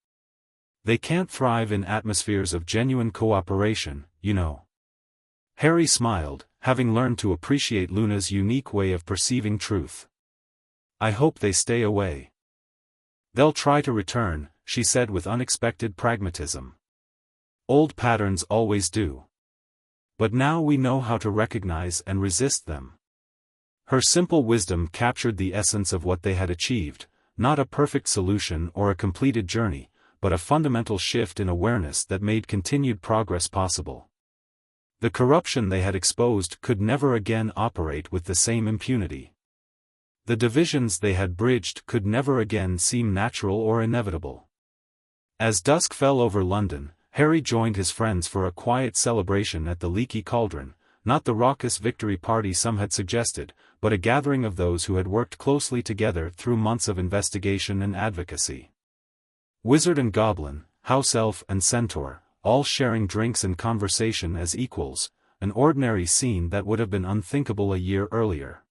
"They can't thrive in atmospheres of genuine cooperation, you know." Harry smiled, having learned to appreciate Luna's unique way of perceiving truth. "I hope they stay away." "They'll try to return," she said with unexpected pragmatism. "Old patterns always do. But now we know how to recognize and resist them." Her simple wisdom captured the essence of what they had achieved, not a perfect solution or a completed journey, but a fundamental shift in awareness that made continued progress possible. The corruption they had exposed could never again operate with the same impunity. The divisions they had bridged could never again seem natural or inevitable. As dusk fell over London, Harry joined his friends for a quiet celebration at the Leaky Cauldron, not the raucous victory party some had suggested, but a gathering of those who had worked closely together through months of investigation and advocacy. Wizard and goblin, house elf and centaur, all sharing drinks and conversation as equals, an ordinary scene that would have been unthinkable a year earlier.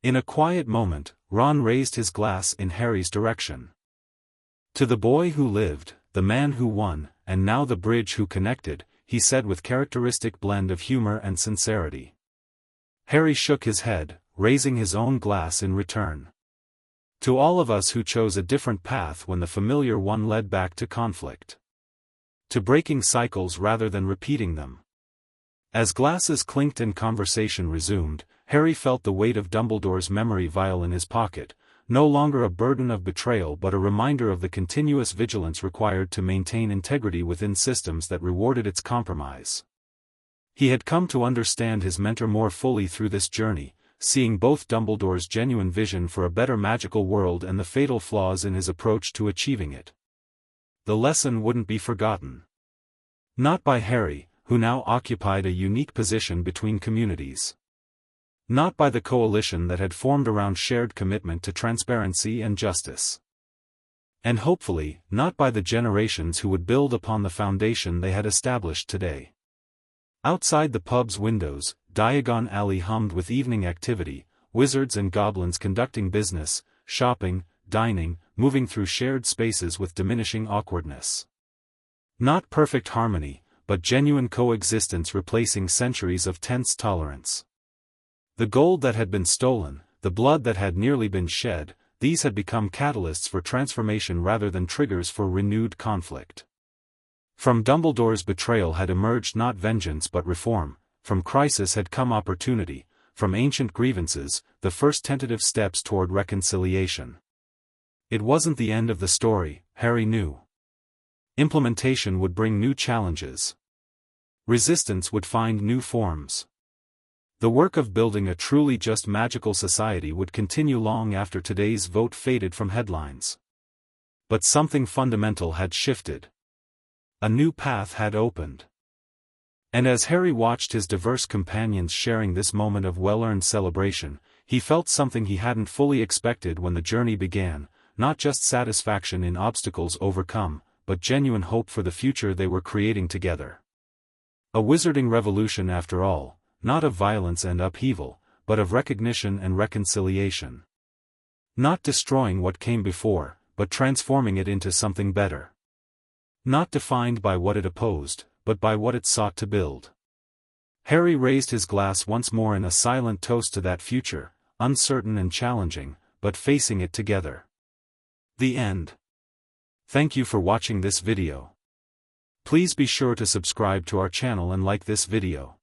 In a quiet moment, Ron raised his glass in Harry's direction. "To the boy who lived, the man who won, and now the bridge who connected," he said with characteristic blend of humor and sincerity. Harry shook his head, raising his own glass in return. "To all of us who chose a different path when the familiar one led back to conflict. To breaking cycles rather than repeating them." As glasses clinked and conversation resumed, Harry felt the weight of Dumbledore's memory vial in his pocket, no longer a burden of betrayal but a reminder of the continuous vigilance required to maintain integrity within systems that rewarded its compromise. He had come to understand his mentor more fully through this journey, seeing both Dumbledore's genuine vision for a better magical world and the fatal flaws in his approach to achieving it. The lesson wouldn't be forgotten. Not by Harry, who now occupied a unique position between communities. Not by the coalition that had formed around shared commitment to transparency and justice. And hopefully, not by the generations who would build upon the foundation they had established today. Outside the pub's windows, Diagon Alley hummed with evening activity, wizards and goblins conducting business, shopping, dining, moving through shared spaces with diminishing awkwardness. Not perfect harmony, but genuine coexistence replacing centuries of tense tolerance. The gold that had been stolen, the blood that had nearly been shed, these had become catalysts for transformation rather than triggers for renewed conflict. From Dumbledore's betrayal had emerged not vengeance but reform, from crisis had come opportunity, from ancient grievances, the first tentative steps toward reconciliation. It wasn't the end of the story, Harry knew. Implementation would bring new challenges. Resistance would find new forms. The work of building a truly just magical society would continue long after today's vote faded from headlines. But something fundamental had shifted. A new path had opened. And as Harry watched his diverse companions sharing this moment of well-earned celebration, he felt something he hadn't fully expected when the journey began, not just satisfaction in obstacles overcome, but genuine hope for the future they were creating together. A wizarding revolution after all, not of violence and upheaval, but of recognition and reconciliation. Not destroying what came before, but transforming it into something better. Not defined by what it opposed, but by what it sought to build. Harry raised his glass once more in a silent toast to that future, uncertain and challenging, but facing it together. The end. Thank you for watching this video. Please be sure to subscribe to our channel and like this video.